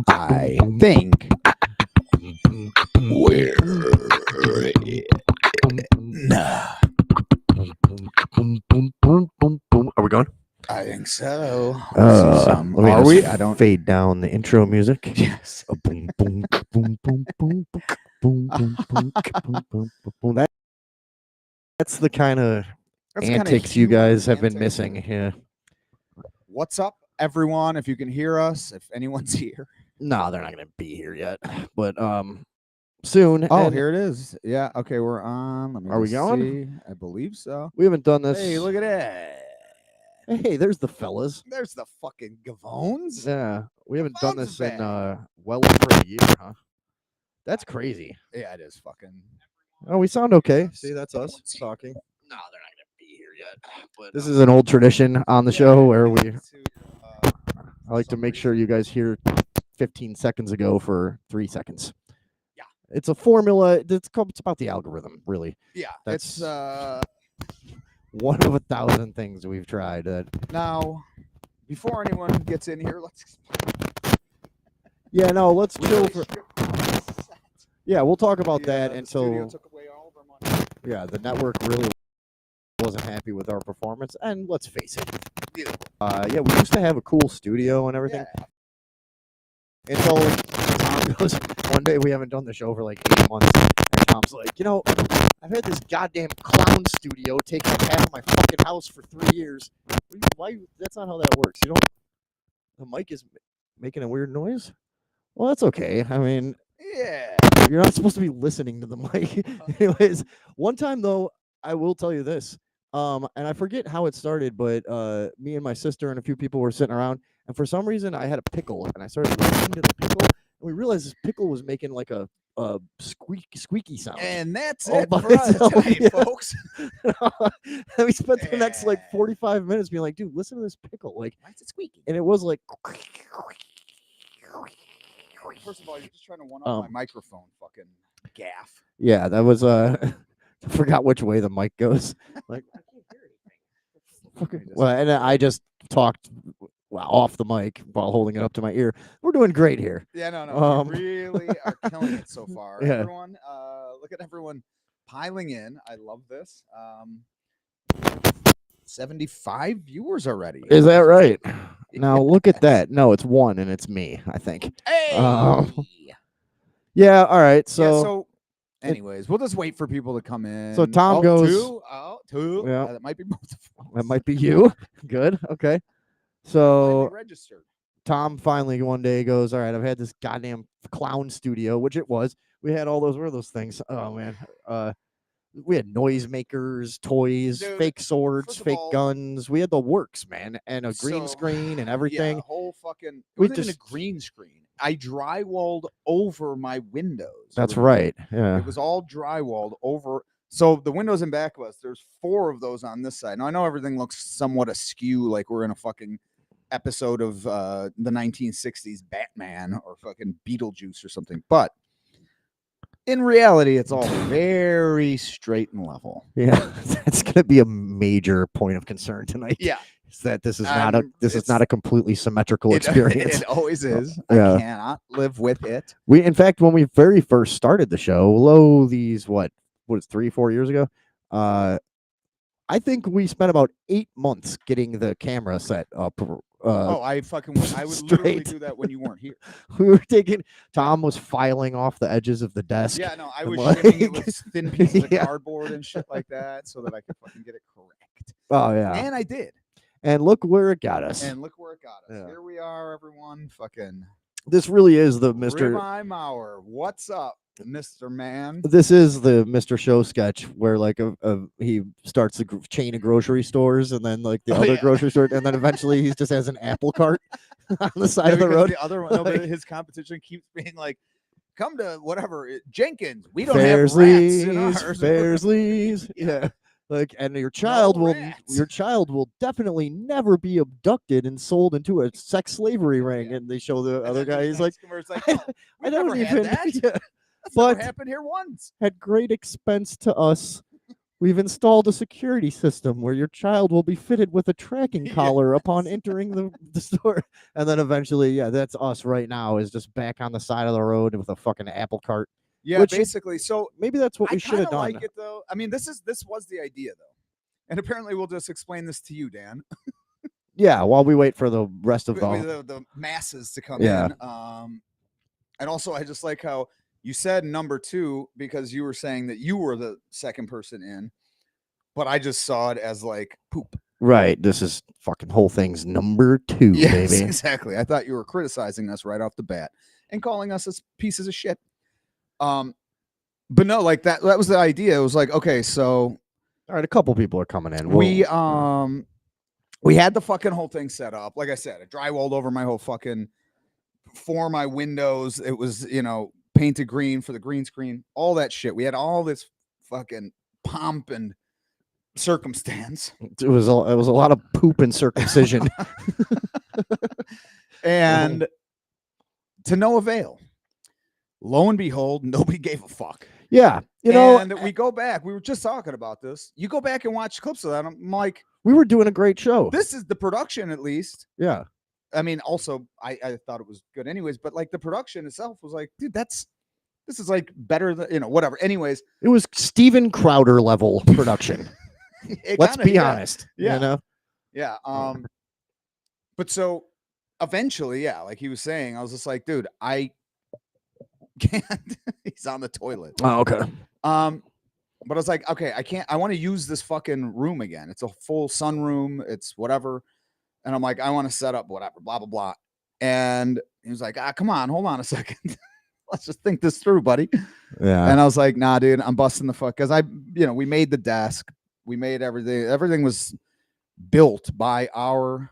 I think we're Are we going? I think so. Let's see some. Let me Are just we? I don't. fade down the intro music. Yes. Boom, boom, boom, boom, boom, boom, boom, boom, boom, boom, boom, boom. That's the kind of That's the kind of antics you guys have been antics. missing. Yeah. What's up, everyone? If you can hear us, if anyone's here. No, they're not going to be here yet, but soon. Oh, and here it is. Yeah. Okay, we're on. Let me. Are we just going? See. I believe so. We haven't done this. Hey, look at that. Hey, there's the fellas. There's the fucking Gavones. Yeah, we haven't done Phone's this in back. well over a year, huh? That's crazy. Yeah, it is fucking. Oh, we sound okay. Yes. See, that's us talking. No, they're not gonna be here yet. But This is an old tradition on the show where we I I like to make sure you guys hear 15 seconds ago for 3 seconds. Yeah. It's a formula. It's about the algorithm, really. Yeah, That's it's one of 1,000 things we've tried. now. Before anyone gets in here, let's. Yeah, no, let's We chill really for. stripped down the set. Yeah, we'll talk about The, that the studio until. took away all of our money. Yeah, the network really wasn't happy with our performance, and let's face it. Yeah, we used to have a cool studio and everything. Yeah. Until Tom goes, one day we haven't done the show for like 8 months, and Tom's like, I've had this goddamn clown studio take up half of my fucking house for 3 years. Why? That's not how that works. You don't. The mic is making a weird noise. Well, that's okay. I mean, Yeah. you're not supposed to be listening to the mic. Anyways, one time though, I will tell you this. And I forget how it started, but me and my sister and a few people were sitting around, and for some reason I had a pickle, and I started listening to the pickle, and we realized this pickle was making like a squeaky sound. And that's all it by for us itself, tonight, yeah. folks. And we spent the next like Yeah. 45 minutes being like, dude, listen to this pickle, like, Why is it squeaky? and it was like. First of all, you're just trying to one up my microphone fucking gaff. Yeah, that was I forgot which way the mic goes. Like I can't hear anything. Well, and I just talked off the mic while holding it up to my ear. We're doing great here. Yeah, no, we really are killing it so far. Yeah. Everyone, look at everyone piling in. I love this. 75 viewers already. Is that right? Now look at that. No, it's one, and it's me, I think. Hey. Yeah. All right. So anyways, we'll just wait for people to come in. So Tom goes. Two. Yeah. That might be both of us. That might be you. Good. Okay. So Registered. Tom finally one day goes, all right, I've had this goddamn clown studio, which it was. We had all those, what are those things? Oh, man. We had noisemakers, toys, Dude, fake swords, fake all, guns. We had the works, man, and a green screen and everything. Yeah, whole fucking. It We wasn't even a green screen. I drywalled over my windows. That's right. Yeah. It was all drywalled over. So the windows in back of us, there's 4 of those on this side. Now I know everything looks somewhat askew, like we're in a fucking episode of the 1960s Batman or fucking Beetlejuice or something, but in reality, it's all very straight and level. Yeah, that's going to be a major point of concern tonight. Yeah, is that this is not a completely symmetrical it, experience. It always is. Yeah. I cannot live with it. In fact, when we very first started the show, these what is 3-4 years ago, I think we spent about 8 months getting the camera set up. I would literally do that when you weren't here. We were Tom was filing off the edges of the desk. Yeah, no, I was shimming it with thin pieces of cardboard and shit like that so that I could fucking get it correct. Oh, yeah. And I did. And look where it got us. Yeah. Here we are, everyone. Fucking. This really is the Mr. Ribeye Maurer. What's up, Mr. Man? This is the Mr. Show sketch where like he starts a chain of grocery stores and then like the other grocery store, and then eventually he just has an apple cart on the side of the road. The other one, but his competition keeps being like, "Come to whatever Jenkins. We don't have rats in ours." Fairsley's, yeah. Like, and your child will definitely never be abducted and sold into a sex slavery ring. And they show the other guy. He's like, I don't even. That. Yeah. That's never happened here once. At great expense to us, We've installed a security system where your child will be fitted with a tracking collar upon entering the store. And then eventually, yeah, that's us right now, is just back on the side of the road with a fucking apple cart. Yeah, Which basically. So maybe that's what I we should kind have of done. like it though. I mean, this was the idea though, and apparently we'll just explain this to you, Dan. Yeah, while we wait for the rest of The masses to come Yeah. in. And also, I just like how you said number 2 because you were saying that you were the second person in, but I just saw it as like poop. Right. This is fucking whole thing's number 2, Yes, baby. exactly. I thought you were criticizing us right off the bat and calling us as pieces of shit. But no, like that was the idea. It was like, okay, so All right, a couple people are coming in. we had the fucking whole thing set up. Like I said, I drywalled over my whole fucking for my windows. It was, painted green for the green screen, all that shit. We had all this fucking pomp and circumstance. It was a lot of poop and circumcision. And to no avail. Lo and behold, nobody gave a fuck. Yeah. And we go back. We were just talking about this. You go back and watch clips of that. I'm like, we were doing a great show. This is the production, at least. Yeah. I mean, also, I thought it was good anyways, but like the production itself was like, dude, this is like better than, whatever. Anyways. It was Steven Crowder level production. Let's be honest. Yeah. Yeah. But so eventually, yeah, like he was saying, I was just like, dude, I can't. He's on the toilet. Oh, okay. But I was like, okay, I want to use this fucking room again. It's a full sunroom. It's whatever. And I'm like, I want to set up whatever, blah, blah, blah. And he was like, come on, hold on a second. Let's just think this through, buddy. Yeah. And I was like, nah, dude, I'm busting the fuck. Because we made the desk. We made everything. Everything was built by our,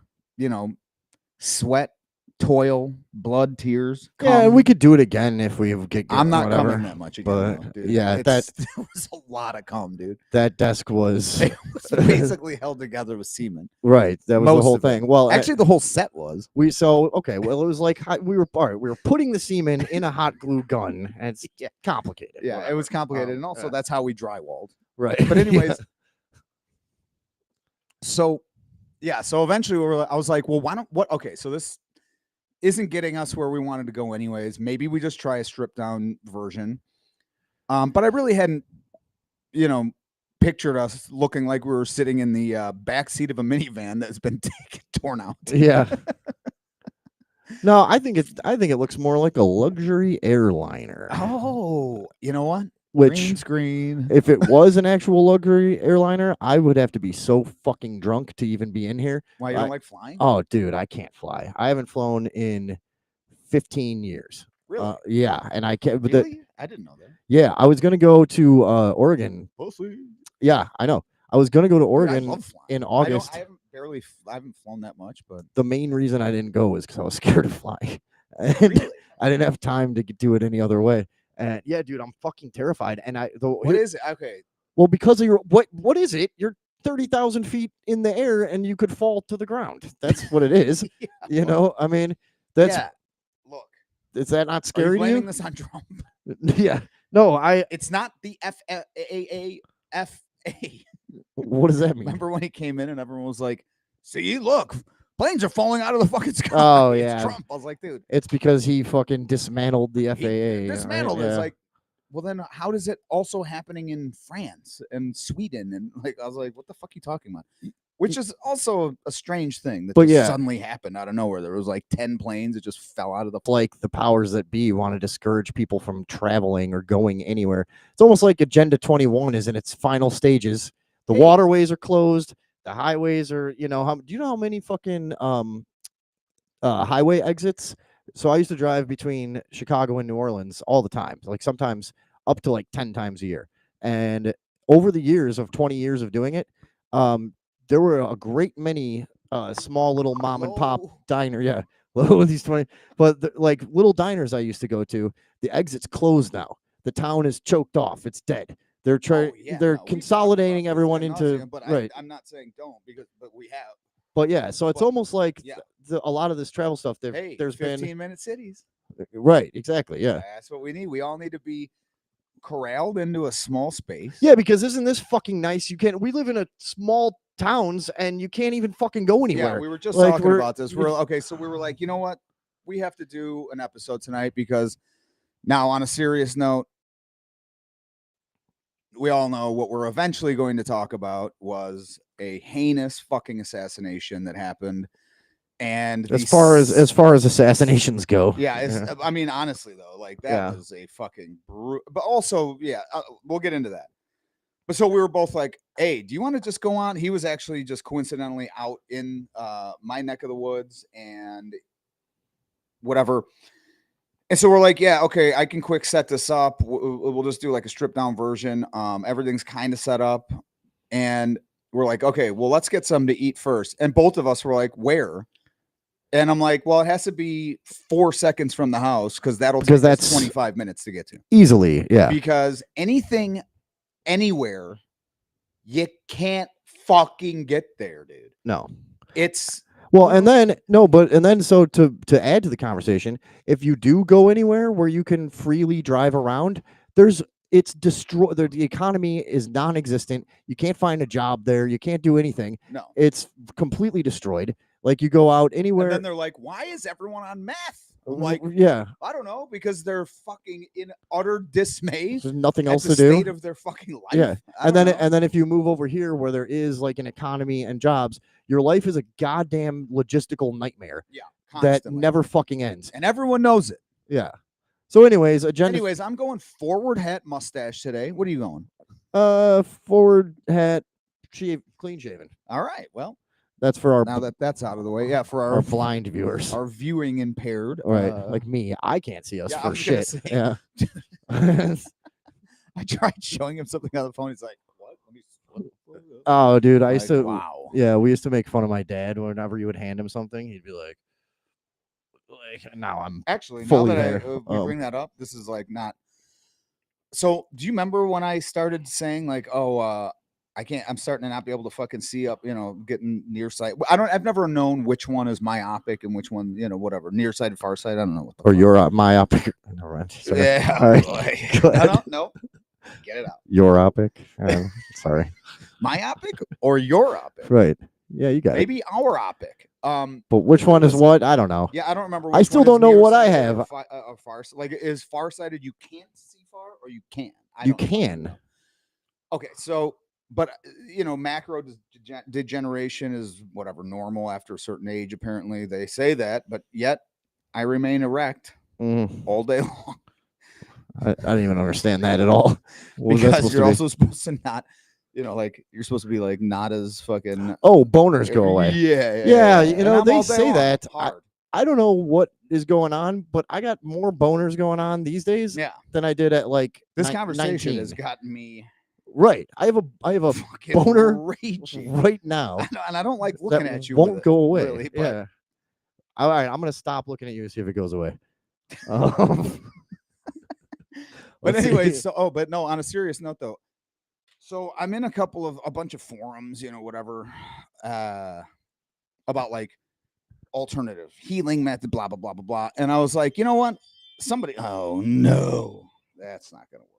sweat, toil, blood, tears. Yeah, we could do it again if we get. I'm not whatever. coming that much again, but dude. Yeah, it was a lot of cum, dude. That desk was, it was basically held together with semen. Right, that was the whole thing. Well, actually, the whole set was. Well, it was like we were putting the semen in a hot glue gun, and it's complicated. Yeah, whatever. It was complicated, and also that's how we drywalled. Right. But anyways, so eventually I was like, well, why don't okay, so this isn't getting us where we wanted to go anyways. Maybe we just try a stripped down version. But I really hadn't, pictured us looking like we were sitting in the back seat of a minivan that's been torn out. Yeah. No, I think it looks more like a luxury airliner. Oh, you know what? Which green screen. If it was an actual luxury airliner, I would have to be so fucking drunk to even be in here. Why, you don't like flying? Oh, dude, I can't fly. I haven't flown in 15 years. Really? Yeah, and I can't. But really? I didn't know that. Yeah, I was gonna go to Oregon. Pussy. Yeah, I know. I was gonna go to Oregon in August. I haven't flown that much, but the main reason I didn't go was because I was scared of flying, and really? I didn't have time to do it any other way. And yeah, dude, I'm fucking terrified. And what is it? Okay. Well, because of your what is it? You're 30,000 feet in the air, and you could fall to the ground. That's what it is. Yeah, I mean, that's. Yeah. Look. Is that not scary? Are you blaming this on Trump? Yeah. No, It's not the FAA. What does that mean? Remember when he came in and everyone was like, "See, look, planes are falling out of the fucking sky." Oh it's yeah, Trump. I was like, dude, it's because he fucking dismantled the FAA. Dismantled. Right? It's Yeah. like, well, then how does it also happening in France and Sweden? And like, I was like, what the fuck are you talking about? Which is also a strange thing that just suddenly happened out of nowhere. There was like 10 planes that just fell out of the. Like the powers that be want to discourage people from traveling or going anywhere. It's almost like Agenda 21 is in its final stages. The waterways are closed. The highways are, do you know how many fucking highway exits? So I used to drive between Chicago and New Orleans all the time, like sometimes up to like 10 times a year. And over the years of 20 years of doing it, there were a great many small little mom and pop diner. Yeah. These 20, but like little diners I used to go to, the exit's closed now. The town is choked off. It's dead. They're trying. They're consolidating everyone into. But right. I'm not saying don't but we have. But yeah, so it's almost like a lot of this travel stuff. There's 15-minute cities. Right. Exactly. Yeah. That's what we need. We all need to be corralled into a small space. Yeah, because isn't this fucking nice? We live in a small towns and you can't even fucking go anywhere. Yeah, we were just Like, talking about this. So we were like, you know what? We have to do an episode tonight because now, on a serious note, we all know what we're eventually going to talk about was a heinous fucking assassination that happened. And as far as assassinations go, yeah, I mean, honestly though, like that Yeah. was a fucking but also, yeah, we'll get into that. But so we were both like, hey, do you want to just go on? He was actually just coincidentally out in my neck of the woods and whatever. And so we're like, yeah, okay, I can quick set this up. We'll just do like a stripped down version. Everything's kind of set up. And we're like, okay, well, let's get something to eat first. And both of us were like, where? And I'm like, well, it has to be 4 seconds from the house because that's that's 25 minutes to get to. Easily, yeah. Because anything, anywhere, you can't fucking get there, dude. No. It's well, and then so to add to the conversation, if you do go anywhere where you can freely drive around, it's destroyed. The economy is non-existent. You can't find a job there. You can't do anything. No. It's completely destroyed. Like you go out anywhere. And then they're like, why is everyone on meth? I'm like, yeah, I don't know, because they're fucking in utter dismay. There's nothing else the to do. State of their fucking life. Yeah, and then if you move over here where there is like an economy and jobs, your life is a goddamn logistical nightmare. Yeah, that never fucking ends, and everyone knows it. Yeah. So, anyways, I'm going forward hat mustache today. What are you going? Forward hat, clean shaven. All right. Well, that's for our now that's out of the way. Yeah, for our blind viewers, our viewing impaired. Right, like me, I can't see us for shit. Yeah. I tried showing him something on the phone. He's like, "What? Let me." Oh, dude, I used to. Wow. Yeah, we used to make fun of my dad whenever you would hand him something. He'd be like, now I'm actually fully now that we bring that up, this is like not. So, do you remember when I started saying like, "Oh, I can't. I'm starting to not be able to fucking see up. Getting nearsight. I've never known which one is myopic and which one, whatever, nearsighted, farsighted. I don't know what. Or you're myopic. No, right. Yeah. All right. No. Get it out. Youropic. Sorry. Myopic or youropic? Right. Yeah, you got maybe our opic. But which one is what? I don't know. Yeah, I don't remember. I still don't know what I have. Like, is farsighted you can't see far or you can? You can. Okay, so. But macro degeneration is whatever normal after a certain age. Apparently, they say that, but yet I remain erect all day long. I don't even understand that at all. Because you're also supposed to not, like you're supposed to be like not as fucking. Oh, boners go away. Yeah. They say that. I don't know what is going on, but I got more boners going on these days. Than I did at like this conversation 19. has gotten me. Right, I have a boner raging right now, and I don't like looking at you. Won't go away. Really, yeah. All right, I'm gonna stop looking at you and see if it goes away. But anyways, but no. On a serious note, though, so I'm in a bunch of forums, whatever, about like alternative healing method, blah blah blah blah blah, and I was like, you know what? Oh no, that's not gonna work.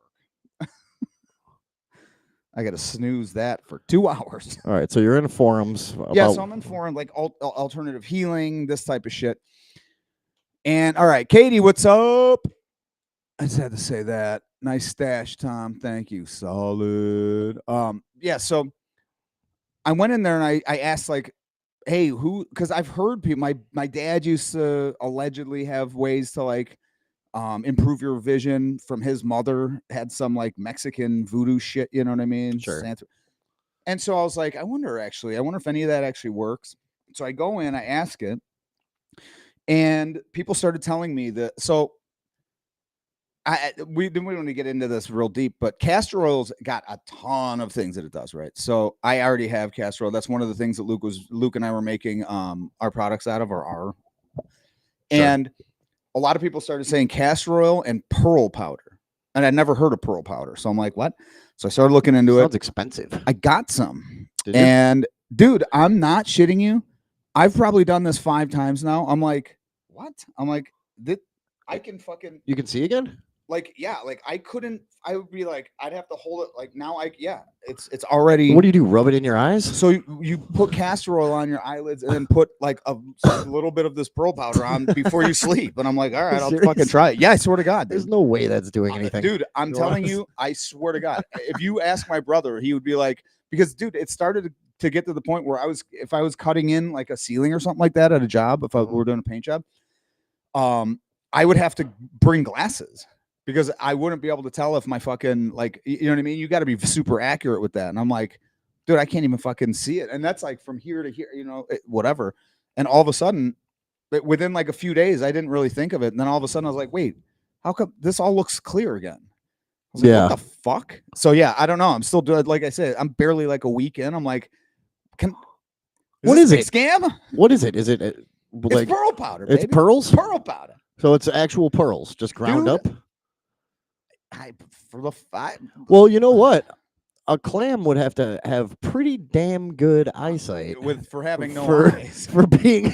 I got to snooze that for 2 hours. All right, so you're in forums. So I'm in forums like alternative healing, this type of shit. And all right, Katie, what's up? I just had to say that. Nice stash, Tom. Thank you. Solid. So I went in there and I asked like, hey, who? Because I've heard people. My dad used to allegedly have ways to like. Improve your vision from his mother, had some like Mexican voodoo shit, you know what I mean? Sure. And so I was like, I wonder if any of that actually works. So I go in, I ask it, and people started telling me that. So we didn't want to get into this real deep, but castor oil's got a ton of things that it does, right? So I already have castor oil. That's one of the things that Luke and I were making our products out of, or are. Sure. And a lot of people started saying castor oil and pearl powder. And I'd never heard of pearl powder. So I'm like, what? So I started looking into it. Sounds expensive. I got some. And dude, I'm not shitting you. I've probably done this 5 times now. I'm like, what? I'm like, I can fucking. You can see again? like yeah, like I couldn't. I would be like, I'd have to hold it. Like now, it's already. What do you do? Rub it in your eyes? So you put castor oil on your eyelids and then put like a little bit of this pearl powder on before you sleep. And I'm like, all right, I'll fucking Serious? try it. Yeah, I swear to God, There's dude. no way that's doing anything. Dude, I'm Go telling on. you, I swear to God, if you ask my brother, he would be like, because dude, it started to get to the point where if I was cutting in like a ceiling or something like that at a job, if I were doing a paint job, I would have to bring glasses because I wouldn't be able to tell if my fucking like, you know what I mean? You got to be super accurate with that. And I'm like, dude, I can't even fucking see it. And that's like from here to here, whatever. And all of a sudden, within like a few days, I didn't really think of it. And then all of a sudden I was like, wait, how come this all looks clear again? I was like, Yeah. what the fuck? So yeah, I don't know. I'm still doing, like I said, I'm barely like a week in. I'm like, what is is it? Scam? What is it? Is it like It's pearl powder, it's baby. pearls? Pearl powder. So it's actual pearls, just ground Dude, up. For the five. Well, you know what? A clam would have to have pretty damn good eyesight For having no for eyes. for being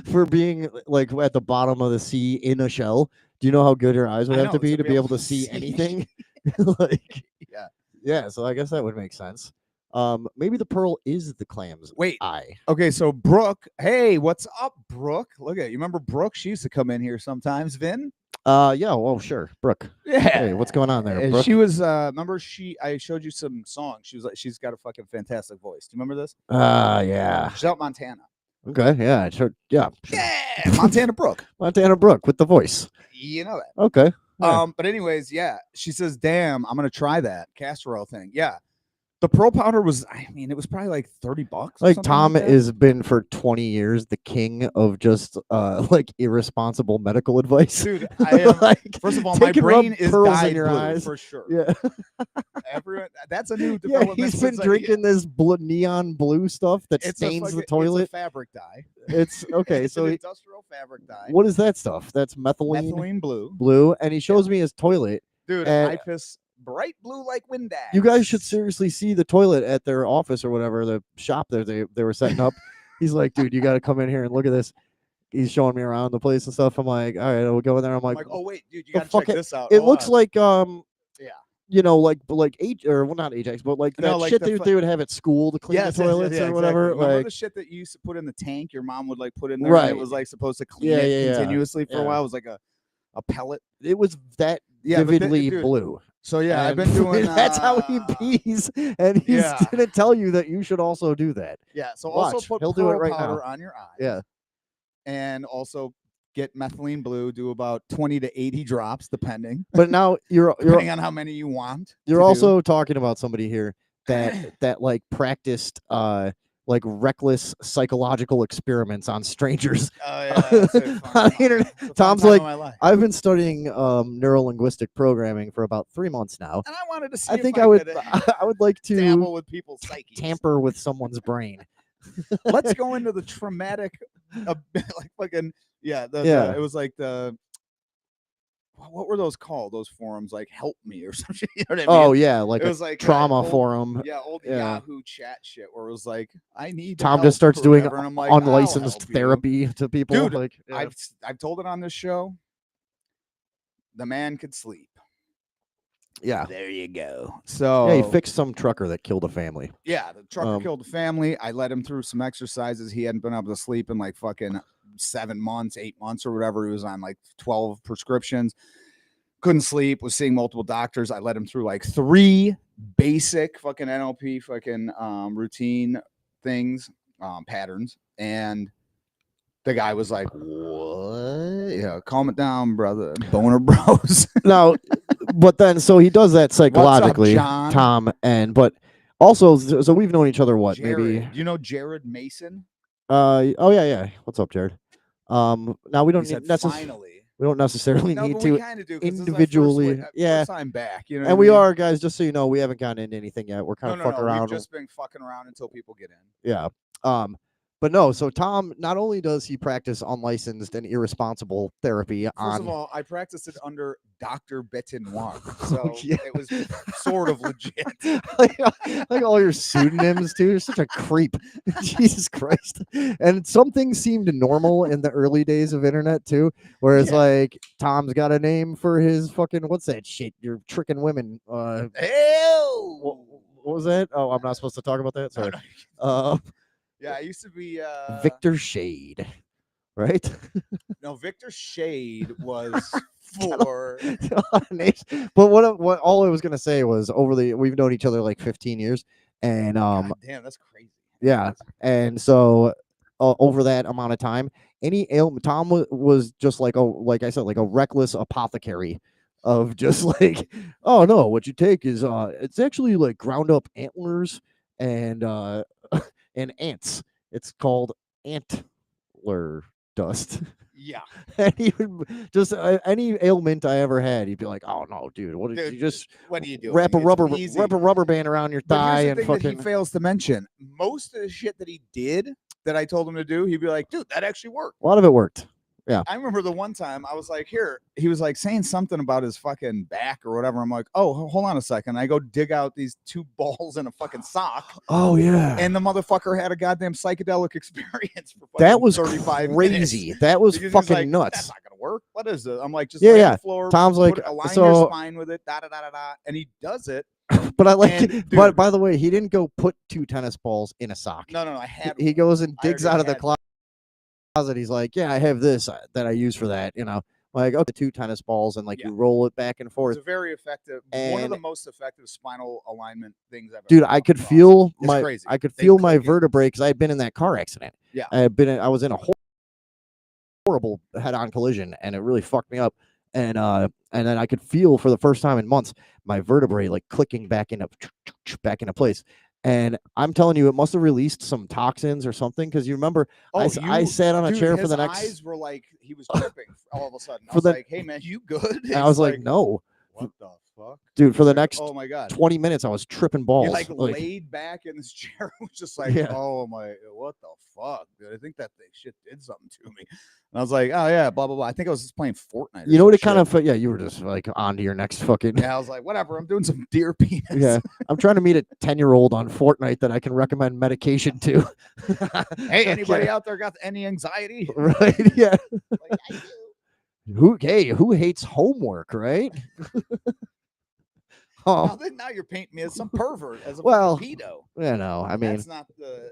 for being like at the bottom of the sea in a shell. Do you know how good your eyes would I have know, to be be able to see anything? Like, yeah. So I guess that would make sense. Maybe the pearl is the clam's Wait. eye. Okay, so Brooke, hey, what's up, Brooke? Look at you. Remember Brooke? She used to come in here sometimes, Vin. Yeah. Well, sure, Brooke. Yeah. Hey, what's going on there, Brooke? She was. Remember I showed you some songs. She was like, she's got a fucking fantastic voice. Do you remember this? Yeah. She's out Montana. Okay. Yeah. Sure. Yeah. Yeah, Montana Brooke. Montana Brooke with the voice. You know that. Okay. Yeah. But anyways, yeah. She says, "Damn, I'm gonna try that castor oil thing." Yeah. The pearl powder was, I mean, it was probably like $30. Like Tom like has been for 20 years the king of just like irresponsible medical advice. Dude, I am, like, first of all, my brain is pearls dyed in your blue eyes for sure. Yeah. Everyone, that's a new Yeah, development. he's been drinking this neon blue stuff that stains the toilet. It's a fabric dye. It's okay. It's so an industrial fabric dye. What is that stuff? That's methylene. Methylene blue. Blue, and he shows me his toilet. Dude, I piss bright blue like Windex. You guys should seriously see the toilet at their office or whatever, the shop that they were setting up. He's like, dude, you got to come in here and look at this. He's showing me around the place and stuff. I'm like, all right, we'll go in there. I'm like, oh wait, dude, you got to check this out. It looks like yeah, you know, like or well, not Ajax, but like that shit they would have at school to clean the toilets or whatever. Exactly. Remember like the shit that you used to put in the tank your mom would like put in there, right? And it was like supposed to clean it continuously for a while. It was like a pellet. It was that vividly blue. So yeah, I've been doing. That's how he pees, and he's gonna tell you that you should also do that. Yeah. So watch. also put He'll do it right powder now on your eyes. Yeah. And also get methylene blue. Do about 20 to 80 drops, depending. But now you're depending on how many you want. You're also talking about somebody here that like practiced like reckless psychological experiments on strangers on the internet. Tom's like, I've been studying neurolinguistic programming for about 3 months now, and I wanted to see. I think I would like to dabble with people's psyches, tamper with someone's brain. Let's go into the traumatic, like fucking it was like the. What were those called? Those forums, like Help Me or something. You know what I mean? Oh yeah, like it was like trauma forum. Yeah, old Yahoo chat shit where it was like, I need. Tom just starts doing like, unlicensed therapy to people. Dude, like I've told it on this show. The man could sleep. Yeah, there you go. So yeah, he fixed some trucker that killed a family. Yeah, the trucker killed a family. I led him through some exercises. He hadn't been able to sleep in like fucking 7 months, 8 months or whatever. He was on like 12 prescriptions. Couldn't sleep, was seeing multiple doctors. I led him through like 3 basic fucking NLP fucking routine things, patterns. And the guy was like, what? Yeah, calm it down, brother. Boner bros. No, but then so he does that psychologically, up, Tom, but also so we've known each other Jared. Maybe. Do you know Jared Mason? Oh yeah. What's up, Jared? Now we don't finally. We don't necessarily need to individually. First time back, you know. And we are, guys. Just so you know, we haven't gotten into anything yet. We're kind of fucking around. We've just been fucking around until people get in. Yeah. But no, so Tom, not only does he practice unlicensed and irresponsible therapy First on of all, I practiced it under Dr. Betinoir, so yeah. it was sort of legit. like all your pseudonyms too. You're such a creep. Jesus Christ. And some things seemed normal in the early days of internet too, where it's Yeah. like Tom's got a name for his fucking what's that shit? You're tricking women. Ew! What was that? Oh, I'm not supposed to talk about that. No, Sorry. no. Uh, Yeah, I used to be Victor Shade, right? No, Victor Shade was for Names. But what all I was gonna say was we've known each other like 15 years, and God damn, that's crazy. yeah, and so over that amount of time, any ailment, Tom was just like I said, like a reckless apothecary of just like, oh no, what you take is it's actually like ground up antlers and and ants. It's called antler dust. Yeah. And he would just any ailment I ever had, he'd be like, "Oh no, dude, what did Dude, you just what are you doing? wrap a It's easy. rubber band around your But thigh here's the and thing that he fucking fails to mention. Most of the shit that he did that I told him to do, he'd be like, dude, that actually worked. a lot of it worked." Yeah. I remember the one time I was like, here, he was like saying something about his fucking back or whatever. I'm like, oh, hold on a second. I go dig out these 2 balls in a fucking sock. Oh yeah. And the motherfucker had a goddamn psychedelic experience for That was 35 crazy. minutes. That was Because he's fucking like, nuts. that's not gonna work. What is it? I'm like, just Yeah, lay yeah. on the floor. Tom's like, align so- your spine with it, da da da da da, and he does it. But I like And, it. But dude- by the way, he didn't go put 2 tennis balls in a sock. No, I had. He goes and I digs already out of the had closet. He's like, yeah, I have this that I use for that. You know, like the 2 tennis balls and like Yeah. you roll it back and forth. It's a very effective, one of And- the most effective spinal alignment things I've Dude, ever I come could across. feel It's my crazy. I could They feel my click in. vertebrae because I had been in that car accident. Yeah. I was in a horrible head-on collision, and it really fucked me up. And then I could feel for the first time in months my vertebrae like clicking back into place. And I'm telling you, it must have released some toxins or something because you remember I sat on a dude, chair for his the next. eyes were like he was tripping all of a sudden. I For was the- like, "Hey man, you good?" And I was like, no, "What the fuck, dude. For the Like, next oh my god, 20 minutes, I was tripping balls. he like laid back in his chair, was just like, Yeah. "Oh my, what the fuck, dude? I think that thing shit did something to me." And I was like, "Oh yeah, blah blah blah." I think I was just playing Fortnite. You know what it kind of yeah, you were just like on to your next fucking. Yeah, I was like, "Whatever, I'm doing some deer penis." Yeah, I'm trying to meet a 10-year-old on Fortnite that I can recommend medication to. Hey, anybody out there got any anxiety? Right? Yeah. Like, I do. Who hates homework, right? Now you're painting me as some pervert, as a Well, fucking pedo. Yeah, no, I mean, That's not the.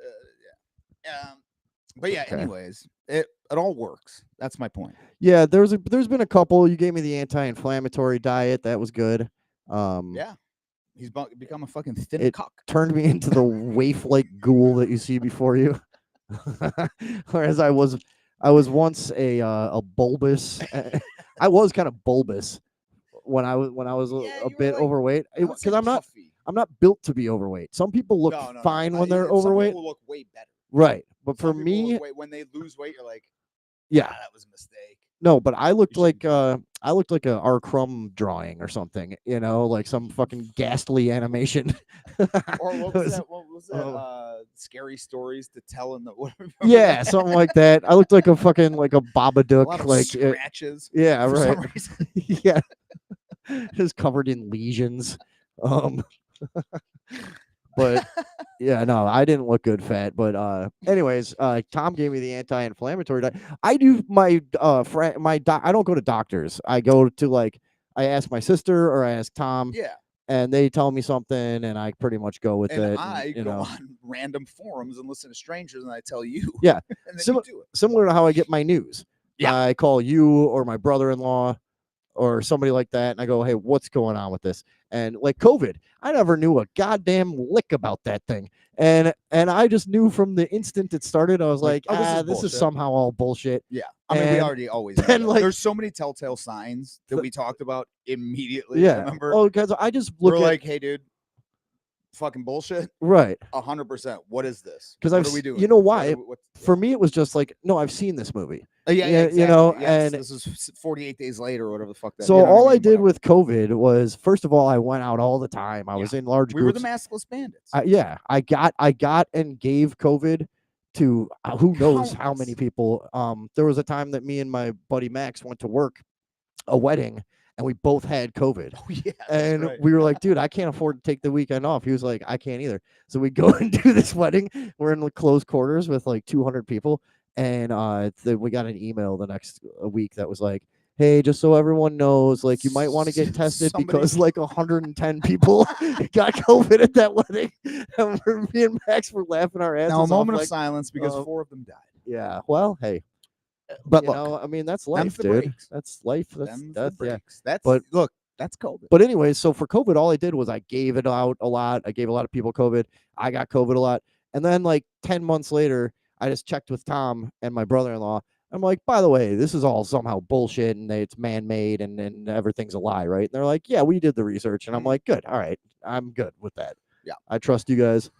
But yeah, Okay. anyways, it all works. That's my point. yeah, there's been a couple. You gave me the anti-inflammatory diet. That was good. Yeah, he's become a fucking thin It- cock. Turned me into the waif-like ghoul that you see before you. Whereas I was once a bulbous. I was kind of bulbous when I was Yeah, a you were bit like- overweight I would say because puffy. I'm not built to be overweight. Some people look No. fine when they're Some overweight, people look way better. right? But for Some people me, look when they lose weight, you're like, yeah, that was a mistake. no. But I looked You like a R. Crumb drawing or something, like some fucking ghastly animation. Or what It was was- that? What was that? oh. Scary stories to tell in the whatever. Yeah, something like that. I looked like a fucking like a A Babadook, lot of like scratches. yeah, For right. some reason. Yeah, just covered in lesions. But yeah, no, I didn't look good fat. But anyways, Tom gave me the anti-inflammatory diet. I do my I don't go to doctors. I go to I ask my sister or I ask Tom, Yeah. and they tell me something, and I pretty much go with And it. I you go know, on random forums and listen to strangers, and I tell you. Yeah. And then Sim- you do it. similar to how I get my news. Yeah. I call you or my brother-in-law or somebody like that, and I go, "Hey, what's going on with this?" And like COVID, I never knew a goddamn lick about that thing, and I just knew from the instant it started, I was like, oh, this is this is bullshit." somehow all bullshit. Yeah. I mean, we And already always knew then, that. like- There's so many telltale signs that we talked about immediately. Yeah. Remember? Oh, because I just We're look at like, hey, dude, fucking bullshit. right. 100%. What is this? 'Cause what I've are we s- doing? you know why? What- For me, it was just like, no, I've seen this movie. yeah, yeah, exactly. you know, Yes, and- this is 48 days later or whatever the fuck that. So you know what all I mean? did Whatever. with COVID was, first of all, I went out all the time. I was in large we were groups. the maskless bandits. I got and gave COVID to who knows how Countless. many people. There was a time that me and my buddy Max went to work a wedding, and we both had COVID. Oh yeah, that's And right. we were like, dude, I can't afford to take the weekend off. He was like, I can't either. So we go and do this wedding. We're in close quarters with like 200 people. And we got an email the next week that was like, hey, just so everyone knows, like, you might want to get tested because like 110 people got COVID at that wedding. And me and Max were laughing our asses Now a off. moment of Like, silence because 4 of them died. yeah, well, hey, But you look, know, I mean, that's life, them's the dude. breaks. That's life. That's Them's the yeah. breaks. That's But look, that's COVID. But anyway, so for COVID, all I did was I gave it out a lot. I gave a lot of people COVID. I got COVID a lot. And then like 10 months later, I just checked with Tom and my brother-in-law. I'm like, by the way, this is all somehow bullshit and it's man-made and everything's a lie, right? And they're like, yeah, we did the research. And I'm like, good. All right. I'm good with that. Yeah. I trust you guys.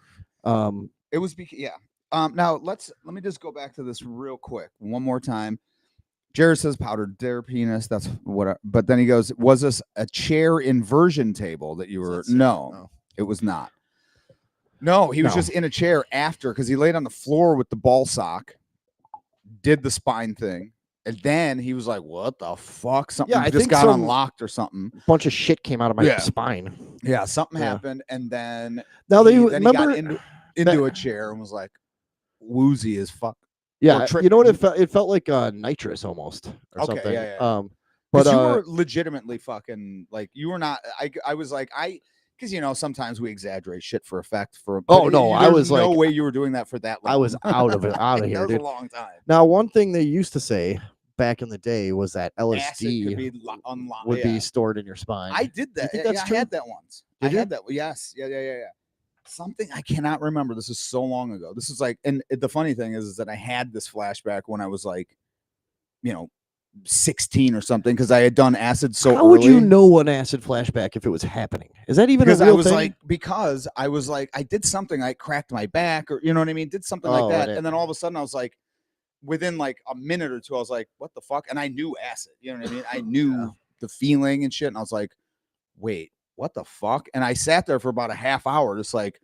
It was yeah. Now let me just go back to this real quick one more time. Jared says powdered dare penis. That's what. But then he goes, "Was this a chair inversion table that you were?" No, it was not. No, he was just in a chair after because he laid on the floor with the ball sock, did the spine thing, and then he was like, "What the fuck? Something I just think got some unlocked or something." bunch of shit came out of my spine. Yeah, something happened, and then now he remember got into a chair and was like woozy as fuck. Yeah, you know what it felt? It felt like nitrous almost or something. Yeah. But you were legitimately fucking like you were not. I was like because you know sometimes we exaggerate shit for effect. Oh no, I was no like, way you were doing that for that long. I was out of here, that dude. was a long time. Now, one thing they used to say back in the day was that LSD could be would be stored in your spine. I did that. You think that's true? I had that once. Did I you? had that. Yes. Yeah. Something I cannot remember. This is so long ago. This is like, and the funny thing is that I had this flashback when I was like, 16 or something because I had done acid so early. How would you know an acid flashback if it was happening? Is that even because a real I was thing? like, because I was like, I did something, I cracked my back, or you know what I mean, did something like that, and then all of a sudden I was like, within like a minute or two, I was like, what the fuck? And I knew acid. You know what I mean? I knew the feeling and shit, and I was like, wait, what the fuck? And I sat there for about a half hour, just like.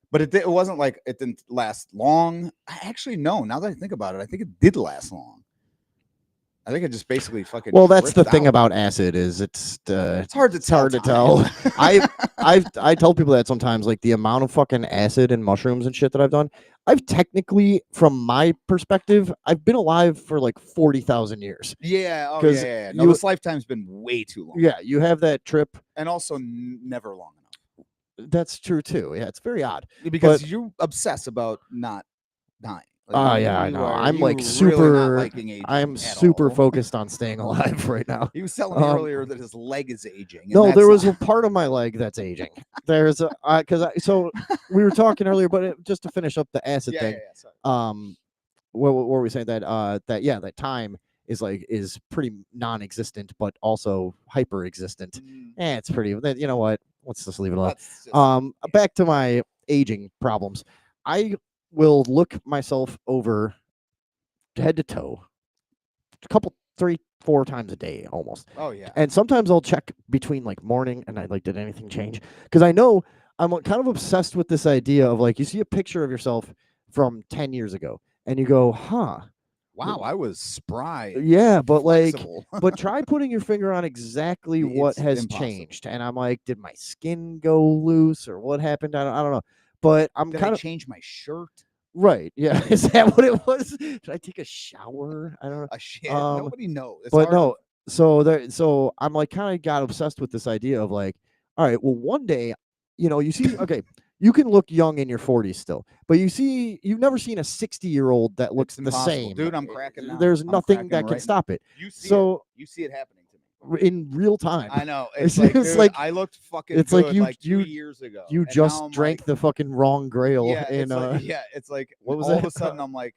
But it wasn't like it didn't last long. I actually no. Now that I think about it, I think it did last long. I think it just basically fucking. Well, that's the thing out. about acid is it's hard to tell. Hard to tell. I tell people that sometimes, like the amount of fucking acid and mushrooms and shit that I've done. I've technically, from my perspective, I've been alive for like 40,000 years. Yeah. Oh yeah. No, this lifetime's been way too long. Yeah, you have that trip, and also never long enough. That's true too. Yeah, it's very odd because you obsess about not dying. Like, yeah, I know. I'm like super. Really I'm super focused on staying alive right now. He was telling me earlier that his leg is aging. No, there was a part of my leg that's aging. There's a so we were talking earlier, but just to finish up the acid thing. What were we saying that time is pretty non-existent, but also hyper existent. It's pretty. You know what? Let's just leave it alone. Back to my aging problems. I will look myself over head to toe a couple 3-4 times a day almost. Oh yeah. And sometimes I'll check between like morning and night, like, did anything change? Because I know I'm kind of obsessed with this idea of like, you see a picture of yourself from 10 years ago and you go, huh, wow, I was spry. Yeah, but but try putting your finger on exactly what has changed. And I'm like, did my skin go loose or what happened? I don't know. But I'm did kind of change my shirt. Right. Yeah. Is that what it was? Did I take a shower? I don't know. Shit. Nobody knows. But no. So I'm like kind of got obsessed with this idea of like, all right, well, one day, you see, okay. You can look young in your 40s still, but you've never seen a 60-year-old that looks the same. Dude, I'm cracking now. There's nothing that can stop it. You see it happening to me in real time. I know. It's like, dude, like I looked fucking it's good like 2 years ago. You just drank the fucking wrong grail. Yeah, it's like what was all of a sudden I'm like,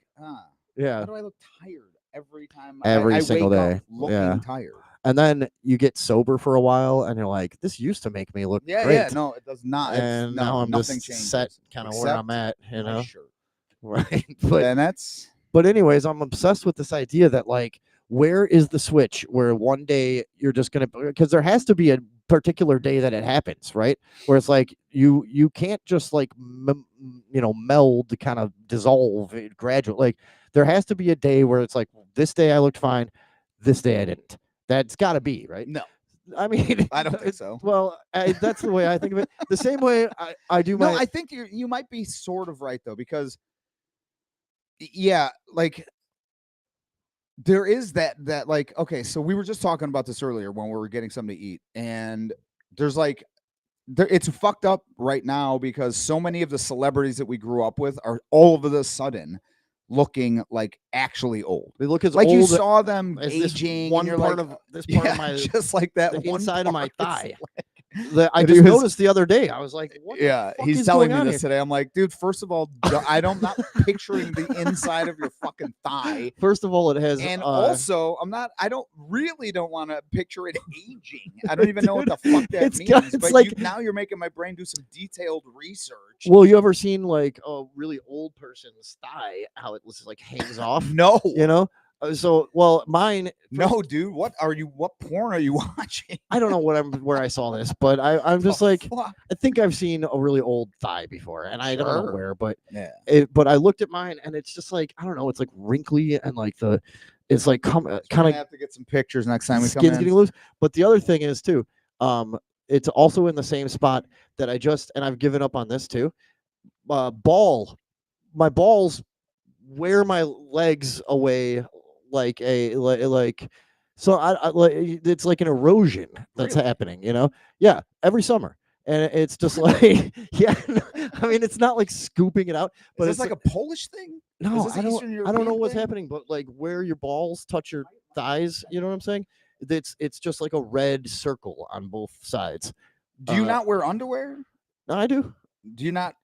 yeah. Why do I look tired every time? Every single day. Up looking tired. And then you get sober for a while, and you're like, "This used to make me look great." Yeah, no, it does not. And now I'm just set, kind of where I'm at, Right, but anyways, I'm obsessed with this idea that like, where is the switch where one day you're just gonna? Because there has to be a particular day that it happens, right? Where it's like you can't just like meld, kind of dissolve it gradually. Like there has to be a day where it's like this day I looked fine, this day I didn't. That's got to be right. No, I mean, I don't think so. well, that's the way I think of it. The same way I do No, my. I think you might be sort of right though, because yeah, like there is that like, okay, so we were just talking about this earlier when we were getting something to eat, and there's like it's fucked up right now because so many of the celebrities that we grew up with are all of a sudden looking like actually old. They look as Like you old saw them as this aging, one and you're part like, of this part yeah, of my just like that the one inside of my part. It's thigh. like- That I But he just was- noticed the other day. I was like, what the yeah, fuck he's is telling going me on this here? today. I'm like, dude, first of all, I'm not picturing the inside of your fucking thigh. First of all, it has And also, I don't want to picture it aging. I don't even know what the Dude, fuck that it's means. got- it's But like- now you're making my brain do some detailed research. well, you ever seen like a really old person's thigh, how it just like hangs off? No, You know? So, well, mine. no, dude. What porn are you watching? I don't know where I saw this, but I'm just The like, fuck? I think I've seen a really old thigh before, and I don't know Sure. where, but Yeah. but I looked at mine, and it's just like, I don't know, it's like wrinkly, and like it's like We're kind gonna of have to get some pictures next time we come skin's in. getting loose. But the other thing is too, it's also in the same spot that and I've given up on this too. My balls wear my legs away like so like it's like an erosion that's Really? happening, yeah, every summer. And it's just like, yeah, I mean, it's not like scooping it out, but Is it's this like a Polish thing? no, is this I an Eastern don't know European what's thing? happening, but like where your balls touch your thighs, you know what I'm saying? It's just like a red circle on both sides. Do you not wear underwear? No, I do. Do you not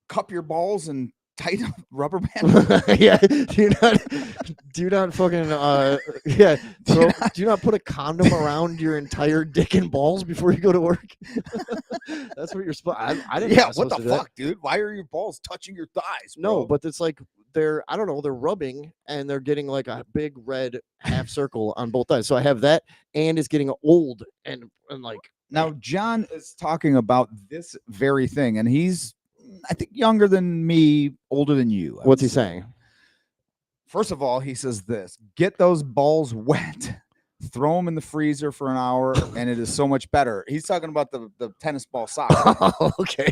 cup your balls and tight rubber band? Yeah, do not fucking yeah. Do you not put a condom around your entire dick and balls before you go to work? That's what you're supposed. I didn't. Yeah, what the fuck, dude? Why are your balls touching your thighs? No, bro? but it's like I don't know, they're rubbing and they're getting like a big red half circle on both thighs. So I have that, and it's getting old and like. Now John is talking about this very thing, and he's, I think, younger than me, older than you. What's he saying? First of all, he says this: get those balls wet, throw them in the freezer for an hour, and it is so much better. He's talking about the tennis ball soccer. Oh, okay.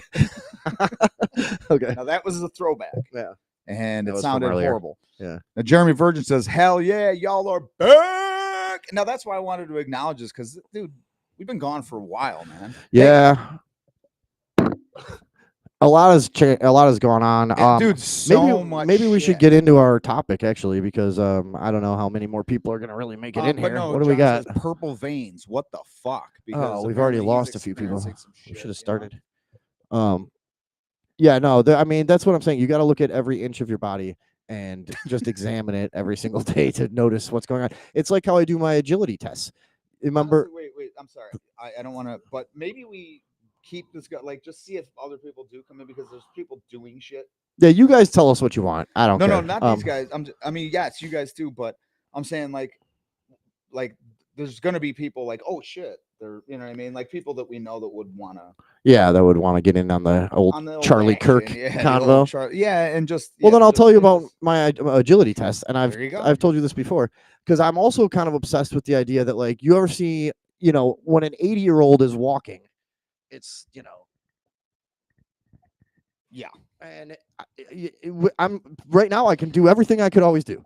Okay. Now that was a throwback. Yeah. And That it was from sounded earlier. horrible. Yeah. Now Jeremy Virgin says, "Hell yeah, y'all are back." Now that's why I wanted to acknowledge this, because, dude, we've been gone for a while, man. Yeah. A lot has gone on. Dude, so much. Maybe we should shit. get into our topic, actually, because I don't know how many more people are gonna really make it in But here. no, What do we John got? says purple veins. What the fuck? Oh, we've already apparently he's lost a few people. experiencing some We shit, should have you know? started. Yeah, no, I mean, that's what I'm saying. You got to look at every inch of your body and just examine it every single day to notice what's going on. It's like how I do my agility tests. Remember? Honestly, wait. I'm sorry. I don't want to, but maybe we keep this guy, like, just see if other people do come in, because there's people doing shit. Yeah, you guys tell us what you want. I don't care. No, not these guys. I mean, yes, you guys too, but I'm saying like there's gonna be people like, oh shit, they're, you know what I mean, like people that we know that would wanna. Yeah, that would want to get in on the old Charlie action, Kirk yeah, convo. and just. Well, then I'll just- tell you yeah, about just- my agility test, and There you go. I've told you this before, because I'm also kind of obsessed with the idea that, like, you ever see, when an 80-year-old is walking, it's Yeah. and I'm right now. I can do everything I could always do.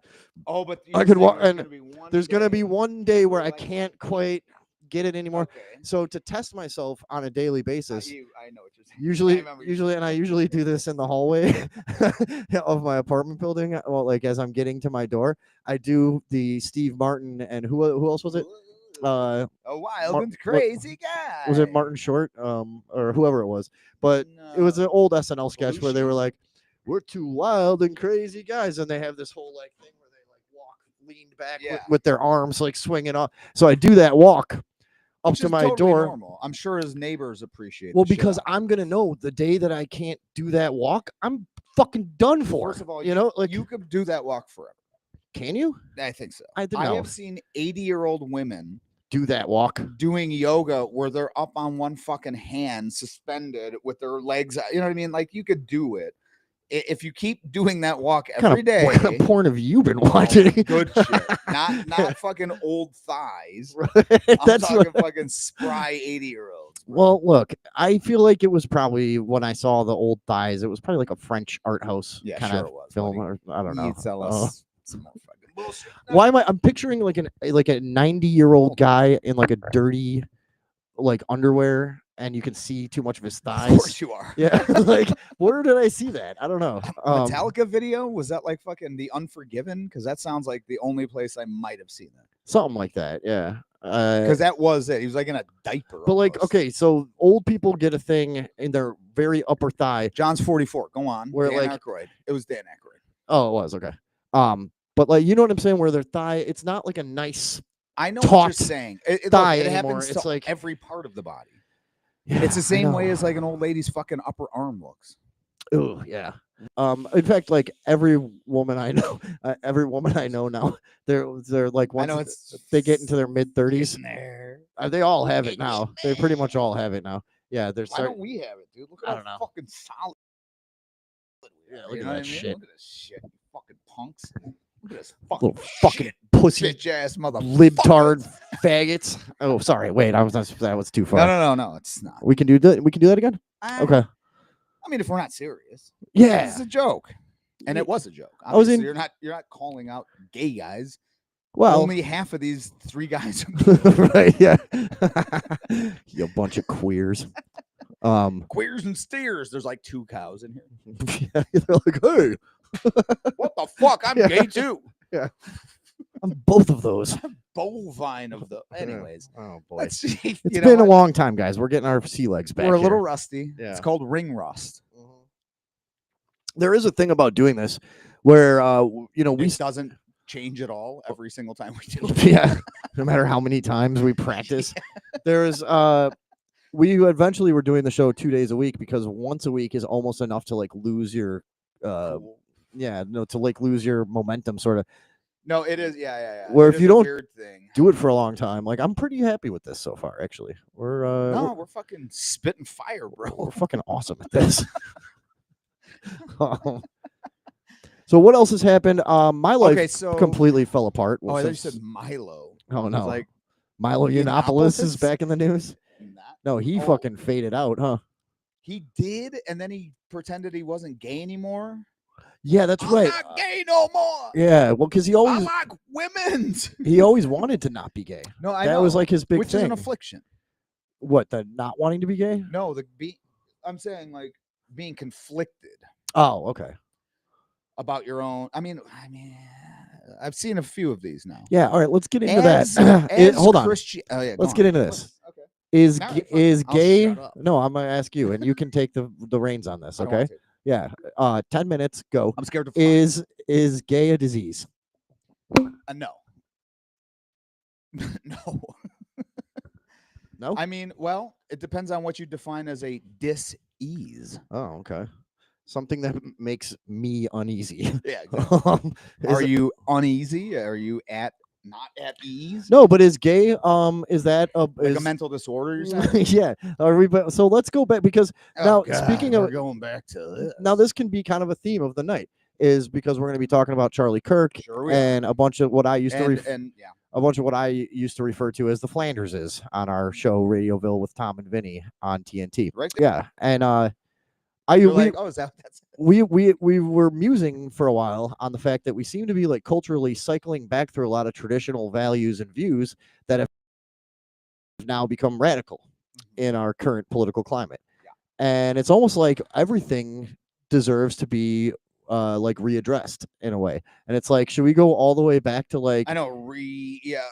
Oh, but I you're could saying walk, there's and gonna be one there's gonna be day one day where I like- can't quite get it anymore. Okay. So to test myself on a daily basis, I know what you're saying. I usually remember you saying and I usually do this in the hallway of my apartment building. Well, like as I'm getting to my door, I do the Steve Martin, and who else was it? a wild Mar- and crazy guy. Was it Martin Short, or whoever it was? But it was an old SNL sketch where they were Belushi? like, "We're two wild and crazy guys," and they have this whole like thing where they like walk leaned back Yeah. with their arms like swinging off. So I do that walk up Which to is my totally door. normal. I'm sure his neighbors appreciate. Well, the shit because out of it. I'm gonna know the day that I can't do that walk, I'm fucking done for. First of all, like you could do that walk forever. can you? I think so. I didn't I know. have seen 80-year-old women do that walk. doing yoga where they're up on one fucking hand, suspended with their legs. You know what I mean? Like you could do it if you keep doing that walk every day. What kind of porn have you been Oh, watching? good shit. Not fucking old thighs. Right? I'm That's talking fucking spry 80-year-olds. Well, look, I feel like it was probably when I saw the old thighs. It was probably like a French art house kind sure of it was, film, buddy. or I don't know. You tell us some more fucking bullshit. Why am I'm picturing like a 90-year-old guy in like a dirty like underwear, and you can see too much of his thighs. Of course you are. Yeah, like where did I see that? I don't know. Metallica video, was that like fucking The Unforgiven? Because that sounds like the only place I might have seen that. Something like that. Yeah. Because that was it. He was like in a diaper. But like, almost. okay, so old people get a thing in their very upper thigh. John's 44. Go on. Where Dan like Aykroyd. It was Dan Aykroyd. Oh, it was okay. But like, you know what I'm saying? Where their thigh, it's not like a nice. I know what you're saying. Thigh it anymore. happens It's to like every part of the body. Yeah, it's the same way as like an old lady's fucking upper arm looks. Oh yeah. In fact, like every woman I know now, they're like once they get into their mid 30s, they all have it now. They pretty much all have it now. Yeah, they're. Why don't we have it, dude? Look at how fucking solid. Yeah, look at that shit. Look at this shit, you fucking punks. Look at this fucking pussy, bitch ass mother libtard faggots. Oh, sorry. Wait, that was too far. No, it's not. We can do that. We can do that again. Okay. I mean, if we're not serious, yeah, it's a joke, and it was a joke. Obviously, you're not calling out gay guys. Well, only half of these 3 guys. Right? Yeah, you bunch of queers. Queers and steers. There's like 2 cows in here. Yeah, they're like, hey, what the fuck? I'm gay too. Yeah, I'm both of those. Bovine of the. Anyways, oh boy, it's been a long time, guys. We're getting our sea legs back. We're a little here. rusty. Yeah. It's called ring rust. There is a thing about doing this where it doesn't change at all every single time we do it. Yeah, no matter how many times we practice. There's we eventually were doing the show 2 days a week because once a week is almost enough to like lose your to like lose your momentum sort of. No, it is. Yeah. Where if you don't do it for a long time, like I'm pretty happy with this so far. Actually, we're fucking spitting fire, bro. We're fucking awesome at this. So what else has happened? My life completely fell apart. I thought you said Milo. Oh no, like Milo Yiannopoulos is back in the news. No, he fucking faded out, huh? He did, and then he pretended he wasn't gay anymore. Yeah, that's right. I'm not gay no more. Yeah, well, because he always I like women's. He always wanted to not be gay. No, that was like his big which thing. is an affliction. What, the not wanting to be gay? No, I'm saying like being conflicted. Oh, okay. About your own. I mean, I've seen a few of these now. Yeah. All right. Let's get into that. Hold on. Oh, yeah, let's get into this. Okay. Is gay? No, I'm gonna ask you, and you can take the reins on this. Okay. Yeah. 10 minutes. Go. I'm scared to fly. Is gay a disease? No. No. No. I mean, well, it depends on what you define as a dis-ease. Oh, okay. Something that makes me uneasy. Yeah. Exactly. Are you uneasy? Are you not at ease? No, but is gay? Is that a mental disorder? You're saying? Yeah. So let's go back because now speaking of going back to this. Now this can be kind of a theme of the night, is because we're going to be talking about Charlie Kirk and a bunch of what I used to a bunch of what I used to refer to as the Flanderses on our show Radioville with Tom and Vinny on TNT. Right. Yeah, and we were musing for a while on the fact that we seem to be like culturally cycling back through a lot of traditional values and views that have now become radical in our current political climate. Yeah. And it's almost like everything deserves to be like readdressed in a way. And it's like, should we go all the way back to like, I know,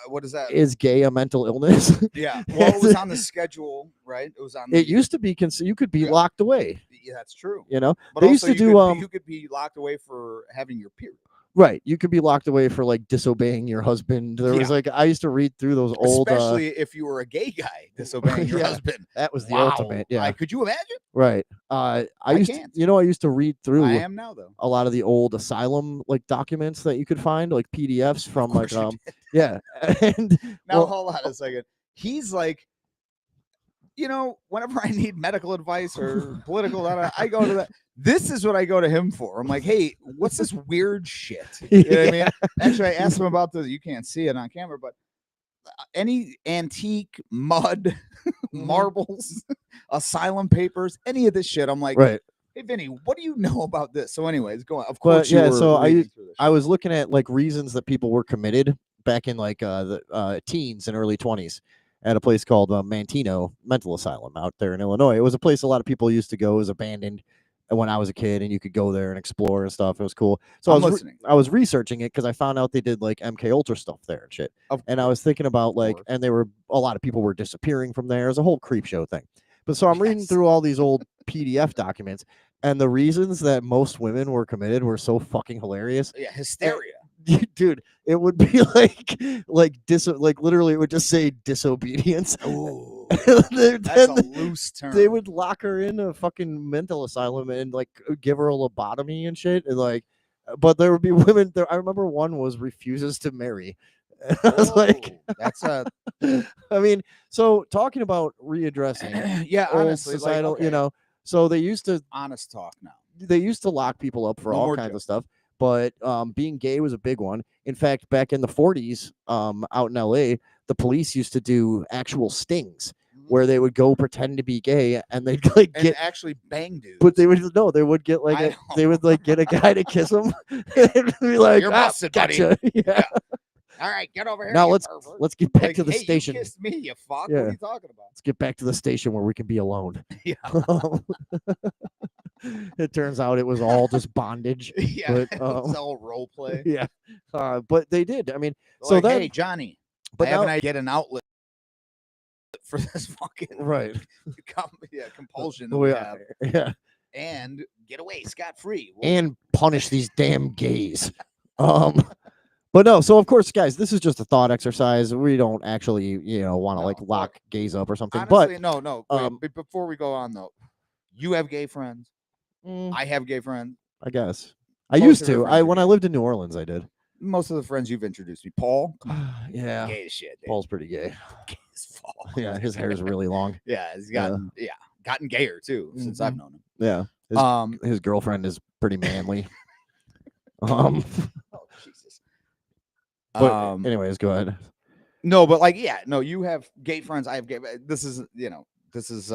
what is that? Is gay a mental illness? Yeah. Well, it was on the schedule, right? It was on. It used to be you could be locked away. Yeah, that's true. You know, but they also used to you could be locked away for having your period. Right, you could be locked away for like disobeying your husband. There was like I used to read through those old, especially if you were a gay guy disobeying your husband. That was the ultimate. Yeah, could you imagine? Right. I used to read through. I am now though. A lot of the old asylum like documents that you could find, like PDFs from like Yeah, and Now well, hold on a second. He's like, whenever I need medical advice or political, I go to that. This is what I go to him for. I'm like, hey, what's this weird shit? You know what I mean? Actually, I asked him about you can't see it on camera, but any antique mud, marbles, asylum papers, any of this shit. I'm like, right. hey, Vinny, what do you know about this? So, anyways, go on. Of But course, you yeah, were so reading through this. I was looking at like reasons that people were committed back in like the teens and early 20s at a place called Mantino Mental Asylum out there in Illinois. It was a place a lot of people used to go. It was abandoned when I was a kid, and you could go there and explore and stuff. It was cool. So I'm listening. I was researching it because I found out they did like MK Ultra stuff there and shit. And I was thinking about like, and they were a lot of people were disappearing from there. It was a whole creep show thing. But so I'm reading through all these old PDF documents, and the reasons that most women were committed were so fucking hilarious. Yeah, hysteria. Dude, it would be like literally it would just say disobedience. Oh, that's a loose term. They would lock her in a fucking mental asylum and like give her a lobotomy and shit, and like, but there would be women there. I remember one was refuses to marry. I was like, that's a. I mean, so talking about readdressing, yeah, old honestly, societal, like, okay. So they used to honest talk now. They used to lock people up for all kinds of stuff, but being gay was a big one. In fact, back in the 40s, out in LA, the police used to do actual stings where they would go pretend to be gay and they'd like and actually bang dudes. But they would get like they would like get a guy to kiss them and be like, "You're busted, gotcha." buddy. Yeah. All right, get over here. Now let's get back to the hey, station. You kissed me, you fuck. Yeah. What are you talking about? Let's get back to the station where we can be alone. Yeah. It turns out it was all just bondage. Yeah, but, it was all role play. Yeah, but they did. I mean, They're so like, then, hey, Johnny, but now I get an outlet for this fucking compulsion that we have. Yeah, and get away scot free and punish these damn gays. But no, so of course, guys, this is just a thought exercise. We don't actually, want to like lock gays up or something. Honestly, but no. Wait, before we go on though, you have gay friends. I have gay friends. I guess I used to. When I lived in New Orleans, I did. Most of the friends you've introduced me, Paul. Yeah, gay as shit. Dude. Paul's pretty gay. Gay as fuck. Yeah, his hair is really long. Yeah, he's gotten gotten gayer too since I've known him. Yeah, his girlfriend is pretty manly. Oh Jesus. But anyways, go ahead. No, but like, you have gay friends. I have gay. This is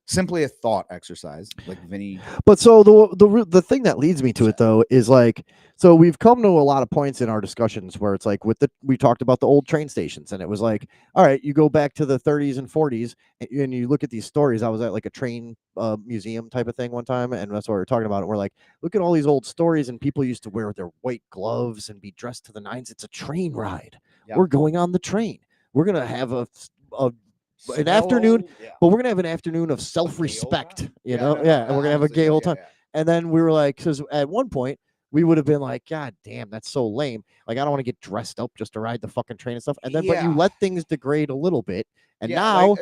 simply a thought exercise, like Vinny. But so the thing that leads me to it though is like, so we've come to a lot of points in our discussions where it's like we talked about the old train stations, and it was like, all right, you go back to the 30s and 40s and you look at these stories. I was at like a train museum type of thing one time, and that's what we were talking about. And we're like, look at all these old stories, and people used to wear their white gloves and be dressed to the nines. It's a train ride. Yeah. We're going on the train. We're gonna have an afternoon, but we're gonna have an afternoon of self-respect, and we're gonna have a gay old time. And then we were like, because at one point we would have been like, God damn, that's so lame. Like, I don't want to get dressed up just to ride the fucking train and stuff. And then, but you let things degrade a little bit, and now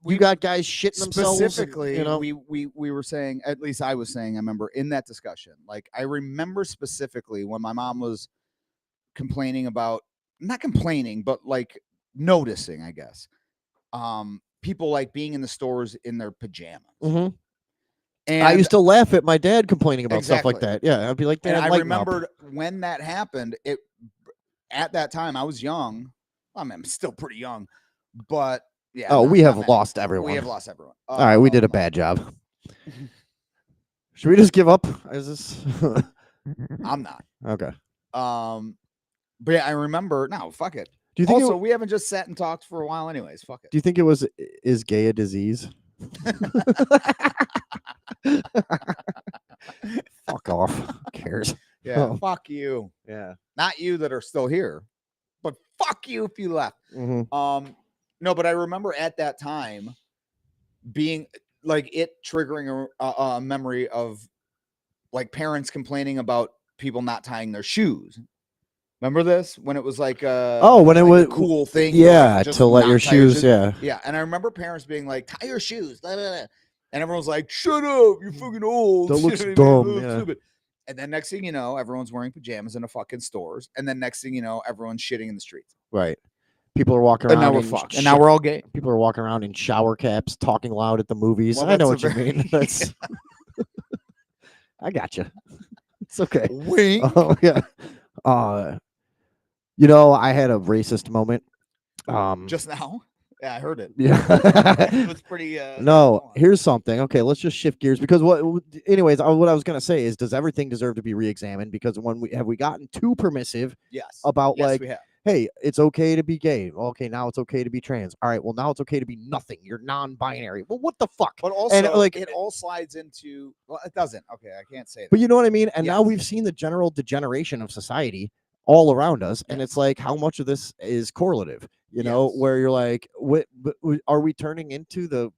you got guys shitting themselves. Specifically, we were saying, at least I was saying, I remember in that discussion, like I remember specifically when my mom was complaining about, not complaining, but like noticing, I guess. People like being in the stores in their pajamas. Mm-hmm. And I used to laugh at my dad complaining about stuff like that. Yeah, I'd be like, and I remembered when that happened. At that time I was young. I mean, I'm still pretty young, but yeah. Oh, we have lost everyone. We have lost everyone. All right, we did a bad job. Should we just give up? Is this? I'm not. Okay. But yeah, I remember. No, fuck it. Do you think also, we haven't just sat and talked for a while anyways. Fuck it. Do you think is gay a disease? Fuck off. Who cares? Yeah, fuck you. Yeah. Not you that are still here, but fuck you if you left. Mm-hmm. No, but I remember at that time being like it triggering a memory of like parents complaining about people not tying their shoes. Remember this when it was like when it was a cool thing, to let your shoes, yeah. And I remember parents being like, tie your shoes, blah, blah, blah. And everyone was like, shut up, you're fucking old. That looks dumb. Yeah. Stupid. And then next thing you know, everyone's wearing pajamas in the fucking stores. And then next thing you know, everyone's shitting in the streets. Right. People are walking And now around we're in fucked. And now we're all gay. people are walking around in shower caps, talking loud at the movies. Well, I know that's what a you mean. That's I got you. It's okay. Wink. Oh yeah. You know, I had a racist moment. Just now. Yeah, I heard it. Yeah. It was pretty. No, here's something. Okay, let's just shift gears because anyways, what I was gonna say is, does everything deserve to be re-examined? Because when we gotten too permissive Yes. about Yes, like, we have. hey, it's okay to be gay. Okay, now it's okay to be trans. All right, well now it's okay to be nothing. You're non-binary. Well, what the fuck? But also, And like, it all slides into. Well, it doesn't. Okay, I can't say that. but you know what I mean? And now Yes. we've seen the general degeneration of society all around us, and Yes. it's like, how much of this is correlative? You know, Yes. where you're like, are we turning into the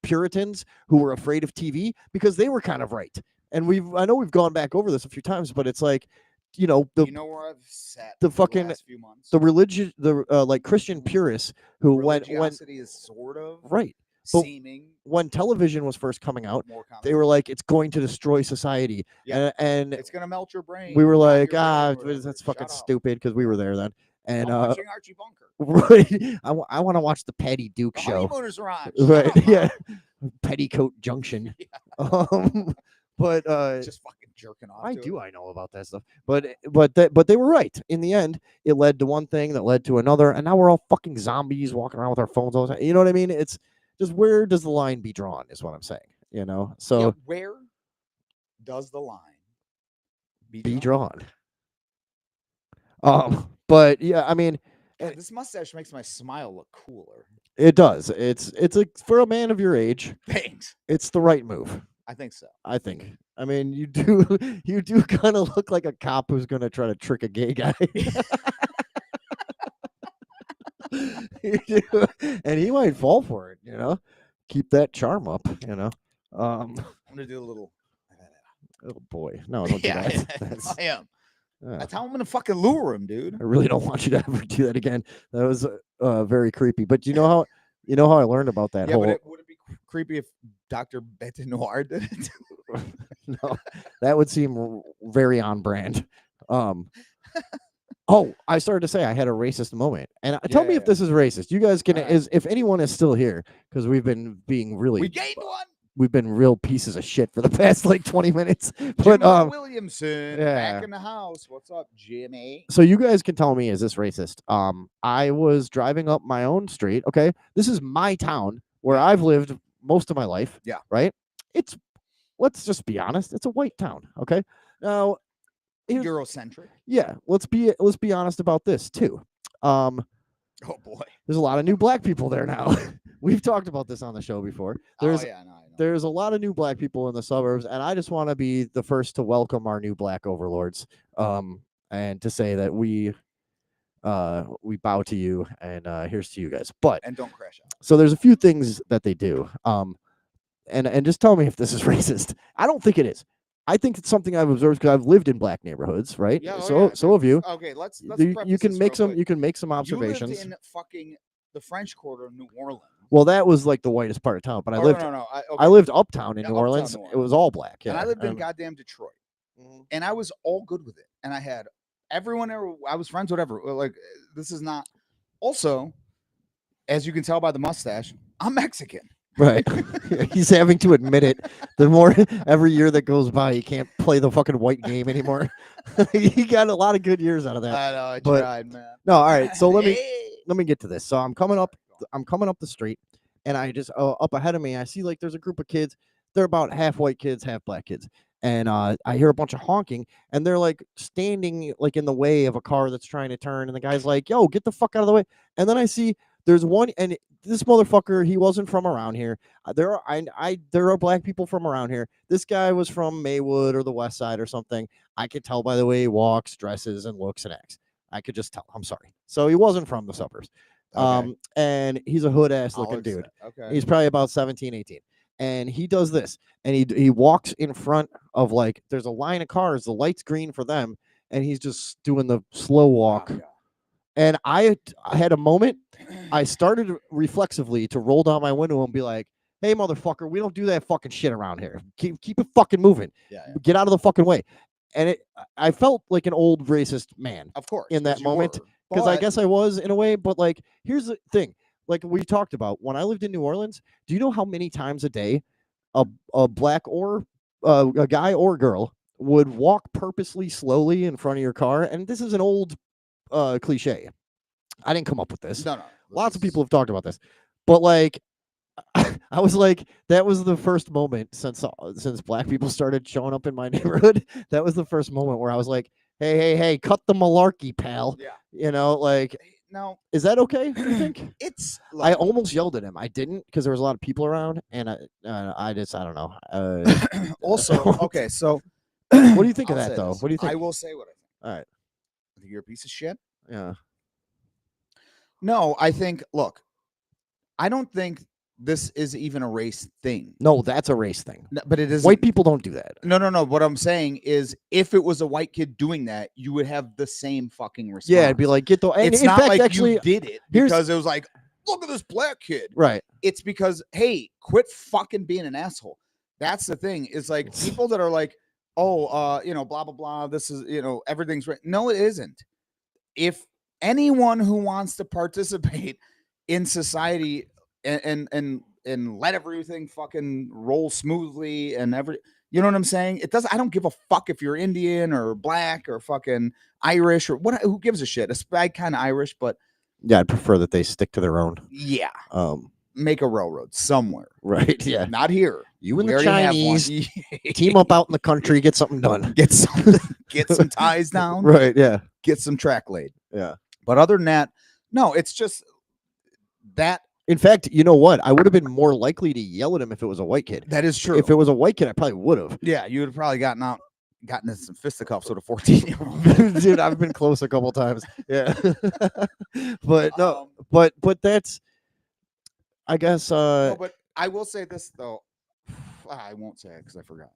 Puritans who were afraid of TV because they were kind of right? And I know we've gone back over this a few times, but it's like, you know, You know where I've sat the for fucking- last few months? the religion, like Christian Mhm. purists who when Religiosity is sort of right. But seeming when television was first coming out, more common. they were like, it's going to destroy society. Yeah. And It's gonna melt your brain. we were knock like, your brain, whatever. that's Shut fucking up. stupid because we were there then. And I'm watching Archie Bunker. right, I want to watch the Patty Duke The show. honeymooners are on. Shut Right, up, Mom. yeah, Petticoat Junction. Yeah. But Just fucking jerking off. I to do. It. I know about that stuff, but they were right. In the end, it led to one thing that led to another, and now we're all fucking zombies walking around with our phones all the time. You know what I mean? It's just, where does the line be drawn? Is what I'm saying. You know, so Yeah, where does the line be drawn? But yeah, I mean, God, this mustache makes my smile look cooler. it does. It's for a man of your age. Thanks. It's the right move. I think so. I think. I mean, you do kind of look like a cop who's gonna try to trick a gay guy. You do. And he might fall for it. You know, keep that charm up. You know. I'm gonna do a little. Oh boy, no, don't do Yeah, that. I am. Yeah. That's how I'm gonna fucking lure him, dude. I really don't want you to ever do that again. That was very creepy. But you know how I learned about that Yeah, whole. but would it be creepy if Dr. Betinoir did it? No, that would seem very on brand. Oh, I started to say I had a racist moment, and tell me if this is racist. You guys can, if anyone is still here, because we've been being really, We gained one. We've been real pieces of shit for the past like 20 minutes. But But Williamson yeah. back in the house. What's up, Jimmy? So you guys can tell me, is this racist? I was driving up my own street. Okay, this is my town where I've lived most of my life. Yeah. Right. Let's just be honest. It's a white town. Okay. Now, Eurocentric. yeah. Let's be honest about this too. Oh boy. There's a lot of new black people there now. We've talked about this on the show before. There's a lot of new black people in the suburbs, and I just want to be the first to welcome our new black overlords. And to say that we bow to you, and here's to you guys. But and don't crash out. So there's a few things that they do. And just tell me if this is racist. I don't think it is. I think it's something I've observed because I've lived in black neighborhoods, right? Yeah, so have you. Okay, let's you can make some observations. You lived in fucking the French Quarter of New Orleans. Well, that was like the whitest part of town, but I lived uptown in New Orleans. It was all black. Yeah. And I lived in goddamn Detroit, and I was all good with it. And I had everyone there. I was friends, whatever. Like, this is not. Also, as you can tell by the mustache, I'm Mexican. Right. He's having to admit it. The more every year that goes by, he can't play the fucking white game anymore. He got a lot of good years out of that. I know, I tried, man. No, all right. So let me get to this. So I'm coming up the street, and I just up ahead of me, I see like there's a group of kids. They're about half white kids, half black kids. And I hear a bunch of honking, and they're like standing like in the way of a car that's trying to turn, and the guy's like, "Yo, get the fuck out of the way!" And then I see there's one, and this motherfucker, he wasn't from around here. There are black people from around here. This guy was from Maywood or the West Side or something. I could tell by the way he walks, dresses, and looks and acts. I could just tell. I'm sorry. So he wasn't from the suburbs. Okay. And he's a hood ass looking dude. Okay. He's probably about 17, 18. And he does this, and he walks in front of, like, there's a line of cars, the light's green for them, and he's just doing the slow walk. Yeah. And I had a moment, I started reflexively to roll down my window and be like, hey, motherfucker, we don't do that fucking shit around here. Keep it fucking moving. Yeah, Get out of the fucking way. And I felt like an old racist man of course, in that 'cause you moment were, because I but guess I was in a way. But like, here's the thing: like we talked about when I lived in New Orleans. Do you know how many times a day a black or a guy or girl would walk purposely slowly in front of your car? And this is an old cliche. I didn't come up with this. no, Lots of people have talked about this, but like I was like, that was the first moment since black people started showing up in my neighborhood. That was the first moment where I was like, hey, cut the malarkey, pal. Yeah. You know, like, No, is that okay? Do you think? it's I look, almost yelled at him. I didn't because there was a lot of people around, and I don't know. also okay. So, What do you think of I'll that say though? this. What do you think? I will say what I think. All right, I think you're a piece of shit. yeah, No, I think. Look, I don't think this is even a race thing. no, that's a race thing. No, but it is White people don't do that. No. What I'm saying is, if it was a white kid doing that, you would have the same fucking response. Yeah, it'd be like get the. And it's in not fact, like actually, you did it here's- because it was like, look at this black kid. right. It's because, hey, quit fucking being an asshole. That's the thing. Is like people that are like, oh, blah blah blah. This is, everything's right. No, it isn't. If anyone who wants to participate in society and let everything fucking roll smoothly and you know what I'm saying? It doesn't. I don't give a fuck if you're Indian or black or fucking Irish or what. Who gives a shit? I'm kind of Irish, but Yeah, I'd prefer that they stick to their own. yeah, Um, make a railroad somewhere. right. Yeah. Not here. You and We the already have one. Chinese team up out in the country, get something done. Get some ties down. Right. Yeah. Get some track laid. Yeah. But other than that, no, it's just that. In fact, you know what? I would have been more likely to yell at him if it was a white kid. That is true. If it was a white kid, I probably would have. Yeah, you would have probably gotten into some fisticuffs with a 14-year-old. Dude, I've been close a couple times. Yeah. But no, but that's, I guess. No, but I will say this though. I won't say it because I forgot.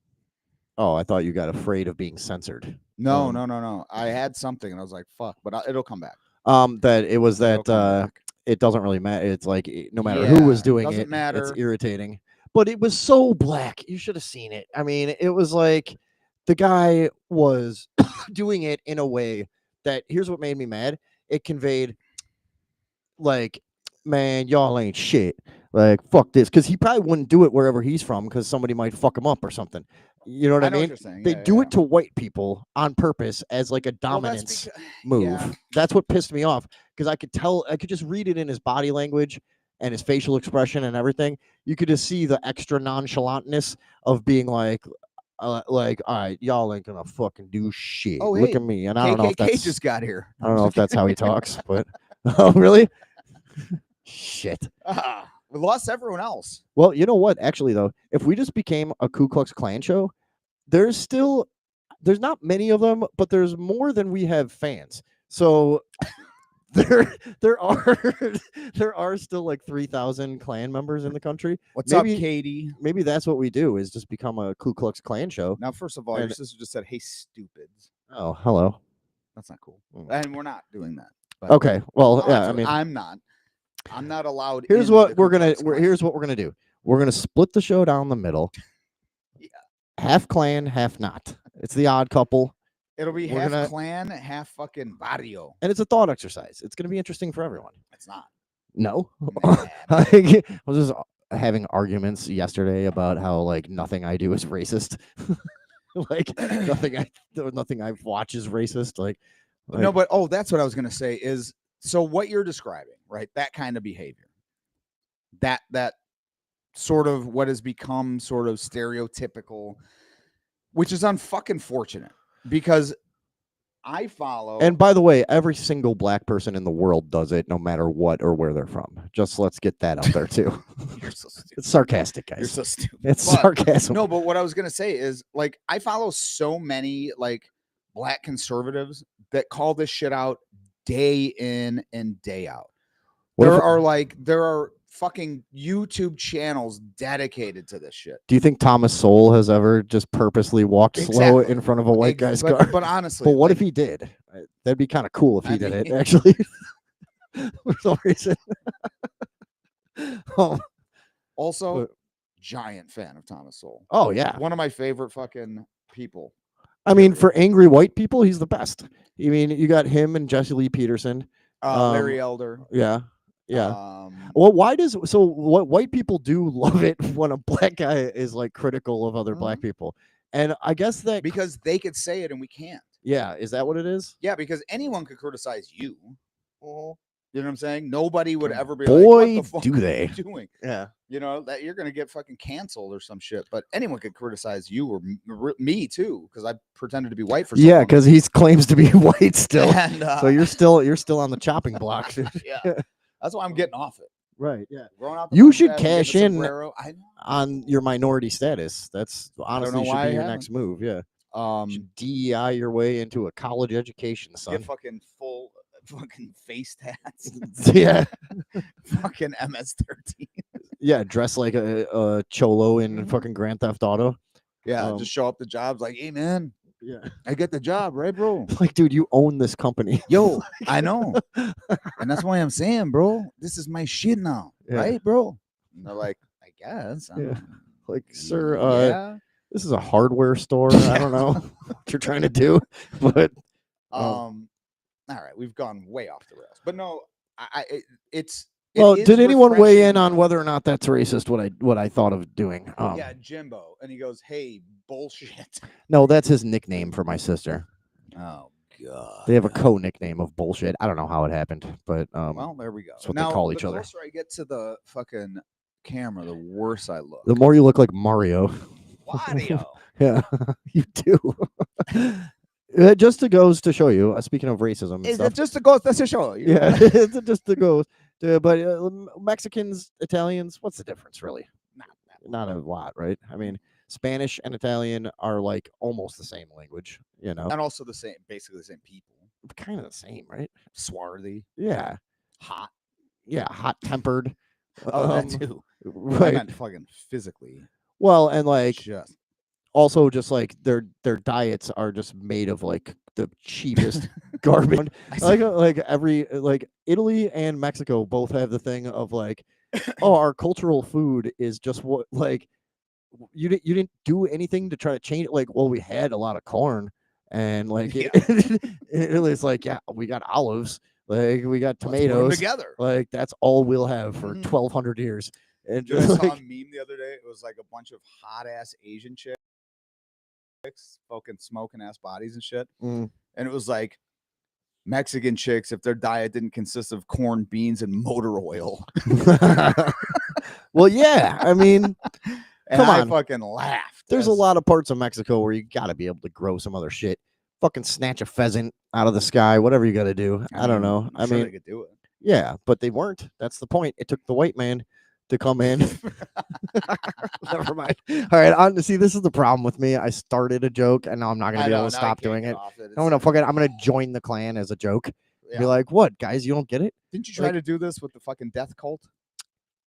Oh, I thought you got afraid of being censored. No. I had something and I was like, "Fuck," but it'll come back. That it was It'll that. come back. It doesn't really matter. It's like no matter who was Yeah, doing doesn't it, it's matter. irritating. But it was so black. You should have seen it. I mean, it was like the guy was doing it in a way that, here's what made me mad. It conveyed like, man, y'all ain't shit. Like, fuck this. Because he probably wouldn't do it wherever he's from because somebody might fuck him up or something. You know what I know what mean? you're saying. They Yeah, do yeah. it to white people on purpose as like a Well, dominance that's move. yeah. That's what pissed me off because I could just read it in his body language and his facial expression and everything. You could just see the extra nonchalantness of being like, all right, y'all ain't gonna fucking do shit. Oh, Look hey, at me. And I don't know if KKK that's just got here. I don't know if that's how he talks, but oh really? Shit. We lost everyone else. Well, you know what? Actually, though, if we just became a Ku Klux Klan show, there's not many of them, but there's more than we have fans. So there are still like 3,000 Klan members in the country. What's up, Katie? Maybe that's what we do is just become a Ku Klux Klan show. Now, first of all, your And- sister just said, "Hey, stupids." Oh, hello. That's not cool, Mm. and we're not doing that. But Okay. Well, Well, yeah. that's I what- mean, I'm not allowed. here's in what the we're Ku gonna. Klux Klan. Here's what we're gonna do. We're gonna split the show down the middle. Yeah. Half Klan, half not. It's the odd couple. It'll be We're half gonna- clan, half fucking barrio. And it's a thought exercise. It's going to be interesting for everyone. It's not. No. Man. I was just having arguments yesterday about how like nothing I do is racist. Like nothing I watch is racist. Like No, but that's what I was gonna say is, so what you're describing, right? That kind of behavior. That sort of what has become sort of stereotypical, which is unfucking fortunate because I follow. And by the way, every single black person in the world does it, no matter what or where they're from. Just let's get that out there too. You're so stupid. It's sarcastic, guys. You're so stupid. It's But- sarcasm. No, but what I was gonna say is, like, I follow so many like black conservatives that call this shit out day in and day out. What if- There are fucking YouTube channels dedicated to this shit. Do you think Thomas Sowell has ever just purposely walked slow Exactly. in front of a white guy's but, car? But honestly, But what like, if he did? That'd be kind of cool if he I did it, mean- actually. For some reason. Oh, also, but- giant fan of Thomas Sowell. Oh yeah. One of my favorite fucking people. I mean, period. for angry white people, he's the best. I mean, you got him and Jesse Lee Peterson. Larry Elder. Yeah. Yeah. Um, Well, why does what white people do love it when a black guy is like critical of other black people? And I guess that because they could say it and we can't. yeah, is that what it is? Yeah, because anyone could criticize you. You know what I'm saying? Nobody would ever be Boy, like, "What the fuck do are they. you doing?" Yeah. You know that you're gonna get fucking canceled or some shit. But anyone could criticize you or me too, because I pretended to be white for so Yeah, long. because he claims to be white still. And, so you're still on the chopping block. yeah, that's why I'm getting off it. Right. Yeah. Growing out the You should mustache and cash getting in the sombrero. I know. on your minority status. That's know honestly should why be I your haven't. next move. Yeah. Um, DEI your way into a college education, son. get fucking full fucking face tats. Yeah. Fucking MS-13. Yeah, dress like a cholo in fucking Grand Theft Auto. Yeah, just show up the jobs like, hey man, Yeah. I get the job, right, bro? Like, dude, you own this company. Yo, I know. And that's why I'm saying, bro, this is my shit now, Yeah. right, bro? And they're like, I guess. I Yeah. don't know. Like, sir, yeah. this is a hardware store. I don't know what you're trying to do, but all right, we've gone way off the rails. But no, it's well, it is did anyone weigh in refreshing. on whether or not that's racist? What I thought of doing? Yeah, Jimbo, and he goes, "Hey, bullshit." No, that's his nickname for my sister. Oh God, They have a co-nickname of bullshit. I don't know how it happened, but well, there we go. that's what Now, they call the each other. closer I get to the fucking camera, the worse I look. The more you look like Mario. Wario. Yeah, you do. It just goes to show you. Speaking of racism, and Is stuff, it just a ghost to show you? yeah, it's just to go. But Mexicans, Italians, what's the difference, really? Not a lot, right? I mean, Spanish and Italian are like almost the same language, you know, And also the same, basically the same people. kind of the same, right? Swarthy, Yeah, hot. yeah, hot tempered. Oh, that too. I Right. meant fucking physically. Well, and like Just also just like their diets are just made of like the cheapest garbage. Like every like Italy and Mexico both have the thing of like, oh, our cultural food is just what like you didn't do anything to try to change it. Like, well, we had a lot of corn and like Yeah. Italy's like, yeah, we got olives, like we got let's put 'em tomatoes, together. like that's all we'll have for Mhm. 1,200 years. And Dude, I just saw a like, meme the other day. It was like a bunch of hot ass Asian chicks, fucking smoking ass bodies and shit. mm. And it was like Mexican chicks if their diet didn't consist of corn, beans, and motor oil. Well, yeah, I mean, And come I on. fucking laughed. There's a lot of parts of Mexico where you got to be able to grow some other shit. Fucking snatch a pheasant out of the sky, whatever you got to do. I don't know. I'm sure they could do it. Yeah, but they weren't. That's the point. It took the white man to come in. Never mind. All right, see, this is the problem with me. I started a joke, and now I'm not gonna be able to stop doing it. I'm gonna fuck it. I'm gonna join the clan as a joke. Yeah. Be like, what, guys? You don't get it? Didn't you try to do this with the fucking death cult?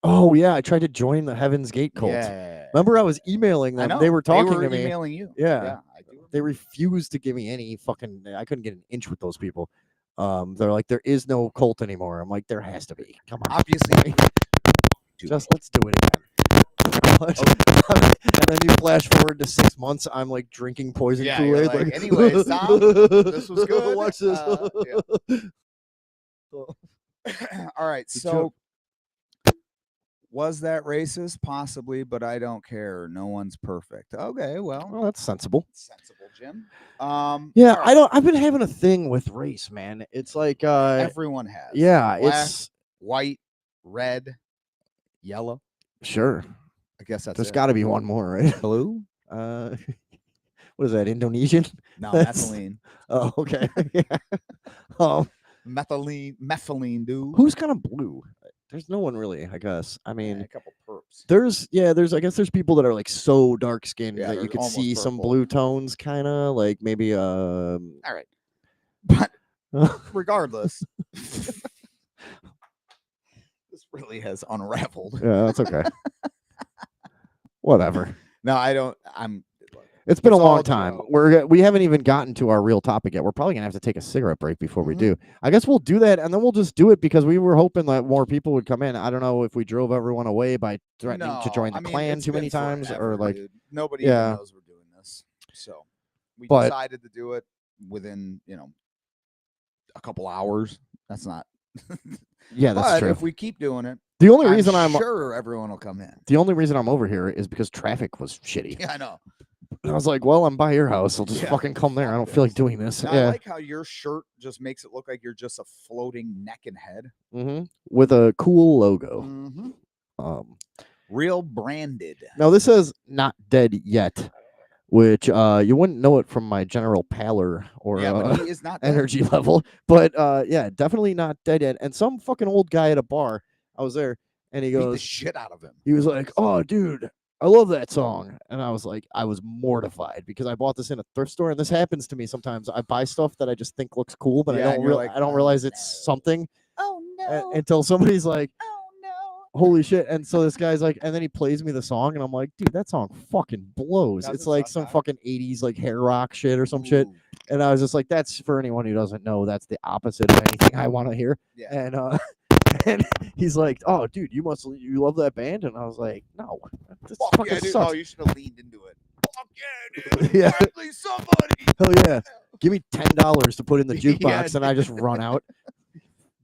Oh yeah, I tried to join the Heaven's Gate cult. Yeah. Remember, I was emailing them. They were talking to me. Emailing you. Yeah. I do. They refused to give me any fucking. I couldn't get an inch with those people. They're like, there is no cult anymore. I'm like, there has to be. Come on, Obviously. just let's do it again. And then you flash forward to 6 months. I'm like drinking poison Yeah, Kool-Aid. you're like, Like, anyways, Tom, this was good. Watch this. All right, Good so joke. was that racist? Possibly, but I don't care. No one's perfect. Okay, well, Well, that's sensible. sensible, Jim. Yeah, all I don't. I've been having a thing with race, man. It's like, everyone has. yeah, Black, it's white, red, yellow. sure. I guess that's There's it. got to be one more, right? Blue? What is that? Indonesian? No, That's- methylene. Oh, okay. Yeah. Methylene, dude. Who's kind of blue? There's no one really, I guess. I mean, a couple perps. there's I guess there's people that are like so dark skinned Yeah, that you there's could almost see some purple. blue tones, kind of like maybe All right, but regardless, this really has unraveled. Yeah, that's okay. Whatever. No, I don't. I'm. It's been It's a long all time. jokes. We haven't even gotten to our real topic yet. We're probably gonna have to take a cigarette break before we Mhm. do. I guess we'll do that, and then we'll just do it because we were hoping that more people would come in. I don't know if we drove everyone away by threatening to No, join the I mean, clan it's too many been times, forever, or like, dude. Nobody even yeah. knows we're doing this. So we But decided to do it within, a couple hours. That's not. yeah, that's But true. if we keep doing it, The only I'm reason sure everyone will come in. the only reason I'm over here is because traffic was shitty. Yeah, I know. And I was like, well, I'm by your house. I'll just Yeah, fucking come there. I fuck don't feel like this. doing this. Now, I Yeah. like how your shirt just makes it look like you're just a floating neck and head. With a cool logo. Mm-hmm. Um, Real branded. Now this says not dead yet, which you wouldn't know it from my general pallor or Yeah, but he is not dead. energy level. But yeah, definitely not dead yet. And some fucking old guy at a bar, I was there, and he Beat the goes, shit out of him. he was like, "Oh, dude, I love that song." And I was like, I was mortified because I bought this in a thrift store, and this happens to me sometimes. I buy stuff that I just think looks cool, but Yeah, and you're like, I don't "Oh, realize it's something Oh no. until somebody's like, Oh no. holy shit. And so this guy's like, and then he plays me the song, and I'm like, dude, that song fucking blows. Does It's it like suck, some huh? fucking 80s like hair rock shit or some shit. Ooh. And I was just like, that's, for anyone who doesn't know, that's the opposite of anything I want to hear. Yeah. And and he's like, oh dude, you love that band? And I was like, no, this Fuck fucking yeah, dude. sucks. Oh, you should have leaned into it. Fuck yeah, dude. Yeah. Finally somebody. Hell yeah. Give me $10 to put in the Yeah, jukebox, and I just run out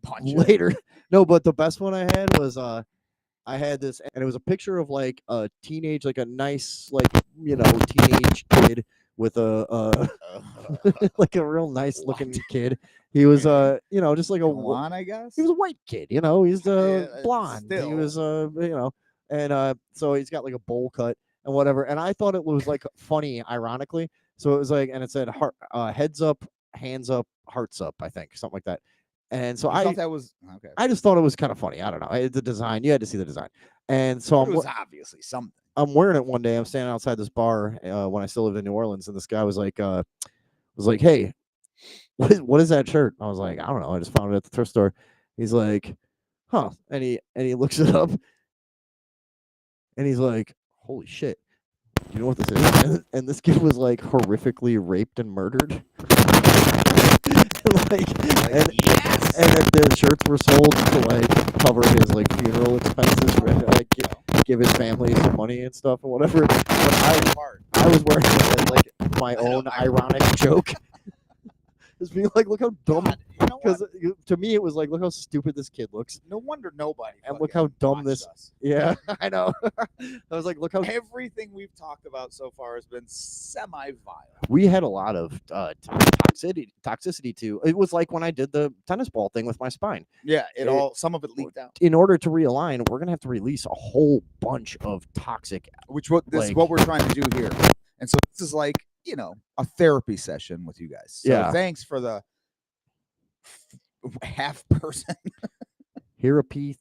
Punch it. later. No, but the best one I had was I had this, and it was a picture of like a teenage, like a nice, like, teenage kid with a like a real nice looking kid. He was just like Go on, I guess. he was a white kid, he's blonde. He still. was and so he's got like a bowl cut and whatever. And I thought it was like funny, ironically. So it was like, and it said heart, heads up, hands up, hearts up, I think, something like that. And so You thought that was okay. I just thought it was kind of funny. I don't know. The design, you had to see the design. And so It was obviously something. I'm wearing it one day. I'm standing outside this bar when I still lived in New Orleans, and this guy was like, "Hey, what is that shirt?" I was like, "I don't know. I just found it at the thrift store." He's like, "Huh?" And he looks it up, and he's like, "Holy shit! You know what this is?" And this kid was like horrifically raped and murdered. And the shirts were sold to like cover his like funeral expenses, like give his family some money and stuff and whatever. But I was wearing it as like my own ironic joke. Just being like, look how dumb. Because to me, it was like, look how stupid this kid looks. No wonder nobody. And look how dumb this. Us. Yeah, I know. I was like, look how everything we've talked about so far has been semi-violent. We had a lot of toxicity too. It was like when I did the tennis ball thing with my spine. Yeah, some of it leaked out. In order to realign, we're gonna have to release a whole bunch of toxic. This is what we're trying to do here. And so this is like, a therapy session with you guys. So yeah. Thanks for the half person. Therapy.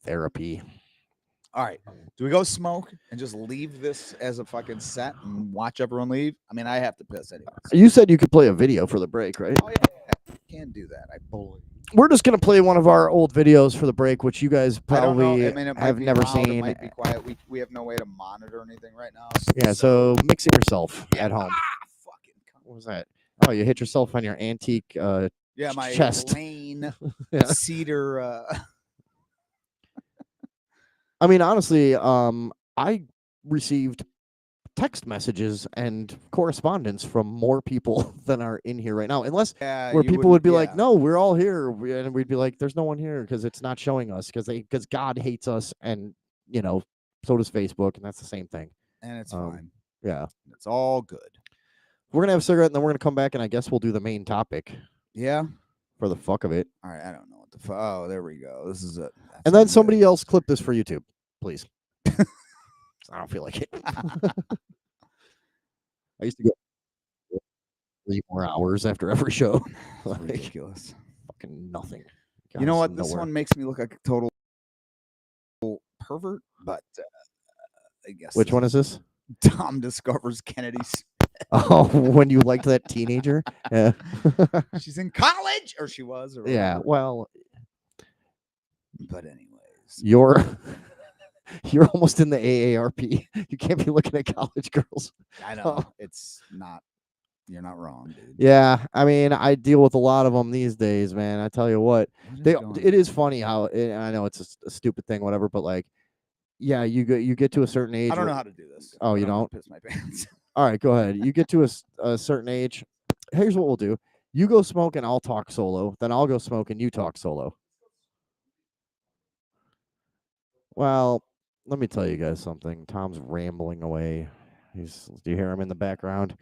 All right. Do we go smoke and just leave this as a fucking set and watch everyone leave? I mean, I have to piss anyway. You said you could play a video for the break, right? Oh, yeah. Can do that. I believe. We're just going to play one of our old videos for the break, which you guys probably have never seen. It might be quiet. We have no way to monitor anything right now. So mix it yourself at home. Fucking what was that? Oh, you hit yourself on your antique my chest. plain cedar. I mean, honestly, I received text messages and correspondence from more people than are in here right now, unless where people would be like, no, we're all here, and we'd be like, there's no one here because it's not showing us because God hates us, and so does Facebook, and that's the same thing, and it's fine. Yeah, it's all good. We're gonna have a cigarette, and then we're gonna come back, and I guess we'll do the main topic. Yeah, for the fuck of it. All right, I don't know what the oh, there we go. This is it. And then somebody else clip this for YouTube, please. I don't feel like it. I used to go 3 more hours after every show. Like, ridiculous. Fucking nothing. You know what? This one makes me look like a total pervert, but I guess. Which one is this? Tom discovers Kennedy's. Oh, when you liked that teenager? Yeah. She's in college, or she was. Or yeah, well. But anyways. You're almost in the AARP. You can't be looking at college girls. I know it's not. You're not wrong, dude. Yeah, I mean, I deal with a lot of them these days, man. I tell you what, What is they going it is on? funny how I know it's a stupid thing, whatever, but like, yeah, you get to a certain age. I don't know how to do this. Oh, I you don't want don't? to piss my pants. All right, go ahead. You get to a certain age. Here's what we'll do. You go smoke and I'll talk solo. Then I'll go smoke and you talk solo. Well, let me tell you guys something. Tom's rambling away. Do you hear him in the background?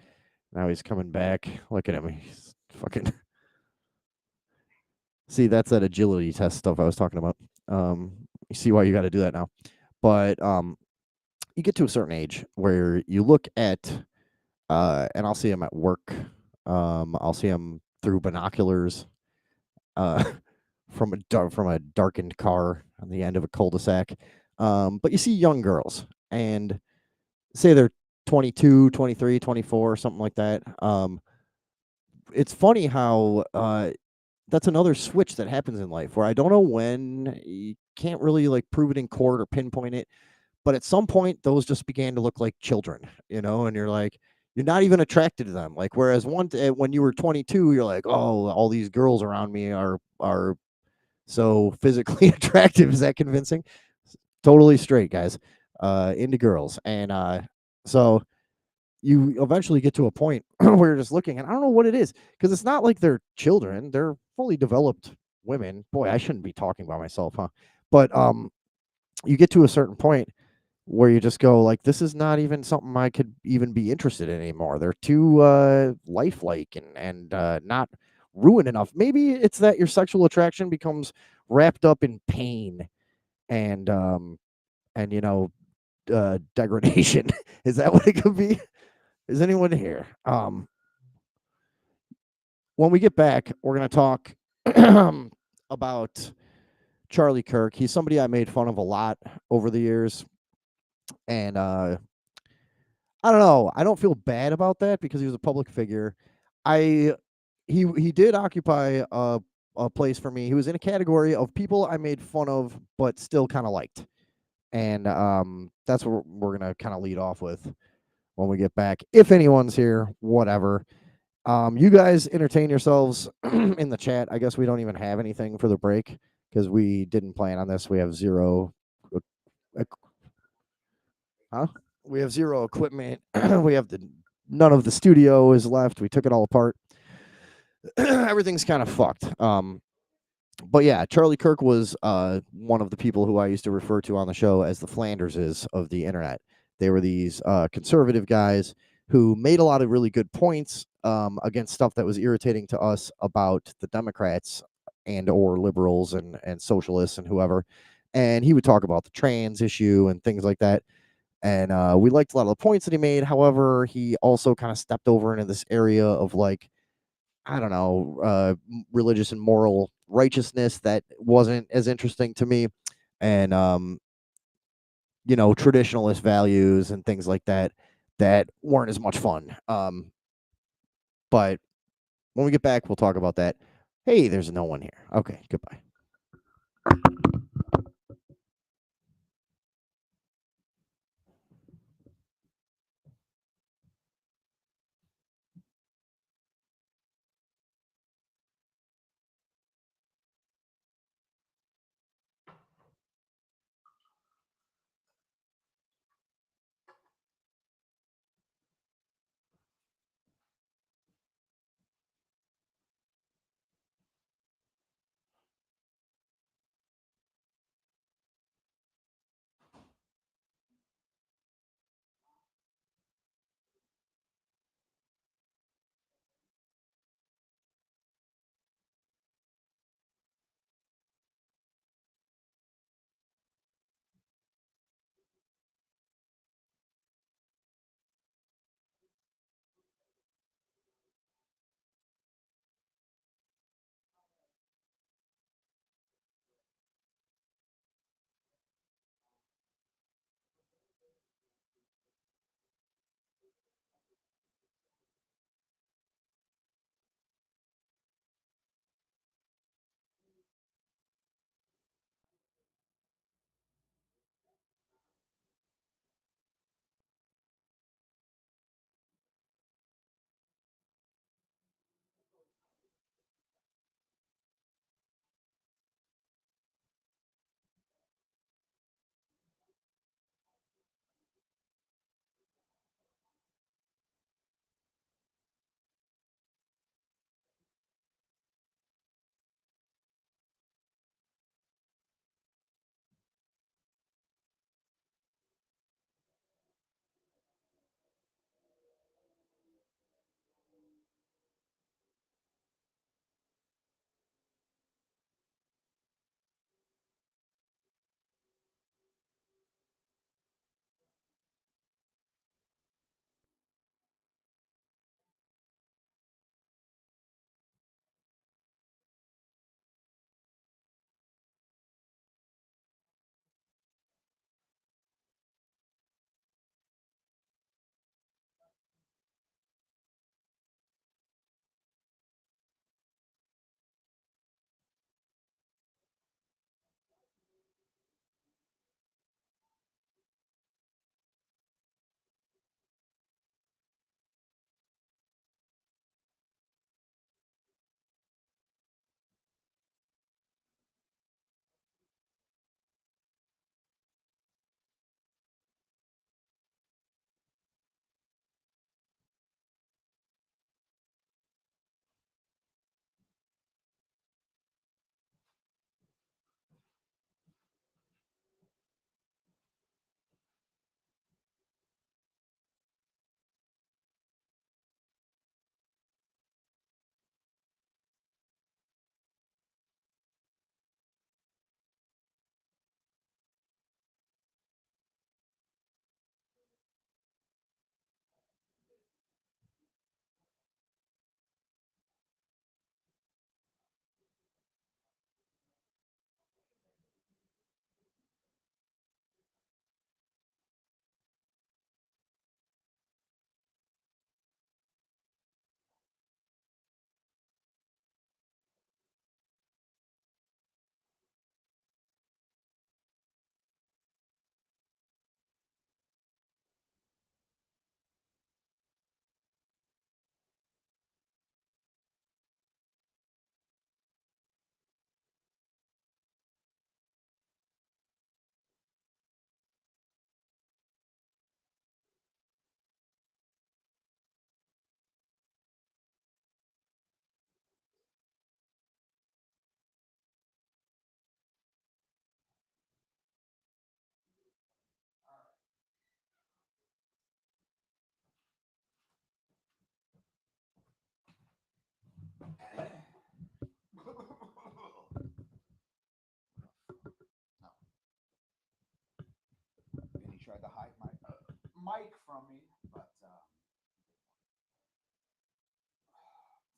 Now he's coming back. Look at him. He's fucking. See, that's that agility test stuff I was talking about. You see why you got to do that now. But you get to a certain age where you look at, and I'll see him at work. I'll see him through binoculars, uh, from a darkened car on the end of a cul-de-sac. But you see young girls, and say they're 22, 23, 24, something like that. It's funny how that's another switch that happens in life where I don't know when, you can't really like prove it in court or pinpoint it, but at some point those just began to look like children, and you're like, you're not even attracted to them. Like whereas when you were 22, you're like, oh, all these girls around me are so physically attractive. Is that convincing? Totally straight, guys. Into girls, and so you eventually get to a point where you're just looking, and I don't know what it is, because it's not like they're children; they're fully developed women. Boy, I shouldn't be talking about myself, huh? But you get to a certain point where you just go like, this is not even something I could even be interested in anymore. They're too lifelike and not ruined enough. Maybe it's that your sexual attraction becomes wrapped up in pain and degradation. Is that what it could be? Is anyone here? When we get back, we're gonna talk about Charlie Kirk. He's somebody I made fun of a lot over the years, and I don't know. I don't feel bad about that because he was a public figure. I he did occupy a place for me. He was in a category of people I made fun of, but still kind of liked, and that's what we're gonna kind of lead off with when we get back. If anyone's here, whatever. You guys entertain yourselves in the chat. I guess we don't even have anything for the break because we didn't plan on this. We have zero, huh? We have zero equipment. We have none of the studio is left. We took it all apart. Everything's kind of fucked. But yeah, Charlie Kirk was one of the people who I used to refer to on the show as the Flanderses of the internet. They were these conservative guys who made a lot of really good points against stuff that was irritating to us about the Democrats and or liberals and socialists and whoever. And he would talk about the trans issue and things like that. And we liked a lot of the points that he made. However, he also kind of stepped over into this area of like, I don't know, religious and moral righteousness that wasn't as interesting to me, and traditionalist values and things like that that weren't as much fun. But when we get back, we'll talk about that. Hey, there's no one here. Okay, goodbye.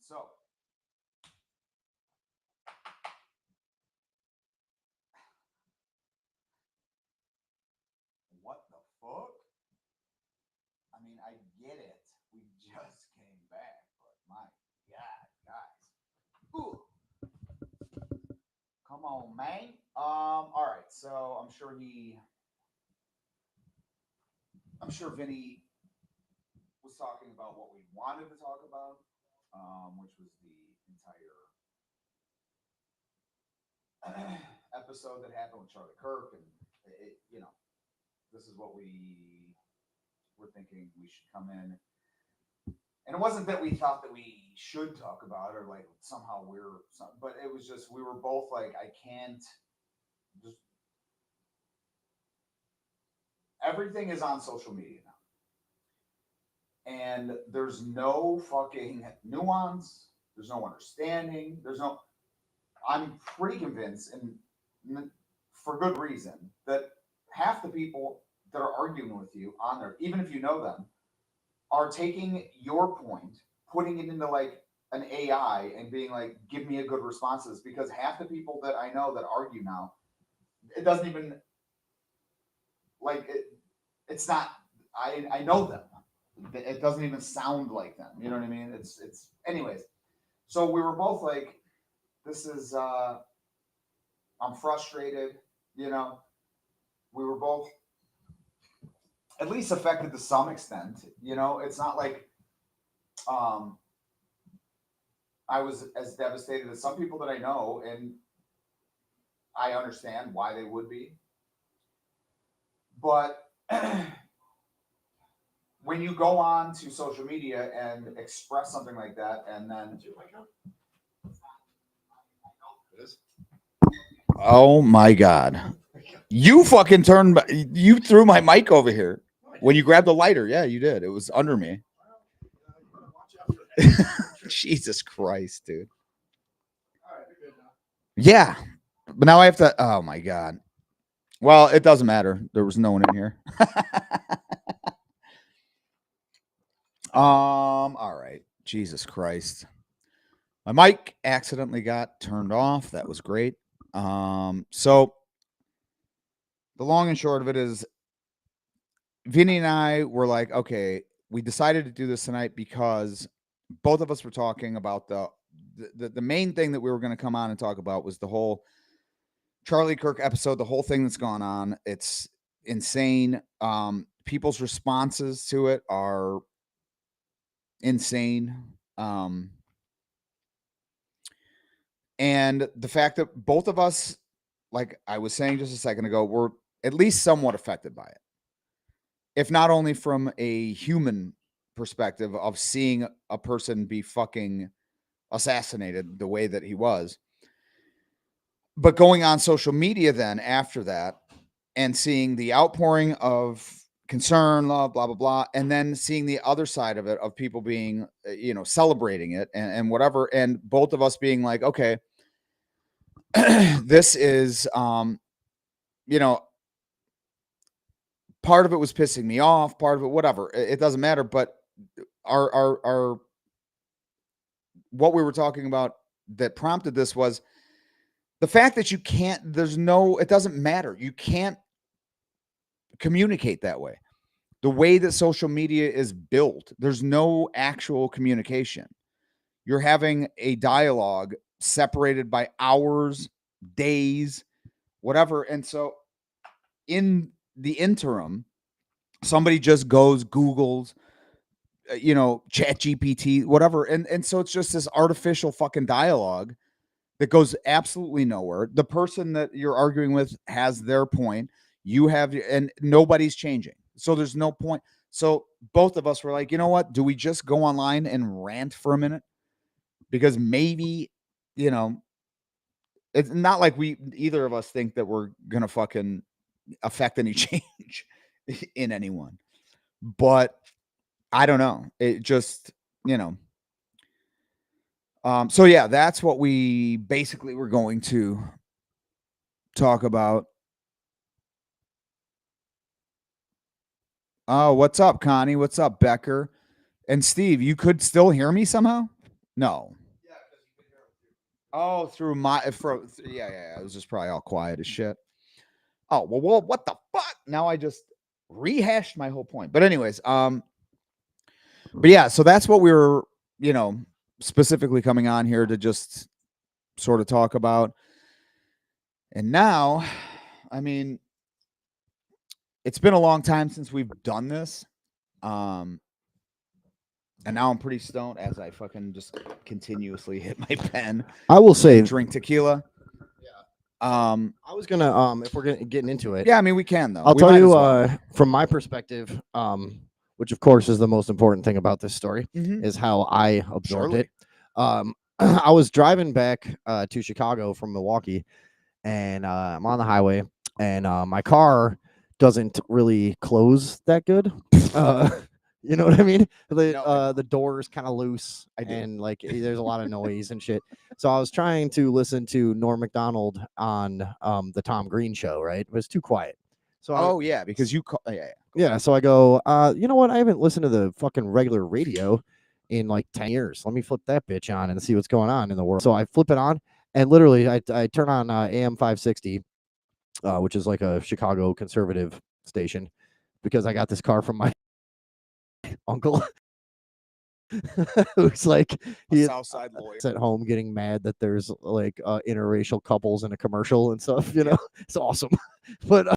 So, what the fuck? I mean, I get it. We just came back, but my God, guys. Ooh. Come on, man. All right. So I'm sure Vinny was talking about what we wanted to talk about, which was the entire episode that happened with Charlie Kirk, and this is what we were thinking we should come in. And it wasn't that we thought that we should talk about it or like somehow but it was just we were both like, I can't just everything is on social media now. And there's no fucking nuance, there's no understanding, I'm pretty convinced, and for good reason, that half the people that are arguing with you on there, even if you know them, are taking your point, putting it into like an AI and being like, give me a good response to this. Because half the people that I know that argue now, it doesn't even like it, it's not, I know them. It doesn't even sound like them. You know what I mean? It's anyways. So we were both like, this is I'm frustrated, you know. We were both at least affected to some extent. You know, it's not like um I was as devastated as some people that I know, and I understand why they would be. But when you go on to social media and express something like that, and then oh my god, you fucking turned, you threw my mic over here when you grabbed the lighter. Yeah, you did. It was under me. Jesus Christ, dude. Yeah, but now I have to. Oh my god. Well, it doesn't matter. There was no one in here. All right. Jesus Christ. My mic accidentally got turned off. That was great. So the long and short of it is Vinny and I were like, okay, we decided to do this tonight because both of us were talking about the main thing that we were going to come on and talk about was the whole Charlie Kirk episode, the whole thing that's gone on. It's insane. People's responses to it are insane. And the fact that both of us, like I was saying just a second ago, were at least somewhat affected by it. If not only from a human perspective of seeing a person be fucking assassinated the way that he was, but going on social media then after that and seeing the outpouring of concern, love, blah, blah, blah, and then seeing the other side of it of people being, celebrating it and whatever. And both of us being like, okay, this is, part of it was pissing me off, part of it, whatever. It doesn't matter. But our what we were talking about that prompted this was the fact that it doesn't matter. You can't communicate that way. The way that social media is built, there's no actual communication. You're having a dialogue separated by hours, days, whatever. And so in the interim, somebody just goes, Googles, Chat GPT, whatever. And so it's just this artificial fucking dialogue that goes absolutely nowhere. The person that you're arguing with has their point. You have, and nobody's changing. So there's no point. So both of us were like, you know what? Do we just go online and rant for a minute? Because maybe, it's not like either of us think that we're going to fucking affect any change in anyone. But I don't know. It just, so yeah, that's what we basically were going to talk about. Oh, what's up, Connie? What's up, Becker? And Steve, you could still hear me somehow? No. Oh, through my yeah. It was just probably all quiet as shit. Oh well, what the fuck? Now I just rehashed my whole point. But anyways, but yeah, so that's what we were, specifically coming on here to just sort of talk about. And now, I mean, it's been a long time since we've done this. And now I'm pretty stoned as I fucking just continuously hit my pen. I will say, and drink tequila. I was gonna if we're getting into it. Yeah, I mean we can though. I'll We tell might you as well. from my perspective, which of course is the most important thing about this story, is how I absorbed Surely. it. I was driving back to Chicago from Milwaukee, and I'm on the highway, and my car doesn't really close that good. You know what I mean? The door is kind of loose, and like there's a lot of noise and shit. So I was trying to listen to Norm Macdonald on the Tom Green show, right? It was too quiet. So yeah, because you call, yeah. So I go, you know what? I haven't listened to the fucking regular radio in like 10 years. Let me flip that bitch on and see what's going on in the world. So I flip it on, and literally I turn on AM 560, which is like a Chicago conservative station, because I got this car from my uncle. Who's like he's Southside lawyer at home getting mad that there's like interracial couples in a commercial and stuff. You know, it's awesome. But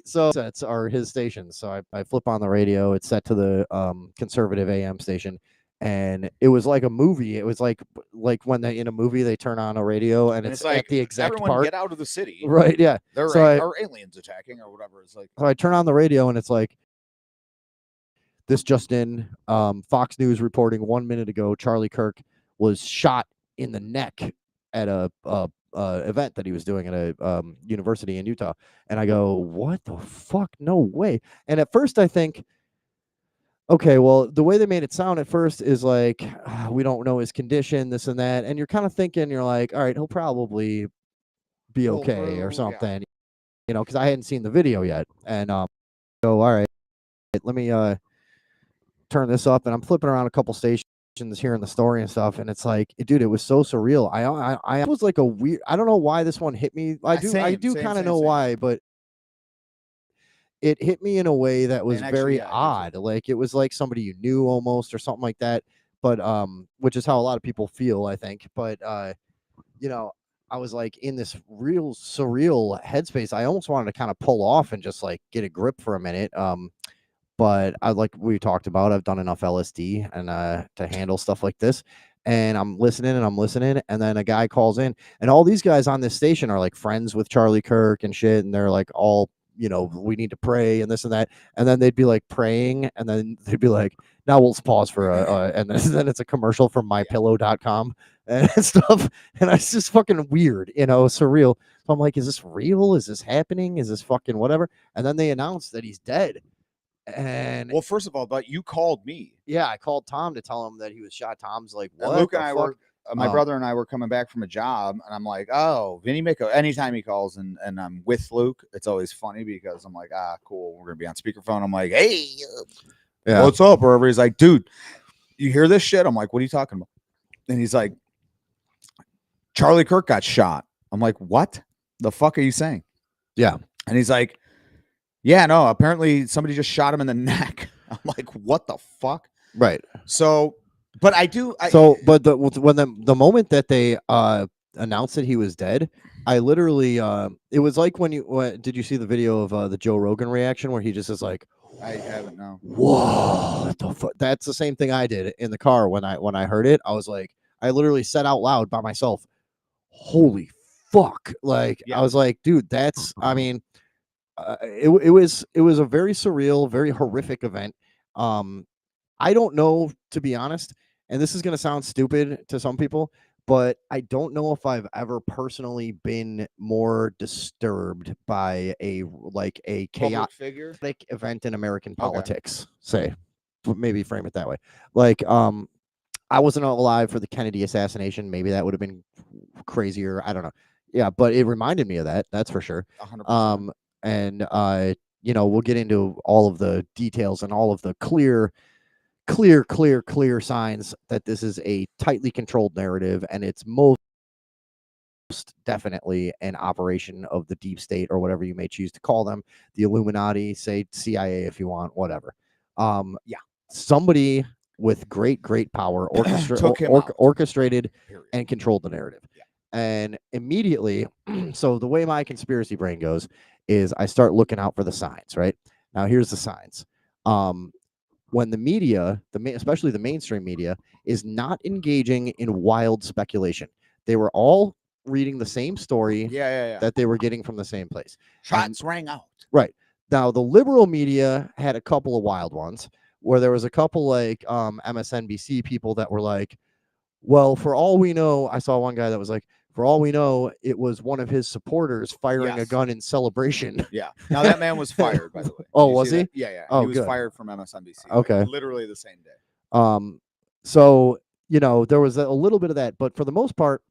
so sets are his stations. So I flip on the radio. It's set to the conservative AM station, and it was like a movie. It was like when they in a movie they turn on a radio and it's like, at the exact everyone part. Get out of the city, right? Yeah, or aliens attacking or whatever. It's like, so I turn on the radio and it's like, this just in, Fox News reporting 1 minute ago, Charlie Kirk was shot in the neck at a event that he was doing at a university in Utah. And I go, what the fuck? No way. And at first I think, okay, well, the way they made it sound at first is like, we don't know his condition, this and that. And you're kind of thinking, you're like, all right, he'll probably be okay or something, because I hadn't seen the video yet. And go, all right, let me turn this up, and I'm flipping around a couple stations hearing the story and stuff, and it's like, dude, it was so surreal. I was like a weird. I don't know why this one hit me. I do kind of know why, but it hit me in a way that was very odd. Like it was like somebody you knew almost or something like that. But which is how a lot of people feel, I think. But I was like in this real surreal headspace. I almost wanted to kind of pull off and just like get a grip for a minute. But like we talked about, I've done enough LSD and to handle stuff like this. And I'm listening, and then a guy calls in, and all these guys on this station are like friends with Charlie Kirk and shit, and they're like all, we need to pray and this and that. And then they'd be like praying, and then they'd be like, now we'll pause for and then it's a commercial from mypillow.com and stuff. And it's just fucking weird, surreal. So I'm like, is this real? Is this happening? Is this fucking whatever? And then they announced that he's dead. And well, first of all, but you called me. Yeah, I called Tom to tell him that he was shot. Tom's like, what? And Luke and I were, my brother and I were coming back from a job, and I'm like, oh, Vinny Miko. Anytime he calls and I'm with Luke, it's always funny because I'm like, cool, we're gonna be on speakerphone. I'm like, hey, what's up? Or everybody's like, dude, you hear this shit? I'm like, what are you talking about? And he's like, Charlie Kirk got shot. I'm like, what the fuck are you saying? Yeah. And he's like, yeah, no, apparently somebody just shot him in the neck. I'm like, what the fuck? Right. So, but I do. But the moment that they announced that he was dead, I literally it was like did you see the video of the Joe Rogan reaction where he just is like, I haven't, no. Whoa, what the fuck? That's the same thing I did in the car when I heard it. I was like, I literally said out loud by myself, holy fuck. Like, I was like, dude, that's, I mean, it was a very surreal, very horrific event. I don't know, to be honest, and this is going to sound stupid to some people, but I don't know if I've ever personally been more disturbed by a chaotic event in American politics. Say, maybe frame it that way. Like, I wasn't alive for the Kennedy assassination. Maybe that would have been crazier. I don't know. Yeah, but it reminded me of that. That's for sure. 100%. And we'll get into all of the details and all of the clear clear signs that this is a tightly controlled narrative, and it's most definitely an operation of the deep state, or whatever you may choose to call them, the Illuminati, say CIA if you want, whatever. Yeah. Somebody with great power Took him out. orchestrated Period. and controlled the narrative. Yeah. And immediately, so the way my conspiracy brain goes is I start looking out for the signs, right? Now here's the signs. When the media, especially the mainstream media, is not engaging in wild speculation. They were all reading the same story Yeah. that they were getting from the same place. Shots rang out. Right. Now, the liberal media had a couple of wild ones where there was a couple like MSNBC people that were like, well, for all we know, I saw one guy that was like, for all we know, it was one of his supporters firing a Yes. gun in celebration. Yeah. Now that man was fired, by the way. Oh, Did you was see he? that? Yeah. Oh, he was good. fired from MSNBC. Okay. Like, literally the same day. So, you know, there was a little bit of that, but for the most part,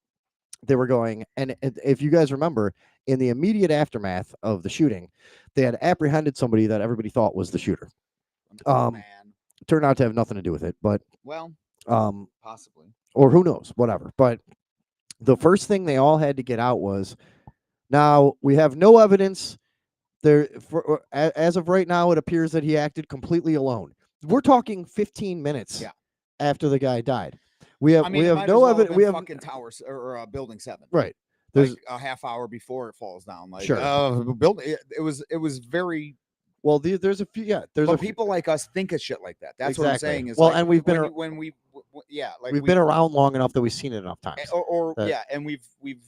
they were going, and if you guys remember, in the immediate aftermath of the shooting, they had apprehended somebody that everybody thought was the shooter. Man. Turned out to have nothing to do with it, but Well, possibly. Or who knows, whatever. But the first thing they all had to get out was, now we have no evidence there as of right now. It appears that he acted completely alone. We're talking 15 minutes after the guy died. We have no evidence. We have fucking towers or building 7. Right. There's like a half hour before it falls down. Like, sure. Building. It was very. Well, there's a few. Yeah, there's people like us think of shit like that. That's exactly what I'm saying. Is well, like and we've been we've been around long enough that we've seen it enough times. And we've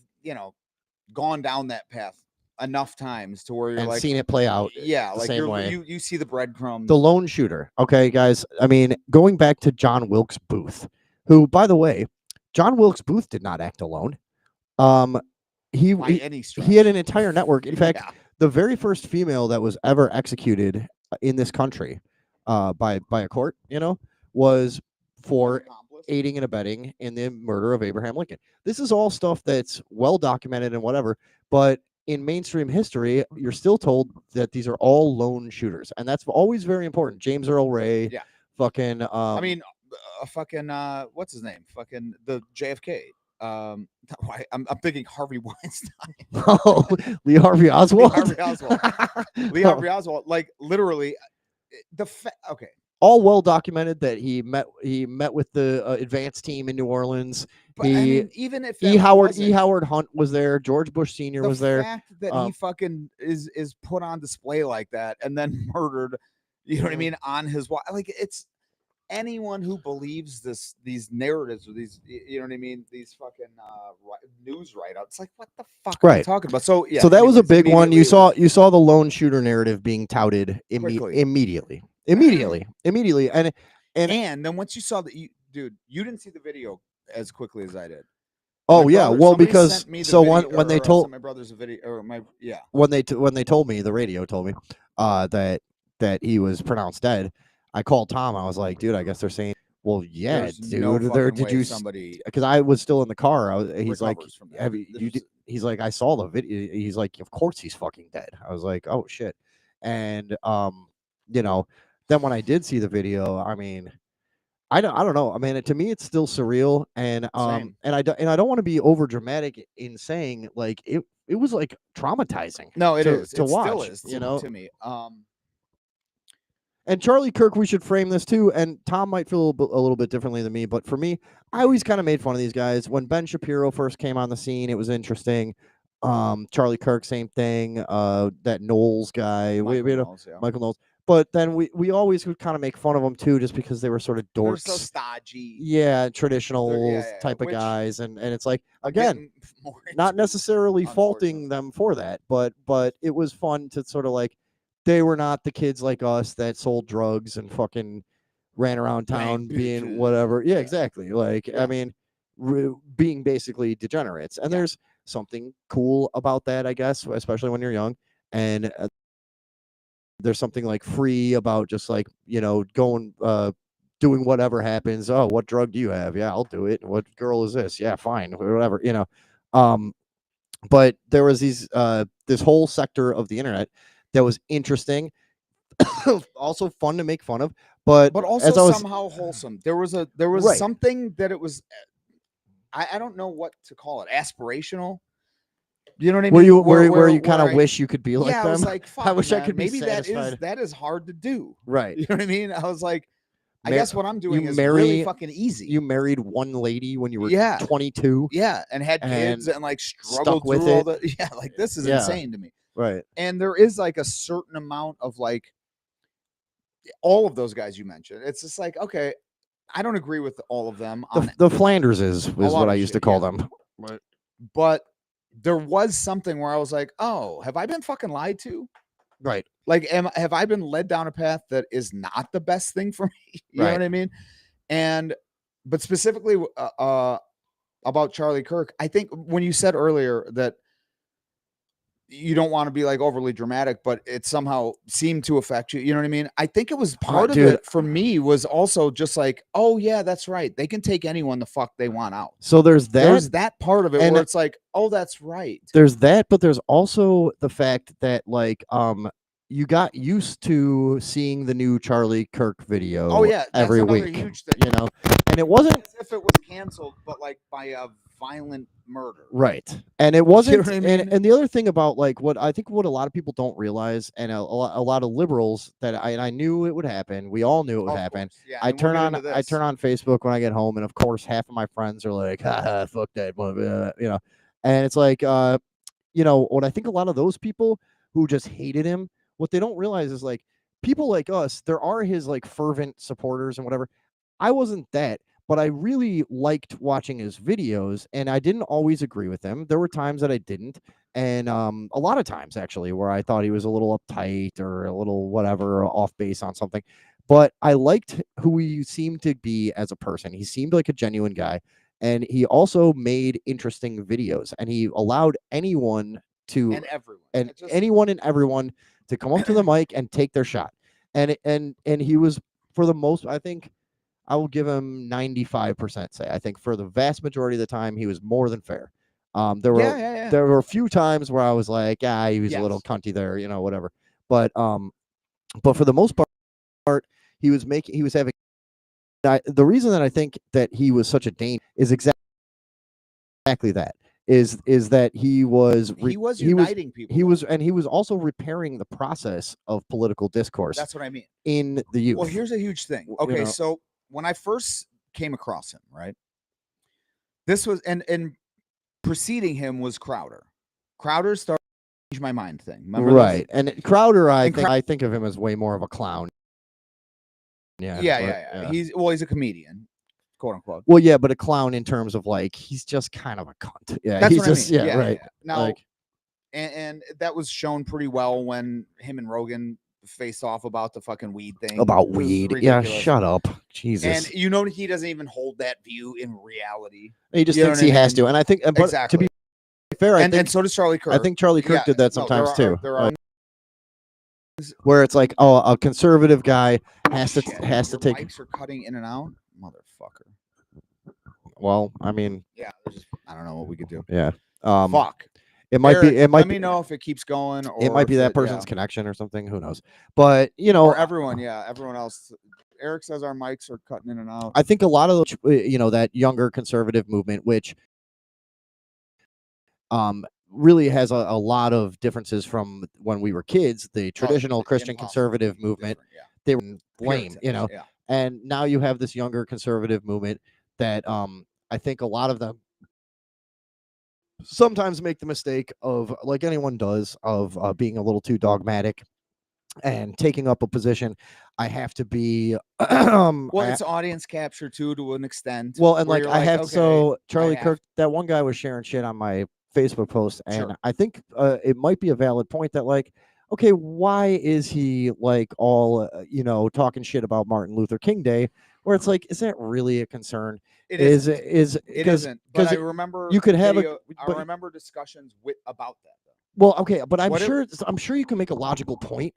gone down that path enough times to where you're and like seen it play out. Yeah, the like same way. You see the breadcrumbs. The lone shooter. Okay, guys. I mean, going back to John Wilkes Booth, who, by the way, John Wilkes Booth did not act alone. He had an entire network. In fact, the very first female that was ever executed in this country by a court, was for aiding and abetting in the murder of Abraham Lincoln. This is all stuff that's well documented and whatever, but in mainstream history, you're still told that these are all lone shooters, and that's always very important. James Earl Ray, fucking. Fucking what's his name? Fucking the JFK. I'm thinking Harvey Weinstein. Oh, Lee Harvey Oswald. Lee Harvey Oswald. Like literally, okay. All well documented that he met with the advance team in New Orleans. But I mean, even if Howard Hunt was there, George Bush Sr. was there. The fact that he fucking is put on display like that and then murdered, you know what I mean, on his watch. Like, it's anyone who believes these narratives or these, you know what I mean, these fucking news write-ups. It's like, what the fuck are you talking about? So yeah. So that was a big one. You saw the lone shooter narrative being touted immediately. And then once you saw that, you didn't see the video as quickly as I did. Oh yeah, well, because when they told my brother's a video or when they told me, the radio told me that he was pronounced dead, I called Tom. I was like, dude, I guess they're saying, well, yeah, There's dude, no did you somebody? Because I was still in the car. He's like, have you? He's like, I saw the video. He's like, of course he's fucking dead. I was like, oh shit, and then when I did see the video, I mean, I don't know. I mean, to me, it's still surreal, and I don't want to be over dramatic in saying like it was like traumatizing. No, it is to watch. Still is, to me. And Charlie Kirk, we should frame this too. And Tom might feel a little bit differently than me, but for me, I always kind of made fun of these guys. When Ben Shapiro first came on the scene, it was interesting. Charlie Kirk, same thing. That Knowles guy, Michael Knowles. But then we always would kind of make fun of them too, just because they were sort of dorks, so stodgy, traditional type of guys, and it's like, again, not necessarily faulting them for that, but it was fun to sort of like, they were not the kids like us that sold drugs and fucking ran around town being whatever. Yeah, exactly. Like, I mean, being basically degenerates, and there's something cool about that, I guess, especially when you're young, and there's something like free about just like, going, doing whatever happens. Oh, what drug do you have? Yeah, I'll do it. What girl is this? Yeah, fine, whatever, but there was this whole sector of the internet that was interesting also fun to make fun of. But also as I was somehow wholesome. There was Right. something that it was. I don't know what to call it. Aspirational. You know what I where mean? you where you kind of I- wish you could be like yeah, I was them. like, I fuck, wish I man, could be maybe satisfied. that is hard to do. Right. You know what I mean? I was like, I Mar- guess what I'm doing you is really marry fucking easy. you married one lady when you were Yeah. 22. Yeah, and had kids and and like stuck struggled with through all it. the yeah, like this is Yeah. insane to me. Right. And there is like a certain amount of like all of those guys you mentioned. It's just like, okay, I don't agree with all of them on The Flanders is lot what of I used to shit, call yeah. them. but there was something where I was like, oh, have I been fucking lied to? Right. Like, have I been led down a path that is not the best thing for me? You know Right. what I mean? And but specifically about Charlie Kirk, I think when you said earlier that you don't want to be like overly dramatic, but it somehow seemed to affect you. You know what I mean? I think it was part of dude. it for me was also just like, oh yeah, that's right. They can take anyone the fuck they want out. So there's that part of it and where it's like, oh, that's right. there's that, but there's also the fact that like you got used to seeing the new Charlie Kirk video Oh yeah, that's every another week, huge thing. you know, and it wasn't As if it was canceled, but like by a violent murder. right, and it wasn't. what I mean? And the other thing about like what I think what a lot of people don't realize, and a lot of liberals that I knew it would happen. We all knew it would Of happen. course, yeah, I and we'll turn get on into I this. turn on Facebook when I get home, and of course half of my friends are like, haha, fuck that, you know, and it's like you know, what I think a lot of those people who just hated him, what they don't realize is like people like us, there are his like fervent supporters and whatever. I wasn't that, but I really liked watching his videos and I didn't always agree with him. There were times that I didn't. And a lot of times actually where I thought he was a little uptight or a little whatever or off base on something. But I liked who he seemed to be as a person. He seemed like a genuine guy. And he also made interesting videos and he allowed anyone to And everyone. and It just, anyone and everyone to come up to the mic and take their shot. And he was for the most, I think I will give him 95% say. I think for the vast majority of the time he was more than fair. There were yeah. there were a few times where I was like, ah, he was a little Yes. cunty there, you know, whatever. But for the most part, he was having the reason that I think that he was such a danger is exactly that is that he was uniting people. he was also repairing the process of political discourse That's what I mean. in the youth. Well, here's a huge thing. You Okay, know. so when I first came across him, right? This was and preceding him was Crowder. Crowder started to change my mind thing. Remember Right. this? And Crowder, And I think of him as way more of a clown. Yeah. Yeah. He's a comedian, quote unquote. Well, yeah, but a clown in terms of like he's just kind of a cunt. Yeah, That's he's what just I mean. yeah, right. Yeah. Now, Like, and that was shown pretty well when him and Rogan faced off about the fucking weed thing. about It was weed. Yeah, ridiculous. shut up. Jesus. And you know he doesn't even hold that view in reality. He just You know thinks what I he has mean? to. And I think but Exactly. to be fair, and so does Charlie Kirk. I think Charlie Kirk Yeah, did that no, sometimes too. There are Where it's like, oh, a conservative guy has to shit, has your to take. mics are cutting in and out, motherfucker. Well, I mean, Yeah, I don't know what we could do. yeah. Fuck. It might Eric, be. It might let be. me know if it keeps going. Or It might be if that person's yeah. connection or something. Who knows? But you know, Or everyone. Yeah, everyone else. Eric says our mics are cutting in and out. I think a lot of those, you know, that younger conservative movement, which really has a lot of differences from when we were kids. The traditional Christian conservative movement, Yeah. they were lame, you know. Yeah. And now you have this younger conservative movement that I think a lot of them sometimes make the mistake of, like anyone does, of being a little too dogmatic and taking up a position. I have to be well, it's audience capture too, to an extent. Well, and like you're I have okay, so I Charlie have Kirk, that one guy was sharing shit on my Facebook post, and Sure. I think it might be a valid point that like, okay, why is he like all you know, talking shit about Martin Luther King Day? Where it's like, is that really a concern? It Is isn't. is It isn't. But I remember you could have I remember discussions about that though. well, okay, but I'm What it- sure I'm sure you can make a logical point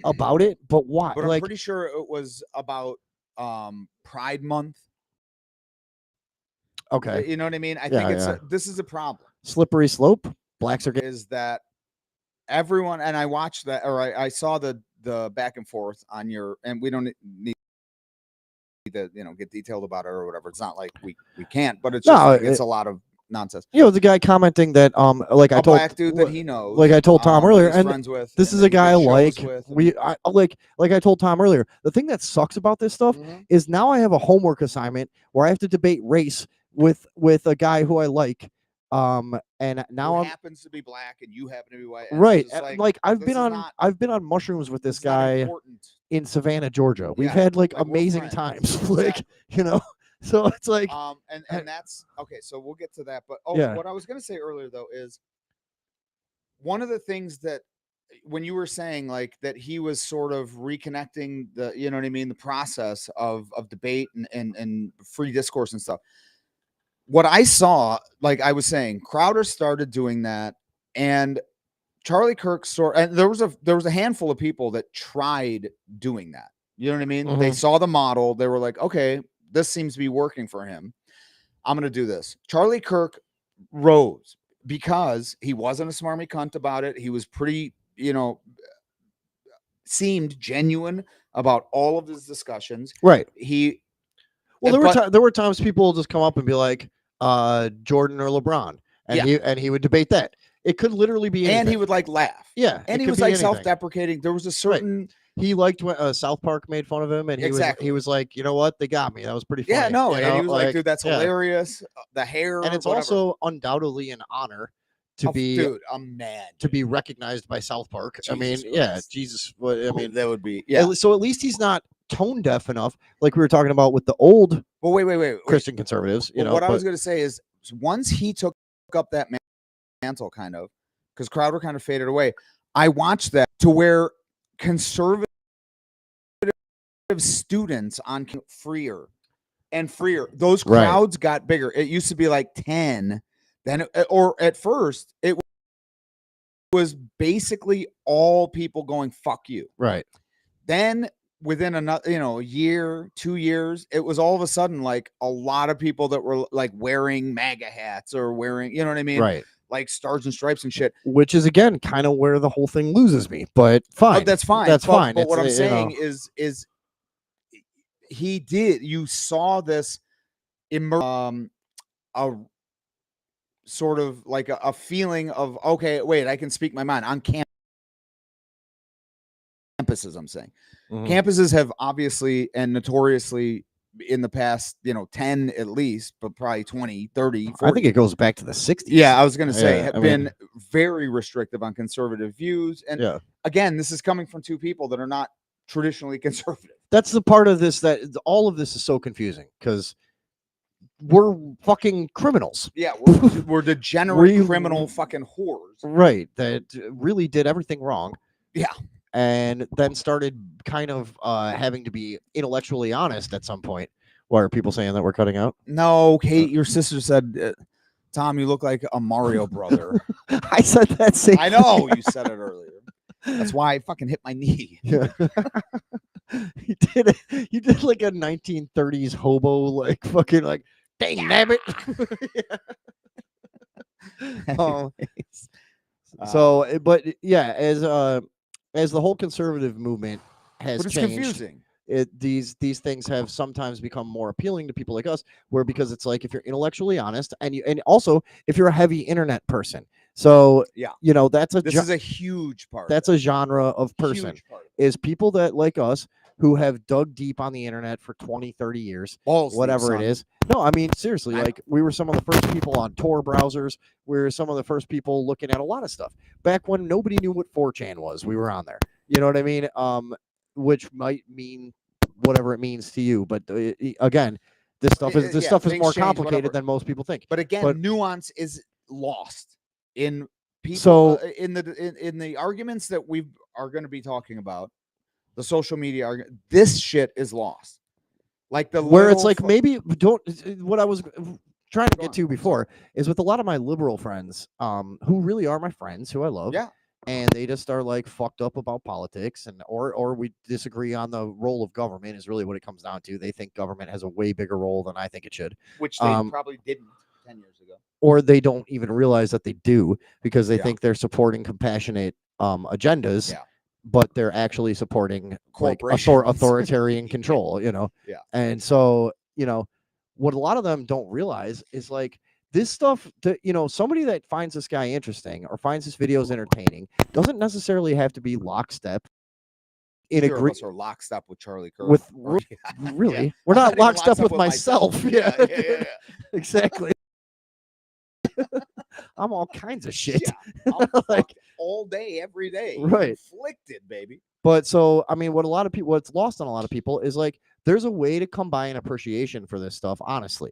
about it, but why? But I'm like, pretty sure it was about Pride Month. okay, You know what I mean? I Yeah, think yeah. this is a problem. slippery slope. Blacks are getting Is that everyone? And I watched that, or I saw the the back and forth on your, and we don't need to get detailed about it or whatever. It's not like we can't, but it's just No, like it's a lot of nonsense. the guy commenting that like I A told black dude that he knows, like I told Tom that earlier, he's and friends with, this and is that a he guy I did shows like. with, Like I told Tom earlier, the thing that sucks about this stuff is now I have a homework assignment where I have to debate race with a guy who I like. And now who I'm happens to be black and you happen to be white. And right. it's just Like I've this been is on not, I've been on mushrooms with this it's not guy important. in Savannah, Georgia. We've Yeah, had like like, we're amazing friends. times. Like, so it's like and that's okay. So we'll get to that. But Yeah. what I was gonna say earlier though is one of the things that when you were saying like that he was sort of reconnecting the, you know what I mean, the process of debate and free discourse and stuff. What I saw, like I was saying, Crowder started doing that, and Charlie Kirk and there was a handful of people that tried doing that. You know what I mean? They saw the model, they were like, okay, this seems to be working for him. I'm gonna do this. Charlie Kirk rose because he wasn't a smarmy cunt about it. He was pretty, seemed genuine about all of his discussions. Right. Well, there were times people will just come up and be like, Jordan or LeBron, and he would debate that. It could literally be anything. And he would like laugh. Yeah, and he was like self-deprecating. There was a certain he liked when South Park made fun of him, and he was like, you know what, they got me. That was pretty funny. Yeah, no, and he was like, dude, that's hilarious. The hair, and it's also undoubtedly an honor to be a man to be recognized by South Park. Jesus I mean, Christ. yeah, Jesus. I mean, that would be So at least he's not tone deaf enough, like we were talking about with the old. Well, wait. Christian conservatives. What I was going to say is once he took up that mantle, kind of, because Crowder kind of faded away. I watched that to where conservative students on freer and freer. Those crowds got bigger. It used to be like 10. Then, or at first, it was basically all people going "fuck you." Right. Then within another, a year, 2 years, it was all of a sudden like a lot of people that were like wearing MAGA hats or wearing, you know what I mean? Right. Like stars and stripes and shit. Which is again kind of where the whole thing loses me. But fine. That's fine. That's fine. But what I'm saying is he did. You saw this a sort of like a feeling of, okay, wait, I can speak my mind on campuses. I'm saying campuses have obviously and notoriously in the past, 10 at least, but probably 20, 30, 40. I think it goes back to the 60s. Yeah, I was going to say have been very restrictive on conservative views. And again, this is coming from two people that are not traditionally conservative. That's the part of this that all of this is so confusing because we're fucking criminals. Yeah, we're degenerate criminal fucking whores. Right, that really did everything wrong. Yeah. And then started kind of having to be intellectually honest at some point. Why are people saying that we're cutting out? No, Kate, your sister said, Tom, you look like a Mario brother. I said that same I know, you said it earlier. That's why I fucking hit my knee. Yeah. You did like a 1930s hobo, like fucking like, dang nabbit. So, but yeah, as the whole conservative movement has changed, confusing. These things have sometimes become more appealing to people like us, where because it's like if you're intellectually honest and also if you're a heavy internet person. So this is a huge part. That's a genre of person is people that like us who have dug deep on the internet for 20, 30 years, whatever it is. No, I mean, seriously, like we were some of the first people on Tor browsers. We were some of the first people looking at a lot of stuff back when nobody knew what 4chan was. We were on there. You know what I mean? Which might mean whatever it means to you. But again, this stuff is more complicated than most people think. But again, nuance is lost in people. So in the arguments that we are going to be talking about, the social media argument, this shit is lost. Like where it's like maybe don't. What I was trying to get to before is with a lot of my liberal friends, who really are my friends, who I love. Yeah. And they just are like fucked up about politics, and or we disagree on the role of government is really what it comes down to. They think government has a way bigger role than I think it should, which they probably didn't 10 years ago, or they don't even realize that they do because they think they're supporting compassionate agendas. Yeah. but they're actually supporting like Corporations. authoritarian control, Yeah. And so, what a lot of them don't realize is like this stuff that, somebody that finds this guy interesting or finds his videos entertaining doesn't necessarily have to be lockstep in Neither of agree us are lockstep with Charlie Kirk. with Or- really. Yeah. We're I'm not even lockstep with myself. Yeah, Yeah, yeah, yeah. exactly. I'm all kinds of shit. Yeah. I'm Like, fucked all day, every day. Right. Inflicted, baby. But so, I mean, what's lost on a lot of people is like there's a way to come by an appreciation for this stuff, honestly,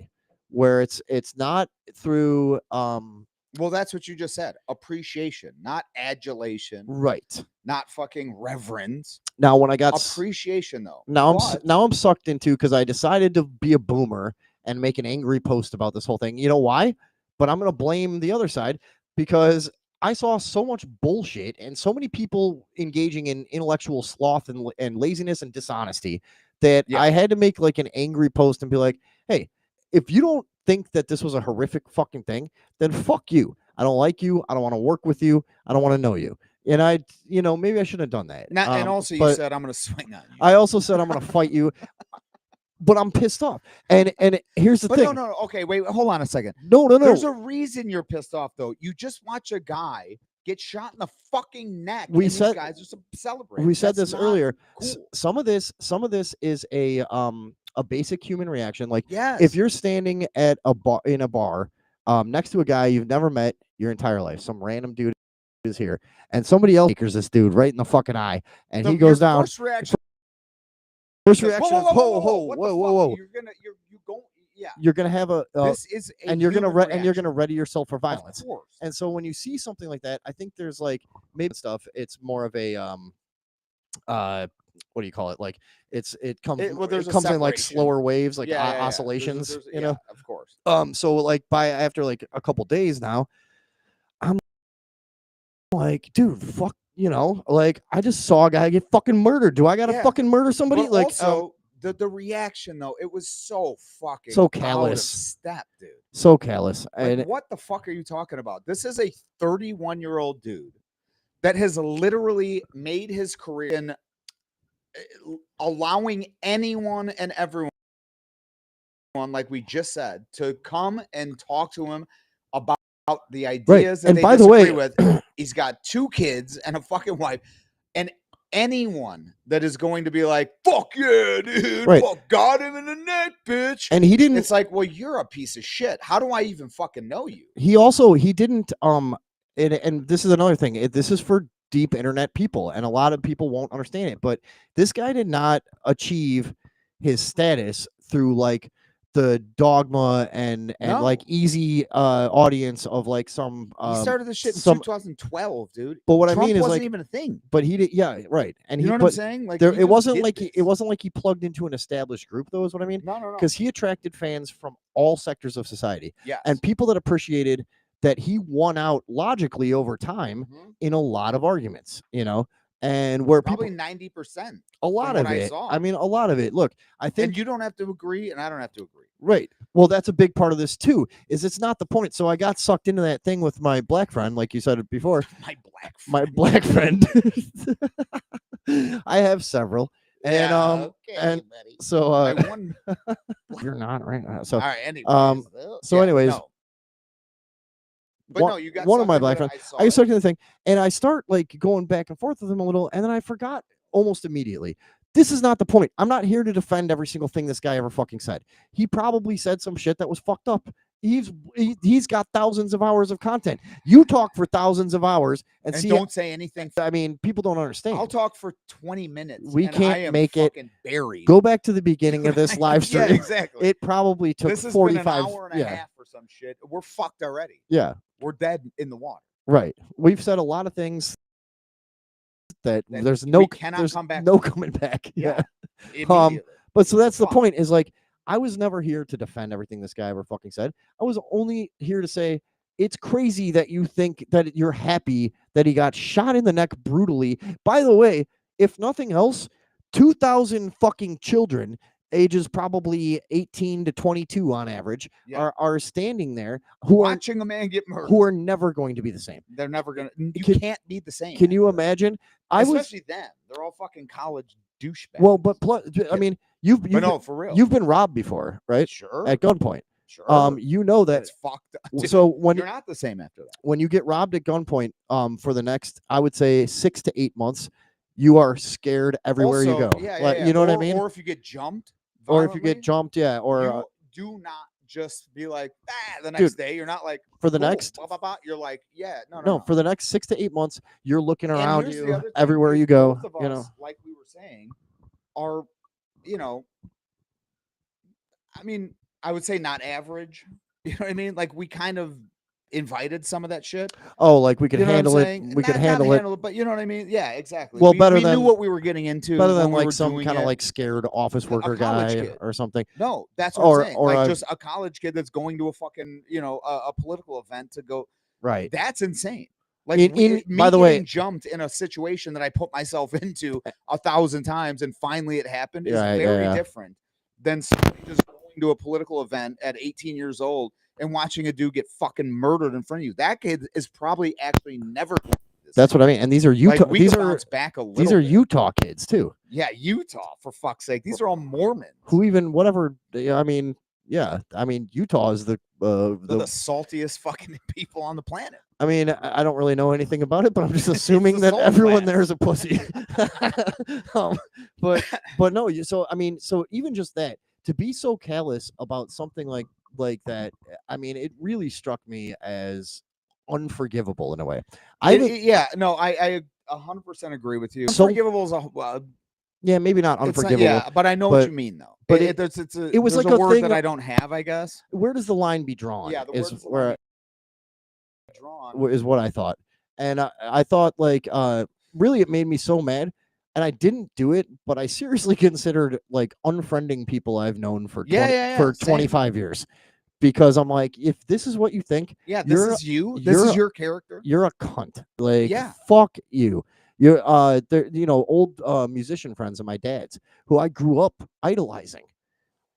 where it's not through Well, that's what you just said. Appreciation, not adulation, right. not fucking reverence. Now when I got Appreciation though. now But- I'm sucked into because I decided to be a boomer and make an angry post about this whole thing. You know why? But I'm gonna blame the other side because I saw so much bullshit and so many people engaging in intellectual sloth and laziness and dishonesty that Yeah. I had to make like an angry post and be like, hey, if you don't think that this was a horrific fucking thing, then fuck you. I don't like you. I don't want to work with you. I don't want to know you. And I, maybe I shouldn't have done that. Now, and also you but said I'm gonna swing on you. I also said I'm gonna fight you, but I'm pissed off. And here's the But thing. no. Okay, wait, hold on a second. No. There's a reason you're pissed off though. You just watch a guy get shot in the fucking neck. We and said- these guys are celebrating. We said That's this not earlier. Cool. Some of this is a basic human reaction. Like Yes. if you're standing at a bar in a bar next to a guy you've never met your entire life, some random dude is here, and somebody else takers this dude right in the fucking eye, and he goes down. First reaction. First reaction is What whoa, the fuck? whoa. You're going. Yeah. You're gonna have a This is a and you're gonna human ready yourself for reaction. violence. Of course. And so when you see something like that, I think there's like maybe stuff. It's more of a what do you call it? Like it comes Well, there's a comes in like separation. slower waves, like Yeah. oscillations. There's- you know. of course. So like after like a couple days now, I'm like, dude, fuck, like I just saw a guy get fucking murdered. Do I gotta Yeah. fucking murder somebody? But Like also the reaction though, it was so fucking So out of callous. step, dude. so callous. Like, And what the fuck are you talking about? This is a 31-year-old dude that has literally made his career in allowing anyone and everyone, like we just said, to come and talk to him about the ideas that And they by the disagree way- with. He's got 2 kids and a fucking wife. And anyone that is going to be like, fuck yeah, dude, Right. fuck, got him in the neck, bitch. and he didn't. It's like, well, you're a piece of shit. How do I even fucking know you? He didn't and this is another thing. This is for deep internet people, and a lot of people won't understand it. But this guy did not achieve his status through like the dogma and No. like easy audience of like some. He started this shit in some- 2012, dude. But what I Trump mean is wasn't like, even a thing. but he did, yeah, right. And You he know what I'm but saying? Like there, he it just wasn't did like this. it wasn't like he plugged into an established group, though. Is what I mean. No. Because he attracted fans from all sectors of society Yes. and people that appreciated that he won out logically over time Mhm. in a lot of arguments, and where Probably people 90%. a lot what of I it. saw. I mean, a lot of it. Look, I think And you don't have to agree, and I don't have to agree. right. Well, that's a big part of this too. Is it's not the point. So I got sucked into that thing with my black friend, like you said it before. My black My friend. black friend. I have several, and Yeah, okay, and buddy. so I won. you're not right now. So All right. Anyways. so anyways, no. But one, no, you got one of my something black that friends. saw I it. start to the thing, and I start like going back and forth with him a little, and then I forgot almost immediately. This is not the point. I'm not here to defend every single thing this guy ever fucking said. He probably said some shit that was fucked up. He's got thousands of hours of content. You talk for thousands of hours and see. don't say anything. I mean, people don't understand. I'll talk for 20 minutes. We and can't I am make it- fucking buried. Go back to the beginning of this live stream. Yeah, exactly. It probably took This has 45. been an hour and a yeah, half or some shit. We're fucked already. yeah, We're dead in the water. right. We've said a lot of things that That there's we no cannot there's come back no from. coming back. Yeah. Yeah. Immediately. But so that's the Fuck. point. Is like I was never here to defend everything this guy ever fucking said. I was only here to say it's crazy that you think that you're happy that he got shot in the neck brutally. By the way, if nothing else, 2,000 fucking children ages probably 18 to 22 on average, Yeah. are standing there who watching a man get murdered. are never going to be the same. They're never gonna. You Can- can't be the same. Can you after that. imagine? I was Especially them. They're all fucking college douchebags. well, but I mean, you've but no, for real. you've been robbed before, right? Sure. At gunpoint. Sure. You know that It's fucked up. Dude, so when you're not the same after that. when you get robbed at gunpoint, for the next, I would say 6 to 8 months, you are scared everywhere you Also, go. Yeah, Like, yeah. you know or, what I mean? Or if you get jumped, Or if you get violently, jumped, yeah. Or you do not just be like, the next day. You're not like for the cool, next. blah, blah, blah. You're like, yeah, no. No, for the next 6 to 8 months, you're looking And around here's the you other thing, everywhere is you go. both of You know, us, like we were saying, are, I mean, I would say not average. You know what I mean? Like we kind of invited some of that shit. oh, like we could You know what I'm handle it. saying? We could Not handle it. but you know what I mean? Yeah, exactly. Well, we better we than- knew what we were getting into. Better than when we like were some doing kind of it. like scared office worker college guy kid. or something. No, that's what I'm saying. Or like a- just a college kid that's going to a fucking a political event to go. Right. That's insane. Like me by the way, getting jumped in a situation that I put myself into 1,000 times and finally it happened is very different than somebody just going to a political event at 18 years old and watching a dude get fucking murdered in front of you. That kid is probably actually never. That's what I mean. And these are Utah. Like, these are back a little. These are bit. Utah kids too. Yeah, Utah, for fuck's sake. These are all Mormons. Who even whatever? I mean, yeah. I mean, Utah is the saltiest fucking people on the planet. I mean, I don't really know anything about it, but I'm just assuming that everyone there is a pussy. But no, so I mean, so even just that, to be so callous about something like that, I mean, it really struck me as unforgivable in a way. I 100% agree with you. So, unforgivable is a yeah, maybe not unforgivable. but I know what you mean though. But it was like a a word thing that I don't have, I guess. Where does the line be drawn? Yeah, is where drawn is what I thought, and I thought like really it made me so mad. And I didn't do it, but I seriously considered like unfriending people I've known for 25 years, because I'm like, if this is what you think, this is you. This is your character. You're a cunt. Like, fuck you. You're old musician friends of my dad's who I grew up idolizing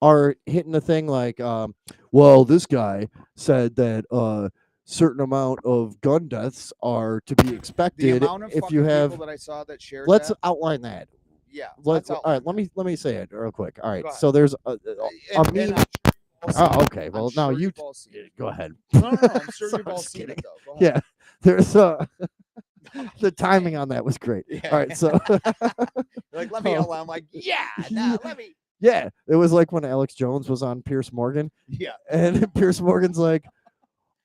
are hitting the thing like, well, this guy said that certain amount of gun deaths are to be expected if you have people that I saw that shared. Let's outline that. Yeah. All right. Let me say it real quick. All right. Go So there's a meme. Oh, okay. Well, now you go ahead. No, I'm sure you've all seen it though. Go ahead. Yeah. There's the timing on that was great. Yeah. All right. So like, let me outline. I'm like, let me. Yeah. It was like when Alex Jones was on Pierce Morgan. Yeah. And Pierce Morgan's like,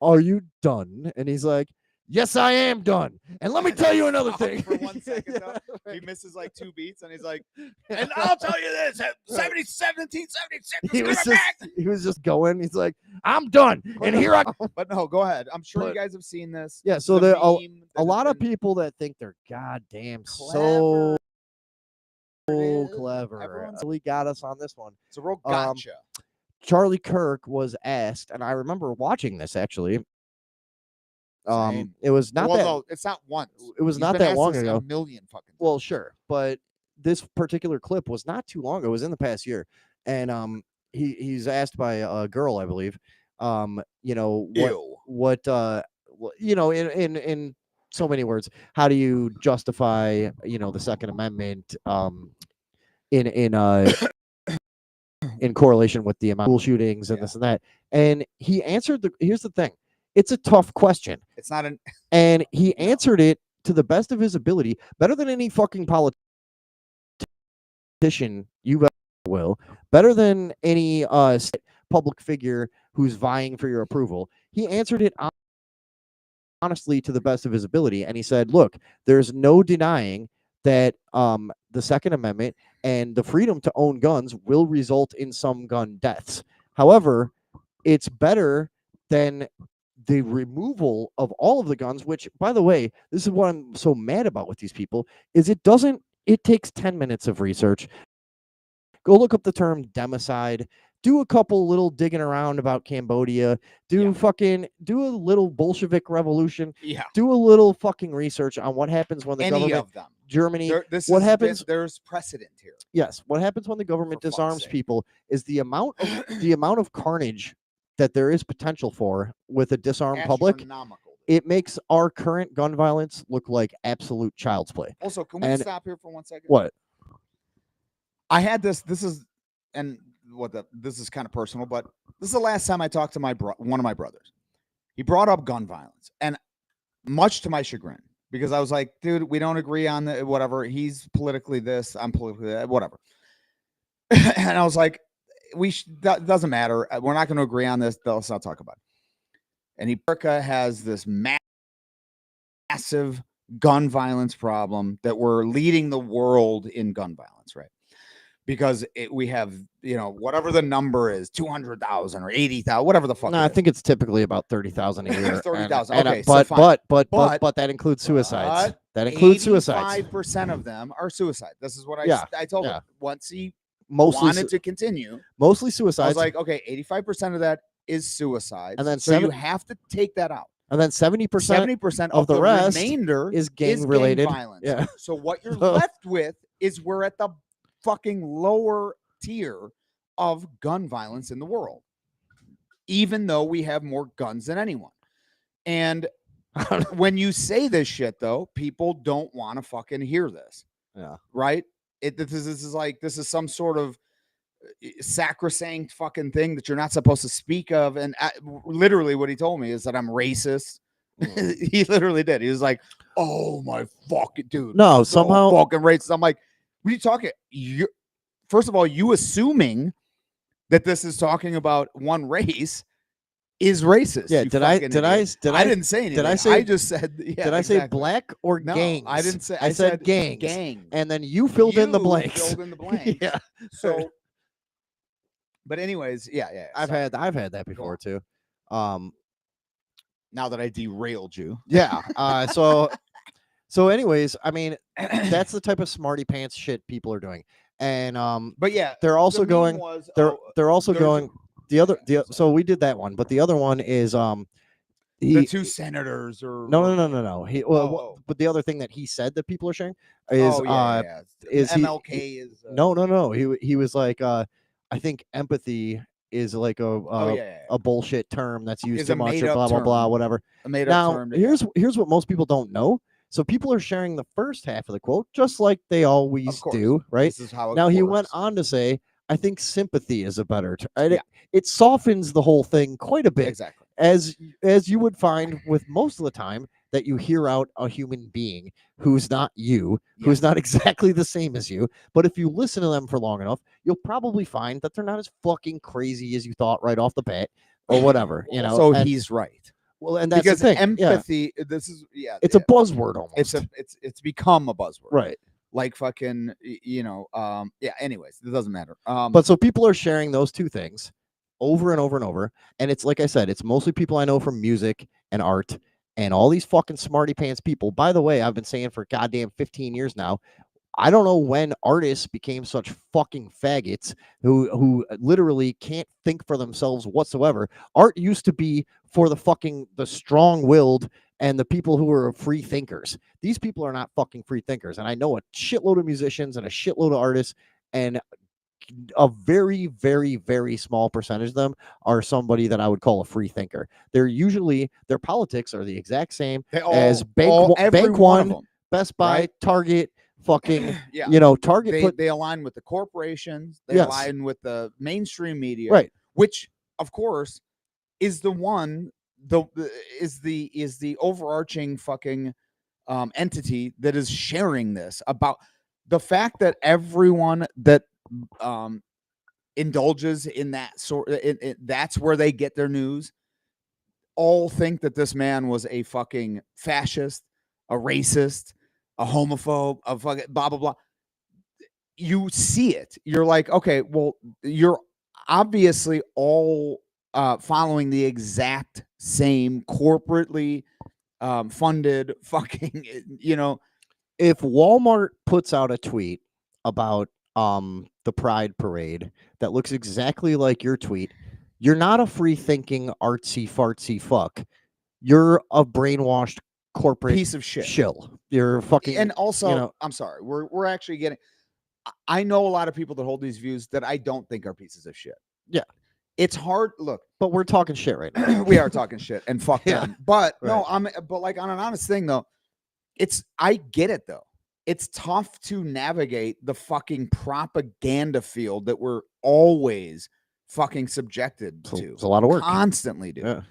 "Are you done?" And he's like, "Yes, I am done. And let me tell you another thing." For 1 second, though, he misses like 2 beats, and he's like, "And I'll tell you this: 1776 he was just going. He's like, "I'm done." And here I. But no, go ahead. I'm sure you guys have seen this. Yeah. So there are a lot of people that think they're goddamn so clever. Really got us on this one. It's a real gotcha. Charlie Kirk was asked, and I remember watching this actually. It was not no, it's not once. It was not that long ago. A million fucking. Well, sure, but this particular clip was not too long ago. It was in the past year, and he's asked by a girl, I believe. In so many words, how do you justify the Second Amendment in correlation with the amount of school shootings and this and that? And he answered here's the thing. It's a tough question. It's not and he answered it to the best of his ability, better than any fucking politician you will, better than any public figure who's vying for your approval. He answered it honestly to the best of his ability, and he said, "Look, there's no denying that the Second Amendment and the freedom to own guns will result in some gun deaths. However, it's better than the removal of all of the guns," which, by the way, this is what I'm so mad about with these people, is it takes 10 minutes of research. Go look up the term democide, do a couple little digging around about Cambodia, do a little Bolshevik revolution, do a little fucking research on what happens when the government Germany. This What has happens? there's precedent here. Yes, what happens when the government For fuck's disarms sake. people is the amount of carnage that there is potential for with a disarmed public. Astronomical. It makes our current gun violence look like absolute child's play. Also, can we And- stop here for 1 second? What? I had this is and this is kind of personal, but this is the last time I talked to one of my brothers. He brought up gun violence, and much to my chagrin, because I was like, dude, we don't agree on the whatever. He's politically this, I'm politically that, whatever. And I was like, that doesn't matter. We're not going to agree on this. Let's not talk about it. And America has this massive gun violence problem that we're leading the world in gun violence, right? Because we have, whatever the number is, 200,000 or 80,000, whatever the fuck. No, I think it's typically about 30,000 a year. 30,000. And, Okay, but, so fine. but that includes suicides. That includes suicides. 5% of them are suicide. This is what I told him. Once he wanted to continue, mostly suicides. I was like, okay, 85% of that is suicide, and then so you have to take that out. And then 70% of the rest remainder is gang related violence. Yeah. So what you're left with is we're at the fucking lower tier of gun violence in the world, even though we have more guns than anyone. And when you say this shit, though, people don't want to fucking hear this. Yeah. Right? This is some sort of sacrosanct fucking thing that you're not supposed to speak of. And literally what he told me is that I'm racist. He literally did. He was like, oh my fucking dude. No, somehow fucking racist. I'm like, what are you talking? First of all, you assuming that this is talking about one race is racist. Yeah. I didn't say anything. I just said, yeah. Did I say black or no, gangs? I didn't say. I said gangs. Gang. And then you filled in the blanks. Filled in the blanks. Yeah. So, but anyways, yeah. I've had that before too. Now that I derailed you. Yeah. So anyways, I mean, that's the type of smarty pants shit people are doing. And but yeah, they're also going they're also going so we did that one, but the other one is the two senators or no. But the other thing that he said that people are sharing is is MLK is no. He was like I think empathy is like a bullshit term that's used too much or blah blah blah whatever. A made up term. Here's what most people don't know. So people are sharing the first half of the quote just like they always do, right? This is how it now works. He went on to say, I think sympathy is a better term. It softens the whole thing quite a bit. Exactly. As you would find with most of the time that you hear out a human being who's not you, who's not exactly the same as you, but if you listen to them for long enough, you'll probably find that they're not as fucking crazy as you thought right off the bat or whatever, So he's right. Well, and that's because the thing. Empathy, this is it's a buzzword almost. It's become a buzzword. Right. Like fucking, anyways, it doesn't matter. But so people are sharing those two things over and over and over. And it's like I said, it's mostly people I know from music and art and all these fucking smarty pants people. By the way, I've been saying for goddamn 15 years now, I don't know when artists became such fucking faggots who literally can't think for themselves whatsoever. Art used to be for the strong-willed and the people who are free thinkers. These people are not fucking free thinkers. And I know a shitload of musicians and a shitload of artists, and a very, very, very small percentage of them are somebody that I would call a free thinker. Their politics are the exact same as Bank One, Best Buy, right? Target, fucking, Target. They align with the corporations. They align with the mainstream media, right? Which, of course, is the one. Is the overarching fucking entity that is sharing this about the fact that everyone that indulges in that sort, that's where they get their news, all think that this man was a fucking fascist, a racist, a homophobe, a fucking blah blah blah. You see it, you're like, okay, well, you're obviously all following the exact same corporately funded fucking, If Walmart puts out a tweet about the Pride Parade that looks exactly like your tweet, you're not a free thinking artsy fartsy fuck. You're a brainwashed corporate piece of shit. Shill. You're fucking. And also, you know, I'm sorry, we're actually getting. I know a lot of people that hold these views that I don't think are pieces of shit. Yeah. It's hard. Look, but we're talking shit right now. we are talking shit and fuck Yeah, them. But no, right. but like on an honest thing though, I get it though. It's tough to navigate the fucking propaganda field that we're always fucking subjected to. It's a lot of work. Constantly, dude. Yeah.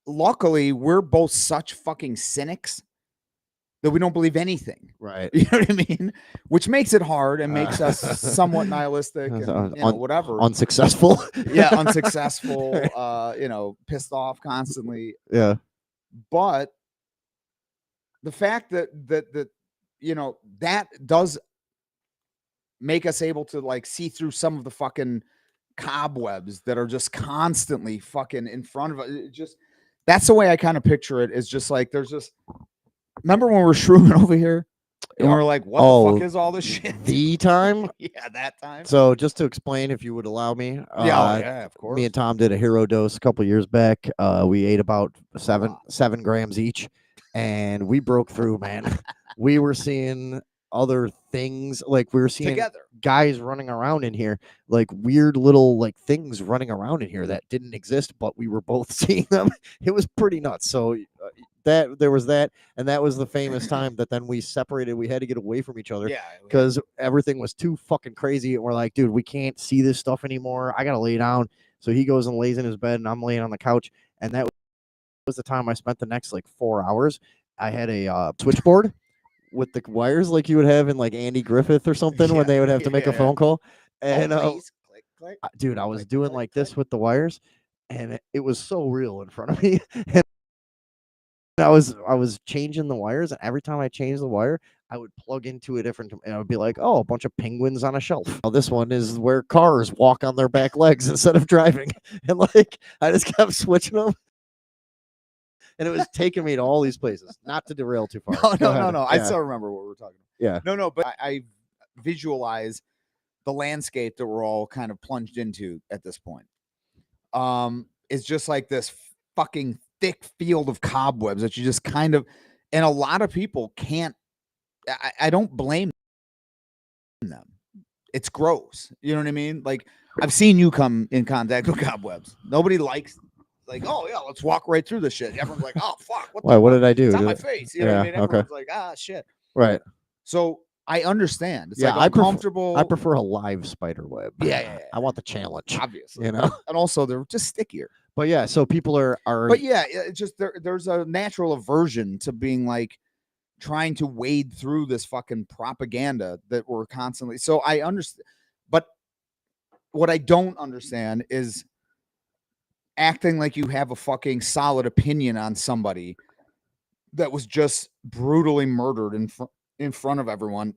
Luckily, we're both such fucking cynics that we don't believe anything. Right. You know what I mean? Which makes it hard and makes us somewhat nihilistic and whatever. Unsuccessful. Yeah, unsuccessful, pissed off constantly. Yeah. But the fact that that does make us able to like see through some of the fucking cobwebs that are just constantly fucking in front of us. That's the way I kind of picture it. Is just like there's just remember when we were shrooming over here and we were like, what the fuck is all this shit? The time? Yeah, that time. So just to explain, if you would allow me. Yeah, of course. Me and Tom did a hero dose a couple years back. We ate about 7 grams each, and we broke through, man. We were seeing other things, like we were seeing together guys running around in here, like weird little like things running around in here that didn't exist, but we were both seeing them. It was pretty nuts. So that there was that, and that was the famous time that then we separated. We had to get away from each other, because everything was too fucking crazy, and we're like, dude, we can't see this stuff anymore. I gotta lay down. So he goes and lays in his bed, and I'm laying on the couch, and that was the time I spent the next like 4 hours. I had a switchboard with the wires like you would have in like Andy Griffith or something when they would have to make a phone call. And click, click, dude, I was doing like this with the wires, and it was so real in front of me. And I was changing the wires, and every time I changed the wire, I would plug into a different, and I would be like, oh, a bunch of penguins on a shelf. Oh, this one is where cars walk on their back legs instead of driving. And like I just kept switching them. And it was taking me to all these places. Not to derail too far. No. Yeah. I still remember what we were talking about. Yeah. No, but I visualize the landscape that we're all kind of plunged into at this point. It's just like this fucking thick field of cobwebs that you just kind of, and a lot of people can't. I don't blame them. It's gross. You know what I mean? Like I've seen you come in contact with cobwebs. Nobody likes. Like, oh yeah, let's walk right through the shit. Everyone's like, oh fuck, what did I do? It's on my face. You know what I mean? Everyone's like, ah shit. Right. So I understand. It's yeah, like uncomfortable. I prefer a live spider web. Yeah. I want the challenge. Obviously. You know? And also they're just stickier. But yeah, so people are But yeah, it's just there's a natural aversion to being like trying to wade through this fucking propaganda that we're constantly. So I understand. But what I don't understand is acting like you have a fucking solid opinion on somebody that was just brutally murdered in front of everyone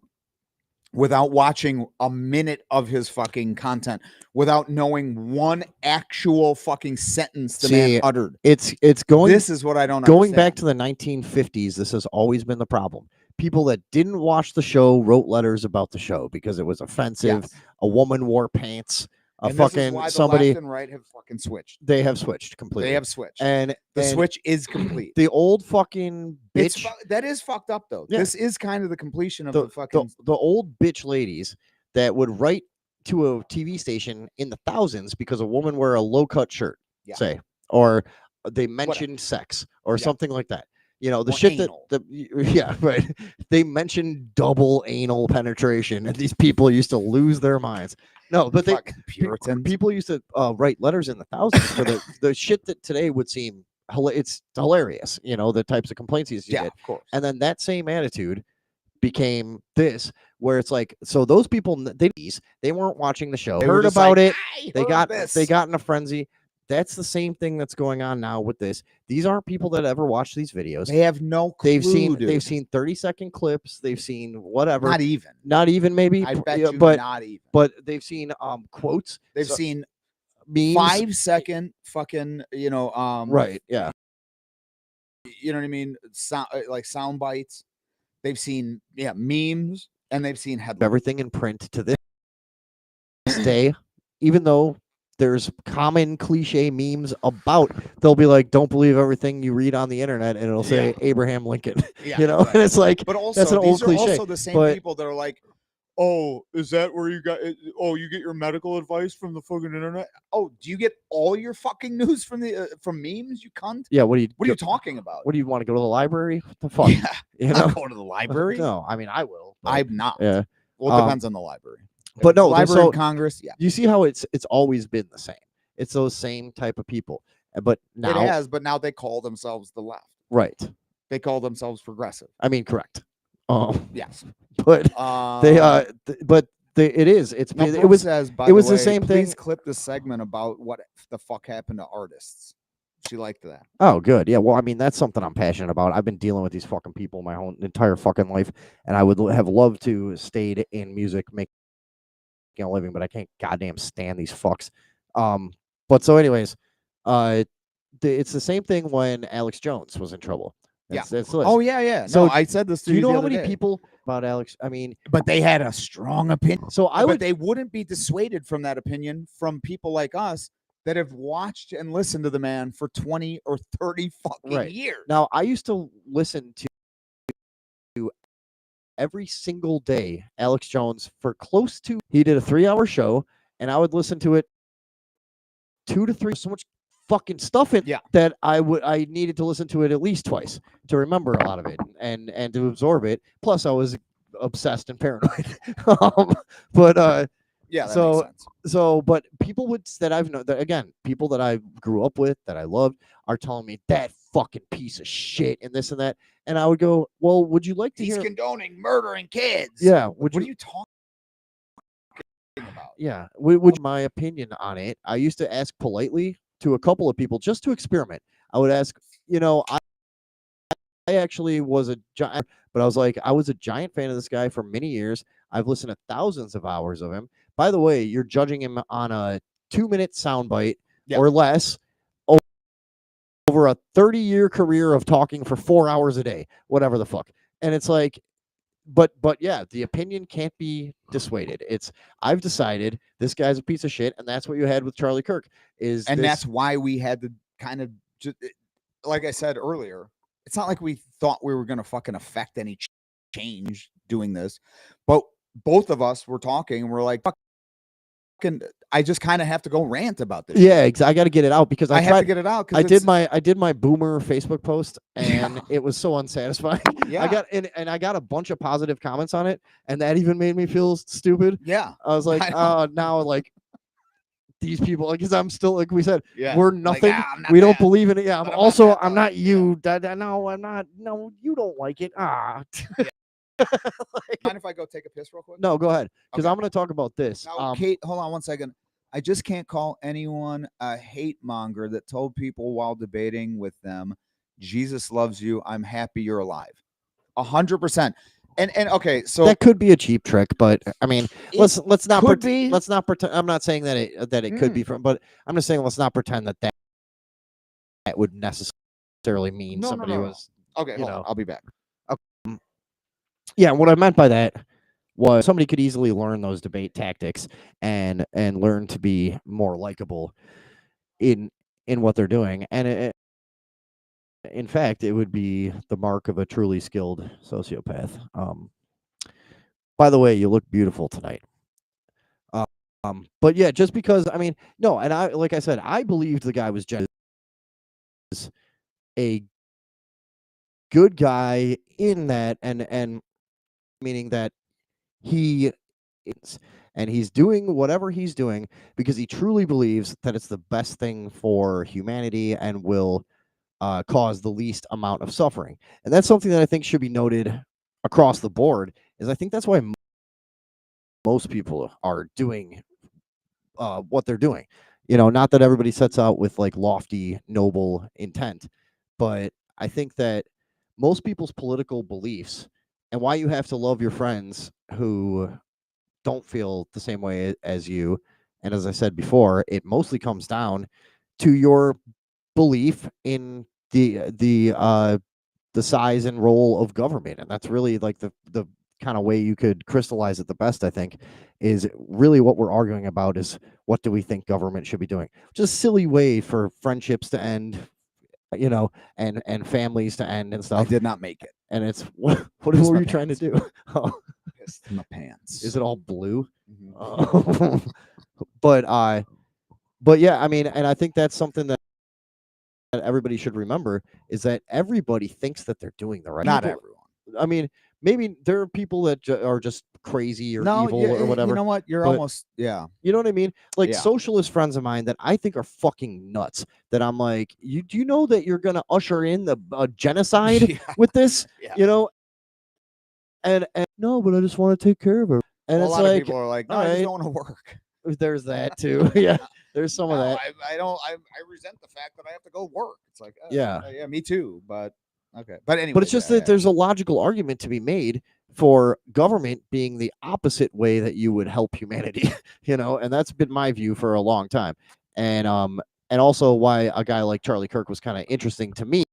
without watching a minute of his fucking content, without knowing one actual fucking sentence the man uttered. It's going. This is what I don't going understand. back to the 1950s. This has always been the problem. People that didn't watch the show wrote letters about the show because it was offensive. Yes. A woman wore pants. And fucking this is why the somebody left and right have fucking switched. They have switched completely. They have switched, and the switch is complete. The old fucking bitch. That is fucked up though. Yeah. This is kind of the completion of the fucking the old bitch ladies that would write to a TV station in the thousands because a woman wear a low cut shirt, say, or they mentioned sex or something like that. You know, the shit anal. Yeah, right. They mentioned double anal penetration, and these people used to lose their minds. No, but people used to write letters in the thousands for the shit that today would seem it's hilarious. You know, the types of complaints you get. Of course. And then that same attitude became this, where it's like, so those people they weren't watching the show, they heard about it, they got in a frenzy. That's the same thing that's going on now with this. These aren't people that ever watch these videos. They have no clue. They've seen 30-second clips. They've seen whatever. Not even maybe. I bet you not even. But they've seen quotes. They've seen memes. 5-second fucking right. Yeah. You know what I mean? Sound bites. They've seen memes, and they've seen headlines. Everything in print to this day, even though there's common cliche memes about. They'll be like, "Don't believe everything you read on the internet," and it'll say Abraham Lincoln. Yeah, You know, exactly. and it's like, But that's also, an old these are cliche. also the same But people that are like, "Oh, is that where you got? Oh, you get your medical advice from the fucking internet? Oh, do you get all your fucking news from the from memes? You cunt? yeah, What are you talking about? What do you want to go to the library? What the fuck? Yeah, You I'm know, not going to the library. no, I mean I will. But, I'm not. yeah, Well, it depends on the library. If but it's the no, Library so of Congress, yeah, you see how it's always been the same. It's those same type of people. But it now, has. But now they call themselves the left. right? They call themselves progressive. I mean, correct. Yes, but they but it is. It's now it Brooke was says, by it was the way, the same please thing. clip the segment about what the fuck happened to artists. She liked that. Oh, good. Yeah. Well, I mean, that's something I'm passionate about. I've been dealing with these fucking people my whole entire fucking life, and I would have loved to stayed in music, making a living, but I can't goddamn stand these fucks. But so, anyways, it's the same thing when Alex Jones was in trouble. Yeah. That's the list. Oh yeah. So, No, I said this to do you you know the how other many day. people about Alex? I mean, But they had a strong opinion. so I But would. they wouldn't be dissuaded from that opinion from people like us that have watched and listened to the man for 20 or 30 fucking Right. years. Now, I used to listen to every single day Alex Jones for close to. He did a 3-hour show, and I would listen to it 2 to 3. So much fucking stuff in Yeah. that I needed to listen to it at least twice to remember a lot of it and to absorb it. Plus, I was obsessed and paranoid. But Yeah, that so makes sense. so but people would that I've known that, again, people that I grew up with that I loved are telling me that fucking piece of shit and this and that, and I would go, well, would you like to He's hear? condoning murdering kids. Yeah, What are you talking about? Yeah, would my opinion on it? I used to ask politely to a couple of people just to experiment. I would ask, I actually was a giant, but I was like, I was a giant fan of this guy for many years. I've listened to thousands of hours of him. By the way, you're judging him on a 2-minute soundbite or less over a 30-year career of talking for 4 hours a day, whatever the fuck. And it's like, but yeah, the opinion can't be dissuaded. I've decided this guy's a piece of shit, and that's what you had with Charlie Kirk. That's why we had to kind of just, like I said earlier, it's not like we thought we were going to fucking affect any change doing this, but both of us were talking and we're like, fucking, I just kind of have to go rant about this. Yeah, I got to get it out because I have to get it out. I did my boomer Facebook post, and it was so unsatisfying. Yeah. I got a bunch of positive comments on it, and that even made me feel stupid. Yeah. I was like, now like these people, because I'm still, like we said, Yeah. we're nothing. Like, we don't believe in it. Yeah. I'm not you. Yeah. No, I'm not. No, you don't like it. Yeah. Mind if I go take a piss real quick? No, go ahead, because Okay. I'm going to talk about this. Now, Kate, hold on 1 second. I just can't call anyone a hate monger that told people while debating with them, Jesus loves you. I'm happy you're alive. 100%. And okay, so that could be a cheap trick, but I mean, let's not could be. let's not pretend. I'm not saying that it could be from, but I'm just saying let's not pretend that would necessarily mean somebody was. Okay, hold on. I'll be back. Yeah, what I meant by that was somebody could easily learn those debate tactics and learn to be more likable in what they're doing, and in fact, it would be the mark of a truly skilled sociopath. By the way, you look beautiful tonight. But yeah, just because, I mean, no, and like I said, I believed the guy was just a good guy in that, and meaning that he is, and he's doing whatever he's doing because he truly believes that it's the best thing for humanity and will cause the least amount of suffering. And that's something that I think should be noted across the board. Is I think that's why most people are doing what they're doing. Not that everybody sets out with like lofty, noble intent, but I think that most people's political beliefs and why you have to love your friends who don't feel the same way as you, and as I said before, it mostly comes down to your belief in the size and role of government, and that's really like the kind of way you could crystallize it the best, I think, is really what we're arguing about is what do we think government should be doing? Just silly way for friendships to end, and families to end and I stuff. did not make it. And it's what Pissed were my you trying to do? Oh, Pissed my pants. is it all blue? Mhm. But yeah, I mean, and I think that's something that everybody should remember is that everybody thinks that they're doing the right. Not People- everyone. I mean, maybe there are people that are just crazy or No, evil yeah, or whatever. You know what? You're but- almost You know what I mean? Like Yeah. socialist friends of mine that I think are fucking nuts. That I'm like, do you know that you're gonna usher in the genocide Yeah. with this? Yeah. You know? And no, but I just want to take care of her. And Well, a it's lot like, of people are like, no, all I just right. don't want to work. There's that too. Yeah, there's some of No, that. I don't. I resent the fact that I have to go work. It's like, Yeah. yeah, me too. But okay, but anyway. But it's just that there's a logical argument to be made for government being the opposite way that you would help humanity, and that's been my view for a long time. And also why a guy like Charlie Kirk was kind of interesting to me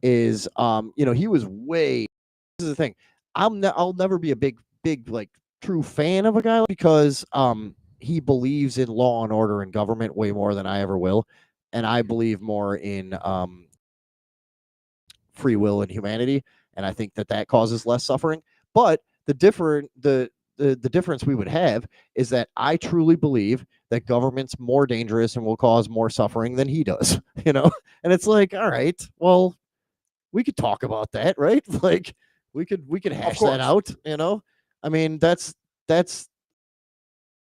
is he was way. This is the thing. I'll never be a big like true fan of a guy because he believes in law and order and government way more than I ever will, and I believe more in free will and humanity, and I think that causes less suffering. But the difference we would have is that I truly believe that government's more dangerous and will cause more suffering than he does, and it's like, all right, well, we could talk about that, right? Like we could hash that out, I mean, that's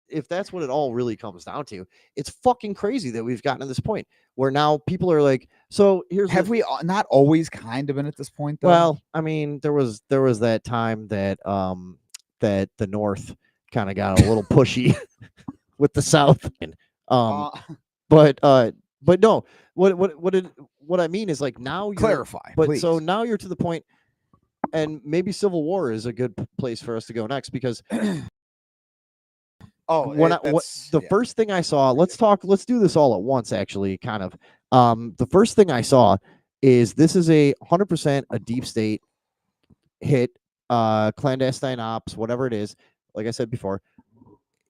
if that's what it all really comes down to. It's fucking crazy that we've gotten to this point where now people are like, so here's have we not always kind of been at this point though? Well, I mean, there was that time that that the North kind of got a little pushy with the South, and but no, what I mean is like now you're, clarify, but please. so now you're to the point, and maybe Civil War is a good place for us to go next because first thing I saw, let's do this all at once, actually, kind of. The first thing I saw is this is 100% a deep state hit, clandestine ops, whatever it is. Like I said before,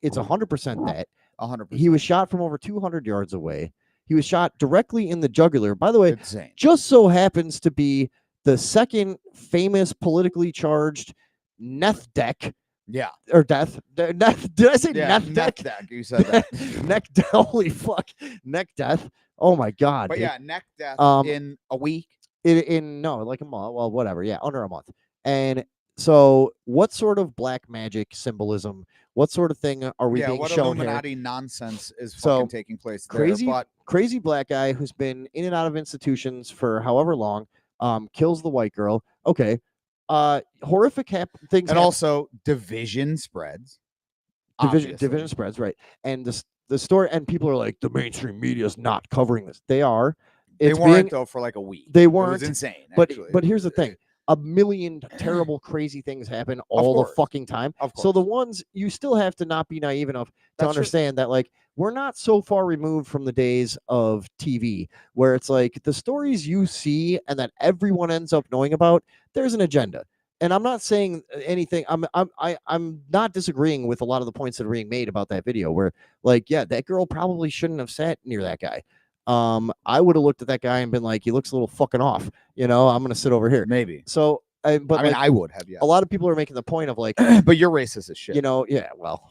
it's 100% that. 100%. He was shot from over 200 yards away. He was shot directly in the jugular. By the way, insane. Just so happens to be the second famous politically charged Neth deck. Yeah. Or death. Did I say neck deck? You said that. Neck death. Holy fuck. Neck death. Oh my god. But dude. yeah, neck death in a week. In like a month. Well, whatever. Yeah, under a month. And so, what sort of black magic symbolism? What sort of thing are we being what shown Illuminati here? nonsense is fucking taking place Crazy, there? But crazy black guy who's been in and out of institutions for however long, kills the white girl. Okay, horrific things, and also division spreads. Division spreads, right? And the story, and people are like, the mainstream media is not covering this. They are. They weren't though for like a week. They weren't. It was insane. But here's the thing. A million terrible, crazy things happen all the fucking time. Of course. So the ones you still have to not be naive enough to understand that, like, we're not so far removed from the days of TV where it's like the stories you see and that everyone ends up knowing about. There's an agenda, and I'm not saying anything. I'm not disagreeing with a lot of the points that are being made about that video. Where, like, yeah, that girl probably shouldn't have sat near that guy. I would have looked at that guy and been like, he looks a little fucking off. I'm going to sit over here. Maybe. So, but I would have, yeah. A lot of people are making the point of like, but you're racist as shit. Yeah, well,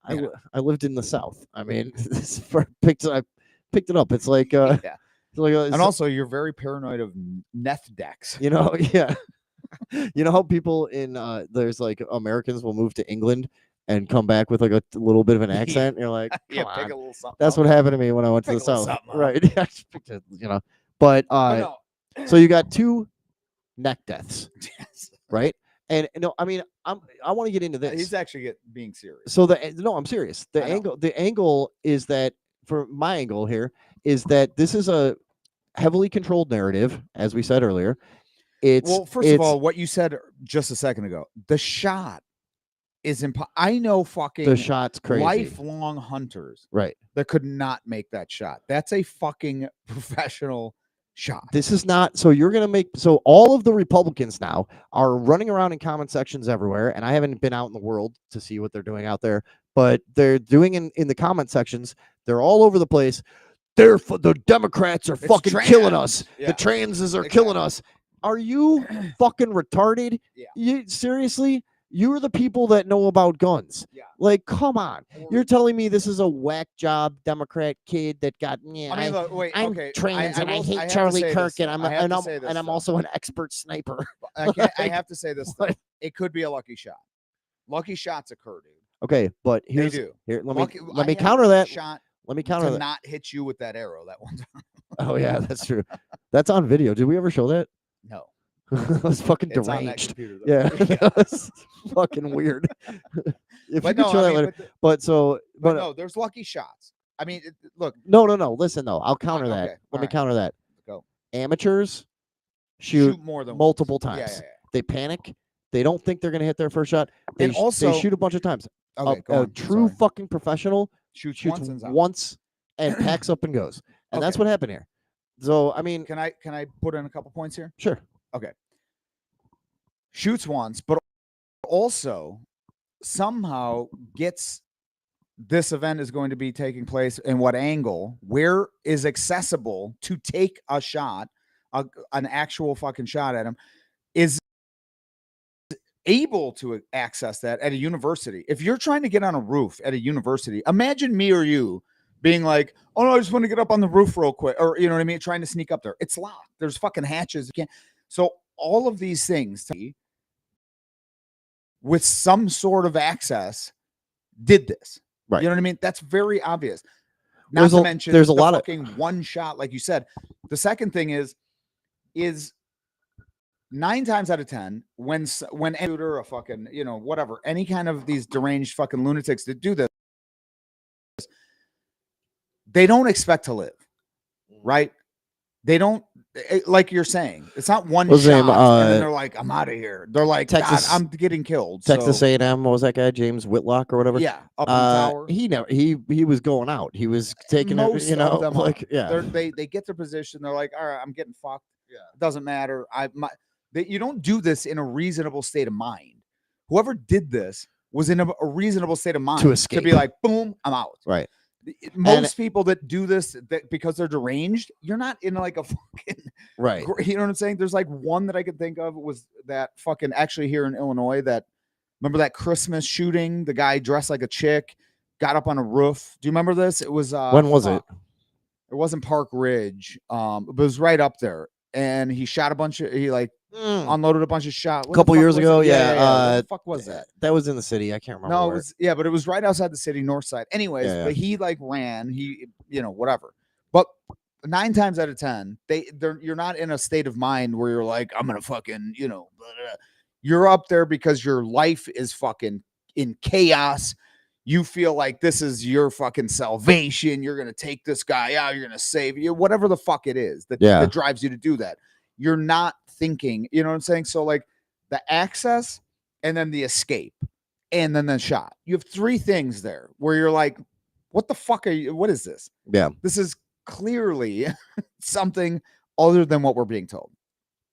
I lived in the South. I mean, I picked it up. It's like, and also you're very paranoid of Neth decks. Yeah. You know how people in there's like Americans will move to England and come back with like a little bit of an accent. You're like, come on. Pick a little something. That's what happened to me when I went to the South. Right. But so you got two neck deaths. Yes. Right. And no, I mean, I want to get into this. He's actually being serious. So I'm serious. The angle is that, for my angle here, is that this is a heavily controlled narrative, as we said earlier. First of all, what you said just a second ago, the shot is I know fucking the shot's crazy. Lifelong hunters, right, that could not make that shot. That's a fucking professional shot. This is not. So you're gonna make. So all of the Republicans now are running around in comment sections everywhere, and I haven't been out in the world to see what they're doing out there, but they're doing in the comment sections. They're all over the place. The Democrats are fucking killing us. Yeah. The transes are killing us. Are you fucking retarded? Yeah. You seriously? You're the people that know about guns. Yeah. Like, come on. You're telling me this is a whack job Democrat kid that got I mean, look, wait, I'm okay. trans and I have hate to Charlie say Kirk this, and though. I'm also an expert sniper. I Like, have to say this. Though. what? It could be a lucky shot. Lucky shots occur, dude. Okay, but They here's do. here. I Let me had a counter lucky that. shot Let me counter to that. not hit you with that arrow that one time. Oh yeah, that's true. That's on video. Did we ever show that? No, That was fucking it's on that deranged. computer. Though. Yeah, that was fucking weird. If you could show that later. But no, there's lucky shots. I mean, look. No. Listen, though, I'll counter that. Okay, Let me counter that. Go. Amateurs shoot more than multiple once. times. Yeah. They panic. They don't think they're gonna hit their first shot. And They shoot a bunch of times. Okay, A true fucking professional shoots once and packs up and goes. And that's what happened here. So I mean, can I put in a couple points here? Sure. Okay. Shoots once, but also somehow gets this event is going to be taking place in what angle, where is accessible to take a shot, an actual fucking shot at him, is able to access that at a university. If you're trying to get on a roof at a university, imagine me or you being like, oh no, I just want to get up on the roof real quick, or you know what I mean, trying to sneak up there. It's locked. There's fucking hatches. You can't. So all of these things with some sort of access did this. Right. You know what I mean? That's very obvious. Not to mention there's a lot fucking one shot, like you said. The second thing is 9 times out of 10, when a shooter, a fucking, you know, whatever, any kind of these deranged fucking lunatics that do this, they don't expect to live, right? They don't, like you're saying, it's not one shot, and then they're like, I'm out of here. They're like, Texas, God, I'm getting killed. Texas A&M, what was that guy, James Whitlock or whatever? Yeah, up in the tower. He was going out. He was taking most it, you know, of them like, they get their position. They're like, all right, I'm getting fucked. Yeah, it doesn't matter. You don't do this in a reasonable state of mind. Whoever did this was in a reasonable state of mind to escape, to be like, boom, I'm out. Right. Most people that do this because they're deranged, you're not in like a fucking right. You know what I'm saying? There's like one that I could think of was that fucking actually here in Illinois. That remember that Christmas shooting? The guy dressed like a chick got up on a roof. Do you remember this? It was when was it? It wasn't Park Ridge. It was right up there, and he shot a bunch of unloaded a bunch of shots a couple years ago. Yeah. What the fuck was that? That was in the city. I can't remember. No, it was but it was right outside the city, north side. Anyways, but he like ran. He whatever. But 9 times out of 10, you're not in a state of mind where you're like, I'm gonna fucking blah, blah, blah. You're up there because your life is fucking in chaos. You feel like this is your fucking salvation. You're gonna take this guy out. You're gonna save you. Whatever the fuck it is that drives you to do that. You're not thinking, you know what I'm saying? So like the access and then the escape and then the shot. You have 3 things there where you're like, what the fuck are you? What is this? Yeah. This is clearly something other than what we're being told.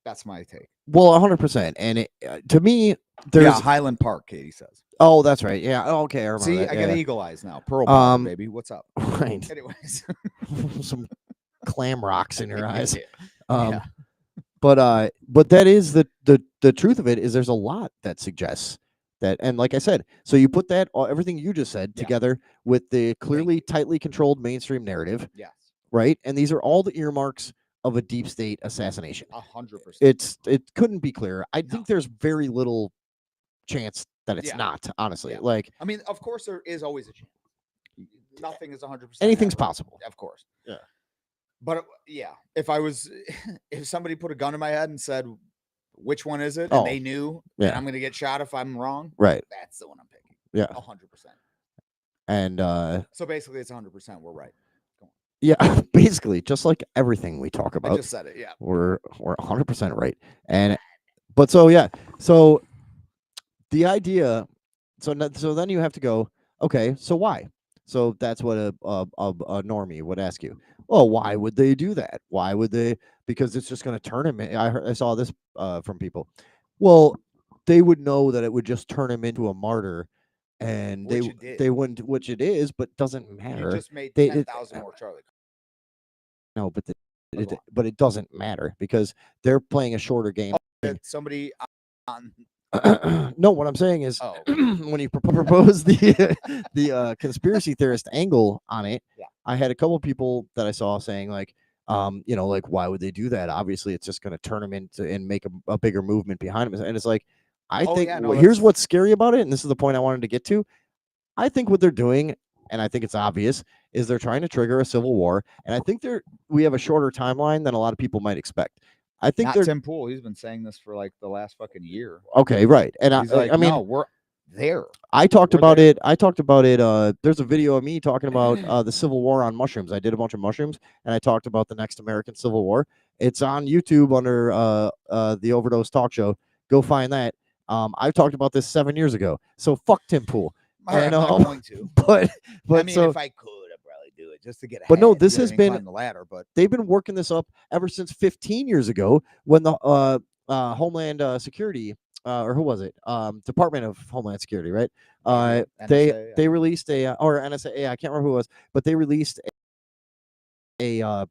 That's my take. Well, 100%. And to me, there's Highland Park, Katie says. Oh, that's right. Yeah. Oh, okay. I remember. See, that. I got eagle eyes now. Pearl Bar, baby. What's up? Right. Anyways. Some clam rocks in your eyes. Yeah. But that is the truth of it is there's a lot that suggests that, and like I said, so you put that everything you just said together with the clearly tightly controlled mainstream narrative. Yes. Right. And these are all the earmarks of a deep state assassination. 100%. It couldn't be clearer. I think there's very little chance that it's not, honestly. Yeah. Like, I mean, of course there is always a chance. Nothing is 100%. Anything's possible. Of course. Yeah. But if somebody put a gun in my head and said, which one is it? And they knew that I'm going to get shot if I'm wrong. Right. That's the one I'm picking. Yeah. 100%. And so basically it's 100%. We're right. Yeah, basically, just like everything we talk about. I just said it, yeah. We're 100% right. So the idea, so then you have to go, okay, so why? So that's what a normie would ask you. Oh, why would they do that? Why would they? because it's just going to turn him. I saw this from people. Well, they would know that it would just turn him into a martyr, and Which it did. they wouldn't, which it is, but doesn't You matter. just made They 10,000 more Charlie. no, but Oh, go on. but it doesn't matter because they're playing a shorter game. That somebody on No, what I'm saying is oh when you propose the conspiracy theorist angle on it, Yeah. I had a couple people that I saw saying like, you know, like why would they do that? Obviously, it's just going to turn him into and make a bigger movement behind him. And it's like, I Oh, think yeah, no, here's that's- what's scary about it, and this is the point I wanted to get to. I think what they're doing, and I think it's obvious, is they're trying to trigger a civil war, and I think we have a shorter timeline than a lot of people might expect. I think not they're Tim Pool. He's been saying this for like the last fucking year. okay, right? And He's like, I mean, no, we're there. I talked We're about there. it. I talked about it. There's a video of me talking about the Civil War on mushrooms. I did a bunch of mushrooms, and I talked about the next American Civil War. It's on YouTube under the Overdose Talk Show. Go find that. I talked about this 7 years ago. So fuck Tim Pool. I'm not going to. But I mean, so if I could, I'd probably do it just to get ahead. But no, this you know has what I mean? been- Climb the ladder, but they've been working this up ever since 15 years ago when the Homeland Security or who was it? Department of Homeland Security, right? Yeah, They NSA, they released a or NSA, I can't remember who it was, but they released a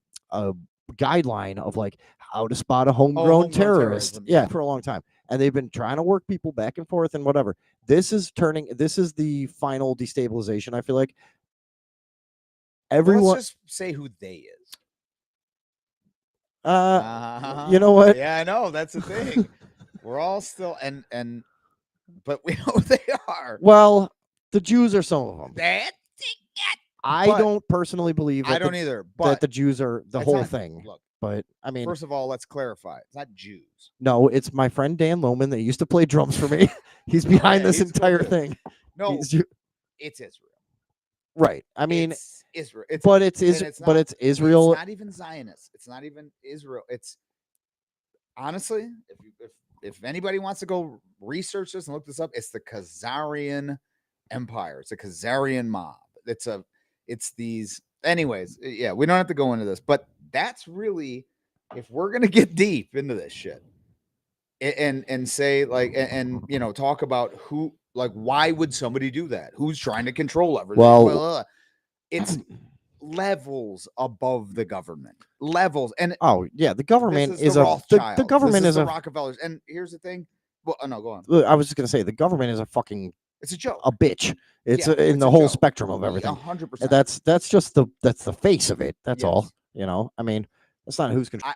guideline of like how to spot a homegrown homegrown terrorist. terrorism, Yeah, yeah. for a long time, and they've been trying to work people back and forth and whatever. This is the final destabilization. I feel like Well, everyone. let's just say who they is. You know what? Yeah, I know. That's the thing. We're all still but we know who they are. Well, the Jews are some of them. That I but don't personally believe that I don't either. that But the Jews are the it's whole not- thing. Look, But I mean, first of all, let's clarify. It's not Jews. no, it's my friend Dan Lohman that used to play drums for me. He's behind yeah, this he's entire good. thing. No, He's Ju- it's Israel. right. I mean, it's Israel. but it's Israel. It's not even Zionist. It's not even Israel. It's honestly, if anybody wants to go research this and look this up, it's the Khazarian Empire. It's a Khazarian mob. It's these. Anyways, yeah, we don't have to go into this, but that's really, if we're gonna get deep into this shit, and say like and you know talk about who, like, why would somebody do that? Who's trying to control everything? Well, it's levels above the government. Levels. And oh yeah, the government this is the the Rothschilds. government this is the a. Rockefellers. And here's the thing. Well, no, go on. I was just gonna say the government is a fucking It's a joke. a bitch. It's Yeah, in it's the a whole joke. spectrum of everything. 100%. That's just that's the face of it. That's all. Yes. You know, I mean, that's not who's control.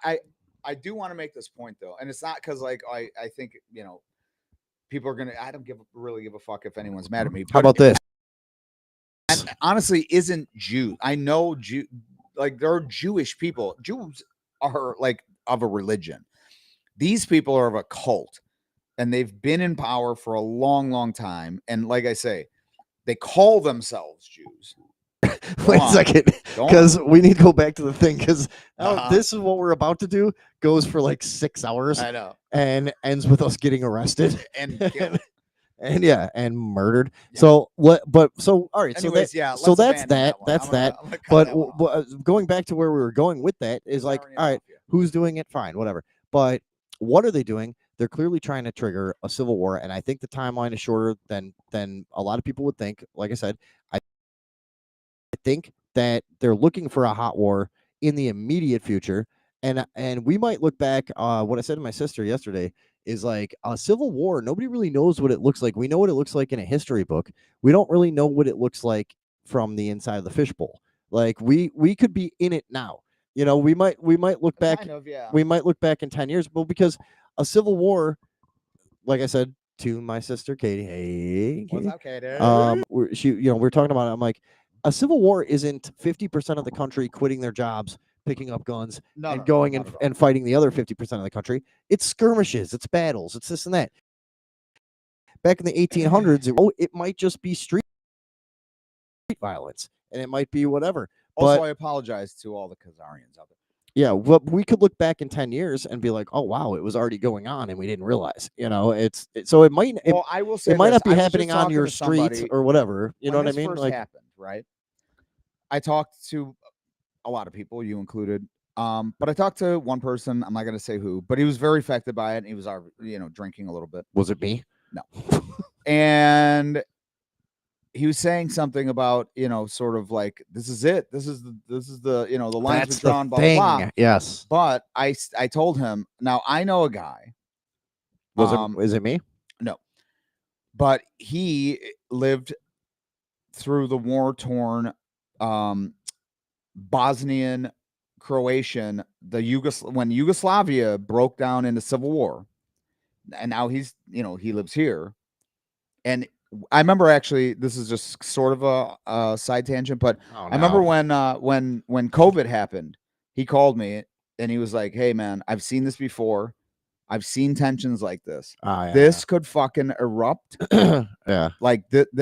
I do want to make this point though, and it's not because like I think people are gonna. I don't really give a fuck if anyone's mad at me. How about this? And honestly, isn't Jew? I know Jew. Like there are Jewish people. Jews are like of a religion. These people are of a cult, and they've been in power for a long, long time. And like I say, they call themselves Jews. Wait a second, Go on. because we need to go back to the thing. Because Uh-huh. this is what we're about to do. Goes for like 6 hours I know. and ends with us getting arrested And killed. and yeah, and murdered. Yeah. So what? But so all right. Anyways, so yeah. so let's that's abandon that. one. That's I'm gonna- that. I'm gonna cut But that one off. going back to where we were going with that is like, Firing it all right, off, yeah. who's doing it? Fine, whatever. But what are they doing? They're clearly trying to trigger a civil war, and I think the timeline is shorter than a lot of people would think. Like I said, I think that they're looking for a hot war in the immediate future, and we might look back. What I said to my sister yesterday is like a civil war. Nobody really knows what it looks like. We know what it looks like in a history book. We don't really know what it looks like from the inside of the fishbowl. Like we could be in it now. You know, we might look back. Kind of, yeah. We might look back in 10 years, but because a civil war, like I said to my sister Katie, hey, What's Katie, up, Katie? we're talking about it. I'm like, a civil war isn't 50% of the country quitting their jobs, picking up guns, and going and fighting the other 50% of the country. It's skirmishes, it's battles, it's this and that. Back in the 1800s, it might just be street violence, and it might be whatever. Also, But I apologize to all the Khazarians out there. yeah, we could look back in 10 years and be like, oh wow, it was already going on and we didn't realize. You know, so it might Well, I will say it might this. not be I was just happening on talking your to street somebody or whatever. You know when what I this mean? first Like, happened, right? I talked to a lot of people, you included, But I talked to one person. I'm not going to say who, but he was very affected by it. And he was, drinking a little bit. Was it me? No. And he was saying something about, sort of like, this is it. This is the the lines That's been drawn, the blah, blah, blah. thing. Yes. But I told him, now I know a guy. Is it me? No, but he lived through the war-torn Bosnian, Croatian, when Yugoslavia broke down into civil war, and now he lives here. And I remember, actually, this is just sort of a side tangent, but Oh, I remember no. when COVID happened, he called me and he was like, "Hey man, I've seen this before. I've seen tensions like this. Oh, yeah. This could fucking erupt." Yeah. Like the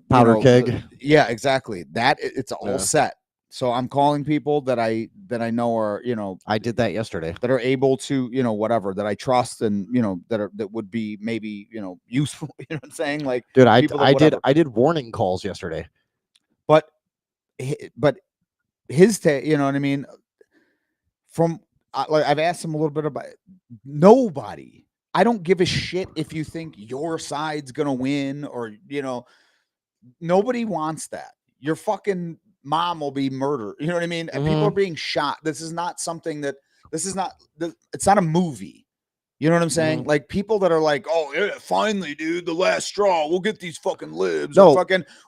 Powder keg. yeah, exactly. It's all Yeah. set. So I'm calling people that I know are, I did that yesterday. that are able to, whatever, that I trust, and that would be maybe, useful. You know what I'm saying? Like, Dude, I people that I did warning calls yesterday. but his take, you know what I mean? From like, I've asked him a little bit about nobody. I don't give a shit if you think your side's gonna win, or nobody wants that. Your fucking mom will be murdered. You know what I mean? And people are being shot. This is not something that. It's not a movie. You know what I'm saying? Like, people that are like, "Oh yeah, finally, dude, the last straw. We'll get these fucking libs." No.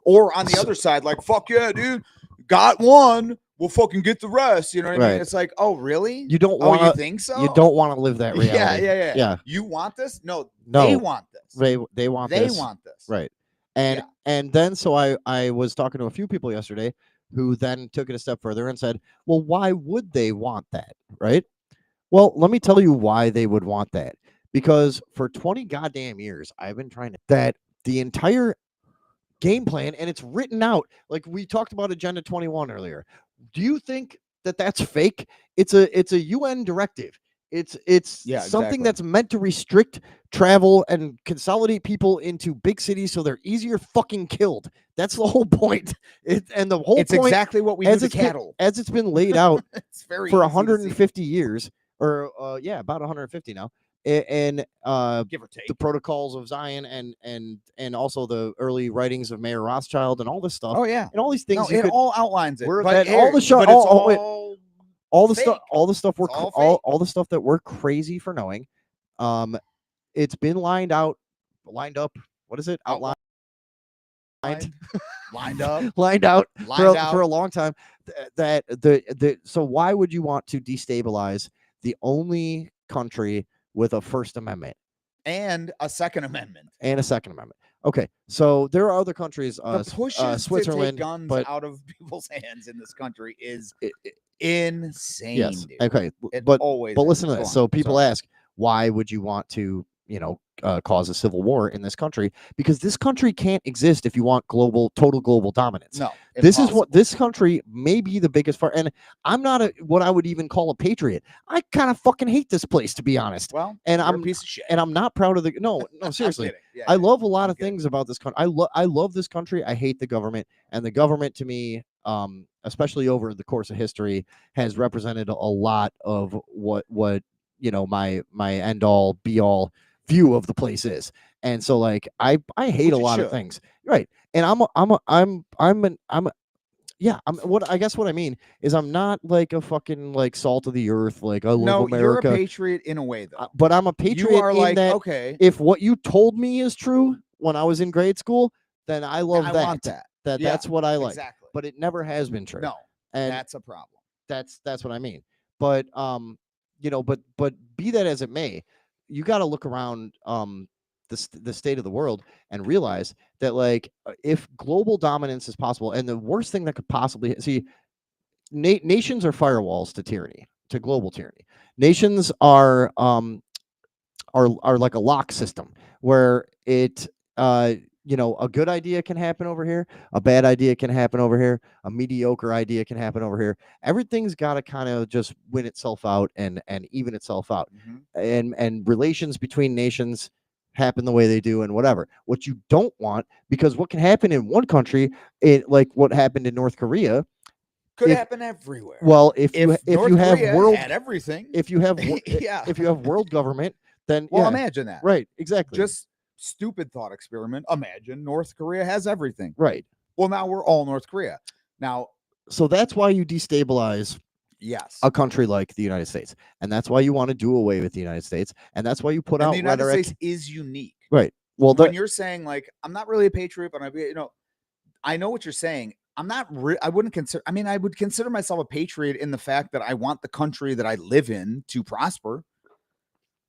Or on the other side, like, "Fuck yeah, dude, got one. We'll fucking get the rest." You know what I mean? Right. It's like, oh really? You don't Oh, want you think so? You don't want to live that reality. Yeah. You want this? No, No. they want this. They want this. want this. Right. And and then so I was talking to a few people yesterday who then took it a step further and said, "Well, why would they want that?" Right? Well, let me tell you why they would want that. Because for 20 goddamn years, I've been trying to that the entire game plan, and it's written out. Like we talked about Agenda 21 earlier. Do you think that that's fake? It's a UN directive. It's Yeah, something exactly. that's meant to restrict travel and consolidate people into big cities so they're easier fucking killed. That's the whole point. And the whole It's point, exactly what we do as to it's been, cattle. as it's been laid out It's very for easy to see. 150 years, or about 150 now. And Give or take. the protocols of Zion, and also the early writings of Mayor Rothschild, and all this stuff. Oh yeah. And all these No, things it all outlines it. We're But that all the show, but it's all the fake. stuff, all the stuff we're It's all fake. all the stuff that we're crazy for knowing. It's been lined up. What is it? Outlined. Lined up. Lined out Lined out. for a long time. So why would you want to destabilize the only country with a First Amendment and a Second Amendment? Okay, so there are other countries. The pushes Switzerland, to take guns but out of people's hands in this country is insane. yes. Dude. Okay, It but always listen to is. Go this. on. So people Sorry. ask, why would you want to, cause a civil war in this country? Because this country can't exist if you want total global dominance. No, this is impossible. what this country may be the biggest part. And I'm not what I would even call a patriot. I kind of fucking hate this place, to be honest. Well, and you're I'm a piece of shit. And I'm not proud of the no seriously. Yeah, I love a lot of things about this country. I love this country. I hate the government, and the government to me, especially over the course of history, has represented a lot of what my end all be all view of the place is. And so like I hate a lot of things, right? And what I guess what I mean is I'm not like a fucking like salt of the earth, like I love America. You're a patriot in a way, though. But I'm a patriot. You are in that, okay, if what you told me is true when I was in grade school, then I love I that. Want that. That's what I like. Exactly. But it never has been true. No, and that's a problem. That's what I mean. But but be that as it may, you got to look around the state of the world and realize that like if global dominance is possible, and the worst thing that could possibly see, nations are firewalls to tyranny, to global tyranny. Nations are like a lock system where it a good idea can happen over here, a bad idea can happen over here, a mediocre idea can happen over here. Everything's got to kind of just win itself out and even itself out. And relations between nations happen the way they do and whatever. What you don't want, because what can happen in one country, like what happened in North Korea, Could happen everywhere. Well, if you North have Korea world had everything, if you have yeah. if you have world government, then Well, yeah, imagine that. right, exactly, Just stupid thought experiment. Imagine North Korea has everything. right. Well, now we're all North Korea. Now, So that's why you destabilize yes. a country like the United States, and that's why you want to do away with the United States, and that's why you put And out the United rhetoric. States is unique. Right. Well, When you're saying like, I'm not really a patriot, but I know what you're saying. I'm not. I wouldn't consider. I mean, I would consider myself a patriot in the fact that I want the country that I live in to prosper.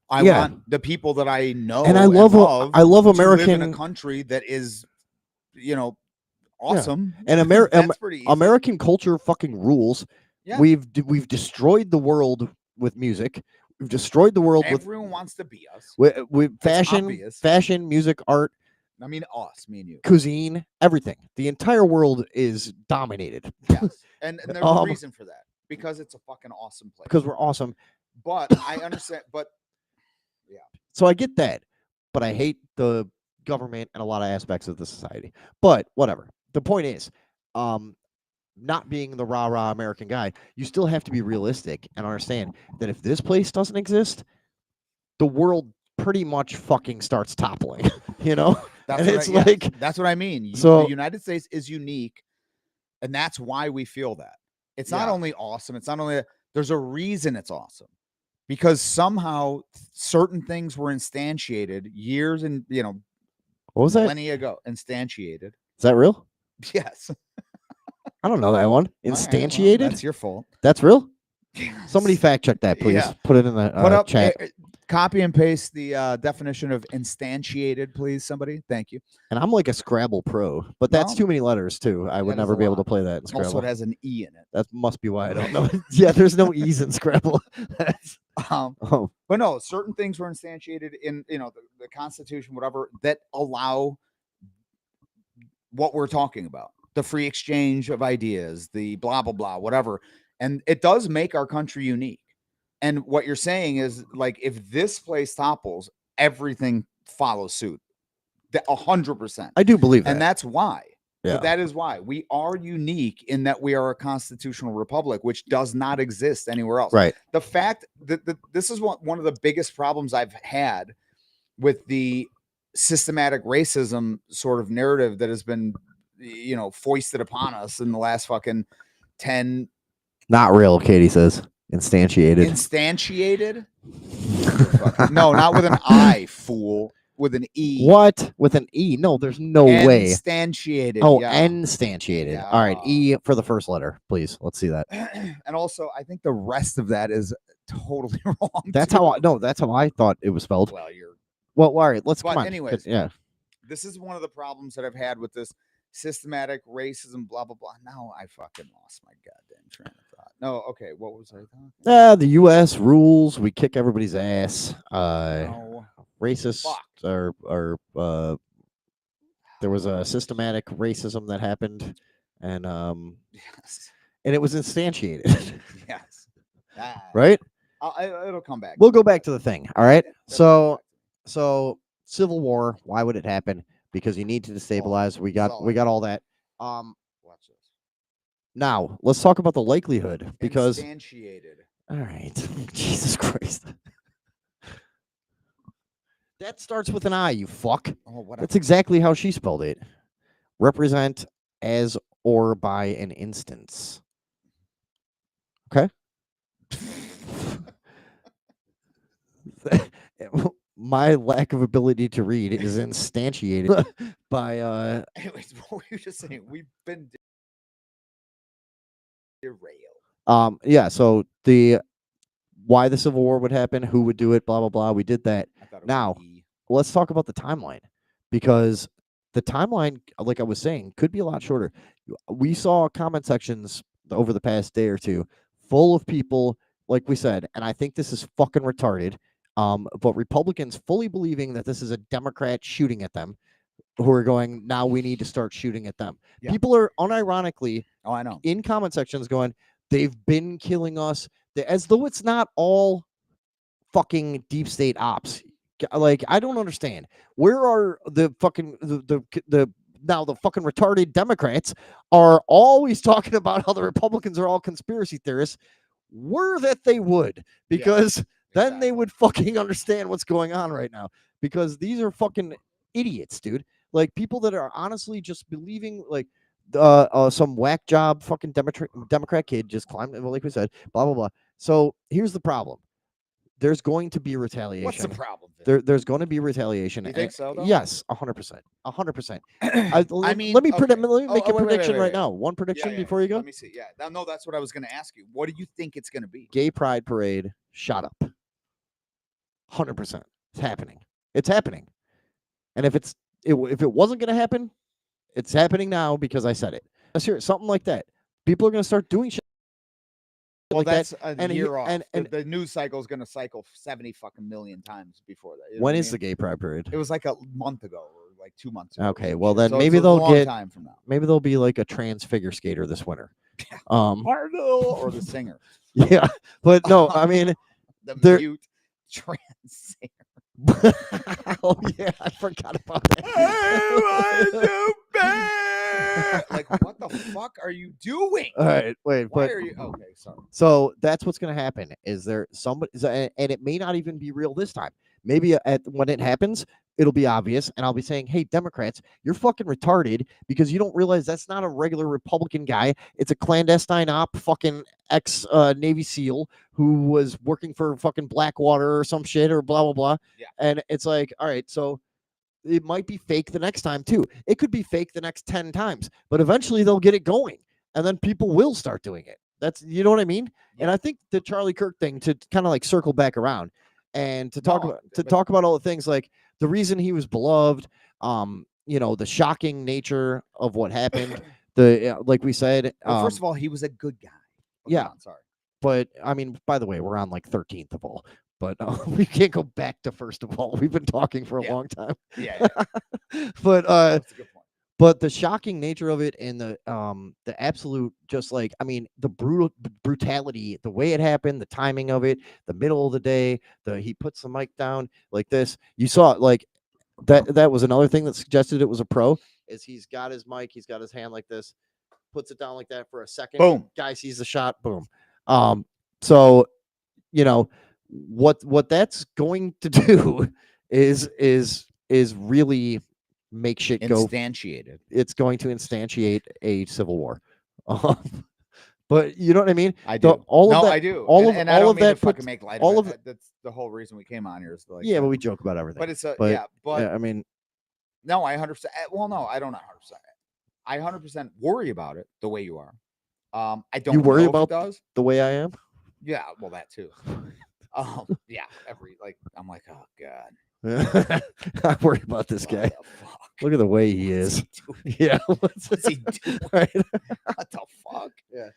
I want the people that I know and I and love love I love to live in a American country that is, awesome. and That's pretty easy. American culture fucking rules. Yeah. We've destroyed the world with music. We've destroyed the world Everyone wants to be us. with obvious. fashion, music, art. I mean, us, me and you. Cuisine, everything. The entire world is dominated. Yes. And there's a reason for that. Because it's a fucking awesome place. Because we're awesome. But I understand. But yeah. So I get that. But I hate the government and a lot of aspects of the society. But whatever. The point is, not being the rah-rah American guy, you still have to be realistic and understand that if this place doesn't exist, the world pretty much fucking starts toppling, That's that's what I mean. So the United States is unique, and that's why we feel that. It's not only awesome, it's not only there's a reason it's awesome. Because somehow certain things were instantiated years and what was millennia ago. Instantiated. Is that real? Yes. I don't know that one. Instantiated? Well, that's your fault. That's real? Somebody fact check that, please. Yeah. Put it in the chat. Copy and paste the definition of instantiated, please, somebody. Thank you. And I'm like a Scrabble pro, but that's too many letters, too. I would never be able to play that in Scrabble. Also, it has an E in it. That must be why I don't know. Yeah, there's no E's in Scrabble. But no, certain things were instantiated in, the Constitution, whatever, that allow what we're talking about. The free exchange of ideas, the blah, blah, blah, whatever. And it does make our country unique. And what you're saying is, like, if this place topples, everything follows suit. 100%. I do believe that. And that's why. Yeah. But that is why. We are unique in that we are a constitutional republic, which does not exist anywhere else. Right. The fact that this is one of the biggest problems I've had with the systematic racism sort of narrative that has been, foisted upon us in the last fucking 10. Not real, Katie says. Instantiated. Instantiated? No, not with an I, fool. With an E. What? With an E? No, there's no way. Instantiated. Oh, yeah. instantiated. Yeah. All right, E for the first letter, please. Let's see that. And also, I think the rest of that is totally wrong. That's how I thought it was spelled. Well, all right. Come on. Anyways, yeah. This is one of the problems that I've had with this systematic racism, blah blah blah. Now I fucking lost my goddamn train of thought. No, okay. What was I talking? The U.S. rules. We kick everybody's ass. No. Racist or there was a systematic racism that happened, and yes, and it was instantiated. Yes. Right. It'll come back. We'll go back to the thing. All right. So Civil War. Why would it happen? Because you need to destabilize. We got all that. Watch this. Now let's talk about the likelihood. Because instantiated. All right. Jesus Christ. That starts with an I, you fuck. Oh, whatever. That's exactly how she spelled it. Represent as or by an instance. Okay. My lack of ability to read is instantiated by Anyways, what were you just saying? We've been derailed. Yeah, so why the Civil War would happen, who would do it, blah blah blah. We did that. Now, let's talk about the timeline, because the timeline, like I was saying, could be a lot shorter. We saw comment sections over the past day or two full of people, like we said, and I think this is fucking retarded. But Republicans fully believing that this is a Democrat shooting at them, who are going, now we need to start shooting at them. Yeah. People are unironically, I know, in comment sections going, they've been killing us, as though it's not all fucking deep state ops. Like, I don't understand. Where are the fucking the now the fucking retarded Democrats are always talking about how the Republicans are all conspiracy theorists. Were that they would, because then they would fucking understand what's going on right now. Because these are fucking idiots, dude. Like people that are honestly just believing like some whack job fucking Democrat kid just climbed, well, like we said, blah blah blah. So here's the problem. There's going to be retaliation. What's the problem? There's going to be retaliation. You think so, though? Yes, 100%. 100%. I mean, let me okay. make a wait, prediction wait, right wait. now. One prediction Yeah, before you go. Let me see. Yeah, no, that's what I was going to ask you. What do you think it's going to be? Gay pride parade shot up. 100%. It's happening. It's happening. And if it wasn't going to happen, it's happening now because I said it. Let's hear it. Something like that. People are going to start doing shit. Well, like that's that. a year off. And the news cycle is going to cycle 70 fucking million times before that. You know when is the gay pride parade? It was like a month ago or like 2 months ago. Okay, well then maybe they'll get time from now. Maybe there'll be like a trans figure skater this winter. Or the singer. Yeah, but no, I mean the mute trans singer. Oh yeah, I forgot about that. Like, what the fuck are you doing? All right, wait. Why are you? Okay, sorry. So that's what's going to happen. Is there somebody, and it may not even be real this time. Maybe when it happens, it'll be obvious, and I'll be saying, "Hey, Democrats, you're fucking retarded because you don't realize that's not a regular Republican guy. It's a clandestine op, fucking ex Navy SEAL who was working for fucking Blackwater or some shit or blah blah blah." Yeah. And it's like, all right, so it might be fake the next time too. It could be fake the next 10 times, but eventually they'll get it going, and then people will start doing it. That's, you know what I mean? Yeah. And I think the Charlie Kirk thing, to kind of like circle back around and to talk about all the things, like the reason he was beloved, the shocking nature of what happened, like we said, first of all, he was a good guy. Yeah, sorry, but I mean, by the way, we're on like 13th of all. But we can't go back to first of all. We've been talking for a long time. Yeah. But that's a good point. But the shocking nature of it and the absolute, just like, I mean, the brutality, the way it happened, the timing of it, the middle of the day, he puts the mic down like this. You saw it, like that was another thing that suggested it was a pro. Is he's got his mic, he's got his hand like this, puts it down like that for a second. Boom. Guy sees the shot. Boom. So what that's going to do is really make shit go instantiated. It's going to instantiate a civil war. But you know what I mean? I do. I do. All of that. Fucking make light of it. That's the whole reason we came on here. Is like, yeah, but we joke about everything. But it's I mean, no, I 100%. Well, no, I don't 100%. I 100% worry about it the way you are. I don't. You worry about the way I am? Yeah, well, that too. Yeah, I'm like, oh god. I worry about this guy. Look at the way he is. Yeah, what's he doing? Right? What the fuck? Yeah,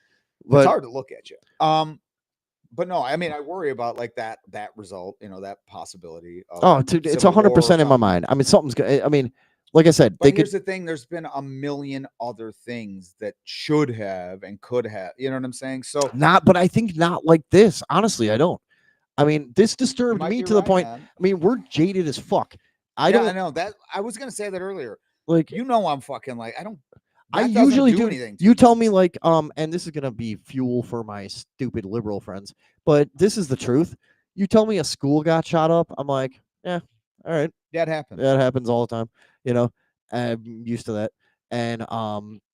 but it's hard to look at you. But no, I mean, I worry about like that result. That possibility. It's 100% in my mind. I mean, something's good. I mean, like I said, here's the thing: there's been a million other things that should have and could have. You know what I'm saying? So but I think not like this. Honestly, I don't. I mean, this disturbed me to the point. Man. I mean, we're jaded as fuck. I know that. I was gonna say that earlier. Like, I'm fucking like, I usually do anything. You tell me like, and this is gonna be fuel for my stupid liberal friends, but this is the truth. You tell me a school got shot up, I'm like, yeah, all right. That happens. That happens all the time. I'm used to that. And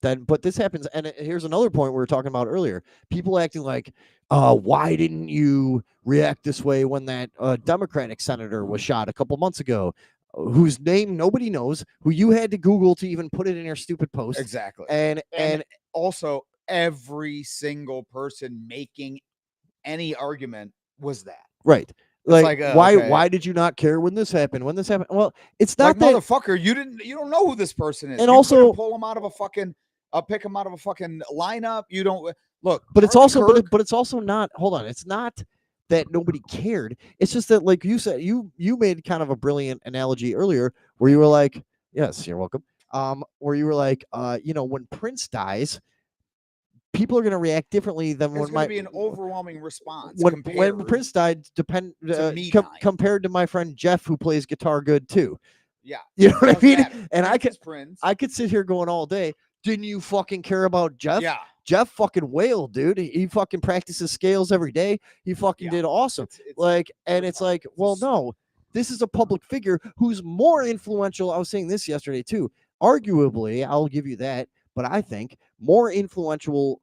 but this happens. And here's another point we were talking about earlier. People acting like, why didn't you react this way when that Democratic senator was shot a couple months ago, whose name nobody knows, who you had to Google to even put it in your stupid post? Exactly. And also, every single person making any argument was that. Right. Like why did you not care when this happened? Well, it's not like, that, motherfucker. You don't know who this person is. And also pull him out of a fucking pick him out of a fucking lineup. You don't look. But it's also but it's also not. Hold on. It's not that nobody cared. It's just that, like you said, you made kind of a brilliant analogy earlier where you were like, yes, you're welcome. Where you were like, when Prince dies, people are going to react differently than when be an overwhelming response when Prince died. Compared to my friend Jeff, who plays guitar good too. Yeah. You know what I Doesn't mean? matter. And Prince. I could sit here going all day. Didn't you fucking care about Jeff? Yeah. Jeff fucking wailed, dude. He fucking practices scales every day. He fucking Yeah. did awesome. It's Like, and it's retarded. like, well, no, this is a public figure who's more influential. I was saying this yesterday too. Arguably, I'll give you that, but I think more influential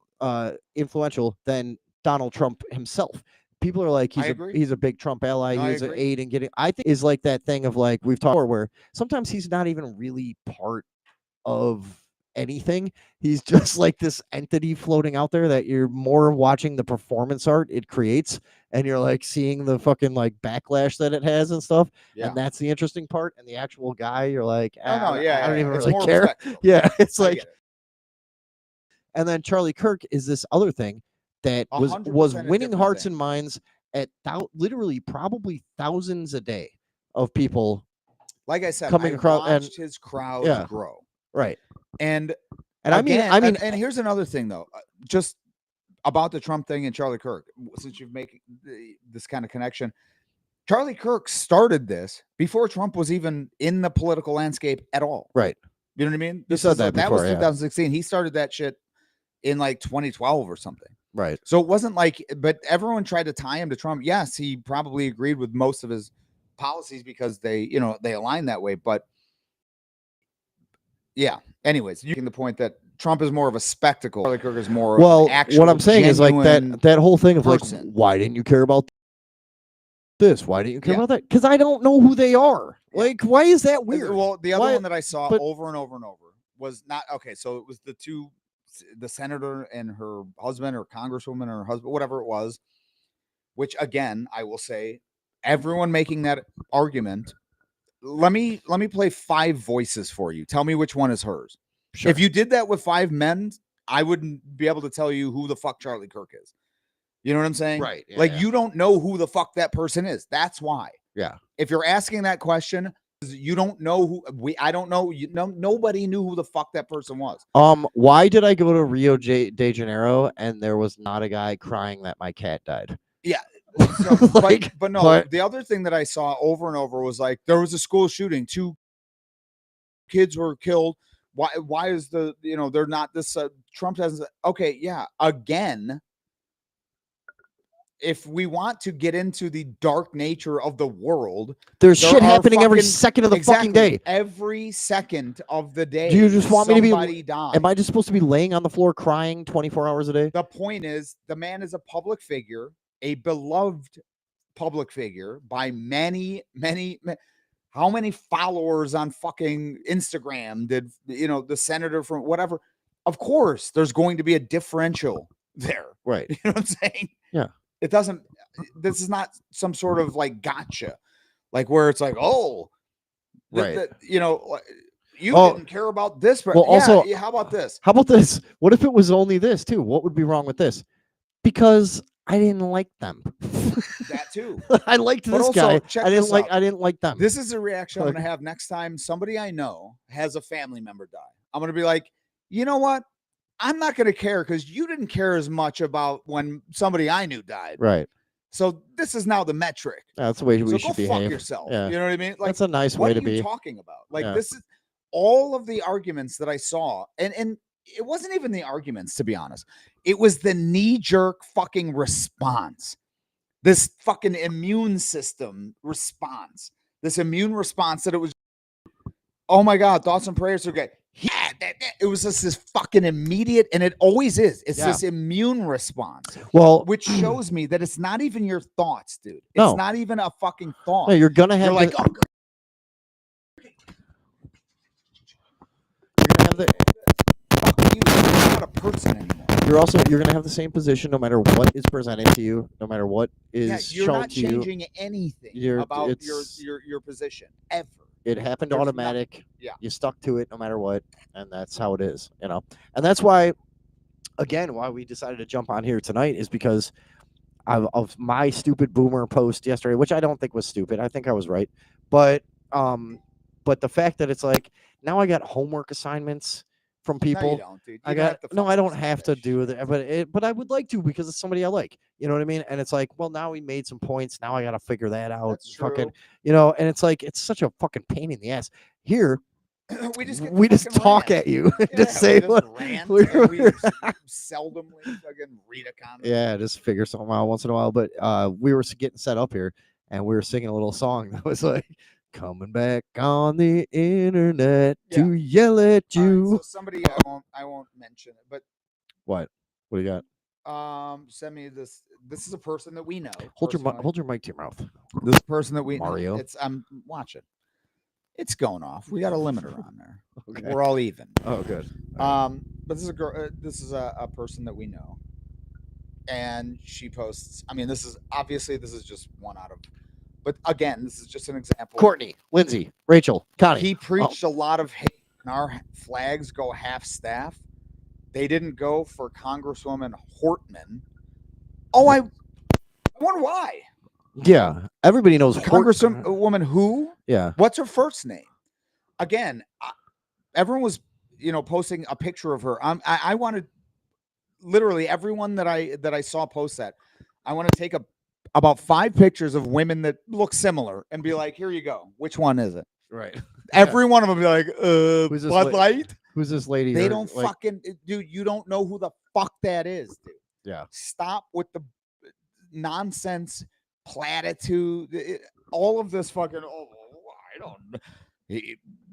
than Donald Trump himself. People are like, I agree. he's a big Trump ally. No, He I was an agree. aid in getting. I think is like that thing of like we've talked about where sometimes he's not even really part of anything. He's just like this entity floating out there that you're more watching the performance art it creates, and you're like seeing the fucking like backlash that it has and stuff. Yeah. And that's the interesting part. And the actual guy, you're like, Oh, no, yeah, I don't even it's really more care. respectful. Yeah, it's I like, get it. and then Charlie Kirk is this other thing that was 100% a winning different hearts thing. and minds at literally probably thousands a day of people. Like I said, coming I across and watched his crowd yeah. grow. Right. And again, I mean, and here's another thing though, just about the Trump thing and Charlie Kirk. Since you've making this kind of connection, Charlie Kirk started this before Trump was even in the political landscape at all. Right. You know what I mean? You said that that before, was 2016. He started that shit in like 2012 or something. Right. So it wasn't like, but everyone tried to tie him to Trump. Yes, he probably agreed with most of his policies because they align that way. But yeah, anyways, you can the point that Trump is more of a spectacle. Charlie Kirk is more well, actual, what I'm saying is like that whole thing of person. like, why didn't you care about this? Why didn't you care Yeah. about that? Because I don't know who they are. Yeah. Like, why is that weird? Well, the other Why- one that I saw but- over and over and over was not okay. So it was the senator and her husband or congresswoman or her husband, whatever it was, which again, I will say, everyone making that argument. Let me play 5 voices for you. Tell me which one is hers. Sure. If you did that with 5 men, I wouldn't be able to tell you who the fuck Charlie Kirk is. You know what I'm saying? Right. Yeah, like yeah. you don't know who the fuck that person is. That's why. Yeah. If you're asking that question, you don't know who I don't know. Nobody knew who the fuck that person was. Why did I go to Rio de Janeiro and there was not a guy crying that my cat died? Yeah. So, but no, but- the other thing that I saw over and over was like there was a school shooting, 2 kids were killed. Why is they're not this Trump hasn't okay, yeah, again. If we want to get into the dark nature of the world, there's shit happening every second of the fucking day. Every second of the day. Do you just want me to be? Died. Am I just supposed to be laying on the floor crying 24 hours a day? The point is, the man is a public figure, a beloved public figure by many. How many followers on fucking Instagram did the senator from whatever? Of course, there's going to be a differential there. Right. You know what I'm saying? Yeah. It doesn't. This is not some sort of like gotcha, like where it's like, oh, right. You didn't care about this, but well, also, how about this? How about this? What if it was only this too? What would be wrong with this? Because I didn't like them. That too. I liked this also, guy. check I didn't this like. out. I didn't like them. This is a reaction I'm gonna have next time somebody I know has a family member die. I'm gonna be like, you know what? I'm not gonna care because you didn't care as much about when somebody I knew died. Right. So this is now the metric. That's the way we so should go behave. fuck yourself. Yeah. You know what I mean? Like that's a nice what way are to you be. talking about? Like Yeah. this is all of the arguments that I saw, and it wasn't even the arguments, to be honest. It was the knee-jerk fucking response. This fucking immune system response. This immune response that it was, oh my God, thoughts and prayers are good. Yeah, it was just this fucking immediate, and it always is. It's this immune response. Well, which shows me that it's not even your thoughts, dude. It's No. not even a fucking thought. No, you're gonna have. You're like, oh, you're gonna have the. fuck you. You're not a person anymore. You're gonna have the same position no matter what is presented to you, no matter what is You're shown not to you. changing anything about your position ever. It happened There's automatic. Yeah. You stuck to it no matter what, and that's how it is, And that's why, again, why we decided to jump on here tonight is because of my stupid boomer post yesterday, which I don't think was stupid. I think I was right. But the fact that it's like now I got homework assignments from No, you people. don't, dude. You I don't got have to no. I fucking don't send have to that do shit. that, but I would like to because it's somebody I like. You know what I mean? And it's like, well, now we made some points. Now I got to figure that out. That's Fucking, true. and it's like it's such a fucking pain in the ass. Here, We just get we to just fucking talk rant. at you, Yeah, just we say just what rant, we're- and we seldomly fucking read a comment. yeah, just figure something out once in a while. But we were getting set up here, and we were singing a little song that was like, "Coming back on the internet to yell at All right, you." so somebody I won't mention it, but What? What do you got? send me this. This is a person that we know. Hold your mic to your mouth. This person that we Mario. I'm watching. It's going off. We got a limiter on there. Okay. We're all even. Oh, good. But this is a girl. This is a person that we know, and she posts. I mean, this is just one out of. But again, this is just an example. Courtney, Lindsay, Rachel, Connie. He preached a lot of hate. And our flags go half staff. They didn't go for Congresswoman Hortman. Oh, I wonder why. Yeah, everybody knows Congresswoman who? Yeah. What's her first name? Again, everyone was, posting a picture of her. I wanted literally everyone that I saw post that. I want to take about 5 pictures of women that look similar and be like, here you go. Which one is it? Right. Every one of them be like, Who's this Bud Light? Who's this lady? They don't fucking, dude, you don't know who the fuck that is, dude. Yeah. Stop with the nonsense platitude. All of this fucking, I don't,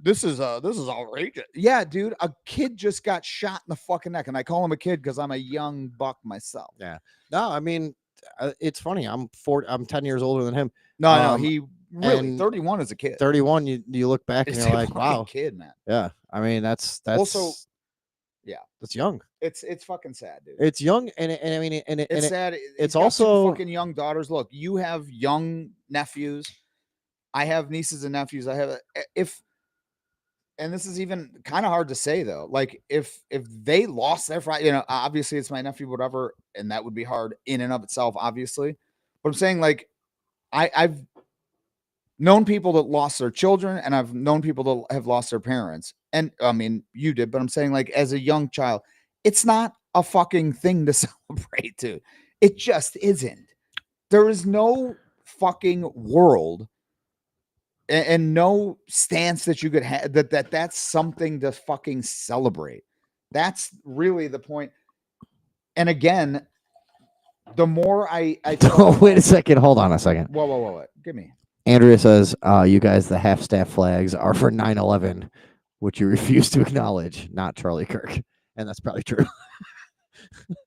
this is outrageous. Yeah, dude, a kid just got shot in the fucking neck, and I call him a kid because I'm a young buck myself. Yeah. No, I mean, it's funny. I'm 10 years older than him. No, he really and 31 is a kid. 31. You look back and It's you're a like, fucking wow. kid, man. Yeah. I mean, that's also, yeah, that's young. It's fucking sad, dude. It's young, and I mean, it's sad. It's got also 2 fucking young daughters. Look, you have young nephews. I have nieces and nephews. I have and this is even kind of hard to say though. Like if they lost their obviously it's my nephew, whatever, and that would be hard in and of itself, obviously. But I'm saying like I've known people that lost their children, and I've known people that have lost their parents. And I mean, you did, but I'm saying like as a young child, it's not a fucking thing to celebrate, dude. It just isn't. There is no fucking world and no stance that you could have that's something to fucking celebrate. That's really the point. And again, the more I oh, wait a second. Hold on a second. Whoa. Give me. Andrea says, you guys, the half staff flags are for 9/11, which you refuse to acknowledge, not Charlie Kirk. And that's probably true.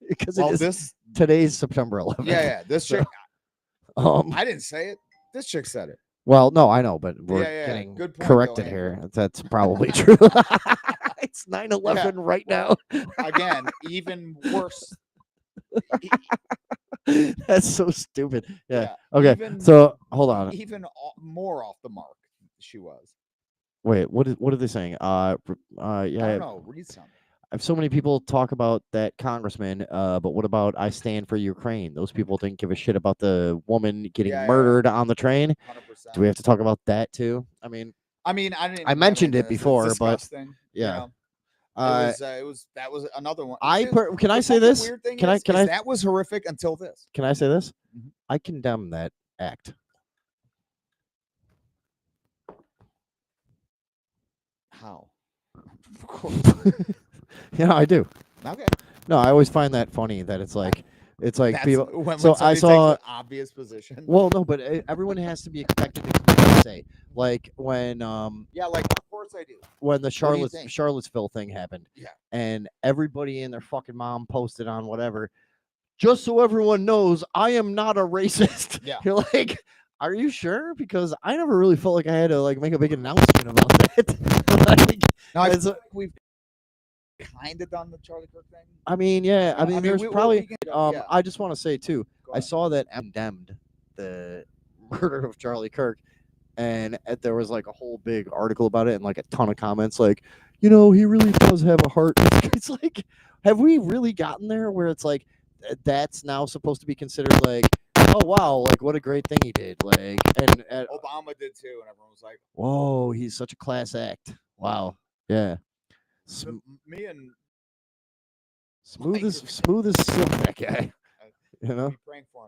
Because today's September 11th. Yeah. This so, chick, I didn't say it. This chick said it. Well, no, I know, but we're getting corrected though, here. That's probably true. It's 9/11 right now. Again, even worse. That's so stupid. Yeah. Okay. So hold on. Even more off the mark, she was. Wait. What are they saying? Yeah. I don't know. Read something. I have so many people talk about that congressman, but what about I stand for Ukraine? Those people didn't give a shit about the woman getting murdered on the train. 100%. Do we have to talk about that too? I mean, I mentioned it before, but yeah. That was another one. Can I say this? Can I? That was horrific until this. Can I say this? Mm-hmm. I condemn that act. How? Yeah, I do. Okay. No, I always find that funny that it's like people. When so I saw takes an obvious position. Well, no, but everyone has to be expected to come out and say, like when like of course I do. When the Charlottesville thing happened, and everybody and their fucking mom posted on whatever, just so everyone knows, I am not a racist. Yeah, you're like, are you sure? Because I never really felt like I had to like make a big announcement about that. I feel like we've kind of done the Charlie Kirk thing. I mean, yeah. I mean, there's probably. I just want to say too. I saw that condemned the murder of Charlie Kirk, and there was like a whole big article about it, and like a ton of comments, like, he really does have a heart. It's like, have we really gotten there where it's like that's now supposed to be considered like, oh wow, like what a great thing he did, like, and Obama did too, and everyone was like, whoa, he's such a class act. Wow, yeah. Me and Smooth as Mike are- silk, that guy. You know, we praying for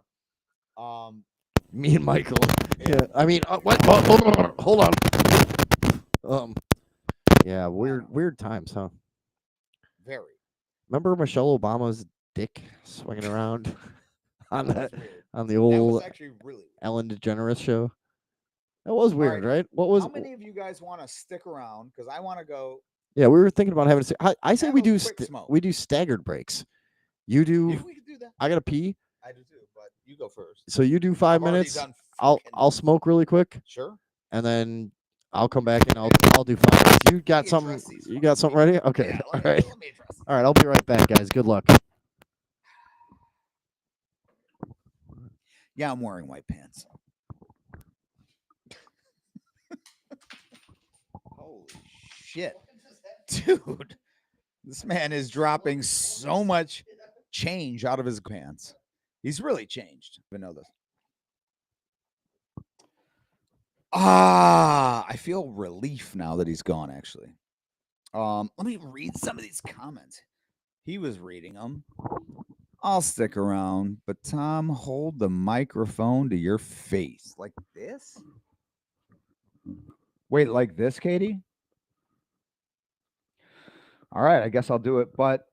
him. me and Michael. Yeah. Yeah, I mean, what? Hold on. Yeah, weird times, huh? Very. Remember Michelle Obama's dick swinging around on That that was weird. on the That was old actually really weird. Ellen DeGeneres show? That was weird, right? What was? How many of you guys want to stick around? Because I want to go. Yeah, we were thinking about having. I say Have we a do. quick smoke. We do staggered breaks. You do. Yeah, we could do that. I gotta pee. I do too, but you go first. So you do 5 I've already minutes. done I'll fucking- smoke really quick, Sure. and then I'll come back and I'll do 5 minutes. You got me something? address these You fucking got something ready? Okay. Yeah, All right. let me address these. All right. I'll be right back, guys. Good luck. Yeah, I'm wearing white pants. Holy shit. Dude, this man is dropping so much change out of his pants. He's really changed. I know this. I feel relief now that he's gone, actually. Let me read some of these comments. He was reading them. I'll stick around, but Tom, hold the microphone to your face. Like this? Wait, like this, Katie? All right, I guess I'll do it, but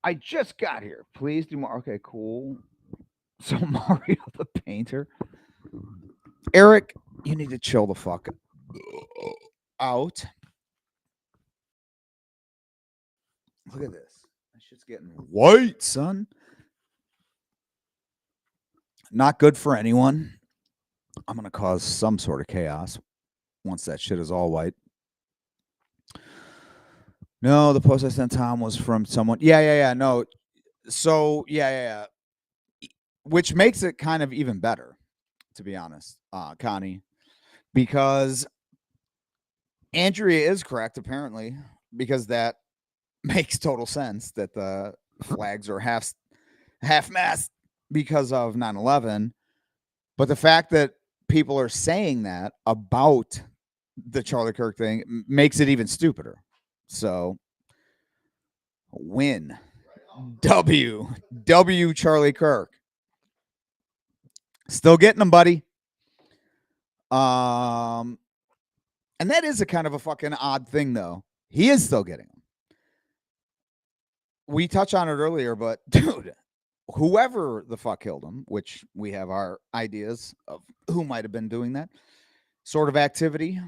I just got here. Please do more. Okay, cool. So Mario the painter. Eric, you need to chill the fuck out. Look at this. That shit's getting white, son. Not good for anyone. I'm gonna cause some sort of chaos once that shit is all white. No, the post I sent Tom was from someone. Yeah. No. So yeah. Which makes it kind of even better, to be honest, Connie, because Andrea is correct, apparently, because that makes total sense that the flags are half mast because of 9/11. But the fact that people are saying that about the Charlie Kirk thing makes it even stupider. So win. W Charlie Kirk. Still getting them, buddy. And that is a kind of a fucking odd thing, though. He is still getting them. We touched on it earlier, but dude, whoever the fuck killed him, which we have our ideas of who might have been doing that sort of activity,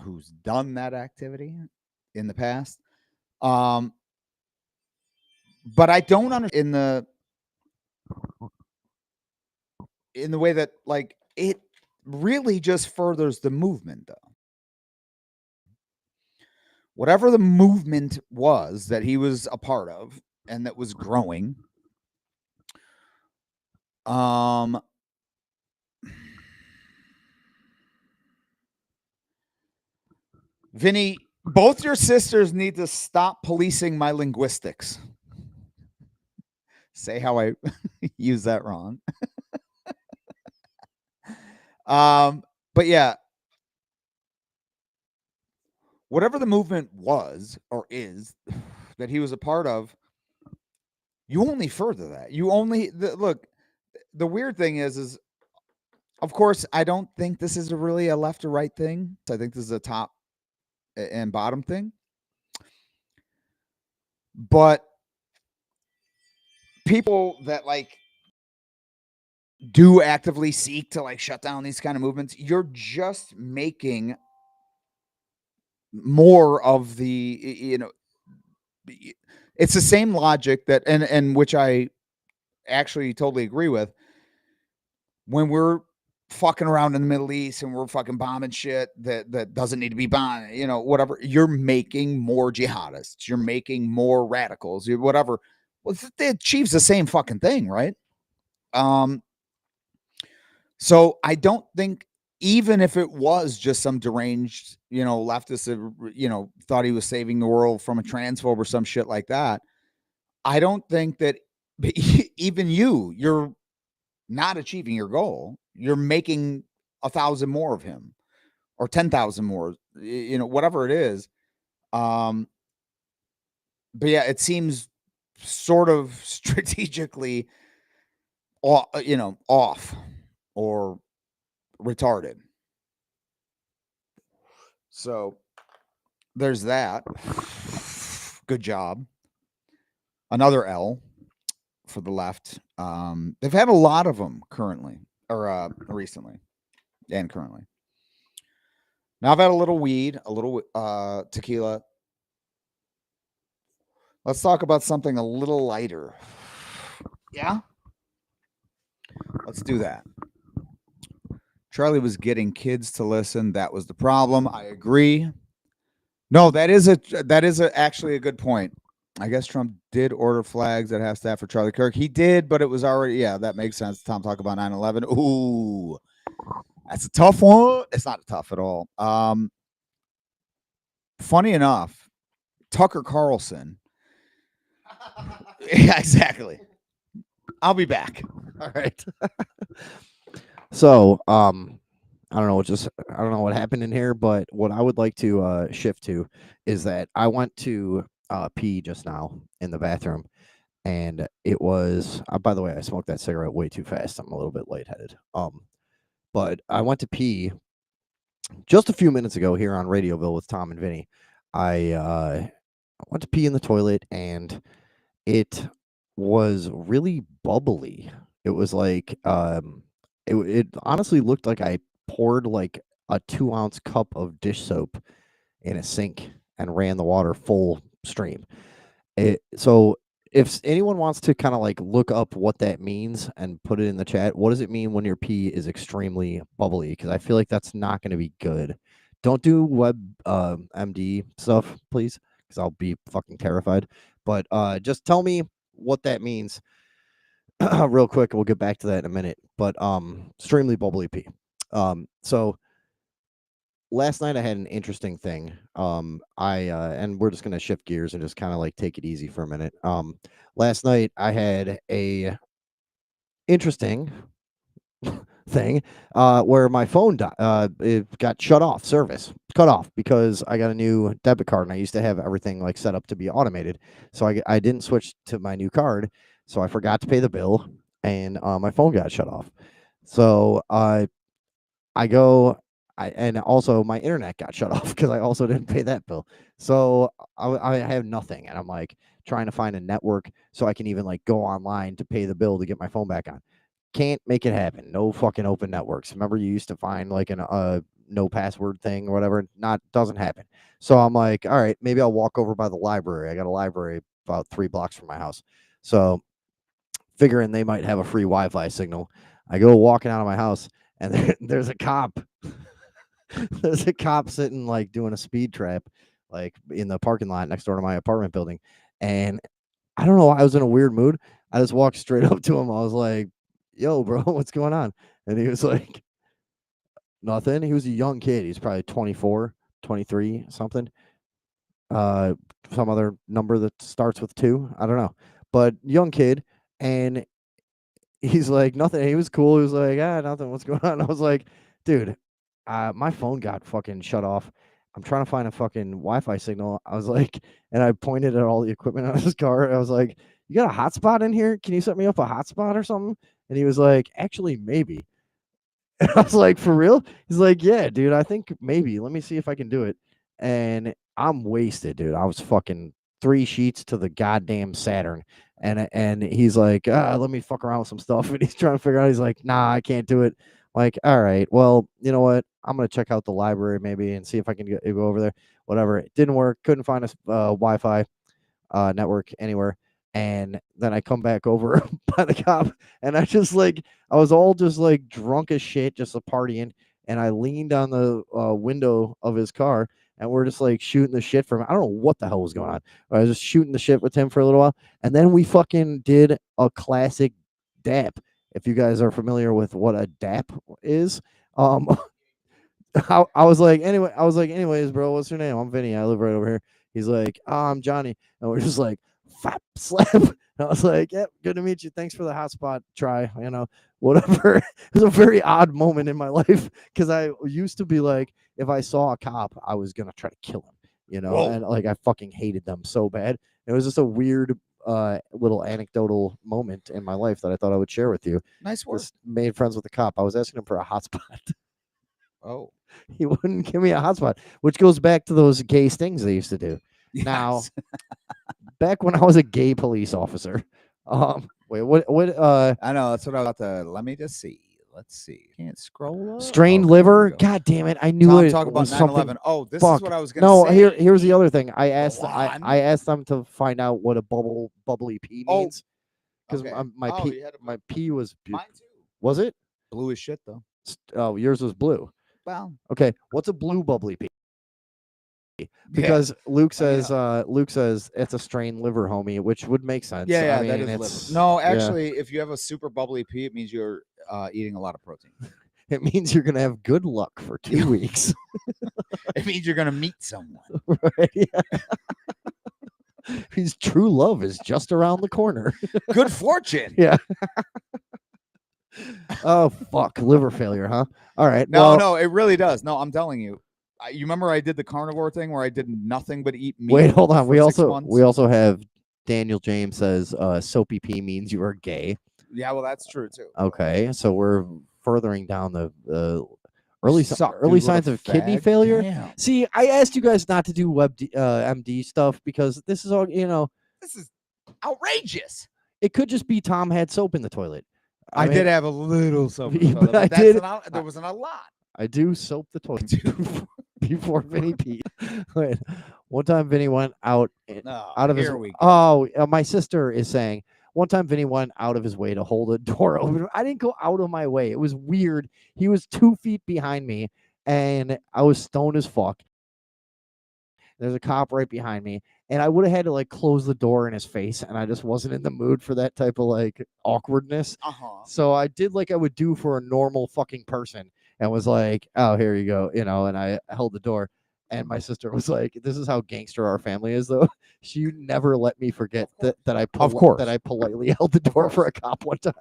who's done that activity in the past. But I don't understand in the way that, like, it really just furthers the movement, though. Whatever the movement was that he was a part of and that was growing, Vinny, both your sisters need to stop policing my linguistics. Say how I use that wrong. But yeah, whatever the movement was or is that he was a part of, you only further that. You only look. The weird thing is of course, I don't think this is really a left or right thing. I think this is a top and bottom thing. But people that like do actively seek to like shut down these kind of movements, you're just making more of the, it's the same logic that and which I actually totally agree with. When we're fucking around in the Middle East and we're fucking bombing shit that doesn't need to be bombed, whatever, you're making more jihadists, you're making more radicals, whatever. Well, it achieves the same fucking thing, right? So I don't think, even if it was just some deranged, leftist that, thought he was saving the world from a transphobe or some shit like that, I don't think that even you're not achieving your goal. You're making 1,000 more of him or 10,000 more, whatever it is. But yeah, it seems sort of strategically, off or retarded. So there's that. Good job. Another L for the left. They've had a lot of them currently, or recently, and currently. Now I've had a little weed, a little tequila. Let's talk about something a little lighter. Yeah, let's do that. Charlie was getting kids to listen. That was the problem. I agree. No, actually a good point. I guess Trump did order flags at half staff for Charlie Kirk. He did, but it was already, yeah, that makes sense. Tom talk about 9/11. Ooh, that's a tough one. It's not tough at all. Funny enough, Tucker Carlson. Yeah, exactly. I'll be back. All right. So, I don't know what happened in here, but what I would like to shift to is that I went to pee just now in the bathroom, and it was. By the way, I smoked that cigarette way too fast. I'm a little bit lightheaded. But I went to pee just a few minutes ago here on Radioville with Tom and Vinny. I went to pee in the toilet, and it was really bubbly. It was like it honestly looked like I poured like a 2-ounce cup of dish soap in a sink and ran the water full stream. So if anyone wants to kind of like look up what that means and put it in the chat, what does it mean when your pee is extremely bubbly? Because I feel like that's not going to be good. Don't do web MD stuff, please, because I'll be fucking terrified. But just tell me what that means real quick. We'll get back to that in a minute. But extremely bubbly pee. So last night I had an interesting thing. I and we're just gonna shift gears and just kind of like take it easy for a minute. Last night I had a interesting thing where my phone it got shut off, service cut off, because I got a new debit card and I used to have everything like set up to be automated. So I didn't switch to my new card, so I forgot to pay the bill, and my phone got shut off. So I go, and also my internet got shut off because I also didn't pay that bill. So I have nothing, and I'm like trying to find a network so I can even like go online to pay the bill to get my phone back on. Can't make it happen. No fucking open networks. Remember, you used to find like an no password thing or whatever. Not doesn't happen. So I'm like, all right, maybe I'll walk over by the library. I got a library about 3 blocks from my house. So figuring they might have a free Wi-Fi signal, I go walking out of my house, and there's a cop. There's a cop sitting like doing a speed trap, like in the parking lot next door to my apartment building. And I don't know why I was in a weird mood. I just walked straight up to him. I was like, "Yo, bro, what's going on?" And he was like, "Nothing." He was a young kid. He's probably 24, 23, something. Uh, some other number that starts with 2. I don't know. But young kid. And he's like, "Nothing." He was cool. He was like, nothing. What's going on?" I was like, "Dude, my phone got fucking shut off. I'm trying to find a fucking Wi-Fi signal." I was like, and I pointed at all the equipment on his car. I was like, "You got a hotspot in here? Can you set me up a hotspot or something?" And he was like, "Actually, maybe." And I was like, "For real?" He's like, "Yeah, dude, I think maybe. Let me see if I can do it." And I'm wasted, dude. I was fucking 3 sheets to the goddamn Saturn. And he's like, let me fuck around with some stuff. And he's trying to figure out, he's like, "Nah, I can't do it." Like, all right, well, you know what? I'm gonna check out the library maybe and see if I can go over there. Whatever. It didn't work. Couldn't find a Wi-Fi network anywhere. And then I come back over by the cop, and I was all just like drunk as shit, just a partying. And I leaned on the window of his car, and we're just like shooting the shit for him. I don't know what the hell was going on. I was just shooting the shit with him for a little while. And then we fucking did a classic dap. If you guys are familiar with what a dap is, um, I was like, anyway, anyways, bro, what's your name? I'm Vinny. I live right over here. He's like, "Oh, I'm Johnny." And we're just like, fap, slap. And I was like, "Yep, good to meet you. Thanks for the hotspot try." Whatever. It was a very odd moment in my life, because I used to be like, if I saw a cop, I was going to try to kill him, Whoa. and like I fucking hated them so bad. It was just a weird little anecdotal moment in my life that I thought I would share with you. Nice work. Just made friends with the cop. I was asking him for a hotspot. Oh, He wouldn't give me a hotspot, which goes back to those gay stings they used to do. Now, yes. back when I was a gay police officer, wait, what, I know that's what I was about to. Let me just see. Let's see. Can't scroll up. strained Oh, here we liver? go. God damn it! I knew Tom, it talk about was something. 9/11. Oh, this Fuck. is what I was gonna No, say. here's the other thing. I asked Go on. I asked them to find out what a bubbly pee Oh, means because okay. my Oh, pee you had a- my pee was Mine too. was it? Blue as shit though. Oh, yours was blue. Well, Okay, what's a blue bubbly pee? yeah. Because Luke Oh, yeah. says it's a strained liver, homie, which would make sense. Yeah, I mean, that is it's liver. No, yeah. actually, if you have a super bubbly pee, it means you're eating a lot of protein. It means you're gonna have good luck for 2 weeks. It means you're gonna meet someone. Right? Yeah. His true love is just around the corner. Good fortune. Yeah. Oh fuck, liver failure, huh? All right. No, well, no, it really does. No, I'm telling you. You remember I did the carnivore thing where I did nothing but eat meat. wait, hold on. for We 6 also months? have Daniel James says soapy pee means you are gay. Yeah, well, that's true too. Okay, so we're furthering down the early Suck, dude, early what a signs of kidney fag. failure. Damn. See, I asked you guys not to do MD stuff because this is all This is outrageous. It could just be Tom had soap in the toilet. I mean, did have a little soap, in the But toilet, I that's did- there wasn't a lot. I do soap the toilet Dude. before Vinny peed. Wait, one time Vinny went out No, out of his. here we go. Oh, my sister is saying one time Vinny went out of his way to hold a door open. I didn't go out of my way. It was weird. He was 2 feet behind me, and I was stoned as fuck. There's a cop right behind me, and I would have had to like close the door in his face, and I just wasn't in the mood for that type of like awkwardness. So I did like I would do for a normal fucking person, and was like, "Oh, here you go," and I held the door. And my sister was like, "This is how gangster our family is, though." She never let me forget that I politely held the door for a cop one time.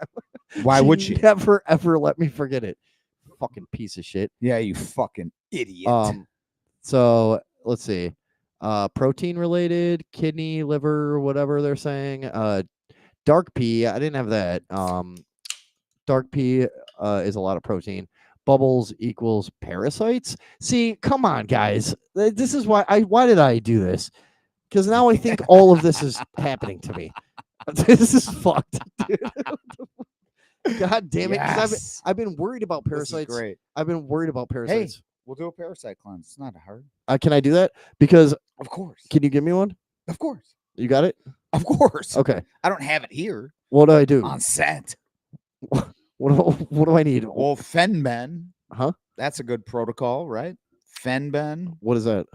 Why would she? Never ever let me forget it. Fucking piece of shit. Yeah, you fucking idiot. So let's see. Protein related, kidney, liver, whatever they're saying. Dark pea, I didn't have that. Dark pea is a lot of protein. Bubbles equals parasites. See, come on, guys. This is why did I do this? Because now I think all of this is happening to me. This is fucked, dude. God damn it! 'Cause Yes. I've been worried about This is parasites. great. I've been worried about parasites. We'll do a parasite cleanse. It's not hard. Can I do that? Because Of course. can you give me one? Of course. You got it? Of course. Okay. I don't have it here What do I do? on set. What do I need? Well, Fenben. Huh? That's a good protocol, right? Fenben. What is that?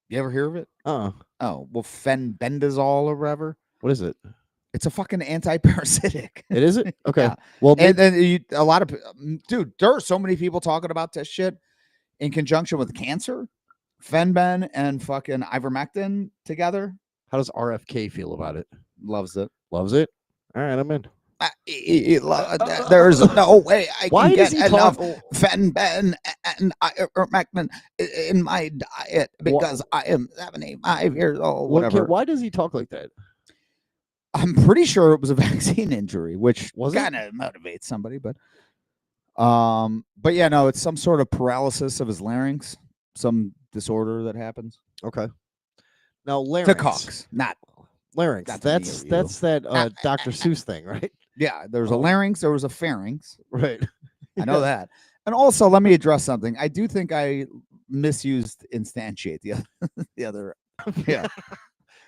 You ever hear of it? Oh, well, fenbendazole or whatever. what is it? It's a fucking anti-parasitic. It is it? Okay. Yeah. Well, And then a lot of dude, there are so many people talking about this shit in conjunction with cancer. Fenben and fucking ivermectin together. how does RFK feel about it? Loves it. Loves it. All right, I'm in. There's no way I Why can does get he enough talk? Fenben and ivermectin in my diet because I am 75 years old. Whatever. Why does he talk like that? I'm pretty sure it was a vaccine injury, which Was it? kind of motivates somebody, but yeah, no, it's some sort of paralysis of his larynx, some disorder that happens. Okay. Now To larynx. Cox, not Larynx. That's me or you. That's that Dr. Seuss thing, right? yeah. There's a Oh. larynx, there was a pharynx. Right. I know that. And also, let me address something. I do think I misused instantiate the other. Yeah,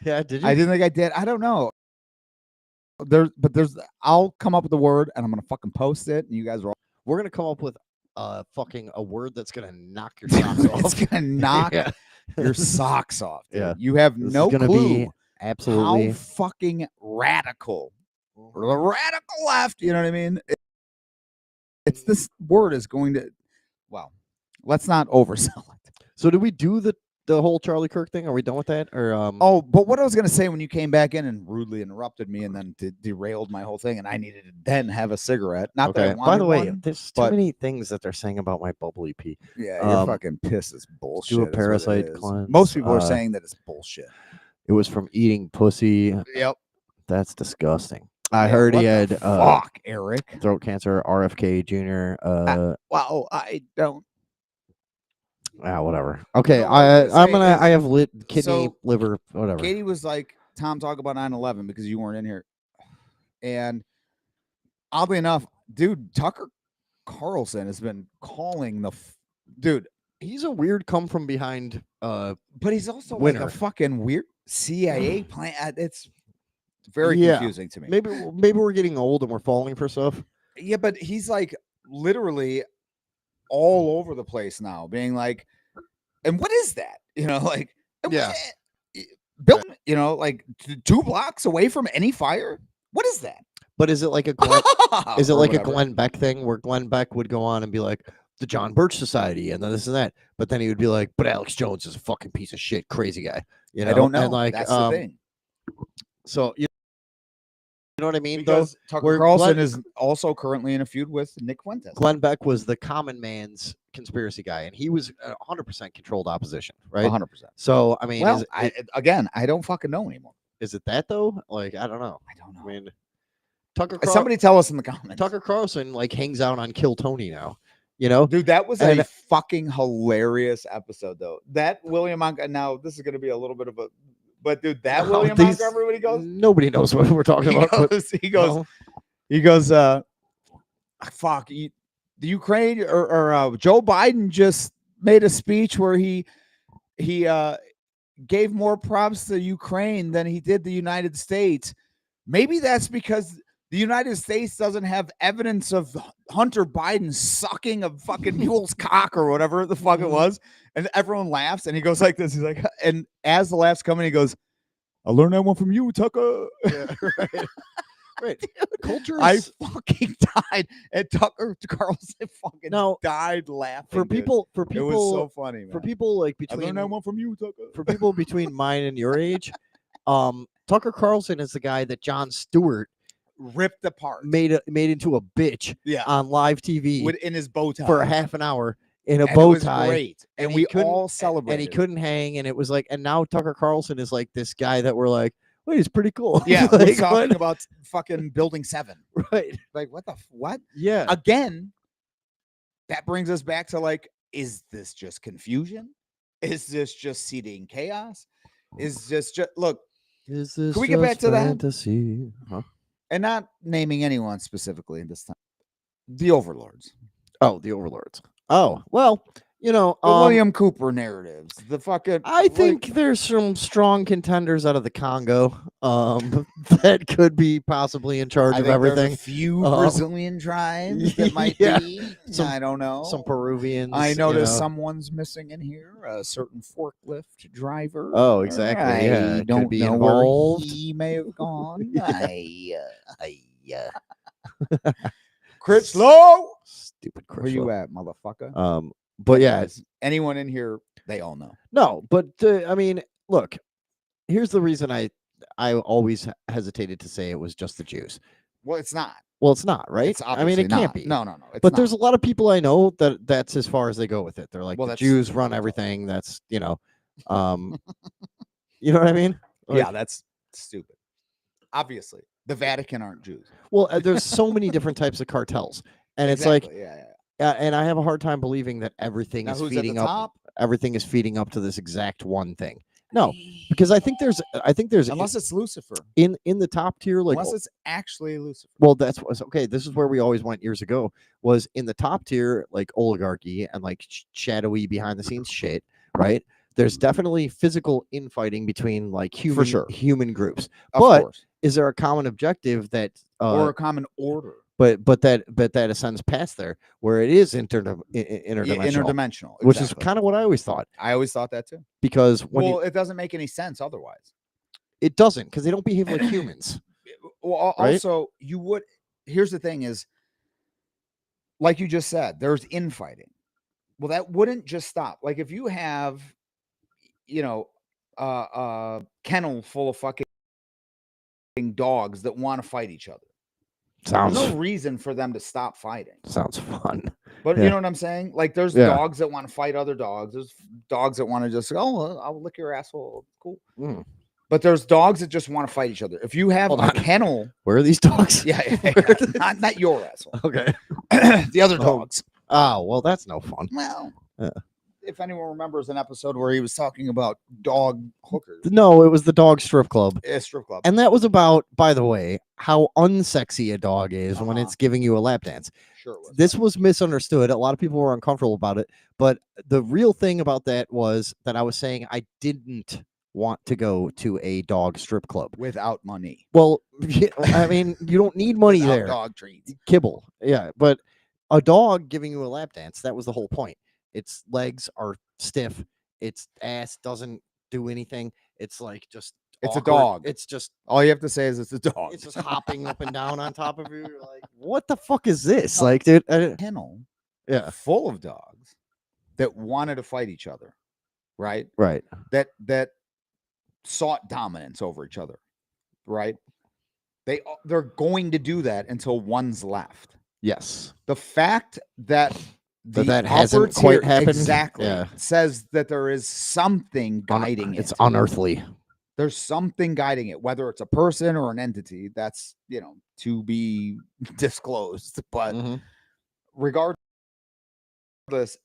Yeah. Did you? I didn't think I did. I don't know. I'll come up with the word and I'm gonna fucking post it, and you guys are all. We're gonna come up with fucking a word that's gonna knock your socks off. It's gonna knock Yeah. your socks off. Dude. Yeah. You have This no is gonna clue be absolutely. how fucking radical or the radical left. You know what I mean? It's this word is going to. Well, let's not oversell it. So did we do the whole Charlie Kirk thing? Are we done with that? Or Oh, but what I was gonna say when you came back in and rudely interrupted me and then derailed my whole thing, and I needed to then have a cigarette. Not that I okay. wanted By the way, one, there's too but- many things that they're saying about my bubbly pee. Yeah, your Um, fucking piss is bullshit. is what it parasite is. cleanse, Most people are saying that it's bullshit. It was from eating pussy. Yep. That's disgusting. I Yeah, heard he what had the fuck, Eric. throat cancer. RFK Jr. Well, I don't. Whatever. Okay, No, what I was gonna say I is- have kidney, so liver, whatever. Katie was like, Tom, talk about 9/11 because you weren't in here. And oddly enough, dude, Tucker Carlson has been calling dude, He's a weird come from behind. but he's also like winner. a fucking weird CIA plan. It's very Yeah. confusing to me. Maybe we're getting old and we're falling for stuff. Yeah, but he's like literally all over the place now, being like, and what is that? You know, like, Yeah. building, you know, like 2 blocks away from any fire. What is that? But is it like a Glenn, is it Or like whatever. a Glenn Beck thing where Glenn Beck would go on and be like the John Birch Society and then this and that, but then he would be like, but Alex Jones is a fucking piece of shit, crazy guy. You know, I don't know. And like, That's the thing. So you know what I mean? Because Though, Tucker where Carlson Glenn- is also currently in a feud with Nick Fuentes. Glenn Beck was the common man's conspiracy guy, and he was 100% controlled opposition, right? 100%. So I mean, Well, I don't fucking know anymore. is it that though? Like, I don't know. I don't know. I mean, Tucker Somebody tell us in the comments. Tucker Carlson like hangs out on Kill Tony now. You know, Dude, that was And- a fucking hilarious episode, though. That William Montgomery. Now, this is going to be a little bit of a, but dude, that No, William these- Montgomery when he goes, nobody knows what we're talking about. but, he goes, fuck, the Ukraine or Joe Biden just made a speech where he gave more props to Ukraine than he did the United States. Maybe that's because the United States doesn't have evidence of Hunter Biden sucking a fucking mule's cock or whatever the fuck it was. And everyone laughs and he goes like this. He's like, and as the laughs come in, he goes, I learned that one from you, Tucker. yeah, right. Right. Culture I is fucking died. And Tucker Carlson fucking died laughing. for dude. people. It was so funny, man. For people like I between learned that one from you, Tucker. for people between mine and your age, Tucker Carlson is the guy that Jon Stewart Ripped apart. made into a bitch Yeah. on live TV In his bow tie. for a half an hour in a And bow it was tie. great. And he we couldn't- all celebrated. And he couldn't hang, and it was like, and now Tucker Carlson is like this guy that we're like, wait, he's pretty cool. Yeah, we're Like, talking what? about fucking Building 7. Right. Like, what? Yeah. Again, that brings us back to like, is this just confusion? Is this just seeding chaos? Is this just look? Is this Can we get back just to that? fantasy? Huh? And not naming anyone specifically this time. The Overlords, Oh, the Overlords. Oh, well, you know, the William Cooper narratives, the fucking. I think there's some strong contenders out of the Congo that could be possibly in charge I of think there's everything. a few Brazilian tribes that might Yeah. be. Some- I don't know. Some Peruvians. I you noticed know. someone's missing in here. A certain forklift driver. Oh, exactly, yeah, I could don't be know involved. where he may have gone. Yeah. Critchlow, Stupid where you Critchlow. at, motherfucker? But yeah, Anyways, anyone in here, they all know. no, but I mean, look, here's the reason I always hesitated to say it was just the Jews. Well, it's not. Well, it's not, right? It's I mean, obviously it can't not. be. No. It's But not. there's a lot of people I know that's as far as they go with it. They're like, Well, the that's- Jews run everything. That's, you know, you know what I mean? yeah, Like, that's stupid. Obviously, the Vatican aren't Jews. well, there's so many different types of cartels, and it's like, yeah. and I have a hard time believing that everything Now, is who's at the feeding up. top? Everything is feeding up to this exact one thing. No, because I think there's Unless it's Lucifer. in the top tier, like, Unless it's actually Lucifer. well, that's what's okay. This is where we always went years ago. Was in the top tier, like oligarchy and like shadowy behind the scenes shit, right? There's definitely physical infighting between like human groups. Of But course. is there a common objective that Or a common order. but that ascends past there where it is interdimensional, Interdimensional. which is exactly. kind of what I always thought, I always thought that too. because when It doesn't make any sense otherwise. it doesn't, because they don't behave like humans. Well, Right? also, you would. Here's the thing: is like you just said, there's infighting. Well, that wouldn't just stop. Like if you have, you know, kennel full of fucking dogs that want to fight each other. There's no reason for them to stop fighting. Sounds fun. But Yeah. you know what I'm saying? Like there's Yeah. dogs that want to fight other dogs. There's dogs that want to just, oh, I'll lick your asshole. Cool. Mm. But there's dogs that just want to fight each other. If you have Hold a on. kennel, Where are these dogs? not your asshole. Okay. The other dogs. Oh, well, that's no fun. Well, Yeah. if anyone remembers an episode where he was talking about dog hookers, No, it was the dog strip club. a strip club, And that was about, by the way, how unsexy a dog is when Uh-huh. it's giving you a lap dance. sure it was. This was misunderstood. A lot of people were uncomfortable about it. But the real thing about that was that I was saying I didn't want to go to a dog strip club. Without money. Well, I mean, you don't need money Without there. dog treats. Kibble. Yeah. But a dog giving you a lap dance, that was the whole point. Its legs are stiff. Its ass doesn't do anything. It's like just It's a awkward. dog. It's just All you have to say is it's a dog. it's just hopping up and down on top of you. You're like, what the fuck is this? Like, dude, Kennel yeah, full of dogs that wanted to fight each other, right? right. That sought dominance over each other, right? They're going to do that until one's left. Yes. The fact that That hasn't quite happened. exactly Yeah. says that there is something guiding it. It's unearthly. There's something guiding it, whether it's a person or an entity. That's to be disclosed. But Mhm. regardless,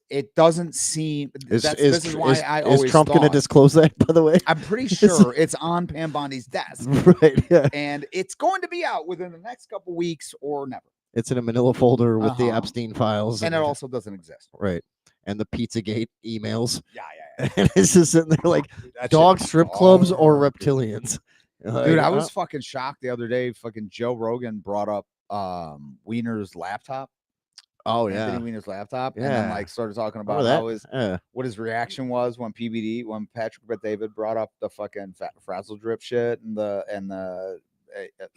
it doesn't seem. Is This is why I always Trump going to thought- disclose that? By the way, I'm pretty sure it's on Pam Bondi's desk, right? Yeah, and it's going to be out within the next couple weeks or never. it's in a Manila folder with the Uh-huh. Epstein files, And it also doesn't exist. right, and the Pizzagate emails. Yeah. And it's just sitting there like Dude, that dog shit strip clubs or hard, dude. reptilians. Dude, I Like, was fucking shocked the other day. Fucking Joe Rogan brought up Wiener's laptop. oh Anthony yeah, Weiner's laptop. And then Yeah. started talking Remember about that? how his Yeah. what his reaction was when Patrick Bet-David brought up the fucking frazzle drip shit and the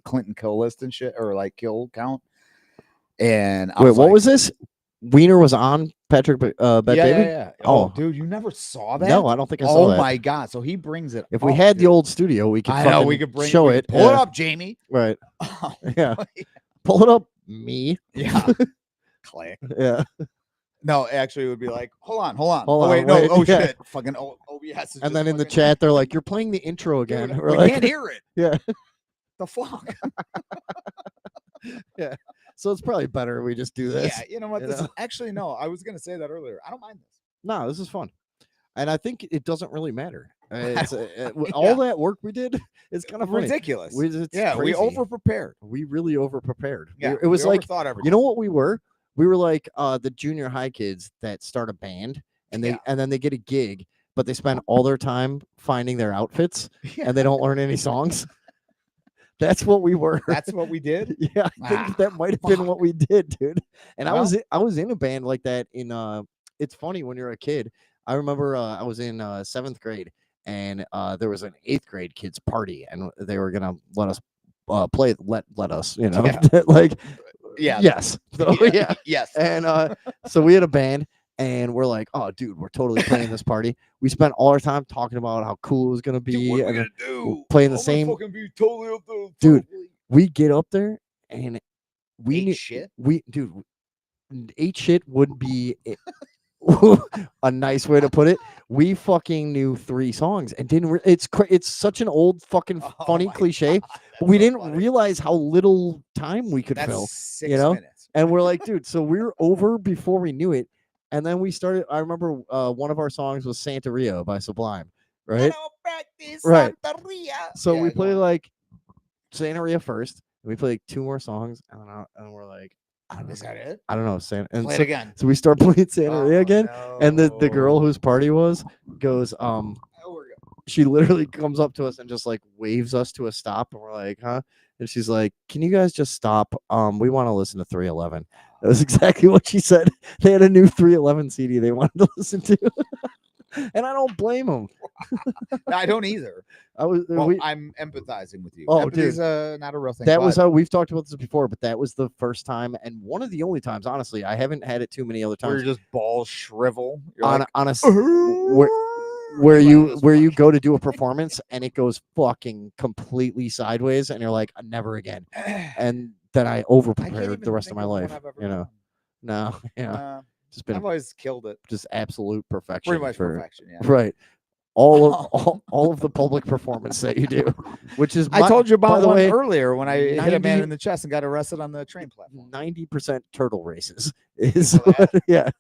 Clinton kill list and shit, or like kill count. And I Wait, was what like, was this? Wiener was on Patrick Bet-David? yeah. Oh. Dude, you never saw that? No, I don't think I saw Oh that. my god! So he brings it. If we up, had the dude. old studio, we could I know fucking we could bring show we could it. Pull it yeah. up, Jamie. Right. Oh, Yeah. Pull it up, me. yeah. Click. Yeah. No, actually, it would be like, hold on. Hold Oh on, wait, no. wait, Oh yeah. shit. Fucking OBS. Is And then just in the fucking- chat, they're like, "You're playing the intro again." Dude, We're we like, can't hear it. Yeah. The fuck. So it's probably better we just do this. Yeah. You know what? you This know? is actually no. I was gonna say that earlier. I don't mind this. No, this is fun, and I think it doesn't really matter. It's, Yeah. all that work we did is kind of funny. Ridiculous. It's Yeah, we crazy. over prepared. We really over prepared. Yeah, It was we like, overthought everything. you know what we were? We were like the junior high kids that start a band and Yeah. then they get a gig, but they spend all their time finding their outfits Yeah, and they don't learn any songs. That's what we were. that's what we did. Yeah, I think Ah, that might have been fuck. what we did, dude. And Well- I was in a band like that in it's funny when you're a kid. I remember I was in 7th grade and there was an 8th grade kids party and they were gonna let us play let us, you know, Yeah. like Yeah. yes. So, yeah. Yes. And so we had a band and we're like, oh dude, we're totally playing this party. We spent all our time talking about how cool it was gonna be. Dude, what are and we then gonna do? playing the I'm gonna same- fucking be totally up there. Dude, we get up there and we Ate knew shit. we dude ate shit would be a nice way to put it. We fucking knew 3 songs and didn't it's such an old fucking Oh funny my cliche, God, but we that's so didn't funny. realize how little time we could That's fill. 6 you know? minutes. And we're like, dude, so we were over before we knew it. And then we started. I remember one of our songs was Santeria by Sublime, right? Right. So Yeah, we go play on. like Santeria first, and we play like 2 more songs, and we're like, I don't Is know, that it? I don't know, San. And Play it so, again. so we start playing Santeria Oh, again, and the girl no. whose party was goes, Oh, we're good. she literally comes up to us and just like waves us to a stop, and we're like, huh? And she's like, "Can you guys just stop? We want to listen to 311." That was exactly what she said. They had a new 311 CD they wanted to listen to, and I don't blame them. I don't either. Well, I'm empathizing with you. Oh, Empathy's not a real thing. that was but how we've talked about this before, but that was the first time and one of the only times, honestly. I haven't had it too many other where times you're just balls shrivel. You're on like, on a s- where where you go to do a performance and it goes fucking completely sideways, and you're like, never again. And then I over prepared the rest of my life. You know, no, yeah, just been I've always killed it. just absolute perfection. Pretty much for- perfection. Yeah. Right. all of the public performance that you do, which is I told you by about the one way, earlier when I hit a man 90 in the chest and got arrested on the train platform. 90% turtle races is know that? yeah.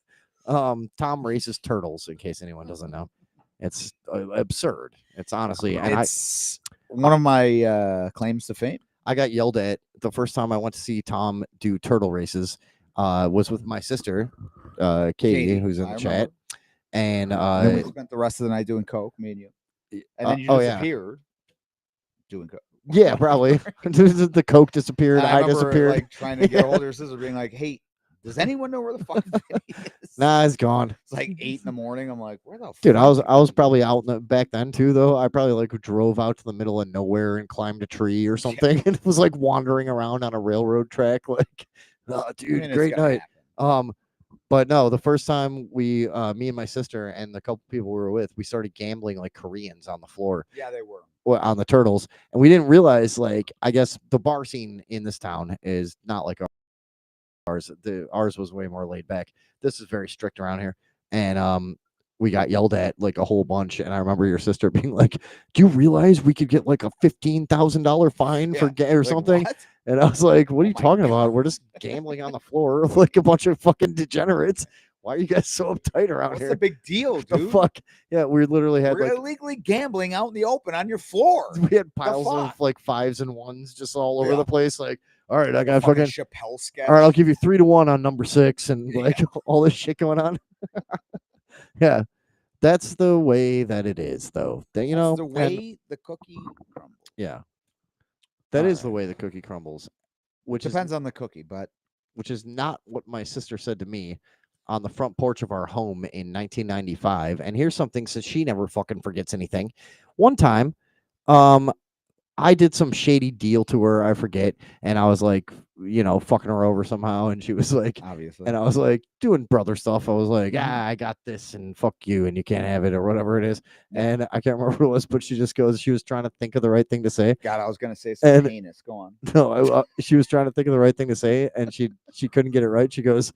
Tom races turtles, in case anyone doesn't know. It's absurd. It's honestly, and It's one of my claims to fame. I got yelled at the first time I went to see Tom do turtle races. Was with my sister, Katie, who's in the chat, and then we spent the rest of the night doing coke, me and you, and then you disappeared doing coke. Yeah, probably. The coke disappeared. I disappeared. Like trying to get a hold of your sister, being like, "Hey, does anyone know where the fuck Vinny is?" Nah, it's gone. It's like 8 in the morning. I'm like, "Where the fuck?" Dude, I was probably out back then too, though. I probably like drove out to the middle of nowhere and climbed a tree or something, and was like wandering around on a railroad track. Like, oh, dude, great night. But no, the first time we, me and my sister and the couple people we were with, we started gambling like Koreans on the floor. Yeah, they were. On the turtles, and we didn't realize, like, I guess the bar scene in this town is not like ours. Ours was way more laid back. This is very strict around here, and we got yelled at like a whole bunch. And I remember your sister being like, "Do you realize we could get like a $15,000 fine for or something?" What? And I was like, "What are you talking about? We're just gambling on the floor like a bunch of fucking degenerates. Why are you guys so uptight around What's here? the big deal, dude? The fuck? Yeah, we literally had We're like illegally gambling out in the open on your floor. we had piles of like 5s and 1s just all over Yeah. the place. Like, all right, I got fucking Chappelle sketch. all right, I'll give you 3 to 1 on number 6, and like all this shit going on. Yeah, that's the way that it is, though. That, you know, the way the cookie crumbles. Yeah, that is the way the cookie crumbles. Which depends on the cookie, but which is not what my sister said to me on the front porch of our home in 1995. And here's something, since she never fucking forgets anything. One time, I did some shady deal to her, I forget, and I was like, you know, fucking her over somehow, and she was like, obviously, and I was like doing brother stuff. I was like, I got this, and fuck you, and you can't have it, or whatever it is. And I can't remember what it was, but she just goes, she was trying to think of the right thing to say. God, I was gonna say something heinous. Go on. No, she was trying to think of the right thing to say, and she couldn't get it right. She goes,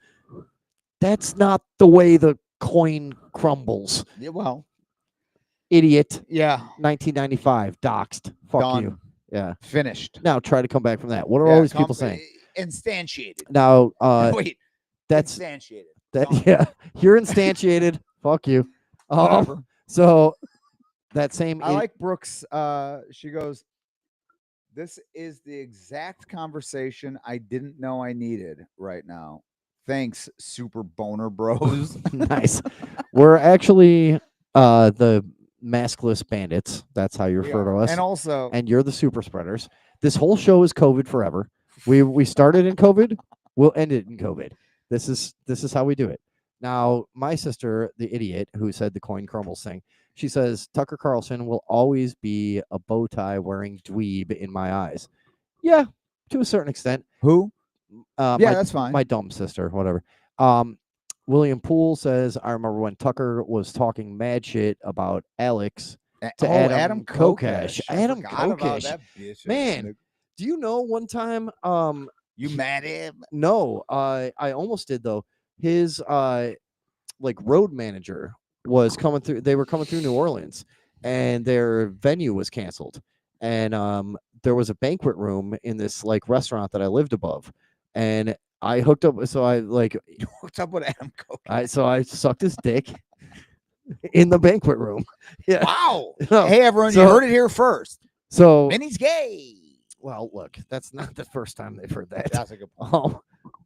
"That's not the way the coin crumbles." Yeah, well. Idiot. Yeah. 1995. Doxed. Fuck Done. you. Yeah. Finished. Now try to come back from that. What are all these people saying? Instantiated. Now, wait. That's instantiated. Yeah. You're instantiated. Fuck you. So that same. I like Brooks. She goes, "This is the exact conversation I didn't know I needed right now. Thanks, super boner bros." Nice. We're actually the maskless bandits. That's how you refer to us. And you're the super spreaders. This whole show is COVID forever. We started in COVID. We'll end it in COVID. This is how we do it. Now, my sister, the idiot who said the coin crumbles thing, she says Tucker Carlson will always be a bow tie wearing dweeb in my eyes. Yeah, to a certain extent. Who? Yeah, that's fine. My dumb sister, whatever. William Poole says, I remember when Tucker was talking mad shit about Alex to Adam Kokesh. Adam Kokesh. Man, do you know one time you met him? No, I almost did though. His like road manager was coming through. They were coming through New Orleans, and their venue was canceled. And there was a banquet room in this like restaurant that I lived above, and I hooked up. So I like hooked up with Adam Kokesh. So I sucked his dick in the banquet room. Yeah. Wow. Hey everyone, you heard it here first. So Vinny's gay. Well, look, that's not the first time they've heard that. That's a good point.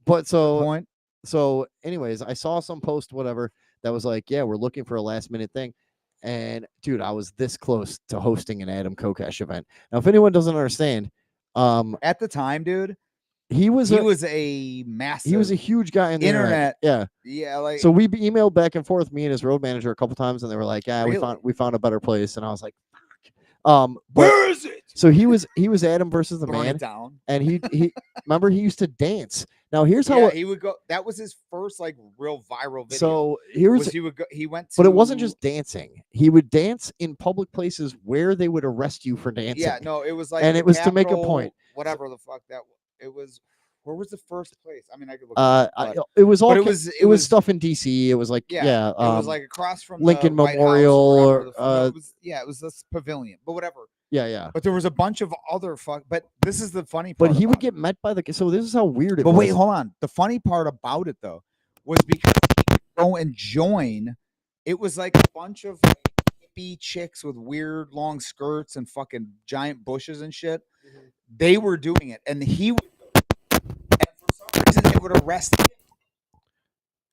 But so anyways, I saw some post, whatever, that was like, yeah, we're looking for a last minute thing. And dude, I was this close to hosting an Adam Kokesh event. Now, if anyone doesn't understand, at the time, dude, he was a massive. He was a huge guy in the internet. Yeah. Yeah. Like, so we emailed back and forth, me and his road manager, a couple times, and they were like, yeah, really? we found a better place. And I was like, where is it? So he was Adam versus the man. It down. And he remember he used to dance. Now here's how he would go. That was his first like real viral video. So he went to, but it wasn't just dancing. He would dance in public places where they would arrest you for dancing. Yeah, no, it was like, and it was to make a point. Whatever the fuck it was. Where was the first place? I mean, I could look. It up, but it was all. but It was stuff in DC. It was like yeah, it was like across from Lincoln the White Memorial House or or whatever. No, it was this pavilion, but whatever. yeah. But there was a bunch of other But this is the funny But part. he would about get met by the. So this is how weird it But was. wait, hold on. The funny part about it though was because he would go and join. It was like a bunch of like, hippie chicks with weird long skirts and fucking giant bushes and shit. They were doing it, and he would. And for some reason, they would arrest him.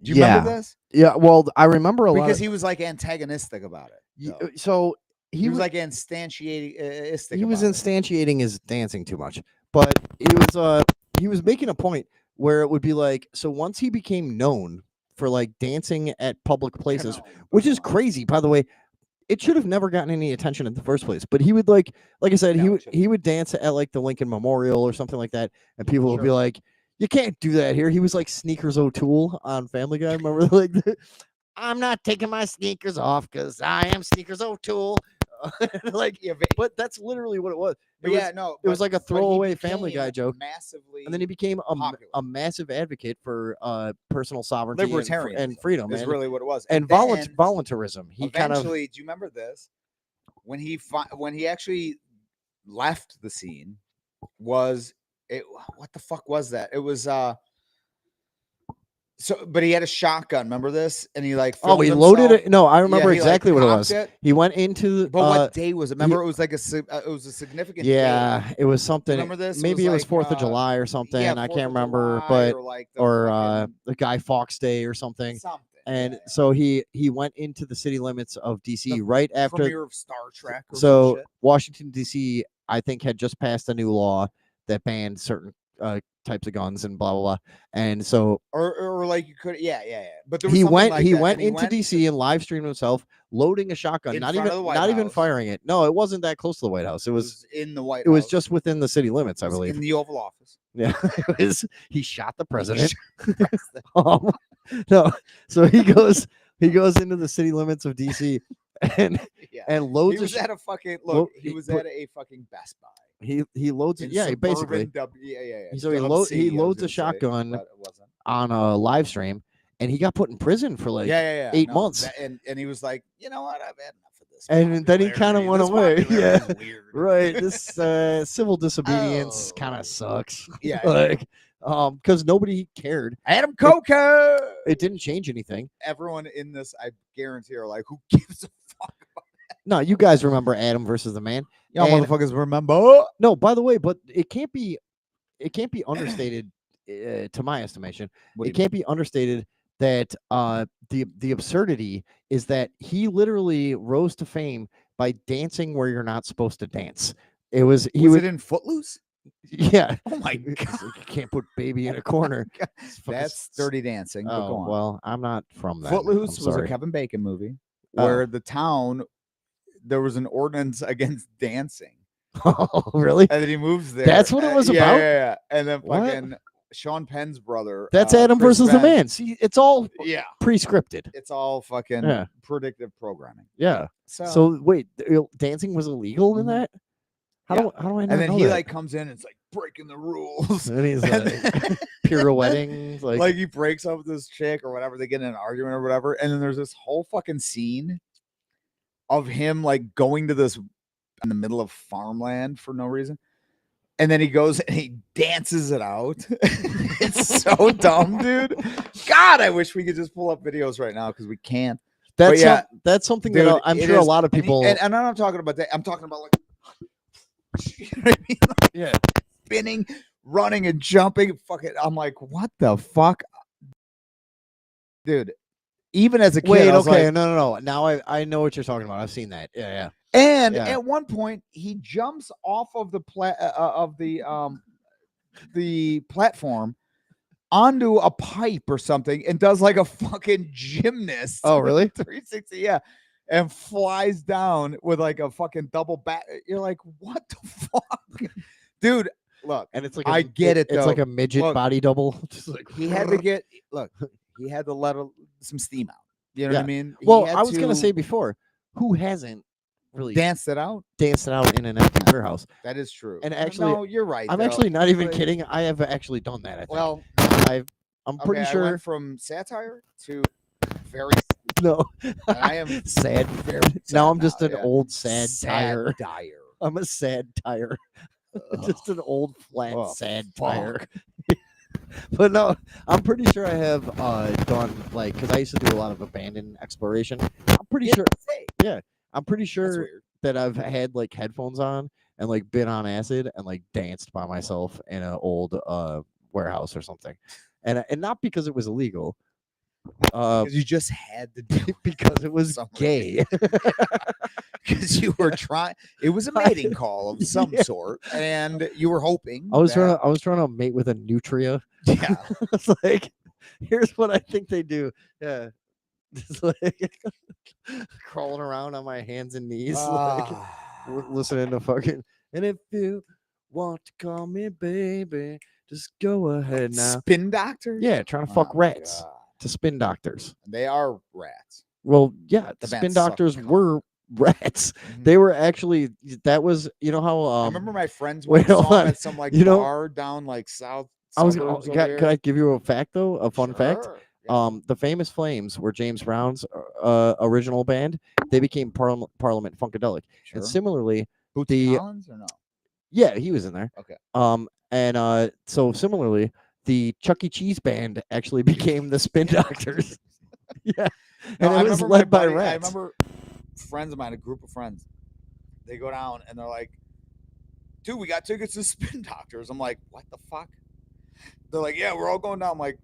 Do you remember this? Yeah. Well, I remember a lot Because he was like antagonistic about it. So he was like instantiating. He was instantiating his dancing too much, but he was making a point where it would be like, so once he became known for like dancing at public places, which is crazy, by the way. It should have never gotten any attention in the first place, but he would like I said, he would dance at like the Lincoln Memorial or something like that, and people would be like, "You can't do that here." He was like Sneakers O'Toole on Family Guy. Remember, like, I'm not taking my sneakers off because I am Sneakers O'Toole. But that's literally what it was. It was like a throwaway Family Guy joke. Massively, and then he became a massive advocate for personal sovereignty and freedom. Is really what it was. And voluntarism. He eventually, do you remember this? When he actually left the scene, what the fuck was that? It was but he had a shotgun. Remember this? And he like he loaded it. No, I remember exactly what it was. He went into. But what day was it? Remember, it was like it was a significant. Yeah, day. It was something. Remember this? Maybe it was 4th of July or something. I can't remember, but or the Guy Fawkes Day or something. And so he went into the city limits of DC right after premiere of Star Trek. So Washington DC, I think, had just passed a new law that banned certain types of guns and blah blah blah, and so or like you could but there was he went like he went into DC and live streamed himself loading a shotgun, not even firing it. No, it wasn't that close to the White House. It was in the White House. It was just within the city limits, I believe, in the Oval Office. Yeah, he shot the president. No, so he goes into the city limits of DC and loads. He was at a fucking He was at a fucking Best Buy. He loads it. Yeah, basically. So he loads a shotgun on a live stream, and he got put in prison for like 8 months. And he was like, you know what, I've had enough of this. And then he kind of went away. Yeah, right. This civil disobedience kind of sucks. Yeah, because nobody cared. Adam Coco. It didn't change anything. Everyone in this, I guarantee, are like, who gives a fuck about that? No, you guys remember Adam versus the Man. Y'all motherfuckers remember? No, by the way, but it can't be understated, to my estimation. It can't be understated that the absurdity is that he literally rose to fame by dancing where you're not supposed to dance. It was it in Footloose? Yeah. Oh my god! You can't put baby in a corner. That's Dirty Dancing. Oh, go on. Well, I'm not from that. Footloose was a Kevin Bacon movie where the town. There was an ordinance against dancing. Oh, really? And then he moves there. That's what it was about? Yeah. And then fucking Sean Penn's brother. That's Adam Chris versus Penn. the Man. See, it's all pre-scripted. It's all fucking predictive programming. Yeah. So wait, dancing was illegal in that? How do I know? And then he like comes in and it's like breaking the rules. And he's like pirouetting. Like he breaks up with this chick or whatever. They get in an argument or whatever. And then there's this whole fucking scene of him like going to this in the middle of farmland for no reason. And then he goes and he dances it out. It's so dumb, dude. God, I wish we could just pull up videos right now because we can't. That's something dude, that I'm sure a lot of people. And I'm not talking about that. I'm talking about like, you know what I mean? Like, spinning, running, and jumping. Fuck it. I'm like, what the fuck, dude? Even as a kid, no. Now I know what you're talking about. I've seen that. Yeah. And at one point, he jumps off of the platform onto a pipe or something and does like a fucking gymnast. Oh, really? 360, yeah. And flies down with like a fucking double back. You're like, what the fuck, dude? Look, and it's like I get it. It's like a midget body double. Just like he had to get. Look, he had to let some steam out. You know what I mean? Well, I was gonna say before, who hasn't really danced it out. danced it out in an empty warehouse. That is true. And actually, no, you're right. I'm though. actually not even But- kidding. I have actually done that. I think. Well, I'm pretty okay, I sure. went from satire to very. No, And I am sad. very. Now sad I'm just an yeah. old sad tire. Dire. I'm a sad tire. Just an old flat Oh, sad fuck. tire. But no, I'm pretty sure I have done like because I used to do a lot of abandoned exploration. I'm pretty sure. Yeah, I'm pretty That's sure weird. that I've had like headphones on and like been on acid and like danced by myself in an old warehouse or something, and not because it was illegal, Because you just had to do it because it was some gay. because you were trying. It was a mating call of some sort, and you were hoping. I was that, trying to mate with a nutria. Yeah. It's like, here's what I think they do. Yeah. Just like crawling around on my hands and knees, like listening to fucking. And if you want to call me baby, just go ahead now. Spin doctors. Yeah, trying to fuck Oh my rats God. to spin doctors. They are rats. Well, yeah, The the spin band sucked doctors cock. were rats. Mhm. They were actually. That was how. I remember my friends wait, went hold saw 'em on. at some like You know- bar down like south. I was. suburbs over Could I here. give you a fact though? A fun fact. Sure, yeah. The Famous Flames were James Brown's original band. They became Parliament Funkadelic, Sure. and similarly, Bootsy the- Collins or no? yeah, he was in there. Okay. And so similarly, the Chuck E. Cheese band actually became the Spin Doctors. Yeah, No, and I it was remember my led by buddy- I rats. remember friends of mine, a group of friends. They go down and they're like, "Dude, we got tickets to Spin Doctors." I'm like, "What the fuck?" They're like, "Yeah, we're all going down." I'm like,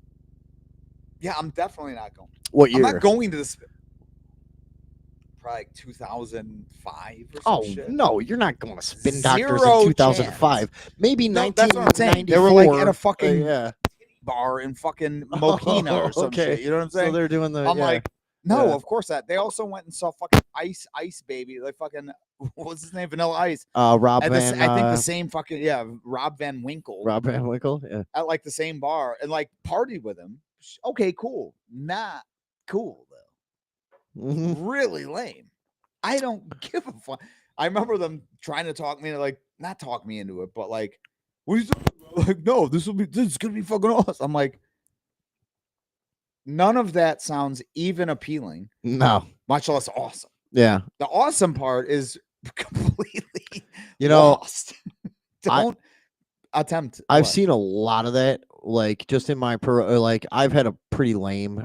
"Yeah, I'm definitely not going. What I'm year? not going to this." Probably like 2005 or some Oh shit. no, you're not going to Spin Doctors Zero in 2005. Maybe No, that's what I'm saying. 1994. They were like at a fucking yeah. bar in fucking Mokina or some okay. shit. You know what I'm So saying? they're doing the. I'm yeah. like, no, Yeah. of course not. They also went and saw fucking Ice Baby. Like fucking, what's his name? Vanilla Ice. Rob At Van. I think the same fucking Rob Van Winkle Rob Van Winkle. Yeah. at like the same bar and like partied with him. Okay, cool. Not cool though. Mhm. Really lame. I don't give a fuck. I remember them trying to talk me, like not talk me into it, but like, what are you talking about? Like, no, this is gonna be fucking awesome. I'm like, none of that sounds even appealing, No. much less awesome. Yeah. The awesome part is completely You know, lost. Don't attempt. I've what? seen a lot of that. Like just in my I've had a pretty lame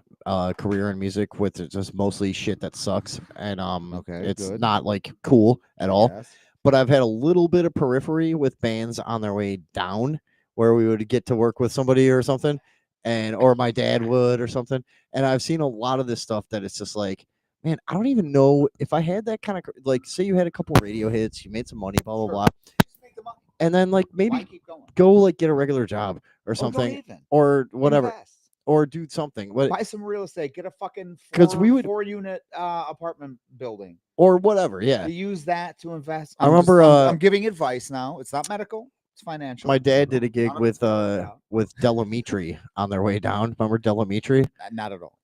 career in music with just mostly shit that sucks, and Okay, it's good. not like cool at all. Yes. But I've had a little bit of periphery with bands on their way down, where we would get to work with somebody or something, or my dad would or something. And I've seen a lot of this stuff that it's just like, man, I don't even know if I had that kind of like, say you had a couple radio hits, you made some money, blah blah Sure. blah, Just make the money. and then like Why maybe keep going? go like get a regular job or Or don't something, even. or whatever, Invest. or do something, Buy some real estate. Get a fucking 'Cause we would- 4-unit apartment building. or whatever. Yeah, You use that to invest. I remember, I'm giving advice now. It's not medical. It's financial. my dad did a gig None of with it's gonna work out. Delamitri on their way down. Remember Delamitri? Not at all.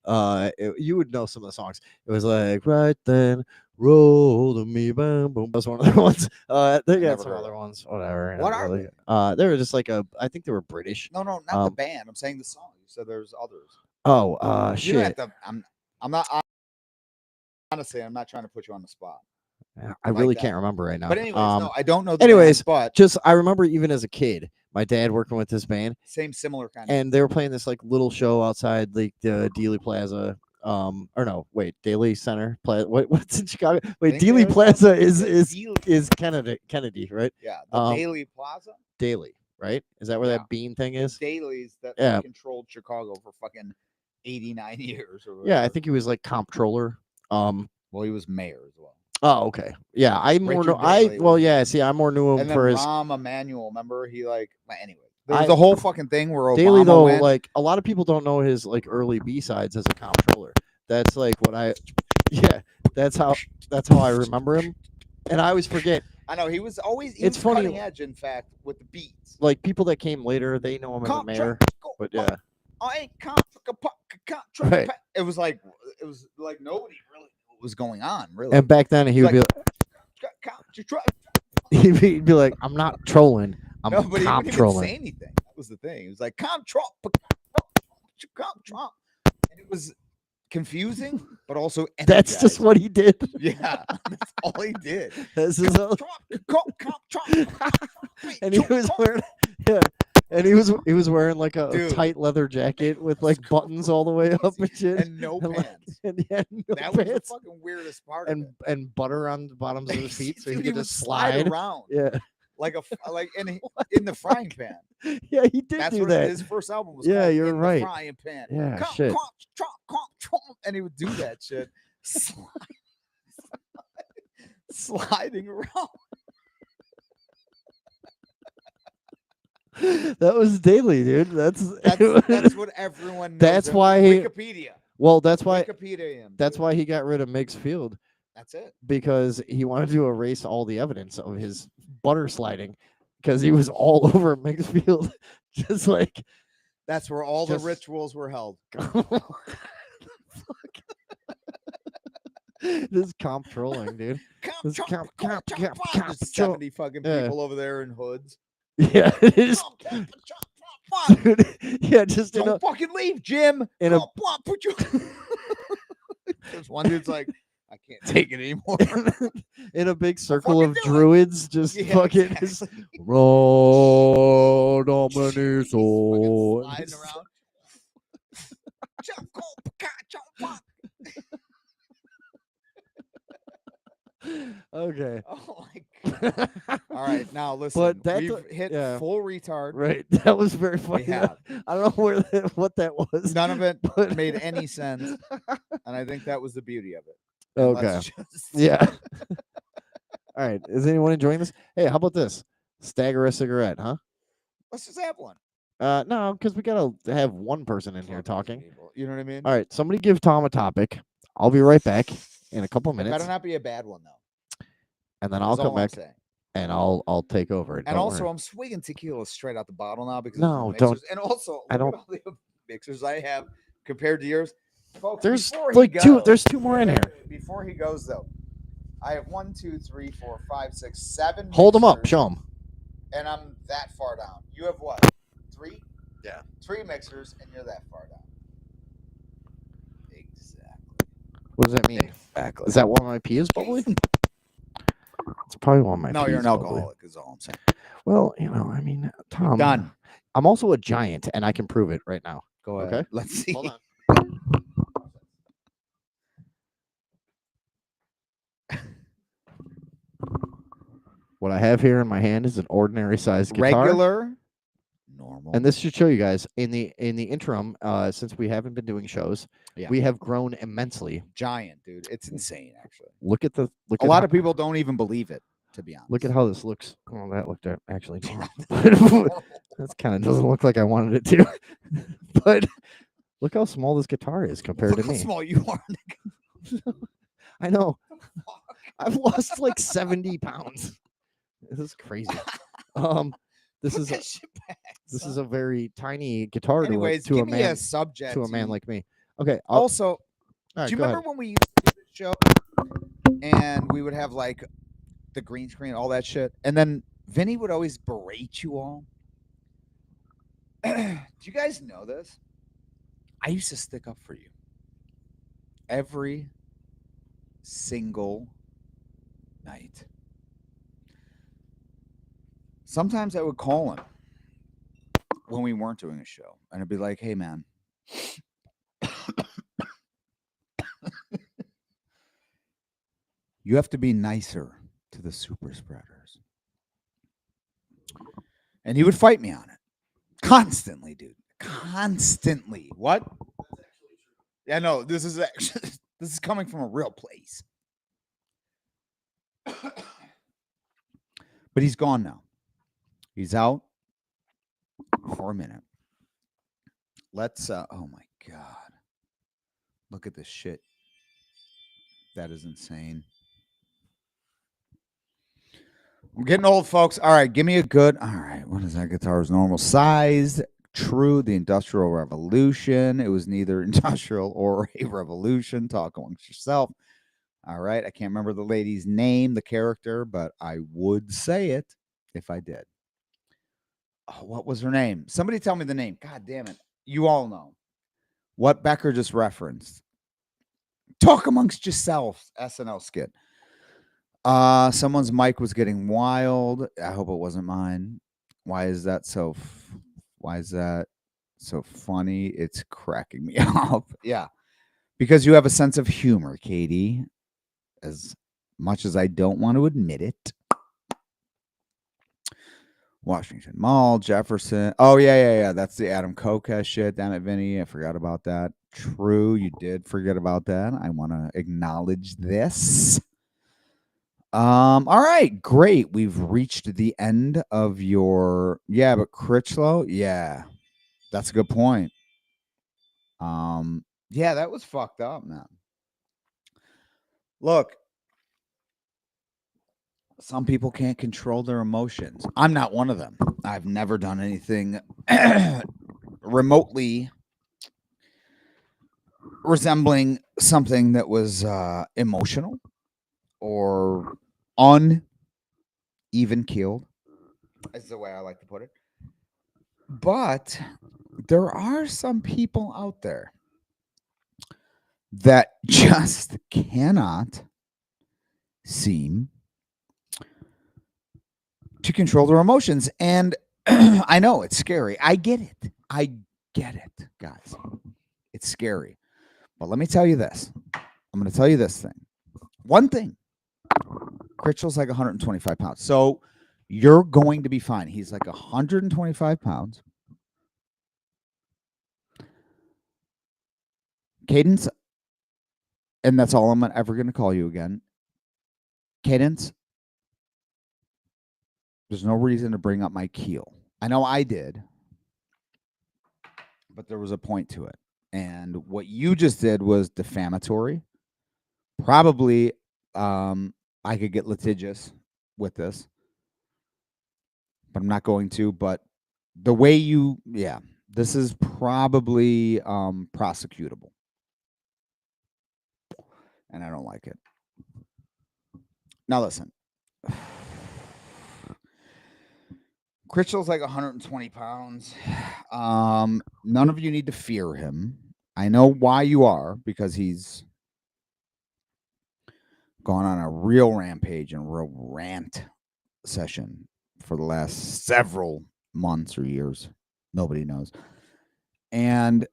You would know some of the songs. It was like right then, roll to me, bam, boom. That was one of the ones. They never got some heard other of it. ones. Whatever. What not are really. They were just like I think they were British. No, not the Um, band. I'm saying the song. You said there's others. Oh, You don't have shit. to, I'm not. Honestly, I'm not trying to put you on the spot. I like really that. can't remember right now. But anyways, no, I don't know. The anyways, band, but just I remember even as a kid, my dad working with this band, same similar kind of. and they were playing this like little show outside like the Dealey Plaza. Or no, wait, Daly Center. What's in Chicago? Wait, think Dealey there's Plaza something- is Dealey. is Kennedy, right? Yeah, the um, Daily Plaza. Daly, right? Is that where Yeah. that bean thing is? Dailies that Yeah. controlled Chicago for fucking 89 years or Yeah, I whatever. think he was like comptroller. Well, he was mayor as well. Oh, okay. Yeah, I more Richard know. Daley was- Yeah. See, I more knew him And then for his Rahm Emanuel, remember he like anyway. There was I- a whole fucking thing where Obama Daly though. went. Like a lot of people don't know his like early B sides as a comptroller. That's like what I. Yeah, that's how I remember him, and I always forget. I know he was always. He It's was funny- cutting edge, in fact, with the beats. Like people that came later, they know him as a mayor. But yeah, I ain't contract. Right. It was like nobody really knew what was going on. Really, and back then he would Like- be. He'd be like, I'm not trolling. I'm No, but he comp wouldn't even trolling. say anything. That was the thing. He was like, "Comp Trump, Trump," and it was confusing, but also That's just energizing. what he did. Yeah, that's all he did. This is all. Trump. And he was wearing, yeah, and he was wearing like a Dude. tight leather jacket with like buttons all the way up and shit, and no and, like, pants. and he had no That was the pants, fucking weirdest part. of it. and butter on the bottoms of his feet, so Dude, he could would just slide. around. Yeah, Like in the frying pan. yeah, he did That's do what that. his first album was Yeah, called. you're In right. The frying pan. Yeah, shit. Trump, and he would do that shit, sliding around. That was daily, dude. That's what everyone knows. That's why he- Wikipedia. well, that's why Wikipedia him. that's dude. why he got rid of Mix Field, That's it. because he wanted to erase all the evidence of his butter sliding, because he was all over Mix Field, just like That's where all Just- the rituals were held. this comp trolling, dude. This Trump, comp There's troll. 70 fucking Yeah. people over there in hoods. Yeah, it is. Trump. Dude, yeah, just in Don't a fucking leave, Jim. in a- Put you. There's one dude's like, I can't take it anymore. in a big circle of fucking do it. druids, just Yeah, fucking exactly. Ro Fucking Dominiso. sliding around. Okay. Oh my god! All right, now listen. But that we've do- hit yeah. full retard. Right. That was very funny. have. I don't know what that was. None of it but made any sense, and I think that was the beauty of it. And Okay. let's just- Yeah. All right. Is anyone enjoying this? Hey, how about this? Stagger a cigarette, huh? Let's just have one. No, because we gotta have one person in here Fuck these talking. people, you know what I mean? All right. Somebody give Tom a topic. I'll be right back in a couple It minutes, better not be a bad one though. and then I'll That's come all I'm back saying. and I'll take over. And Don't also, worry. I'm swigging tequila straight out the bottle now because No, of the don't- mixers. And also, I look don't- at all the mixers I have compared to yours. Folks, there's before he like goes- there's two more in here. Before he goes, though, I have 1, 2, 3, 4, 5, 6, 7. Hold them up. mixers, Show them. And I'm that far down. You have what? 3? Yeah. 3 mixers, and you're that far down. Exactly. What does that mean? Exactly. Is that why my pee is bubbly? It's probably why my No, pee you're is an bubbly. alcoholic. Is all I'm saying. Well, I mean, Tom. Done. I'm also a giant, and I can prove it right now. Go ahead. Okay. Let's see. Hold on. What I have here in my hand is an ordinary sized guitar. Regular. Normal. And this should show you guys in the interim, since we haven't been doing shows, Yeah. we have grown immensely. Giant, dude. It's insane, actually. Look at the look. A at lot how, of people don't even believe it, to be honest. look at how this looks. Oh, that looked actually normal. That kind of doesn't look like I wanted it to. But look how small this guitar is compared Look to how me. small you are. Nick. I know. I've lost like 70 pounds. This is crazy. This Put is that shit back, this son. is a very tiny guitar Anyways, to a give me man a subject. to a man you- like me. Okay. All Also, right, do you go remember ahead. when we used to do this show and we would have like the green screen, all that shit, and then Vinny would always berate you all? Do you guys know this? I used to stick up for you every single night. Sometimes I would call him when we weren't doing a show, and I'd be like, "Hey, man." You have to be nicer to the super spreaders. And he would fight me on it. Constantly, dude. Constantly. What? Yeah, no, this is actually this is coming from a real place. But he's gone now. He's out for a minute. Let's oh my god. Look at this shit. That is insane. I'm getting old, folks. All right, give me a good. All right, what is that guitar's normal size? True, the Industrial Revolution. It was neither industrial or a revolution. Talk amongst yourself. All right. I can't remember the lady's name, the character, but I would say it if I did. Oh, what was her name? Somebody tell me the name. God damn it. You all know what Becker just referenced. Talk amongst yourselves. SNL skit. Someone's mic was getting wild. I hope it wasn't mine. Why is that so funny? It's cracking me up. Yeah. Because you have a sense of humor, Katie. As much as I don't want to admit it. Washington Mall, Jefferson. Oh, yeah. That's the Adam Kokesh shit. Damn it, Vinny. I forgot about that. True, you did forget about that. I want to acknowledge this. All right, great. We've reached the end of your but Critchlow, yeah, that's a good point. Yeah, that was fucked up, man. Look, some people can't control their emotions. I'm not one of them. I've never done anything remotely resembling something that was emotional or uneven keeled, is the way I like to put it. But there are some people out there that just cannot seem to control their emotions. And I know it's scary. I get it. Guys. It's scary. But let me tell you this. I'm going to tell you this thing. One thing. Critchlow's like 125 pounds. So you're going to be fine. He's like 125 pounds. Cadence, and that's all I'm ever going to call you again. Cadence, there's no reason to bring up my keel. I know I did, but there was a point to it. And what you just did was defamatory. Probably I could get litigious with this, but I'm not going to. But the way this is probably prosecutable. And I don't like it. Now listen. Critchlow's like 120 pounds. None of you need to fear him. I know why you are, because he's gone on a real rampage and real rant session for the last several months or years. Nobody knows. And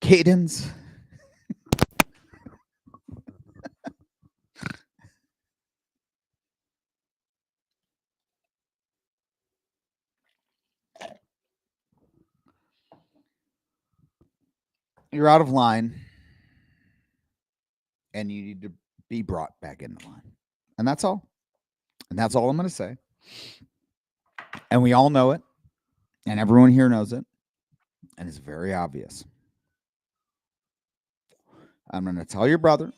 Cadence. You're out of line, and you need to be brought back into line. And that's all. And that's all I'm going to say. And we all know it. And everyone here knows it. And it's very obvious. I'm going to tell your brother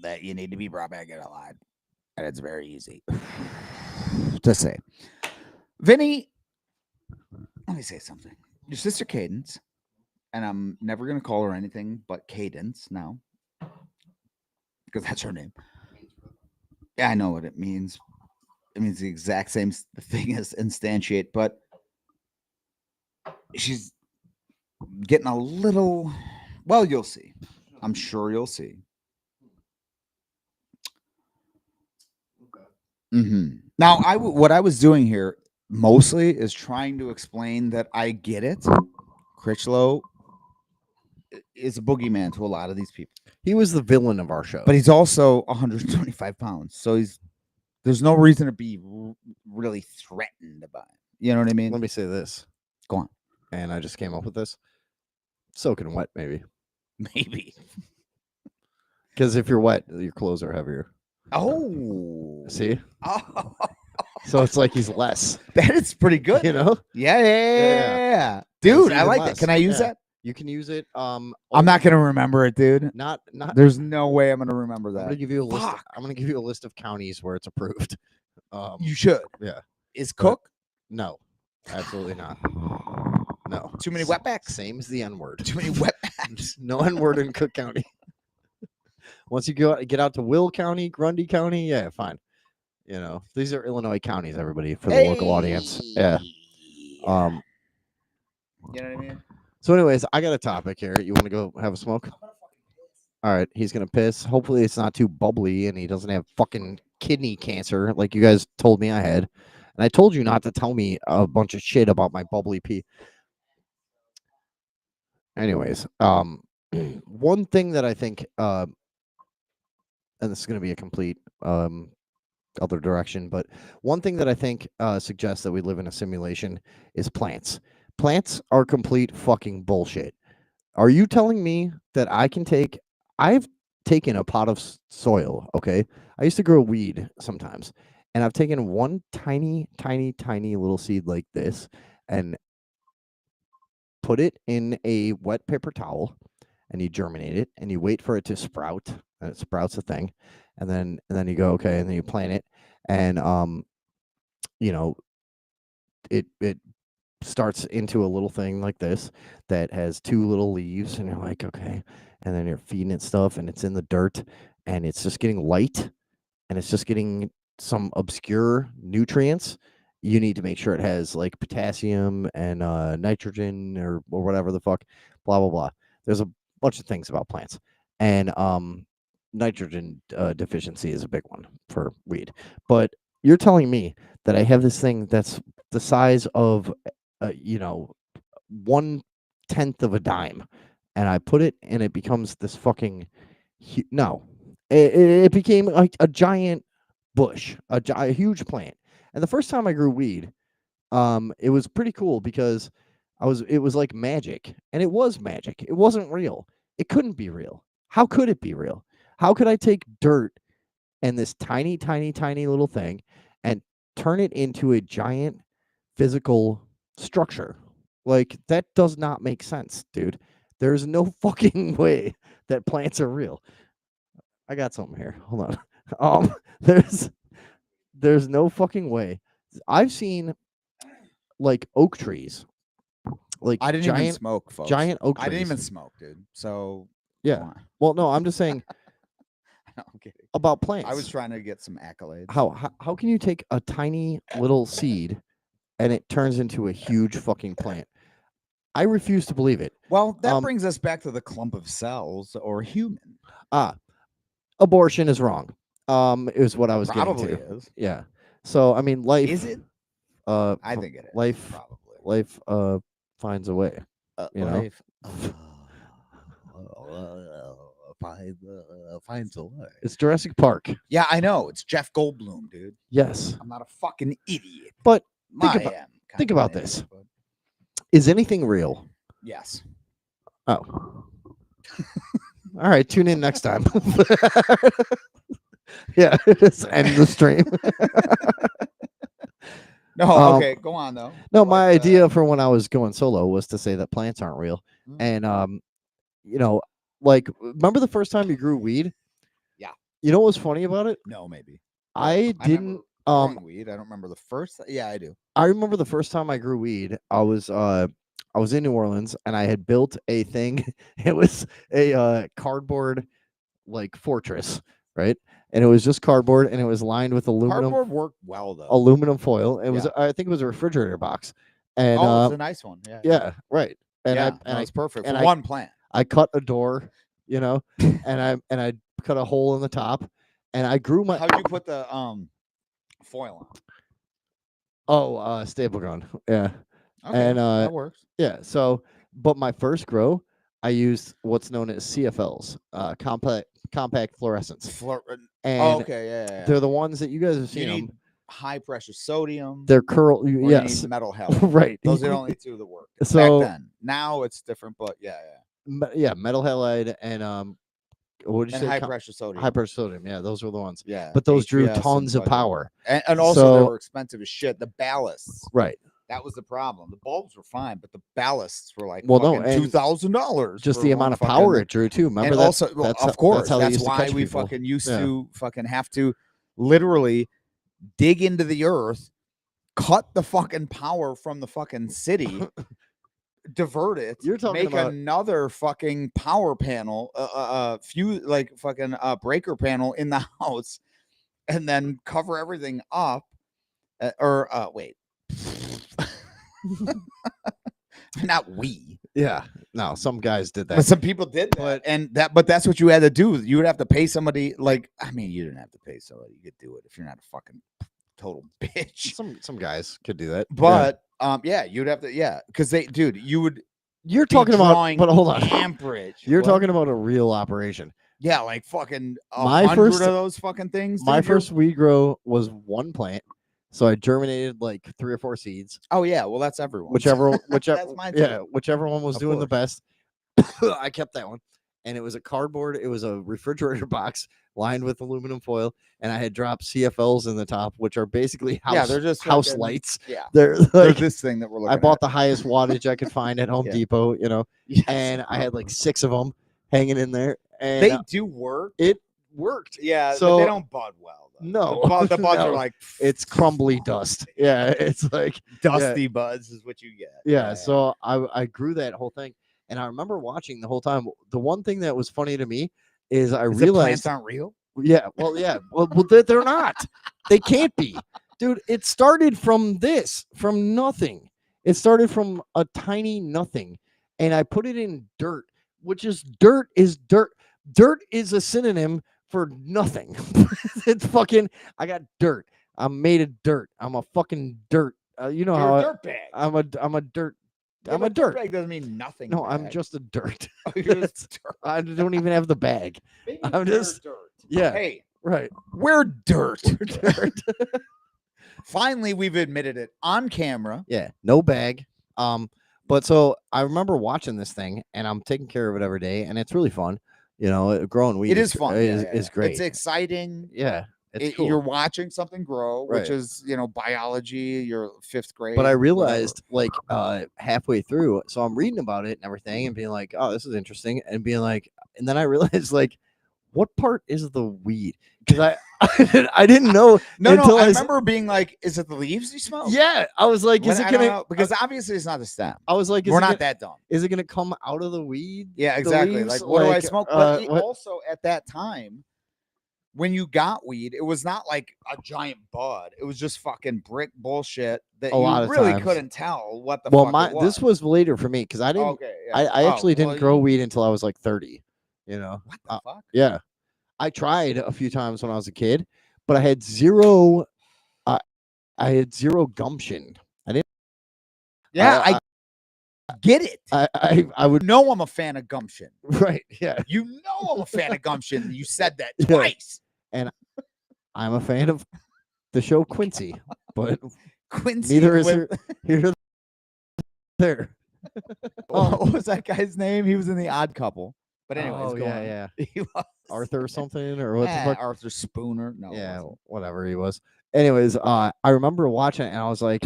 that you need to be brought back into line. And it's very easy to say. Vinny, let me say something. Your sister Cadence, and I'm never going to call her anything but Cadence now, because that's her name. Yeah, I know what it means. It means the exact same thing as instantiate, but she's getting a little, well, you'll see. I'm sure you'll see. Mm-hmm. Now, what I was doing here mostly is trying to explain that I get it. Critchlow is a boogeyman to a lot of these people. He was the villain of our show. But he's also 125 pounds. So there's no reason to be really threatened by it. You know what I mean? Let me say this. Go on. And I just came up with this. Soaking wet, maybe. Maybe. Because if you're wet, your clothes are heavier. Oh. See? Oh. So it's like he's less. That is pretty good. You know? Yeah. Dude, I like less. that. Can I use that? You can use it. I'm not gonna remember it, dude. Not. There's no way I'm gonna remember that. I'm gonna give you a list. I'm gonna give you a list of counties where it's approved. You should. Yeah. Is Cook? No. Absolutely not. No. Too many wetbacks. Same as the N word. Too many wetbacks. No N word in Cook County. Once you get out to Will County, Grundy County, yeah, fine. You know, these are Illinois counties, everybody, for the local audience. Yeah. You know what I mean? So, anyways, I got a topic here. You want to go have a smoke? All right, he's gonna piss. Hopefully, it's not too bubbly, and he doesn't have fucking kidney cancer like you guys told me I had. And I told you not to tell me a bunch of shit about my bubbly pee. Anyways, one thing that I think, and this is gonna be a complete other direction, but one thing that I think suggests that we live in a simulation is plants. Plants are complete fucking bullshit. Are you telling me that I've taken a pot of soil, okay? I used to grow weed sometimes, and I've taken one tiny, tiny, tiny little seed like this and put it in a wet paper towel, and you germinate it, and you wait for it to sprout, and it sprouts a thing, and then you go, okay, and then you plant it, and you know, it starts into a little thing like this that has two little leaves, and you're like, okay, and then you're feeding it stuff, and it's in the dirt, and it's just getting light, and it's just getting some obscure nutrients. You need to make sure it has like potassium and nitrogen or whatever the fuck, blah blah blah. There's a bunch of things about plants, and nitrogen deficiency is a big one for weed. But you're telling me that I have this thing that's the size of, 1/10 of a dime, and I put it, and it becomes this fucking no. It became like a giant bush, a huge plant. And the first time I grew weed, it was pretty cool because it was like magic, and it was magic. It wasn't real. It couldn't be real. How could it be real? How could I take dirt and this tiny, tiny, tiny little thing and turn it into a giant physical structure? Like, that does not make sense, dude. There's no fucking way that plants are real. I got something here. Hold on. There's no fucking way. I've seen like oak trees. Like I didn't even smoke, folks. Giant oak trees. I didn't even smoke, dude. So yeah. Well, no, I'm just saying no, I'm kidding. About plants. I was trying to get some accolades. How can you take a tiny little seed and it turns into a huge fucking plant? I refuse to believe it. Well, that brings us back to the clump of cells or human. Abortion is wrong. Is what I was Probably getting to. Is. Yeah. So I mean, life is it? I think it is. Life probably. Life finds a way. You life, know. Finds a way. It's Jurassic Park. Yeah, I know. It's Jeff Goldblum, dude. Yes. I'm not a fucking idiot. But think about this. Is anything real? Yes. Oh. All right, tune in next time. Yeah, just end the stream. No, okay, go on though. No, my idea for when I was going solo was to say that plants aren't real. And like, remember the first time you grew weed? Yeah. You know what was funny about it? No, maybe. I didn't weed. I don't remember the first. Yeah, I do. I remember the first time I grew weed. I was in New Orleans, and I had built a thing. It was a cardboard like fortress, right? And it was just cardboard, and it was lined with aluminum. Cardboard worked well though. Aluminum foil. It was, I think it was a refrigerator box. And it's a nice one. Yeah. Yeah, right. And it's perfect and for one plant. I cut a door, and I cut a hole in the top, and I grew my. How'd you put the foil on? Oh, staple gun. Yeah. Okay, and that works. Yeah. So, but my first grow, I used what's known as CFLs, compact fluorescents. And okay, yeah. They're the ones that you guys have seen. You need high pressure sodium. They're curl. Yes. You need metal halide. Right. Those are the only two that work. So back then, now it's different, but yeah. Metal halide and what did you say? High pressure sodium. High pressure sodium. Yeah, those were the ones. Yeah. But those drew tons of power. And also they were expensive as shit. The ballasts. Right. That was the problem. The bulbs were fine, but the ballasts were like $2,000. Just the amount of power it drew too. Remember that? Also, of course, that's why we fucking used to fucking have to literally dig into the earth cut the fucking power from the fucking city, divert it, You're talking make about another fucking power panel, few like fucking breaker panel in the house, and then cover everything up. Wait, not we. yeah. No, some guys did But that. some people did that, but that's what you had to do. You would have to pay somebody. Like, I mean, you didn't have to pay somebody. You could do it if you're not a fucking total bitch. Some guys could do that. But yeah, you'd have to, because you would. You're be talking about, drawing but hold on. amperage. You're What? talking about a real operation. Yeah, like fucking My 100 first- of those fucking things. My dude, you're- first weed grow was one plant, so I germinated like 3 or 4 seeds. Oh yeah, well that's everyone. Whichever, That's mine too. yeah, whichever one was Of doing the course. best. I kept that one, and it was a cardboard. It was a refrigerator box lined with aluminum foil, and I had dropped CFLs in the top, which are basically house, they're just house fucking- lights. Yeah, They're there's like, this thing that we're looking I bought at. the highest wattage I could find at Home Yeah. Depot, you know, Yes. and I had like 6 of them hanging in there, and They do work. it worked. Yeah, but So- they don't bud well. Though. No, the buds no. are like It's crumbly dust. Yeah, it's like dusty buds is what you get. yeah. So I grew that whole thing, and I remember watching the whole time. The one thing that was funny to me is I Is it realized, plants aren't real. yeah, well, they're not. They can't be, dude. It started from nothing. It started from a tiny nothing, and I put it in dirt, which is dirt is dirt. Dirt is a synonym for nothing. It's fucking. I got dirt. I'm made of dirt. I'm a fucking dirt. You know You're how a dirt bag. I'm a dirt. Yeah, I'm a but dirt. bag doesn't mean nothing. No, I'm bag. just a dirt. Oh, you're just dirt. I don't even have the bag. Maybe I'm we're just- dirt. Yeah, Hey, right. we're dirt. Dirt. Finally, we've admitted it on camera. Yeah, no bag. But so I remember watching this thing, and I'm taking care of it every day, and it's really fun. You know, growing weed It is fun. Is, yeah, is yeah. great. It's exciting. Yeah, it's cool. You're watching something grow, which Right. is biology. Your 5th grade. But I whatever. realized like halfway through, so I'm reading about it and everything, and being like, "Oh, this is interesting," and being like, and then I realized like, what part is the weed? Because I didn't know. No, until I I s- remember being like, "Is it the leaves you smell?" Yeah, I was like, When is it I don't gonna? know, because obviously it's not the stem. I was like, is We're it not gonna, that dumb. is it gonna come out of the weed? Yeah, the exactly. leaves? Like, what do I Like, smoke? But what- also at that time, when you got weed, it was not like a giant bud. It was just fucking brick bullshit that A lot you of really times. couldn't tell what the Well, fuck it was. this was later for me because I didn't. Okay, yeah. I actually didn't grow you- weed until I was like 30. You know. What the fuck? Yeah, I tried a few times when I was a kid, but I had zero. I had zero gumption. I didn't. Yeah, I get it. I would. You know I'm a fan of gumption. Right. Yeah. You know I'm a fan of gumption. You said that Yeah. twice. I'm a fan of the show Quincy, but Quincy. neither is with- here. Here. There. What was that guy's name? He was in the Odd Couple. But anyways, Oh, go yeah, on. yeah. He was Arthur or something or what the fuck? Arthur Spooner. No, it Yeah, wasn't. whatever he was. Anyways, I remember watching it and I was like,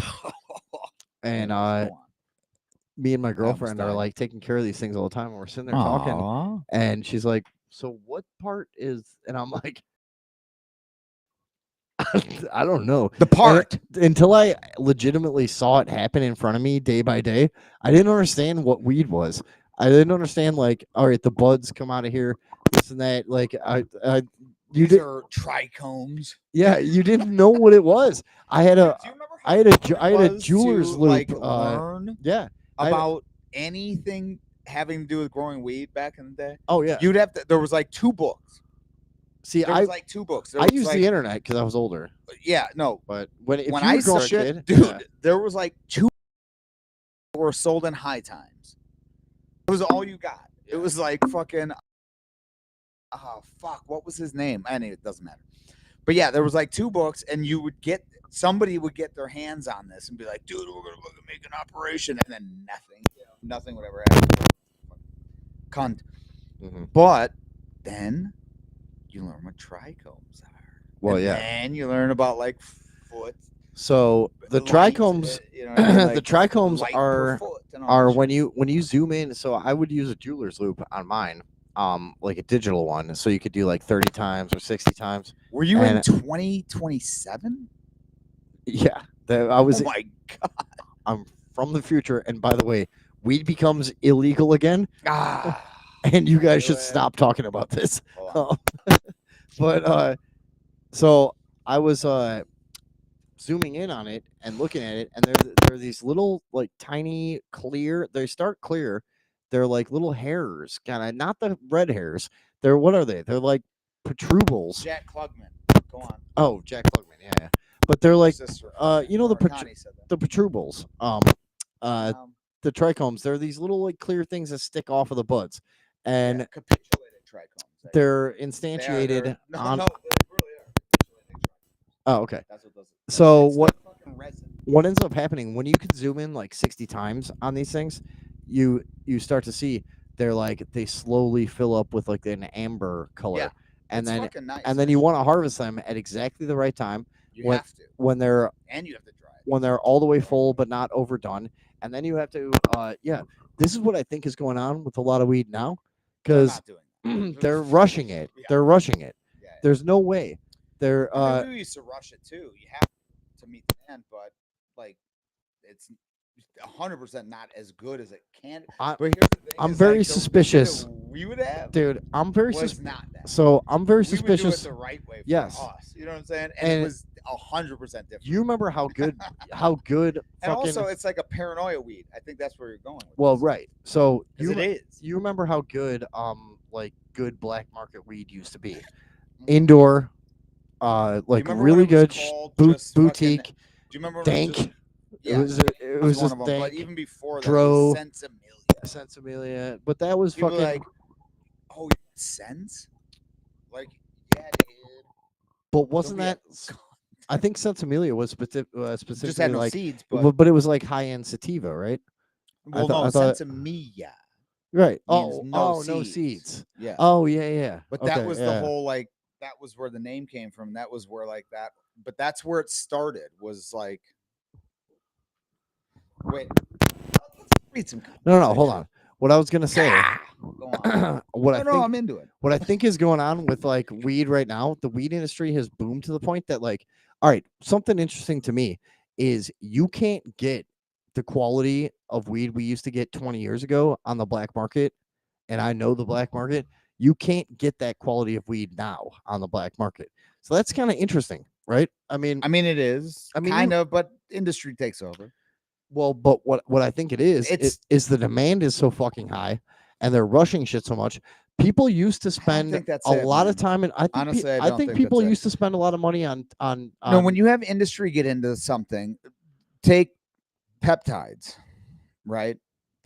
and Go on. me and my girlfriend are dying. like taking care of these things all the time. And we're sitting there talking, Aw. and she's like, "So what part is?" And I'm like, "I don't know." The part. Until I legitimately saw it happen in front of me day by day, I didn't understand what weed was. I didn't understand like, all right, the buds come out of here, this and that. Like, you These did, are trichomes. yeah, you didn't know what it was. I had a, Do you remember I had a fun ju- it I had a was jeweler's to, loop, like, learn yeah. I had a- about anything having to do with growing weed back in the day? Oh yeah. You'd have to. There was like 2 books. See, There was like 2 books. There I was, used like, the internet because I was older. Yeah, no. But when if When you I were growing saw a shit, kid, dude, yeah. there was like 2 that were sold in High Times. It was all you got. It was like fucking. Oh fuck! What was his name? Anyway, it doesn't matter. But yeah, there was like 2 books, and you would get somebody would get their hands on this and be like, "Dude, we're gonna fucking make an operation," and then nothing, nothing would ever happen. Cunt. Mhm. But then you learn what trichomes are. Well, And yeah. then you learn about like foot. So the light, trichomes, you know what I mean? the Like, trichomes light per are foot and all are that shit. when you zoom in. So I would use a jeweler's loop on mine, like a digital one, so you could do like 30 times or 60 times. Were you in and- 2027? Yeah, I was Oh my god. I'm from the future, and by the way, weed becomes illegal again, Ah. and you guys Do should it. stop talking about this. Hold on. But so I was zooming in on it and looking at it, and there are these little like tiny clear. They start clear. They're like little hairs, kind of not the red hairs. They're what are they? They're like protrubles. Jack Klugman. Go on. Oh, Jack Klugman, yeah. But they're like Sister. you know the Connie said that. the protrubles. The trichomes. They're these little like clear things that stick off of the buds, and yeah, capitulated trichomes. they're They instantiated no, on. no, they really are. Capitulated trichomes. Oh, okay. That's what does it. So It's what like fucking resin. what ends up happening when you can zoom in like 60 times on these things, you start to see they're like they slowly fill up with like an amber color, Yeah, and it's then fucking nice. and then you want to harvest them at exactly the right time You have to, when they're and you have to dry it. when they're all the way full but not overdone, and then you have to yeah. This is what I think is going on with a lot of weed now, They're because not doing that. they're rushing it. Yeah. They're rushing it. Yeah, yeah. There's no way. They're I mean, we used to rush it too. You have to meet the end, but like it's 100% not as good as it can. But here's the thing: I'm is, very like, the weed that suspicious. we would have, Dude, I'm very was suspicious. not that. So I'm very We would do suspicious. it the right way for Yes. us. You know what I'm saying? And it And was 100% different. you remember how good And fucking also, it's like a paranoia weed. I think that's where you're going with well, this. right. So 'Cause it is. you remember how good like good black market weed used to be. Mhm. Indoor like remember when really it was good called just fucking- boutique Do you remember when it was dank. just, yeah, It was one just of them. dank. But even before that, Dro, it was Sensimilia. Sensimilia, but that was People fucking like, oh, Sense? Like, yeah, dude. but wasn't Don't that be I think Sensimilia was specifically just had no like seeds, but but it was like high end sativa, right? well, I no, thought Sensimilla right. means no No seeds. seeds. Yeah, Oh yeah. but Okay, that was the yeah. whole like that was where the name came from. That was where like that, but that's where it started. Was like, wait, let's read some. No, hold on. What I was gonna say, Go on. what No, I no, think, I'm into it. what I think is going on with like weed right now, the weed industry has boomed to the point that like, all right, something interesting to me is you can't get the quality of weed we used to get 20 years ago on the black market, and I know the black market. You can't get that quality of weed now on the black market, so that's kind of interesting, right? I mean, it is. I mean, kind of, but industry takes over. well, but what I think it is It's- the demand is so fucking high, and they're rushing shit so much. People used to spend think that's a it, lot of man. time, and I think Honestly, I I don't think think people that's it. used to spend a lot of money on No, when you have industry get into something, take peptides, right?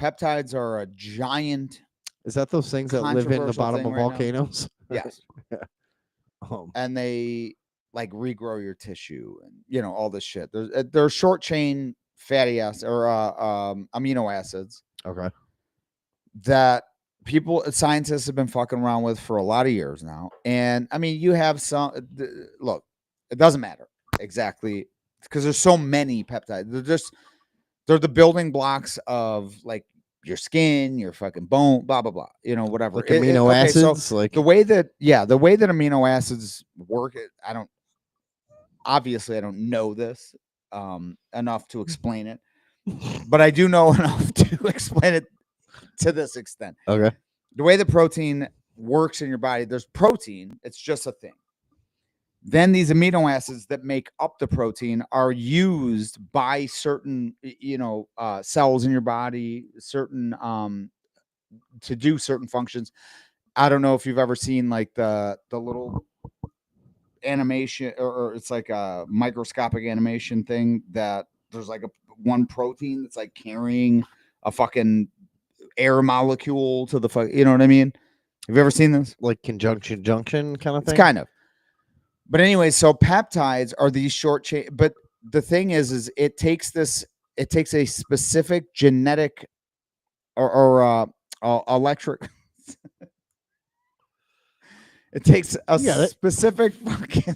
Peptides are a giant, is that those things that live in the controversial bottom thing of right now. volcanoes? yes, and they like regrow your tissue and all this shit. They're short chain fatty acids or amino acids Okay. that scientists have been fucking around with for a lot of years now. And I mean, you have some look, it doesn't matter exactly because there's so many peptides. They're the building blocks of like your skin, your fucking bone, blah blah blah. Whatever. Like amino okay, so acids, like the way that amino acids work, I don't know this enough to explain it, but I do know enough to explain it to this extent. okay. The way the protein works in your body, there's protein, it's just a thing. Then these amino acids that make up the protein are used by certain, cells in your body, certain to do certain functions. I don't know if you've ever seen like the little animation, or it's like a microscopic animation thing that there's like one protein that's like carrying a fucking air molecule to the you know what I mean? Have you ever seen this? Like conjunction junction kind of It's thing. kind of. But anyway, so peptides are these short chain. But the thing is it takes a specific genetic or electric. It takes a specific fucking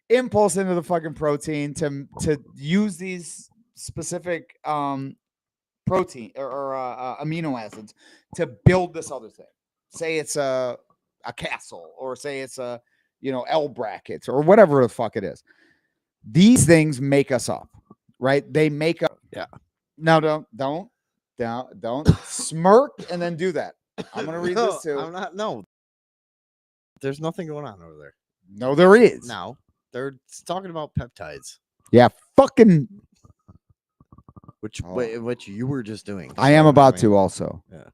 impulse into the fucking protein to use these specific protein or amino acids to build this other thing. Say it's a castle, or say it's a L brackets or whatever the fuck it is. These things make us up, right? They make up. Yeah. No, don't smirk and then do that. I'm gonna read this too. I'm not. No, there's nothing going on over there. No, there is. Now they're talking about peptides, Yeah, fucking. which Oh. which you were just doing. I am about mean, to also. Yeah.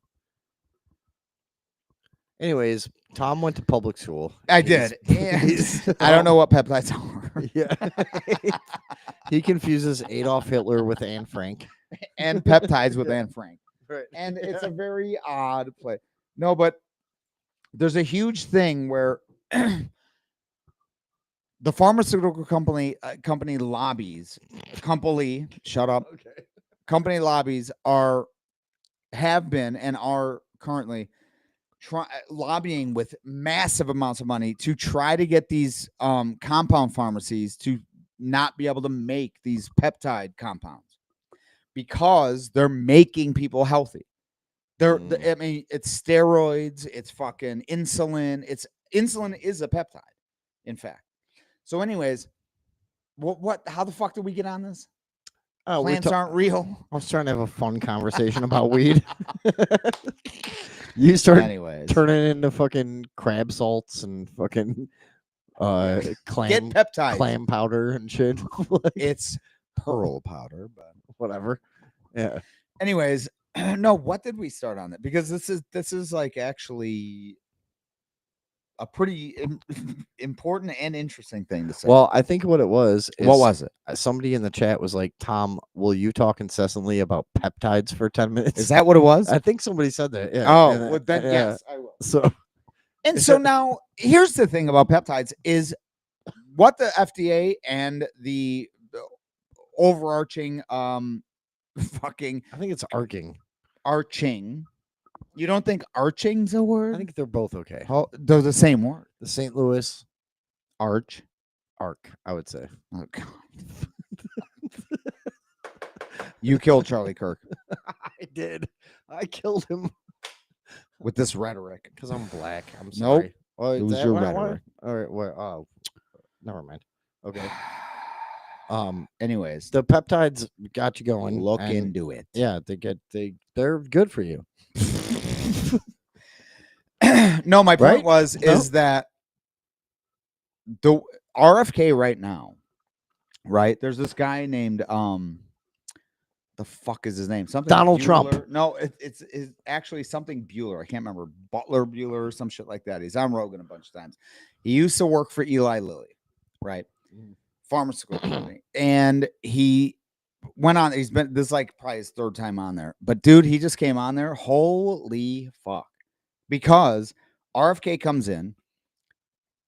Anyways, Tom went to public school. I did. And I don't know what peptides are. Yeah. He confuses Adolf Hitler with Anne Frank. And peptides with Anne Frank. Right. And it's a very odd play. No, but there's a huge thing where the pharmaceutical company lobbies, shut up. Okay. Company lobbies have been and are currently lobbying with massive amounts of money to try to get these compound pharmacies to not be able to make these peptide compounds because they're making people healthy. I mean, it's steroids, it's fucking insulin. Insulin is a peptide, in fact. So, anyways, how the fuck did we get on this? Plants aren't real. I was trying to have a fun conversation about weed. You started turning it into fucking crab salts and fucking Get clam peptides. powder and shit. Like, It's pearl powder, but whatever. Yeah. anyways, no, what did we start on that? Because this is like actually a pretty important and interesting thing to say. Well, I think what it was is what was it? Somebody in the chat was like, Tom, will you talk incessantly about peptides for 10 minutes? Is that what it was? I think somebody said that. Yeah. Oh, And, well, then yes, I will. So now here's the thing about peptides is what the FDA and the overarching fucking I think it's arching. You don't think arching's a word? I think they're both okay. They're the same word. The St. Louis Arch. arc, I would say. Oh, God. You killed Charlie Kirk I did. I killed him with this rhetoric. because I'm black. I'm Nope. sorry. Oh, It was your rhetoric. All right. Well, oh, never mind. Okay. Anyways, The peptides got you going. look and into it. Yeah, they're good for you. No, my point Right? is that the RFK right now, right? There's this guy named the fuck is his name? Something Donald Bueller. Trump. No, it's actually something Bueller. I can't remember. Butler Bueller or some shit like that. He's on Rogan a bunch of times. He used to work for Eli Lilly, right? Pharmaceutical company. And he went on, this is like probably his third time on there. But dude, he just came on there. Holy fuck. Because RFK comes in,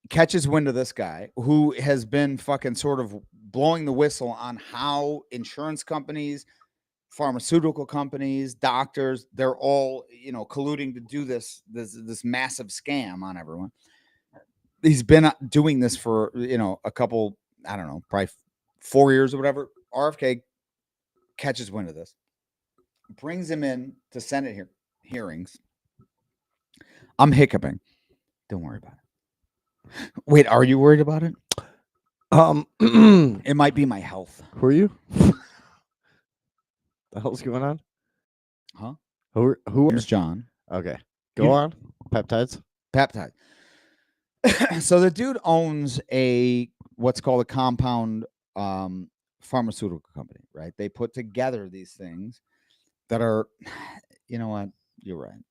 catches wind of this guy who has been fucking sort of blowing the whistle on how insurance companies, pharmaceutical companies, doctors, they're all, colluding to do this massive scam on everyone. He's been doing this for, a couple, I don't know, probably 4 years or whatever. RFK catches wind of this, brings him in to Senate hearings. I'm hiccuping. Don't worry about it. Wait, are you worried about it? It might be my health. Who are you? The hell's going on? Huh? Who Here's John. Okay. Go on. Peptides. Peptide. So the dude owns what's called a compound pharmaceutical company, right? They put together these things that are, you know what? You're right.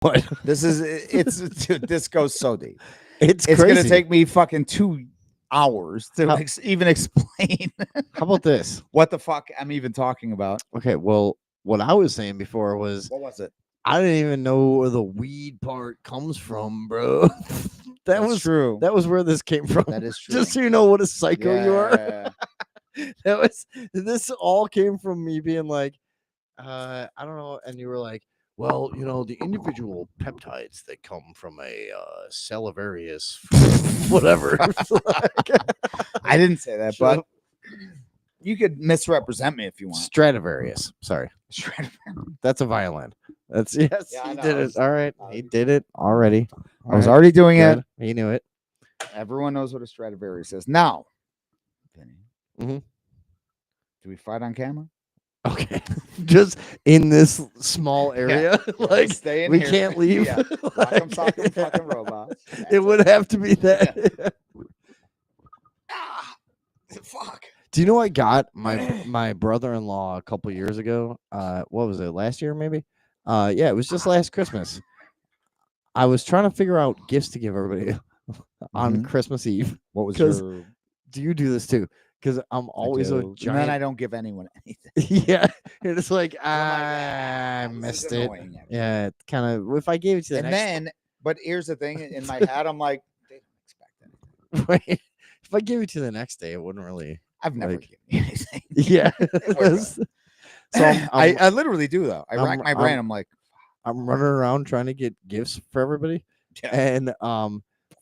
What? Dude, this goes so deep. It's going to take me fucking 2 hours to even explain. How about this? What the fuck I'm even talking about? Okay, well, what I was saying before was, what was it? I didn't even know where the weed part comes from, bro. That was true. That was where this came from. That is true. Just so you know what a psycho you are. Yeah. This all came from me being like, I don't know, and you were like, well, the individual peptides that come from a Salivarius, whatever. I didn't say that, but you could misrepresent me if you want. Stradivarius. Sorry. That's a violin. That's yes. Yeah, he did it. All right. He did it already. I was already doing it. He knew it. Everyone knows what a Stradivarius is. Now, opinion. Mhm. Do we fight on camera? Okay, just in this small Yeah, area, yeah, we'll like stay in we here. can't leave. Yeah. Rock'em Like, sock'em fucking robots. it That's would it. have to be that. Ah, fuck. Do you know I got my brother-in-law a couple years ago? What was it? Last year, maybe? Yeah, it was just last Christmas. I was trying to figure out gifts to give everybody on Mhm. Christmas Eve. What was 'Cause your? do you do this too? Because I'm I always a do. And then I giant. don't give anyone anything. Yeah, and it's like I'm like, I this is missed it. annoying, actually." Yeah, kind of. If I gave it to the And next, then, but here's the thing: in my head, I'm like, they don't expect anything. right, if I gave it to the next day, it wouldn't really. I've never Like, given you anything. yeah. We're good. So I literally do though. I I'm- rack my brain. I'm- I'm like, I'm running around trying to get gifts for everybody, yeah. and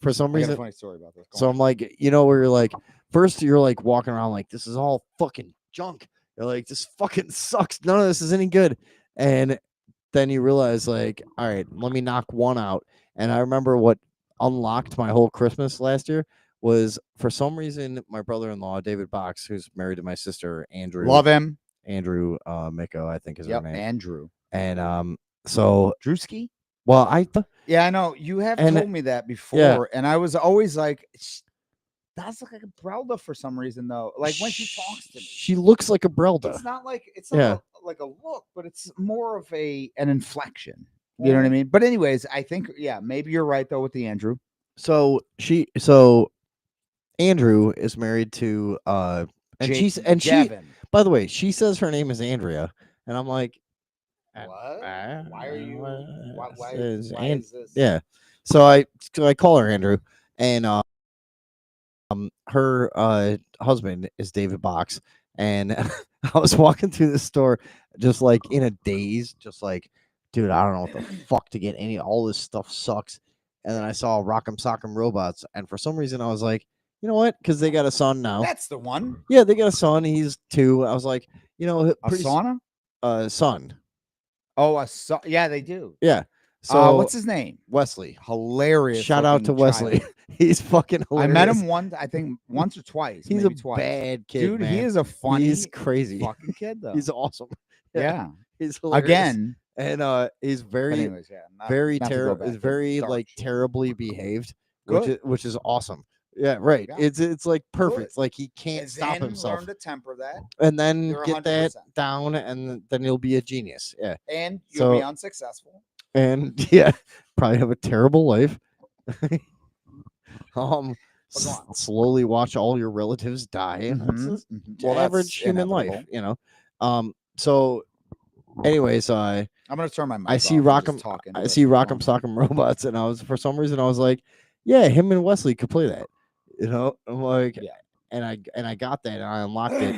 for some I got a reason, funny story about this. Go so on. I'm like, where you're like, first you're like walking around like this is all fucking junk. You're like, this fucking sucks. None of this is any good, and then you realize like, all right, let me knock one out. And I remember what unlocked my whole Christmas last year was for some reason my brother-in-law David Box, who's married to my sister Andrew. Love him. Andrew Miko, I think is her Yep, name. Andrew. And so Drewski. well, Yeah, I know you have And- told me that before, and I was always like, "That's like a Brelda for some reason, though." Like when she talks to me, she looks like a Brelda. it's not like Yeah. like a look, but it's more of an inflection. You know what I mean? But anyways, I think maybe you're right though with the Andrew. So Andrew is married to and she Gavin. by the way, she says her name is Andrea, and I'm like, What? Why are you? Why is is this? yeah. So I call her Andrew, and her husband is David Box, and I was walking through the store just like in a daze, just like, dude, I don't know what the fuck to get. All this stuff sucks. And then I saw Rock'em Sock'em Robots, and for some reason I was like, you know what? Because they got a son now. That's the one. Yeah, they got a son. He's 2. I was like, A pretty sauna? Son. Oh, yeah, they do. Yeah. So what's his name? Wesley. Hilarious. Shout out to fucking Wesley. child. He's fucking hilarious. I met him once, I think once or twice. He's maybe a twice. bad kid, Dude. man. He is a funny, He's crazy fucking kid though. He's awesome. Yeah. He's hilarious. Again. And he's very anyways, yeah, very not to go terrible. back Is to very dark like shit. terribly behaved, Good. which is awesome. Yeah, right. Yeah. It's like perfect. Good. Like he can't And stop then himself. Learn to temper that, And then You're get that 100%. down, and then he'll be a genius. Yeah. and you'll be So- unsuccessful. And yeah, probably have a terrible life. But go on. Slowly watch all your relatives die. That's Mhm, just mhm. average human life, So anyways, I'm gonna turn my mic I see off and just Rock'em talk into I it. see Go on. Rock'em Sock'em Robots, and I was for some reason I was like, yeah, him and Wesley could play that. I'm like, Yeah. and I got that and I unlocked it,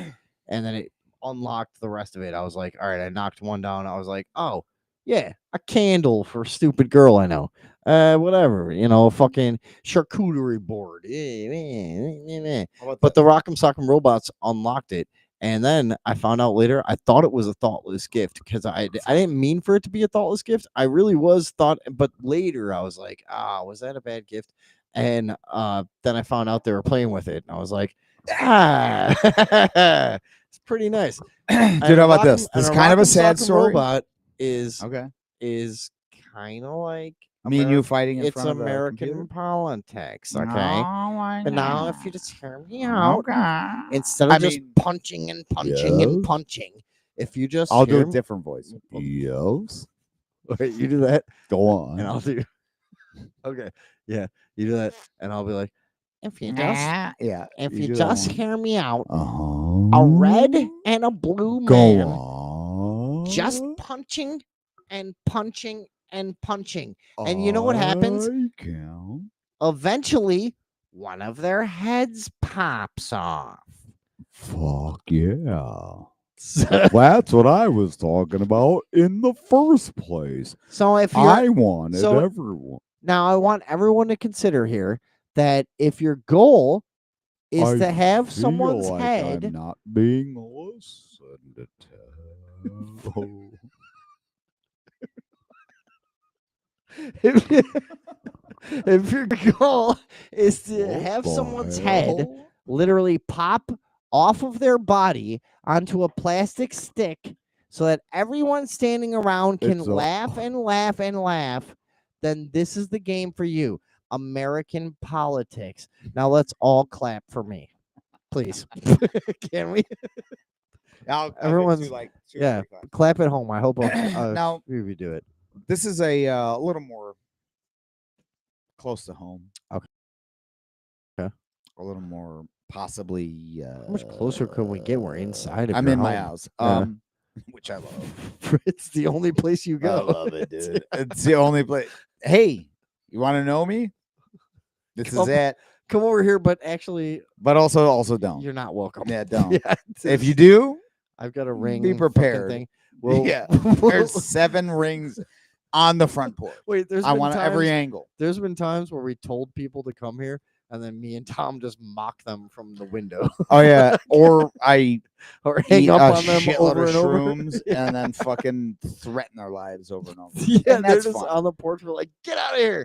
and then it unlocked the rest of it. I was like, all right, I knocked one down. I was like, oh yeah, a candle for a stupid girl I know. Whatever, fucking charcuterie board. How about But this? the Rock'em Sock'em Robots unlocked it. And then I found out later, I thought it was a thoughtless gift because I didn't mean for it to be a thoughtless gift. I really but later I was like, was that a bad gift? And then I found out they were playing with it, and I was like, it's pretty nice. Dude, how about this? This is kind of a sad story. Robot is Okay. kind of like Me and you fighting in it's front of the American computer? politics, okay? No, But now, if you just hear me out, okay. instead of I just mean, punching and punching and yes. punching, if you just I'll do hear a different voice. Yes. Wait, you do that, Go on. and I'll do. Okay, yeah, you do that, and I'll be like, if you just, yeah. if you do that just one. hear me out, Uh-huh. a red and a blue Go man on. just punching and punching and punching, and you know what happens? I count. Eventually, one of their heads pops off. Fuck yeah. That's what I was talking about in the first place. So if I you're wanted so- everyone. now, I want everyone to consider here that if your goal is I to have feel someone's like head, I'm not being listened to. if your goal is to What have the someone's head hell? literally pop off of their body onto a plastic stick so that everyone standing around can It's a- laugh and laugh and laugh, then this is the game for you. American politics. Now let's all clap for me, please. Can we? I'll get Everyone's to like 2 or yeah. 3 claps. Clap at home. I hope Now- few of you do it. This is a little more close to home. Okay. A little more possibly. How much closer could we get? We're inside of I'm your in my home. house. Yeah. Which I love. It's the only place you I go. love it, dude. It's the only place. Hey, you want to know me? This Come- is it. Come over here, but actually, But also don't. you're not welcome. Yeah, don't. Yeah, If you do, I've got a ring. be fucking prepared. Thing. Well, yeah, we'll- there's 7 rings on the front porch. wait. I want every angle. There's been times where we told people to come here, and then me and Tom just mock them from the window Oh yeah, or I or hang eat up a on them shitload over of and over. shrooms and then fucking threaten their lives over and over. Yeah, And they're that's just fine. on the porch. We're like, get out of here.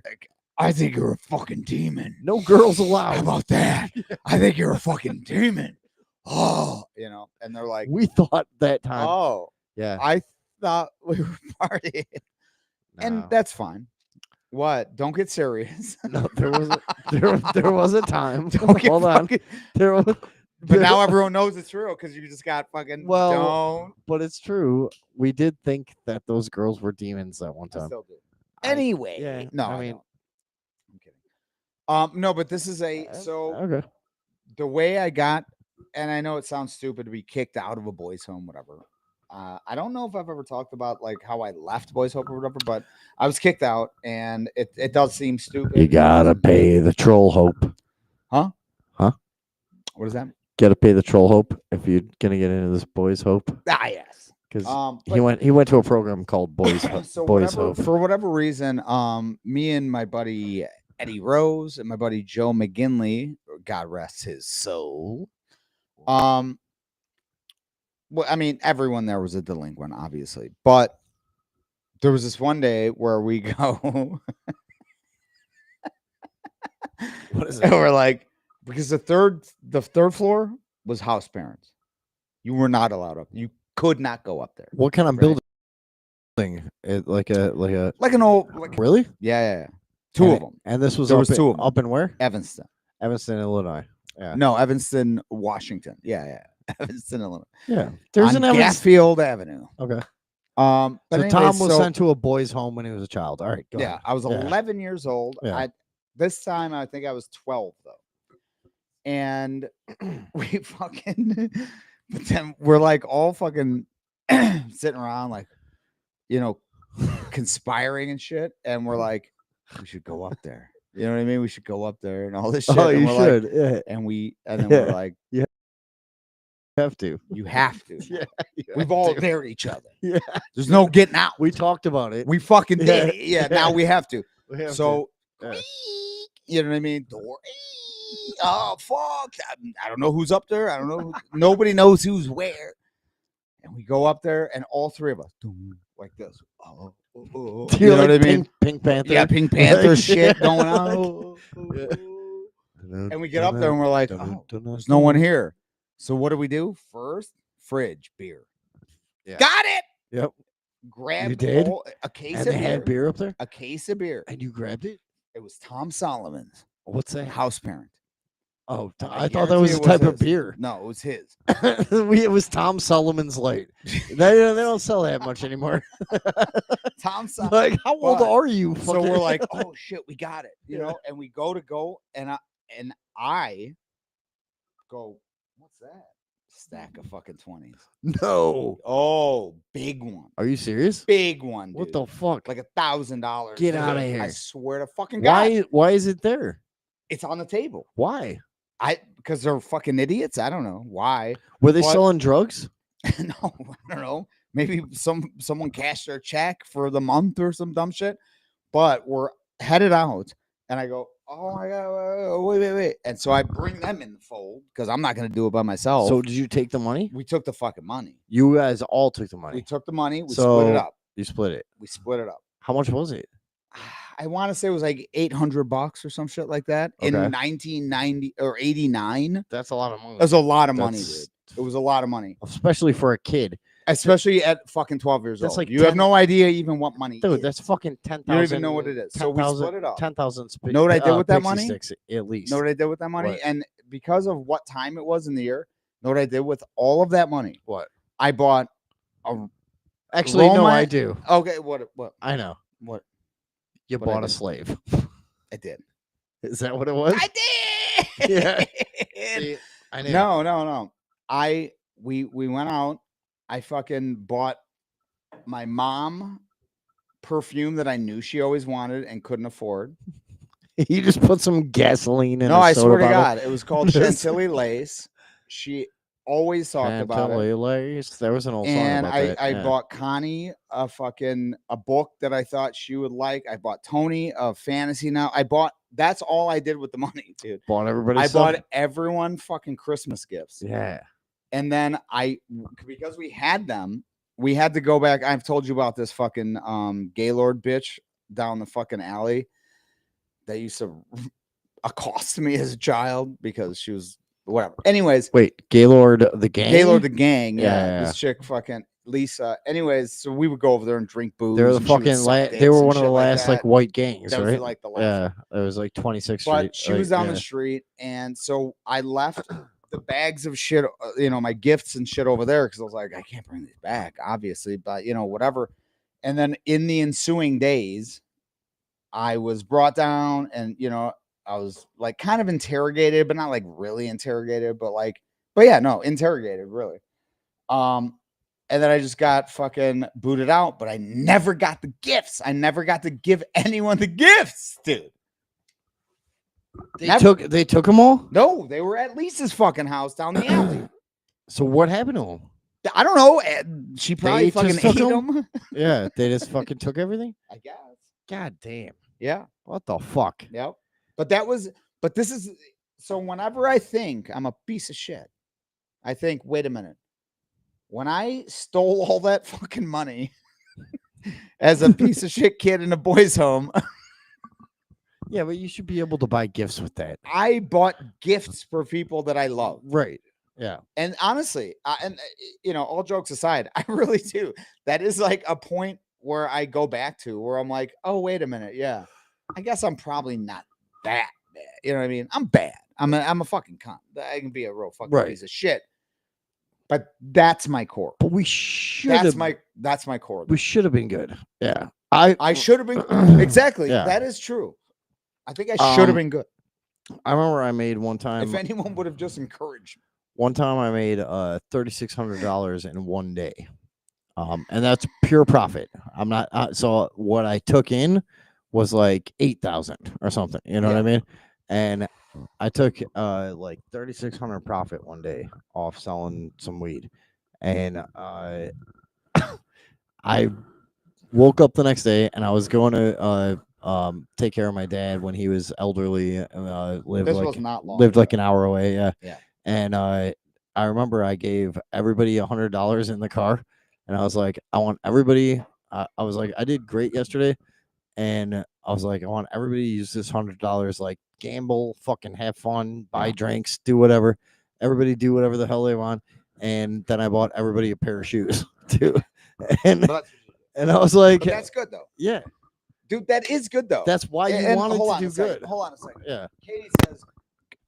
I think you're a fucking demon. No girls How allowed. about that? I think you're a fucking demon. Oh, and they're like, We thought that time. oh, Yeah. I thought we were partying, and No. that's fine. What? Don't get serious. No, there was a time. Don't get Hold on. fucking- There was, But now everyone knows it's real because you just got fucking. Well, don't. but it's true. We did think that those girls were demons at one I time. still do. I- Anyway, yeah, no, I I mean- don't. I'm kidding. No, but this is so Okay. the way I got, and I know it sounds stupid to be kicked out of a boys' home, whatever. I don't know if I've ever talked about like how I left boys' home or whatever, but I was kicked out, and it does seem stupid. You gotta pay the troll hope. What is that? Gotta pay the troll hope if you're gonna get into this boys' hope. Ah, yes. Because But- he went to a program called Boys so Boys whatever, Hope. for whatever reason, me and my buddy Eddie Rose and my buddy Joe McGinley, God rest his soul. Well, I mean, everyone there was a delinquent, obviously, but there was this one day where we go, What is and we're like, because the third floor was house parents. You were not allowed up. You could not go up there. What kind of Right. building? Like a Like an old, like really? yeah. Two And of them, And this was There up was in, 2 of 'em. up in where? Evanston. Evanston, Illinois. Yeah. No, Evanston, Washington. Yeah. Evanston, Illinois. Yeah. There's on an Evanston. Garfield Avenue. Okay. But So anyways, Tom was so- sent to a boys' home when he was a child. All right. Go yeah, ahead. I was Yeah. 11 years old. Yeah. This time I think I was 12 though. And we fucking but then we're like all fucking sitting around like conspiring and shit, and we're like, we should go up there. You know what I mean? We should go up there and all this shit. Oh, and you we're like- should. Yeah. and then we're Yeah. like, Have to. you have to. Yeah. you We've have all to. dared each other. Yeah. There's no getting out. We talked about it. We fucking did Yeah, it. Yeah, yeah. now we have to. We have to. So, Yeah. you know what I mean? Door. Oh fuck! I don't know who's up there. I don't know. Nobody knows who's where. And we go up there, and all 3 of us like this. Oh, you You're know like what I mean? Pink Panther. Yeah, Pink Panther Like- shit going on. Yeah. And we get up there, and we're like, oh, there's no one here. So what do? First, fridge beer. Yeah. Got it. Yep. Grabbed did? a case And of they beer. had beer up there, A case of beer. and you grabbed it. It was Tom Solomon's What's that? house parent. Oh, And I thought that was a guarantee it type of his. beer. No, it was his. It was Tom Solomon's Light. They don't sell that much anymore. Tom Solomon. Like, how old But- are you? So fucking- we're like, oh shit, we got it, you Yeah. know. And we go, and I go, what's that? Stack of fucking 20s. no. Oh, big one, Are you serious? big one. What dude. the fuck? Like $1,000. Get outta I here. swear to fucking God, Why is it there? it's on the table. Why? Because they're fucking idiots. I don't know why. Were they But- selling drugs? No, I don't know. Maybe someone cashed their check for the month or some dumb shit. But we're headed out, and I go, oh my God, wait. And so I bring them in the fold because I'm not going to do it by myself. So did you take the money? we took the fucking money. You guys all took the We money. took the money. We split So- it up. You split it. We split it up. How much was it? I want to say it was like $800 or some shit like that in Okay. 1990 or 89. That's a lot of money. It was a lot of money, That's- dude. It was a lot of money, especially for a kid. especially at fucking 12 years That's old. like You have 10 no idea even what money Dude, is. that's fucking 10,000. You don't even know what it is. So we split it up. 10,000. Know what I did with that Pixie money? sticks, at least. Know what I did with that money? What? And because of what time it was in the year, know what I did with all of that money? What? I bought a. Actually, no, Roma- I do. Okay, what? I know. What? You What I bought a did? slave. I did. Is that what it was? I did. Yeah. See, I knew. No. We went out. I fucking bought my mom perfume that I knew she always wanted and couldn't afford. You just put some gasoline in No, a I soda swear to bottle. God, it was called Chantilly Lace. She always talked about it. Chantilly lace. There was an old song And about that. I yeah. bought Connie a book that I thought she would like. I bought Tony a fantasy now. That's all I did with the money, dude. Bought everybody I stuff. bought everyone fucking Christmas gifts. Yeah. And then because we had them, we had to go back. I've told you about this fucking Gaylord bitch down the fucking alley that used to accost me as a child because she was whatever. Anyways, Wait, Gaylord the gang? Gaylord the gang, yeah. Yeah. This chick fucking Lisa. Anyways, so we would go over there and drink booze. They were the and she would fucking suck they dicks were and one of the shit last that. like white gangs, That was right? like the last Yeah, it was like 26th Street. but she was down yeah. the street, and so I left the bags of shit, my gifts and shit over there because I was like, I can't bring these back, obviously, but whatever. And then in the ensuing days, I was brought down, and I was like kind of interrogated, but not like really interrogated, but yeah, no, interrogated really. And then I just got fucking booted out, but I never got the gifts. I never got to give anyone the gifts, dude. They took them all? No, they were at Lisa's fucking house down the alley. So what happened to them? I don't know. She probably They fucking just took ate 'em? them. Yeah, they just fucking took everything? I guess. God damn. Yeah. What the fuck? Yep. But this is so whenever I think I'm a piece of shit, I think, wait a minute. When I stole all that fucking money as a piece of shit kid in a boys' home, Yeah, but you should be able to buy gifts with that. I bought gifts for people that I love. Right. Yeah. And honestly, all jokes aside, I really do. That is like a point where I go back to where I'm like, oh, wait a minute. Yeah. I guess I'm probably not that bad. You know what I mean? I'm bad. I'm a fucking cunt. I can be a real fucking piece of shit. But that's my core. But we should that's my core. We should have been good. Yeah. I should have been exactly. Yeah. That is true. I think I should have been good. I remember I made one time. If anyone would have just encouraged me. One time I made $3,600 in one day. And that's pure profit. I'm not so what I took in was like 8,000 or something. You know what I mean? And I took like 3,600 profit one day off selling some weed. And I woke up the next day and I was going to take care of my dad when he was elderly, lived like an hour away. Yeah. And I remember I gave everybody $100 in the car, and I was like, I want everybody. I was like, I did great yesterday, and I was like, I want everybody to use this $100, like gamble, fucking have fun, buy drinks, do whatever. Everybody do whatever the hell they want. And then I bought everybody a pair of shoes too. And I was like, that's good though. Yeah. Dude, that is good though. That's why you wanted to do good. Hold on a second. Yeah. Katie says,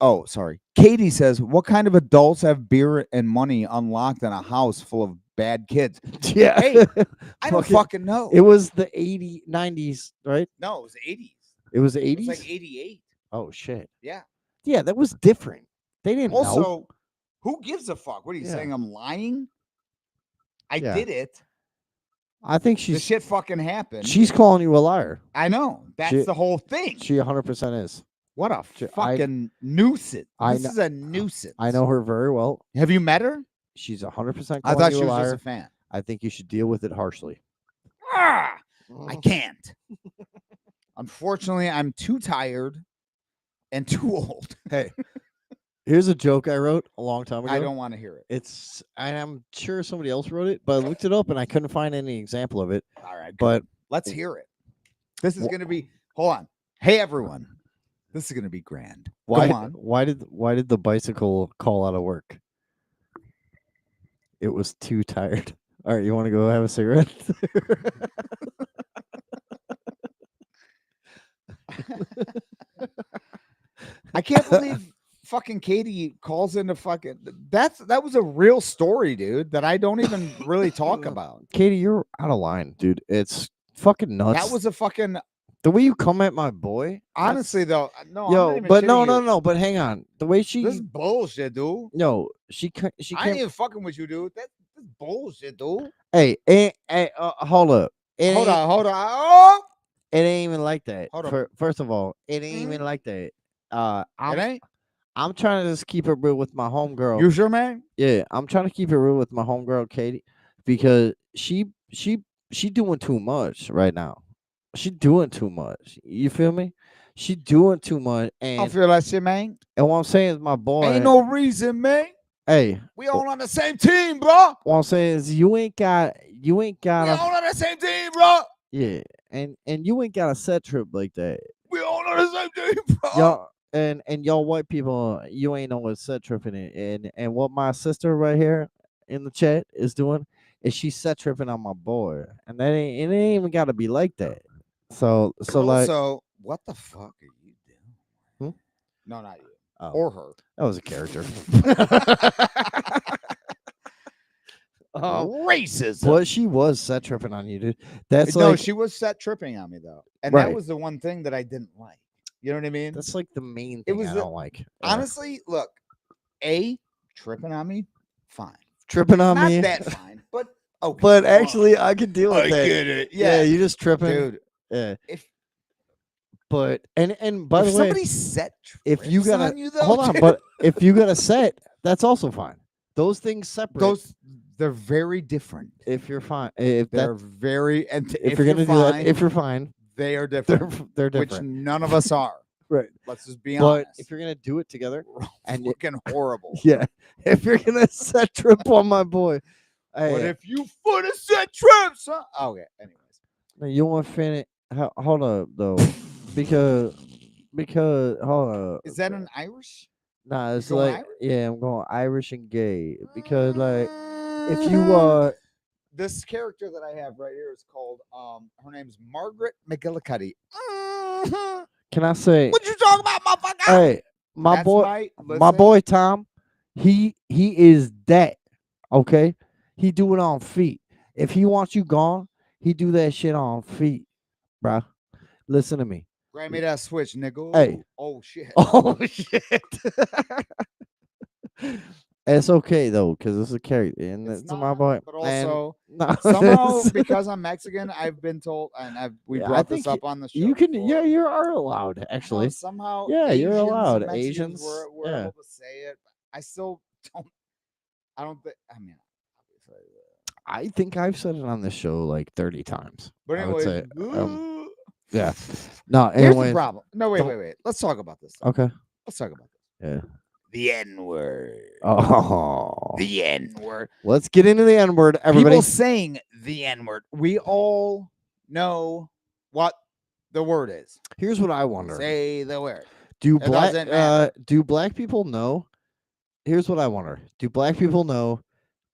oh, sorry. Katie says, what kind of adults have beer and money unlocked in a house full of bad kids? Yeah. Hey, I don't fucking know. It was the 90s, right? No, it was the 80s. It was the 80s? It was like 88. Oh, shit. Yeah. Yeah, that was different. They didn't also, know. Who gives a fuck? What are you saying? I'm lying? I did it. I think the shit fucking happened. She's calling you a liar. I know. That's the whole thing. She 100% is. What a fucking nuisance. This is a nuisance. I know her very well. Have you met her? She's 100% I thought you she a was liar. just a fan. I think you should deal with it harshly. I can't. Unfortunately, I'm too tired and too old. Hey, here's a joke I wrote a long time ago. I don't want to hear it. I'm sure somebody else wrote it, but I looked it up and I couldn't find any example of it. All right, but let's hear it. This is going to be Hold on. Hey everyone. This is gonna be grand. Why? Go on. Why did the bicycle call out of work? It was too tired. All right, you want to go have a cigarette? I can't believe fucking Katie calls into fucking that was a real story, dude, that I don't even really talk about. Katie, you're out of line, dude. It's fucking nuts. That was a fucking the way you come at my boy. honestly though. No, I'm Yo, not even but shitting no, you. no, no. But hang on. The way she, This is bullshit, dude. no, she I ain't came. even fucking with you, dude. That's bullshit, dude. Hey, hold up. It Hold ain't, on, hold on. Oh, it ain't even like that. Hold up. First of all, it ain't even Mhm. like that. It I'm ain't. I'm trying to just keep it real with my homegirl. You sure, man? Yeah, I'm trying to keep it real with my homegirl Katie because she doing too much right now. She doing too much. You feel me? She doing too much, I don't and feel that shit, man. what I'm saying is my boy. Ain't no reason, man. Hey, We all on the same team, bro. what I'm saying is you ain't got We all on the same team, bro. yeah, and you ain't got a set trip like that. We all on the same team, bro. Y'all and y'all white people, you ain't know what set tripping it. And what my sister right here in the chat is doing is she set tripping on my boy, and that ain't it ain't even got to be like that. So like, Also, what the fuck are you doing? Hmm? No, not you. Oh, Or her. that was a character. Racism. But she was set tripping on you, dude. That's No, like she was set tripping on me though, and Right. that was the one thing that I didn't like. You know what I mean? that's like the main It thing was I the- don't like. Honestly, look, tripping on me, fine. Tripping on Not me, that fine, but okay. but fine. actually, I could deal with I that. get it. Yeah, Yeah, you just tripping, dude. Yeah, If but and by if the way, somebody set if you trips gotta on you though, hold on, dude, but if you got a set, that's also fine. Those things separate. they're very different. If you're fine, if They're that very and if you're gonna do fine, that, if you're fine, they are they're different, they're which different, none of us are. right? Let's just be But honest. if you're gonna do it together, We're all and fucking horrible. yeah, if you're gonna set trip on my boy, But hey, if you foot a set trips, huh? Okay. Anyways, you want to finish? Hold up though, because hold up. is that an Irish? Nah, it's going like Irish? yeah, I'm going Irish and gay because like if you This character that I have right here is called her name's Margaret McGillicuddy. can I say What you talking about, motherfucker? hey my That's boy my my listen. boy Tom, he is that okay. He do it on feet. If he wants you gone, he do that shit on feet, bruh. Listen to me. Grab me that switch, nigga. Hey. Oh shit. Oh shit. It's okay though, because it's a character, and It's it's not, my boy. but And also no, somehow it's- because I'm Mexican, I've been told, and we Yeah, I brought this think up on the show. you can. before. Yeah, you are allowed No, actually. somehow, Yeah, you're Asians allowed. and Mexicans Asians, were yeah. able to say it. But I still don't. I don't think. I mean, obviously, I think I've said it on this show like 30 times. but I would anyway, say, yeah. No, here's anyways. the problem. No, wait, don't- wait, wait. Let's talk about this. Though. Okay. Let's talk about this. Yeah. The N word. Oh. The N word. Let's get into the N word, everybody. People saying the N word. We all know what the word is. Here's what I wonder. Say the word. Do It doesn't matter. do black people know? Here's what I wonder. Do black people know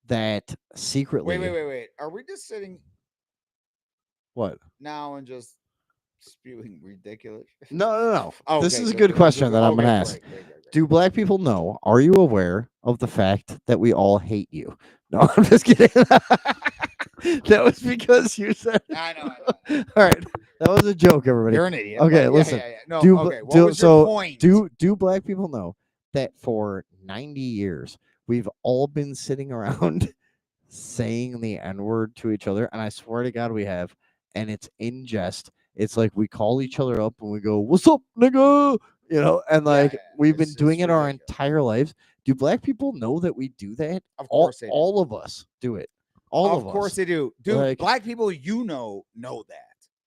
that secretly Wait. Are we just sitting what? now and just spewing ridiculous? No. Oh, This okay, is a good question that I'm okay, gonna ask. great. Do black people know? Are you aware of the fact that we all hate you? No, I'm just kidding. That was because you said. I know. All right, that was a joke, everybody. You're an idiot. Okay, but listen. Yeah. No, Do okay. What do was so? your point? Do black people know that for 90 years we've all been sitting around saying the N word to each other, and I swear to God we have, and it's in jest. It's like we call each other up and we go, "What's up, nigga?" You know, and like we've been doing it our ridiculous. entire lives. Do black people know that we do that? Of course they do. All of us do it. All Of course us. they do. Dude, Like- black people know that.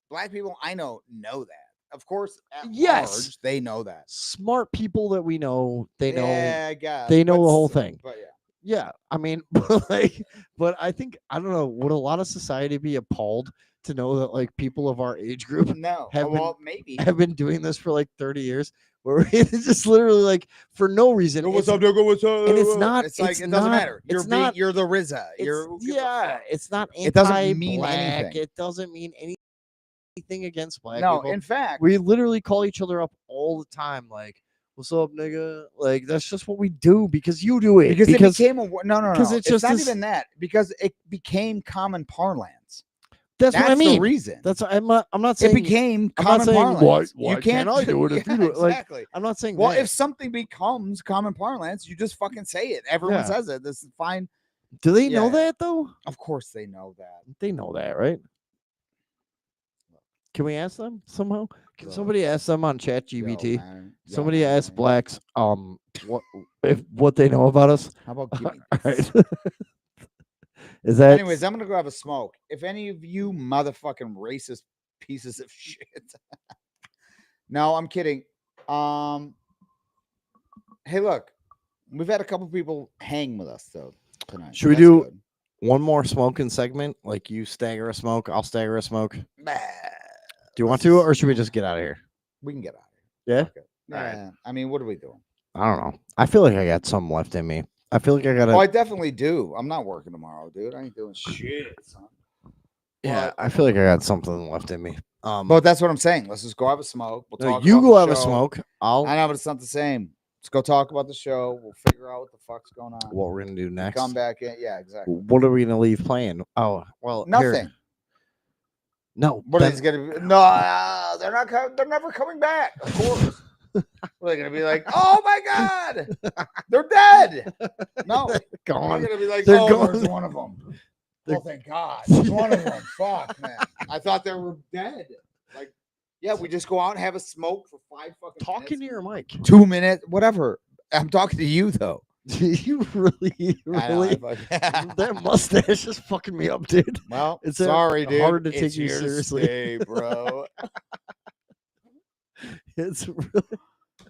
Black people I know that. Of course, at Yes. large, they know that. Smart people that we know, they know. Yeah, I guess. They know but the whole s- thing. But yeah. Yeah, I mean, but I think I don't know. Would a lot of society be appalled to know that like people of our age group No. have been Well, maybe. have been doing this for like 30 years, where it's just literally like for no reason. Yo, what's It's- up, nigga? What's up? and it's not. It's like it's it doesn't not- matter. It's not. You're the RZA. It's, You're who gives a yeah. fuck? It's not It doesn't anti-black. mean anything. It doesn't mean anything against black No, people. in fact, We literally call each other up all the time, like, "What's up, nigga?" Like that's just what we do because you do it. because it became a no. because It's it's just not this- even that because it became common parlance. That's what I That's mean. the reason. That's I'm not It saying became I'm not common saying, parlance. why You can't. can't I do it if you do it? Like, exactly. I'm not saying Well, that. if something becomes common parlance, you just fucking say it. Everyone Yeah. says it. This is fine. Do they know yeah. that though? Of course, they know that. They know that, right? Can we ask them somehow? Can Look. somebody ask them on Chat Yo, GBT? man. Yo, Somebody man. ask blacks what they know about us. How about give me All this? right. Is that Anyways, I'm gonna go have a smoke. If any of you motherfucking racist pieces of shit. No, I'm kidding. Hey, look, we've had a couple people hang with us though tonight. Should we That's do- good. one more smoking segment? Like you stagger a smoke, I'll stagger a smoke. Do Bah, you want let's to, just- or should we just get out of here? We can get out of Yeah. here. Okay. Alright. Yeah. I mean, what are we doing? I don't know. I feel like I got some left in me. I feel like I got Oh, to. I definitely do. I'm not working tomorrow, dude. I ain't doing shit, son. Yeah, but- I feel like I got something left in me. But that's what I'm saying. Let's just go have a smoke. We'll no, talk. you about go the have a show. smoke. I'll. I know, but it's not the same. Let's go talk about the show. We'll figure out what the fuck's going on. What we're gonna do next? Come back in. Yeah, exactly. What are we gonna leave playing? Oh, well, here. Nothing. No, What then- is gonna be? No, they're not. They're never coming back. Of course. They're gonna be like, oh my god, they're dead. No, they're gone. gonna be like, They're oh, gone. there's one of them. They're- Oh, thank God, there's one of them. Fuck, man. I thought they were dead. Like, yeah, we just go out and have a smoke for 5 fucking Talking to minutes. your mic. 2 minutes, whatever. I'm talking to you though. You really, I know, really. That mustache is fucking me up, dude. Well, It's sorry, dude. hard to take It's you here seriously. stay, bro. It's really.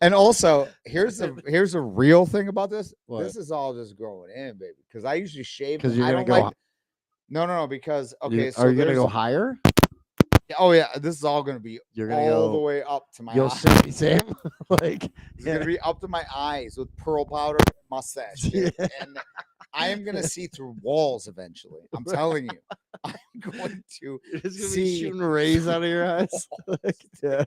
And also, here's a real thing about this. What? This is all just growing in, baby. Because I usually shave. 'Cause you're I gonna don't go like. No. Because okay, so are you gonna there's- go higher? Oh yeah, this is all gonna be You're gonna all the go way up to my. Yosemite eyes. Sam, like It's yeah. gonna be up to my eyes with pearl powder mustache, dude. Yeah. And I am gonna see through walls eventually. I'm telling you, I'm going to. You're just gonna See- be shooting rays out of your eyes. Like, yeah.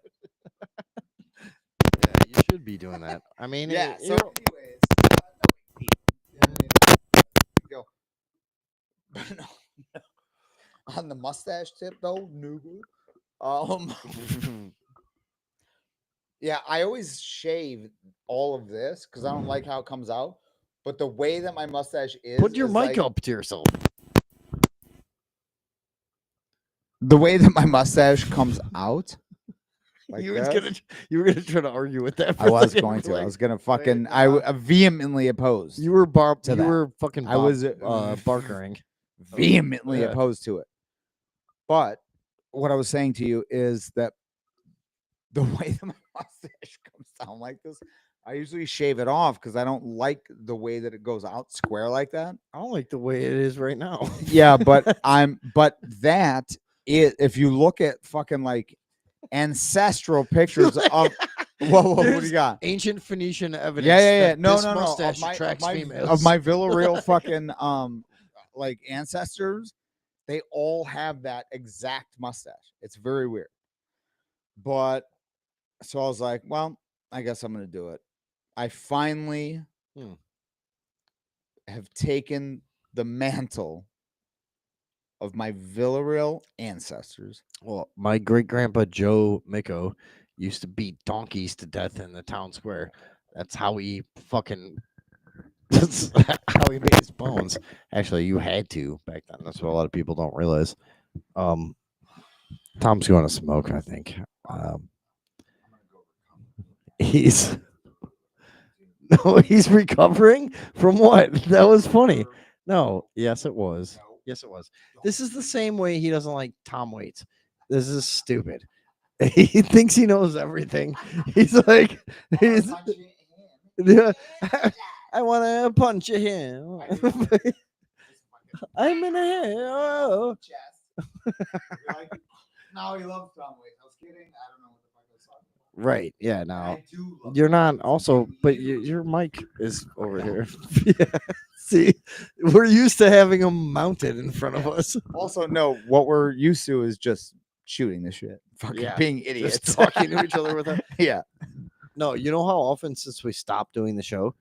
Yeah, you should be doing that. I mean, Yeah. it- So, you know, anyways, go. But no, on the mustache tip though, noogle. Yeah, I always shave all of this because I don't like how it comes out. But the way that my mustache is, put your is mic like- up to yourself. The way that my mustache comes out. Like you this, were gonna try to argue with that. I for a was second, going to. I like, was gonna fucking. wait, I vehemently opposed. you were to you that. were fucking. I was, barkering. vehemently Yeah. opposed to it. But what I was saying to you is that the way that my mustache comes down like this, I usually shave it off because I don't like the way that it goes out square like that. I don't like the way it is right now. Yeah, but that is, if you look at fucking like ancestral pictures of whoa, what do There's you got? Ancient Phoenician evidence. Yeah. that No, this no, no. mustache Of my, attracts of my, females. of my Villarreal fucking like ancestors, they all have that exact mustache. It's very weird. But so I was like, well, I guess I'm gonna do it. I finally have taken the mantle of my Villarreal ancestors. Well, my great grandpa Joe Miko used to beat donkeys to death in the town square. That's how he fucking. That's how he made his bones. Actually, you had to back then. That's what a lot of people don't realize. Tom's going to smoke, I think. He's no, he's recovering from what? That was funny. No, yes, it was. Yes, it was. This is the same way he doesn't like Tom Waits. This is stupid. He thinks he knows everything. He's like, he's, yeah, I want to punch you here. I'm in a hair. Oh. Like, no, he loves Tom Waits. I was kidding. I don't know what the fuck I was talking about. Right. Yeah. And No, I do love you're Tom not. Waits. Also, And but you your mic is over Yeah. here. Yeah. See, we're used to having them mounted in front of us. Also, no, what we're used to is just shooting the shit. Fucking Yeah, being just idiots. talking to each other with it. Yeah. No, you know how often since we stopped doing the show,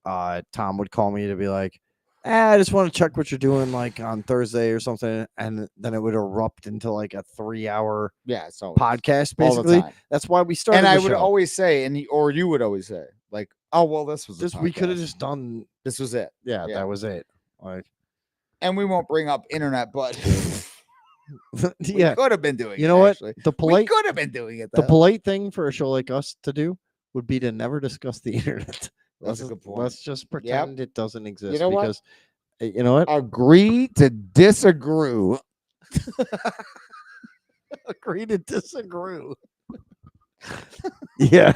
Tom would call me to be like, I just want to check what you're doing like on Thursday or something, and then it would erupt into like a 3-hour Yeah. So podcast. all the Basically, time. that's why we started. And I the would show. always say, or you would always say, like, oh, well, this was just a we could have podcast. just done. This was it. Yeah, Yeah. that was it. Like, And we won't bring up internet, but we yeah, could have been doing you it. know what? Actually. The We polite, could have been doing it. the Though. polite thing for a show like us to do would be to never discuss the internet. That's a good point. Let's just pretend it doesn't exist. know what? Because you know what? Agree to disagree. Agree to disagree. Yeah.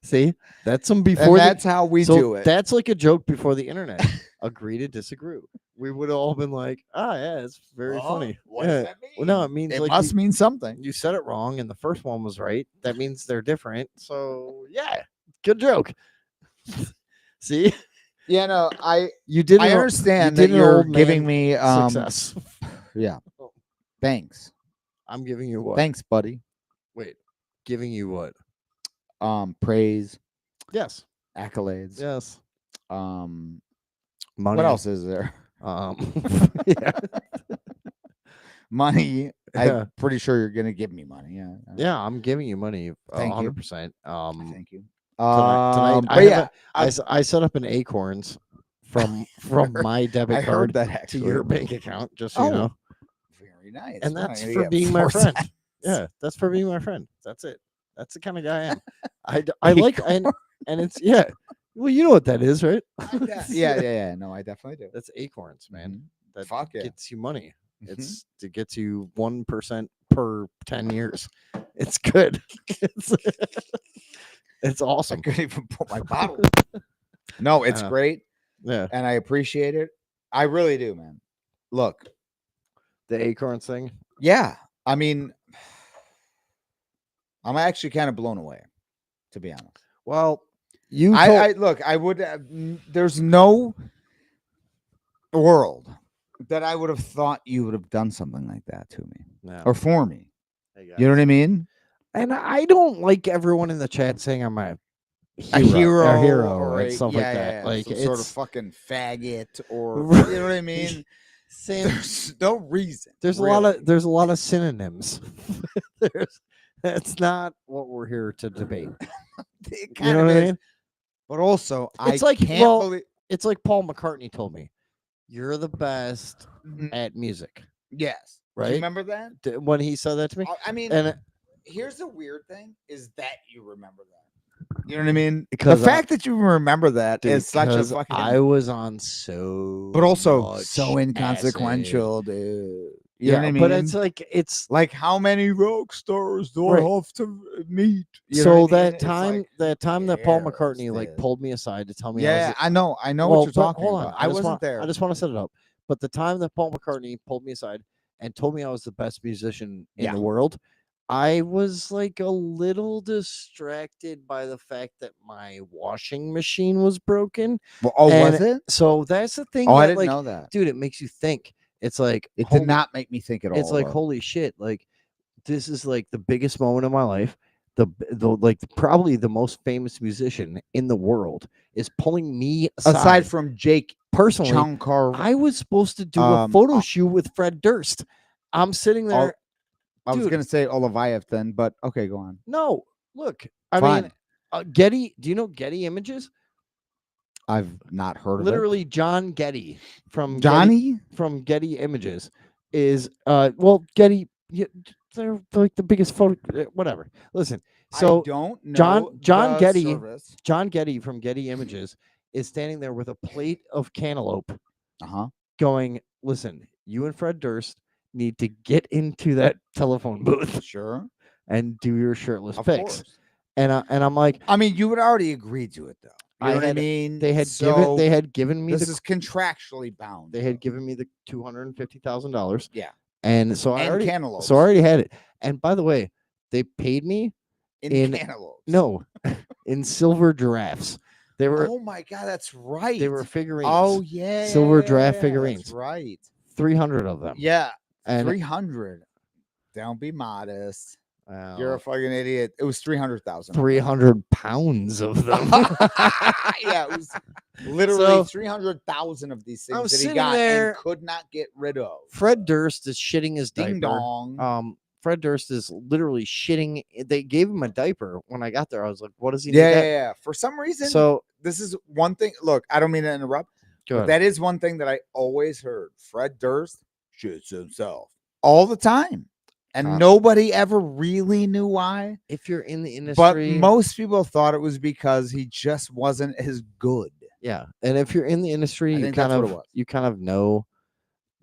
See, that's some before. And that's how we so do it. That's like a joke before the internet. Agree to disagree. We would have all been like, yeah, it's very funny. What Yeah. does that mean? Well, no, it means It like must mean something. you said it wrong and the first one was right. That means they're different. So yeah, good joke. See, Yeah, no, you did. I understand you that did an you're old man giving me success. Yeah. Thanks. I'm giving you what? Thanks, buddy. Wait, giving you what? Praise, Yes. accolades. Yes. Money. Money. What else is there? Yeah. Money. Yeah. I'm pretty sure you're gonna give me money. Yeah. Yeah, I'm giving you money. Thank you. 100%. Thank you. Tonight But yeah, I set up an Acorns from my debit I card heard that to actually. your bank account, just so you know. Very nice. And Well, that's I'm gonna for get being my 4 friend. cents. Yeah, that's for being my friend. That's it. That's the kind of guy I am. I like and it's yeah. Well, you know what that is, right? Yeah. No, I definitely do. That's Acorns, man. Mhm. That Fuck yeah. gets you money. Mhm. It gets you 1% per 10 years. It's good. It's I awesome. couldn't even put my bottle. No, it's great, Yeah, and I appreciate it. I really do, man. Look, the Acorns thing. yeah. I mean, I'm actually kind of blown away, to be honest. Well, you I look. I would. There's no world that I would have thought you would have done something like that to me yeah. or for me. Hey, You know what I mean? And I don't like everyone in the chat saying I'm a A hero or and stuff like yeah, that. yeah, Like some it's sort of fucking faggot or Right. you know what I mean? Sam, There's no reason. there's a lot of synonyms. That's not what we're here to debate. It You kind know of what I is, mean? but also It's I like, can't well, believe. It's like Paul McCartney told me, "You're the best Mhm. at music." Yes, Do Right? you remember that? When he said that to me, I mean, and here's the weird thing: is that you remember that. You know what I mean? Because the fact that you remember that is such a because fucking. I was on so, but also much so acid. inconsequential, dude. You know what I mean? But it's like how many rock stars do Right. I have to meet? You know so what I mean? that It's time like, that Paul cares, McCartney like dude? pulled me aside to tell me Yeah, I know well, what you're but talking hold on, about. I wasn't there. I just want to set it up. But the time that Paul McCartney pulled me aside and told me I was the best musician in Yeah. the world, I was like a little distracted by the fact that my washing machine was broken. Well, And was it? So that's the thing. Oh, that, I didn't like, know that. dude, it makes you think. It's like It holy- did not make me think at all. It's like though. holy shit! Like this is like the biggest moment of my life. The like probably the most famous musician in the world is pulling me aside from Jake personally. Chunkar, I was supposed to do a photo shoot with Fred Durst. I'm sitting there. I was Dude. gonna say Olivayev then, but okay, go on. No, look. I Fine. mean, Getty. Do you know Getty Images? I've not heard Literally, John Getty from Johnny from Getty Images is well Getty. Yeah, they're like the biggest photo. Whatever. Listen. So I don't know John the Getty. service. John Getty from Getty Images is standing there with a plate of cantaloupe, going, "Listen, you and Fred Durst need to get into that telephone booth, Sure, and do your shirtless of pics." course. And I'm like, I mean, you would already agree to it, though. You know what I had- mean? they had given me this the is contractually bound. they had given me the $250,000. Yeah. And so I And already cantaloupes. so I already had it. And by the way, they paid me in in cantaloupes. no in silver giraffes. They were Oh my god, that's right. they were figurines. Oh yeah, silver yeah, giraffe yeah, figurines. That's right. 300 of them. Yeah, And 300. Don't be modest. You're a well, fucking idiot. It was 300,000. 300 pounds of them. Yeah, it was literally So, 300,000 of these I'm things that he sitting got there- and could not get rid of. Fred Durst is shitting his Ding diaper. dong. Fred Durst is literally shitting. They gave him a diaper when I got there. I was like, "What does he Yeah, need?" yeah, that? yeah. For some reason, So this is one thing. Look, I don't mean to interrupt, go but ahead. that is one thing that I always heard. Fred Durst shits himself all the time. And Con- nobody ever really knew why. If you're in the But industry, most people thought it was because he just wasn't as good. yeah, and if you're in the industry, I you think kind that's what of it was. you kind of know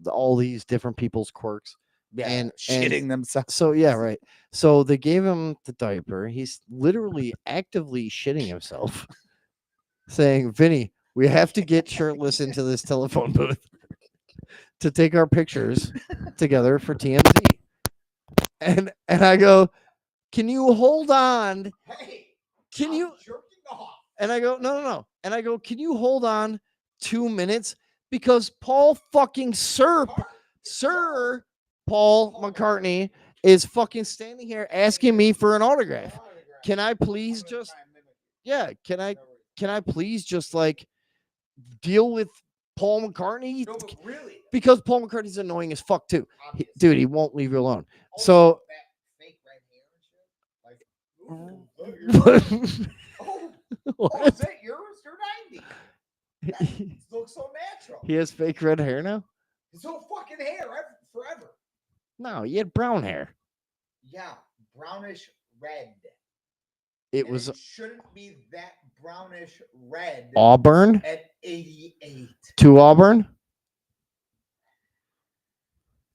all these different people's quirks. Yeah, and shitting themselves. So yeah, right. So they gave him the diaper. He's literally actively shitting himself, saying, "Vinny, we have to get shirtless into this telephone booth to take our pictures together for TMZ." And I go, "Can you hold on? Hey, Can you?" jerking off. And I go, no. And I go, "Can you hold on 2 minutes? Because Paul fucking Sir Paul McCartney is fucking standing here asking me for an autograph. Can I please just can I please just like deal with Paul McCartney?" No, but really, Because Paul McCartney's annoying as fuck too. obviously. Dude, he won't leave you alone. Also, So that fake red hair and shit, like, ooh, look, you're- oh, is that yours? You're 90. That looks so natural. He has fake red hair now? His whole fucking hair forever. No, he had brown hair. Yeah, brownish red. It And was it shouldn't be that brownish red Auburn at 88. to Auburn.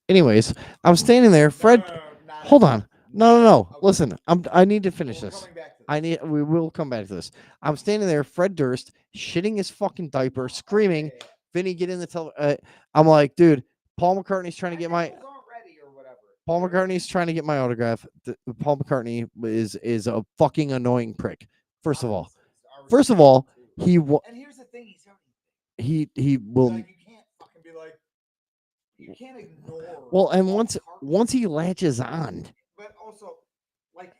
Anyways, I'm standing there. Fred, hold on. No. Okay, Listen, I need to finish we're this. coming back to this. We will come back to this. I'm standing there, Fred Durst, shitting his fucking diaper, screaming, Yeah. "Vinny, get in the I'm like, dude, Paul McCartney's trying to get my Those aren't ready or whatever. Paul McCartney's trying to get my autograph. Paul McCartney is a fucking annoying prick. First of all, he and here's the thing, he's he will. like, you can't fucking be like, you can't ignore. Well, and Paul once McCartney. he latches on, But also, like,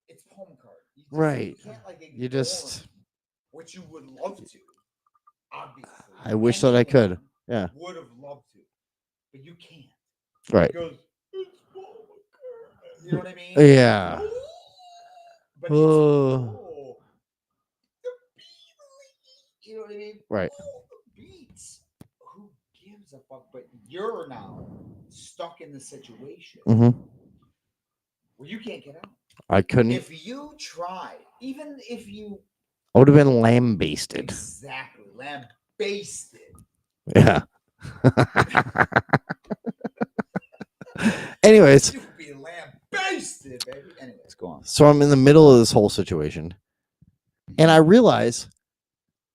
it's Paul McCartney. You right? You can't like You ignore just. which you would love to. Obviously, I wish that I could. Yeah. would have loved to, but you can't. Right. Because it's Paul McCartney. You know what I mean? Yeah. But it's, Oh. the Beatles. You know what I mean? Right. The Beats. Who gives a fuck? But you're now stuck in the situation Mm-hmm. where you can't get out. I couldn't. If you try, even if you I would have been lambasted. exactly lambasted. Yeah. Anyways, You'd be lambasted, baby. Anyways, go on. so I'm in the middle of this whole situation, and I realize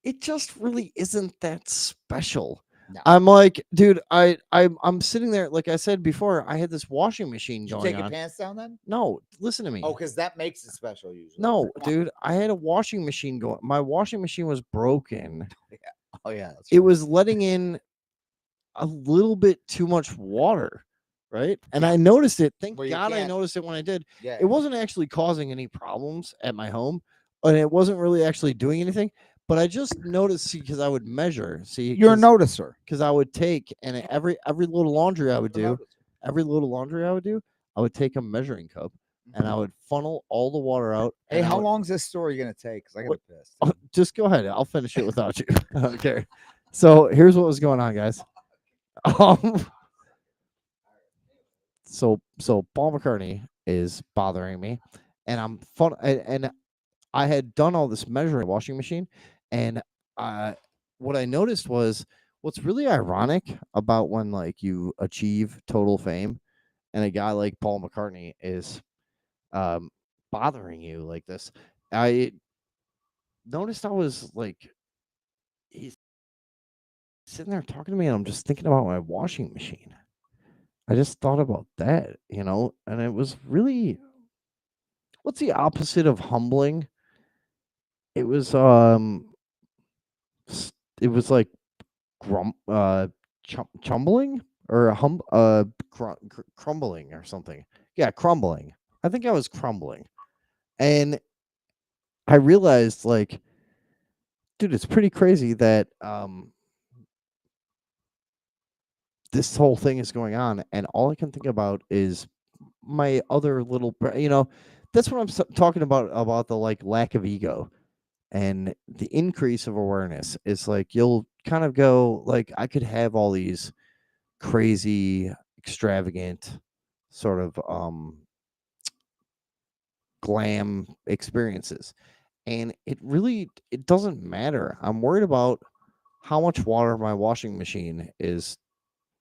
it just really isn't that special. No. I'm like, dude, I'm sitting there, like I said before, I had this washing machine Did you going take your on. pants down then? No, listen to me. Oh, because that makes it special usually. No, Come on. dude, I had a washing machine going. My washing machine was broken. Oh yeah, that's It right. was letting in a little bit too much water, right? And Yeah. I noticed it. Thank Well, you God I can't- noticed it when I did. Yeah. It wasn't actually causing any problems at my home, and it wasn't really actually doing anything. But I just noticed, because I would measure. See, You're a noticer. because I would take, and every little laundry I would do, I would take a measuring cup and I would funnel all the water out. Hey, and I how would- long is this story gonna take? Because I What- got pissed. Oh, just go ahead. I'll finish it without you. I don't care. So here's what was going on, guys. So Paul McCartney is bothering me, and I'm fun. And I had done all this measuring washing machine, and what I noticed was what's really ironic about when like you achieve total fame, and a guy like Paul McCartney is bothering you like this. I noticed I was like, he's sitting there talking to me, and I'm just thinking about my washing machine. I just thought about that, and it was really, what's the opposite of humbling? It was it was like chumbling or crumbling or something. Yeah, crumbling. I think I was crumbling, and I realized, like, dude, it's pretty crazy that this whole thing is going on, and all I can think about is my other little, that's what I'm talking about the like lack of ego and the increase of awareness. It's like you'll kind of go like, I could have all these crazy, extravagant sort of glam experiences, and it doesn't matter. I'm worried about how much water my washing machine is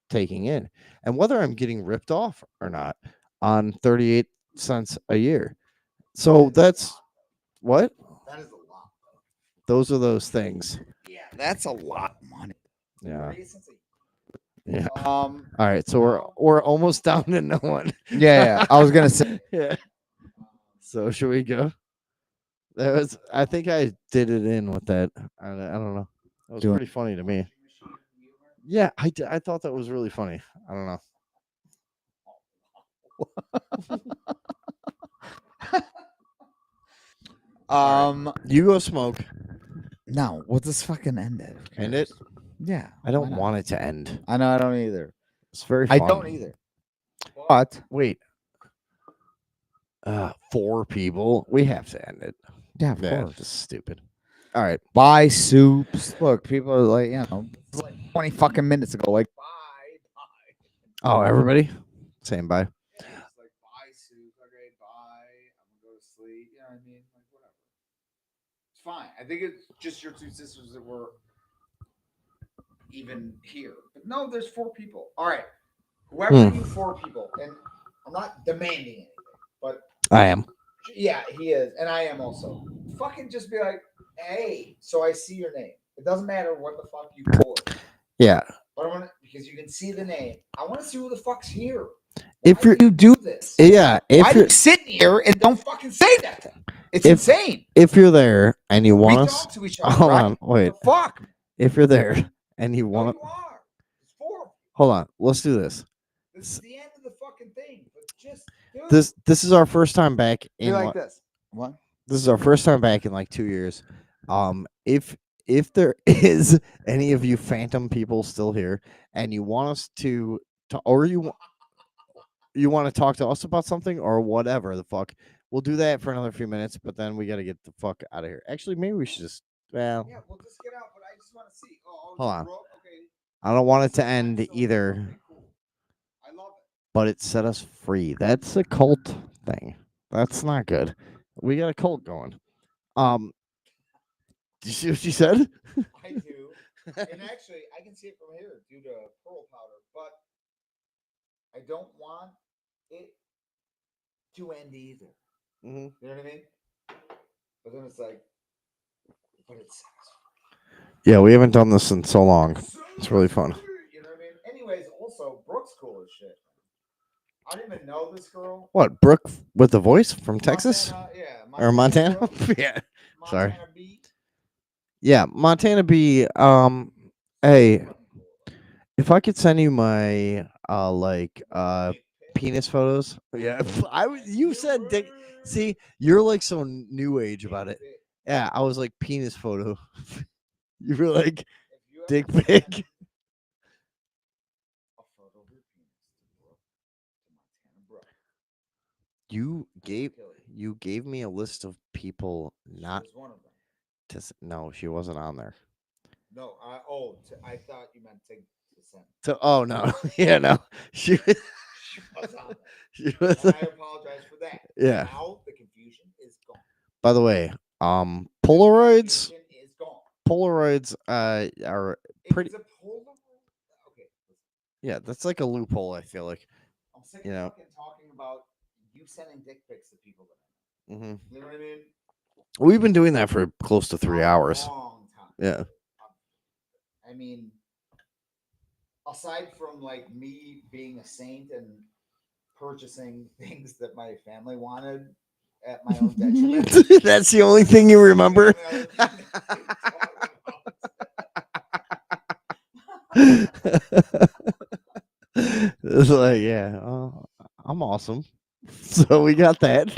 taking in and whether I'm getting ripped off or not on 38 cents a year. So that's what? That is a lot. Those are those things. Yeah, that's a lot of money. Yeah. 38 cents Yeah. All right, so we're almost down to no one. Yeah. I was gonna say. Yeah. So should we go? I think I did it in with that. I don't know. That was pretty funny to me. Yeah, I thought that was really funny. I don't know. You go smoke. No, we'll just fucking end it. End it? Yeah. I don't want it to end. I know. I don't either. It's very fun. I don't either. But wait. 4 people. We have to end it. yeah, of course. This is stupid. All right. Buy soups. Look, people are like, it's like 20 fucking minutes ago. Like, bye. Oh, everybody saying bye. Yeah, it's like, bye soup. Okay, bye. I'm gonna go to sleep. You know what I mean? Like, whatever. It's fine. I think it's just your 2 sisters that were even here. But no, there's 4 people. All right. Whoever you 4 people, and I'm not demanding anything, but I am. Yeah, he is, and I am also. Fucking just be like, hey, so I see your name. It doesn't matter what the fuck you put. Yeah. But I want to, because you can see the name. I want to see who the fuck's here. If you do this, yeah, if why you're you sitting here and don't fucking say that? It's insane. If you're there and you want us, talk to each other, hold right? on, wait. Fuck. If you're there and you want, you are. It's 4. Hold on, let's do this. This is the end of the fucking thing. But just dude. This is our first time back in like this. What? This is our first time back in like 2 years. If there is any of you phantom people still here and you want us to or you want to talk to us about something or whatever the fuck, we'll do that for another few minutes, but then we got to get the fuck out of here. Actually, maybe we should just yeah, we'll just get out, but I just want to see. Hold on. Okay. I don't want it to end either. Okay, cool. I love it. But it set us free. That's a cult thing. That's not good. We got a cult going. Do you see what she said? I do. And actually, I can see it from here due to pearl powder, but I don't want it to end either. Mm-hmm. You know what I mean? But then it's like, but it sucks. Yeah, we haven't done this in so long. It's really fun. You know what I mean? Anyways, also, Brooke's cool as shit. I didn't even know this girl. What, Brooke with the voice from Texas? Montana, yeah. Montana? Or Montana? Yeah. Sorry. B. Yeah, Montana B. Hey, if I could send you my penis photos. Yeah, you said dick. See, you're like so new age about it. Yeah, I was like penis photo. You were like dick pic. You gave me a list of people not to. No, she wasn't on there. No, I thought you meant to send. Oh no, yeah, no, she was on there. She was. And I apologize for that. Yeah. Now the confusion is gone. By the way, Polaroids. Polaroids are pretty. It's a Polaroid. Okay. Yeah, that's like a loophole. I feel like. I'm sick of fucking talking about you sending dick pics to people. Mm-hmm. You know what I mean? We've been doing that for close to 3 hours. Long time. Yeah. I mean, aside from like me being a saint and purchasing things that my family wanted at my own detriment. That's the only thing you remember. It's like, yeah, I'm awesome. So we got that.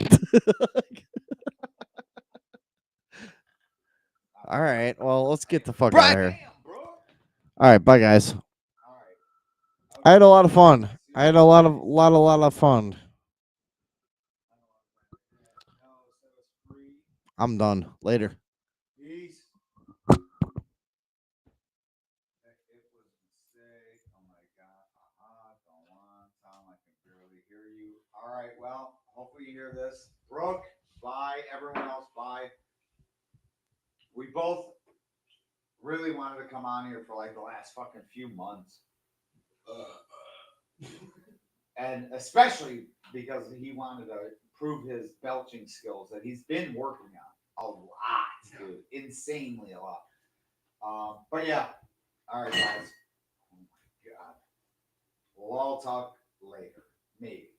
All right. Well, let's get the fuck out of here. All right. Bye, guys. I had a lot of fun. I had a lot of fun. I'm done. Later. Peace. It was a mistake. Oh my god. Don't want Tom. I can barely hear you. All right. Well, hopefully you hear this. Brooke, bye. Everyone else, bye. We both really wanted to come on here for like the last fucking few months. And especially because he wanted to prove his belching skills that he's been working on a lot, dude. Insanely a lot. But yeah. All right, guys. Oh my god. We'll all talk later. Maybe.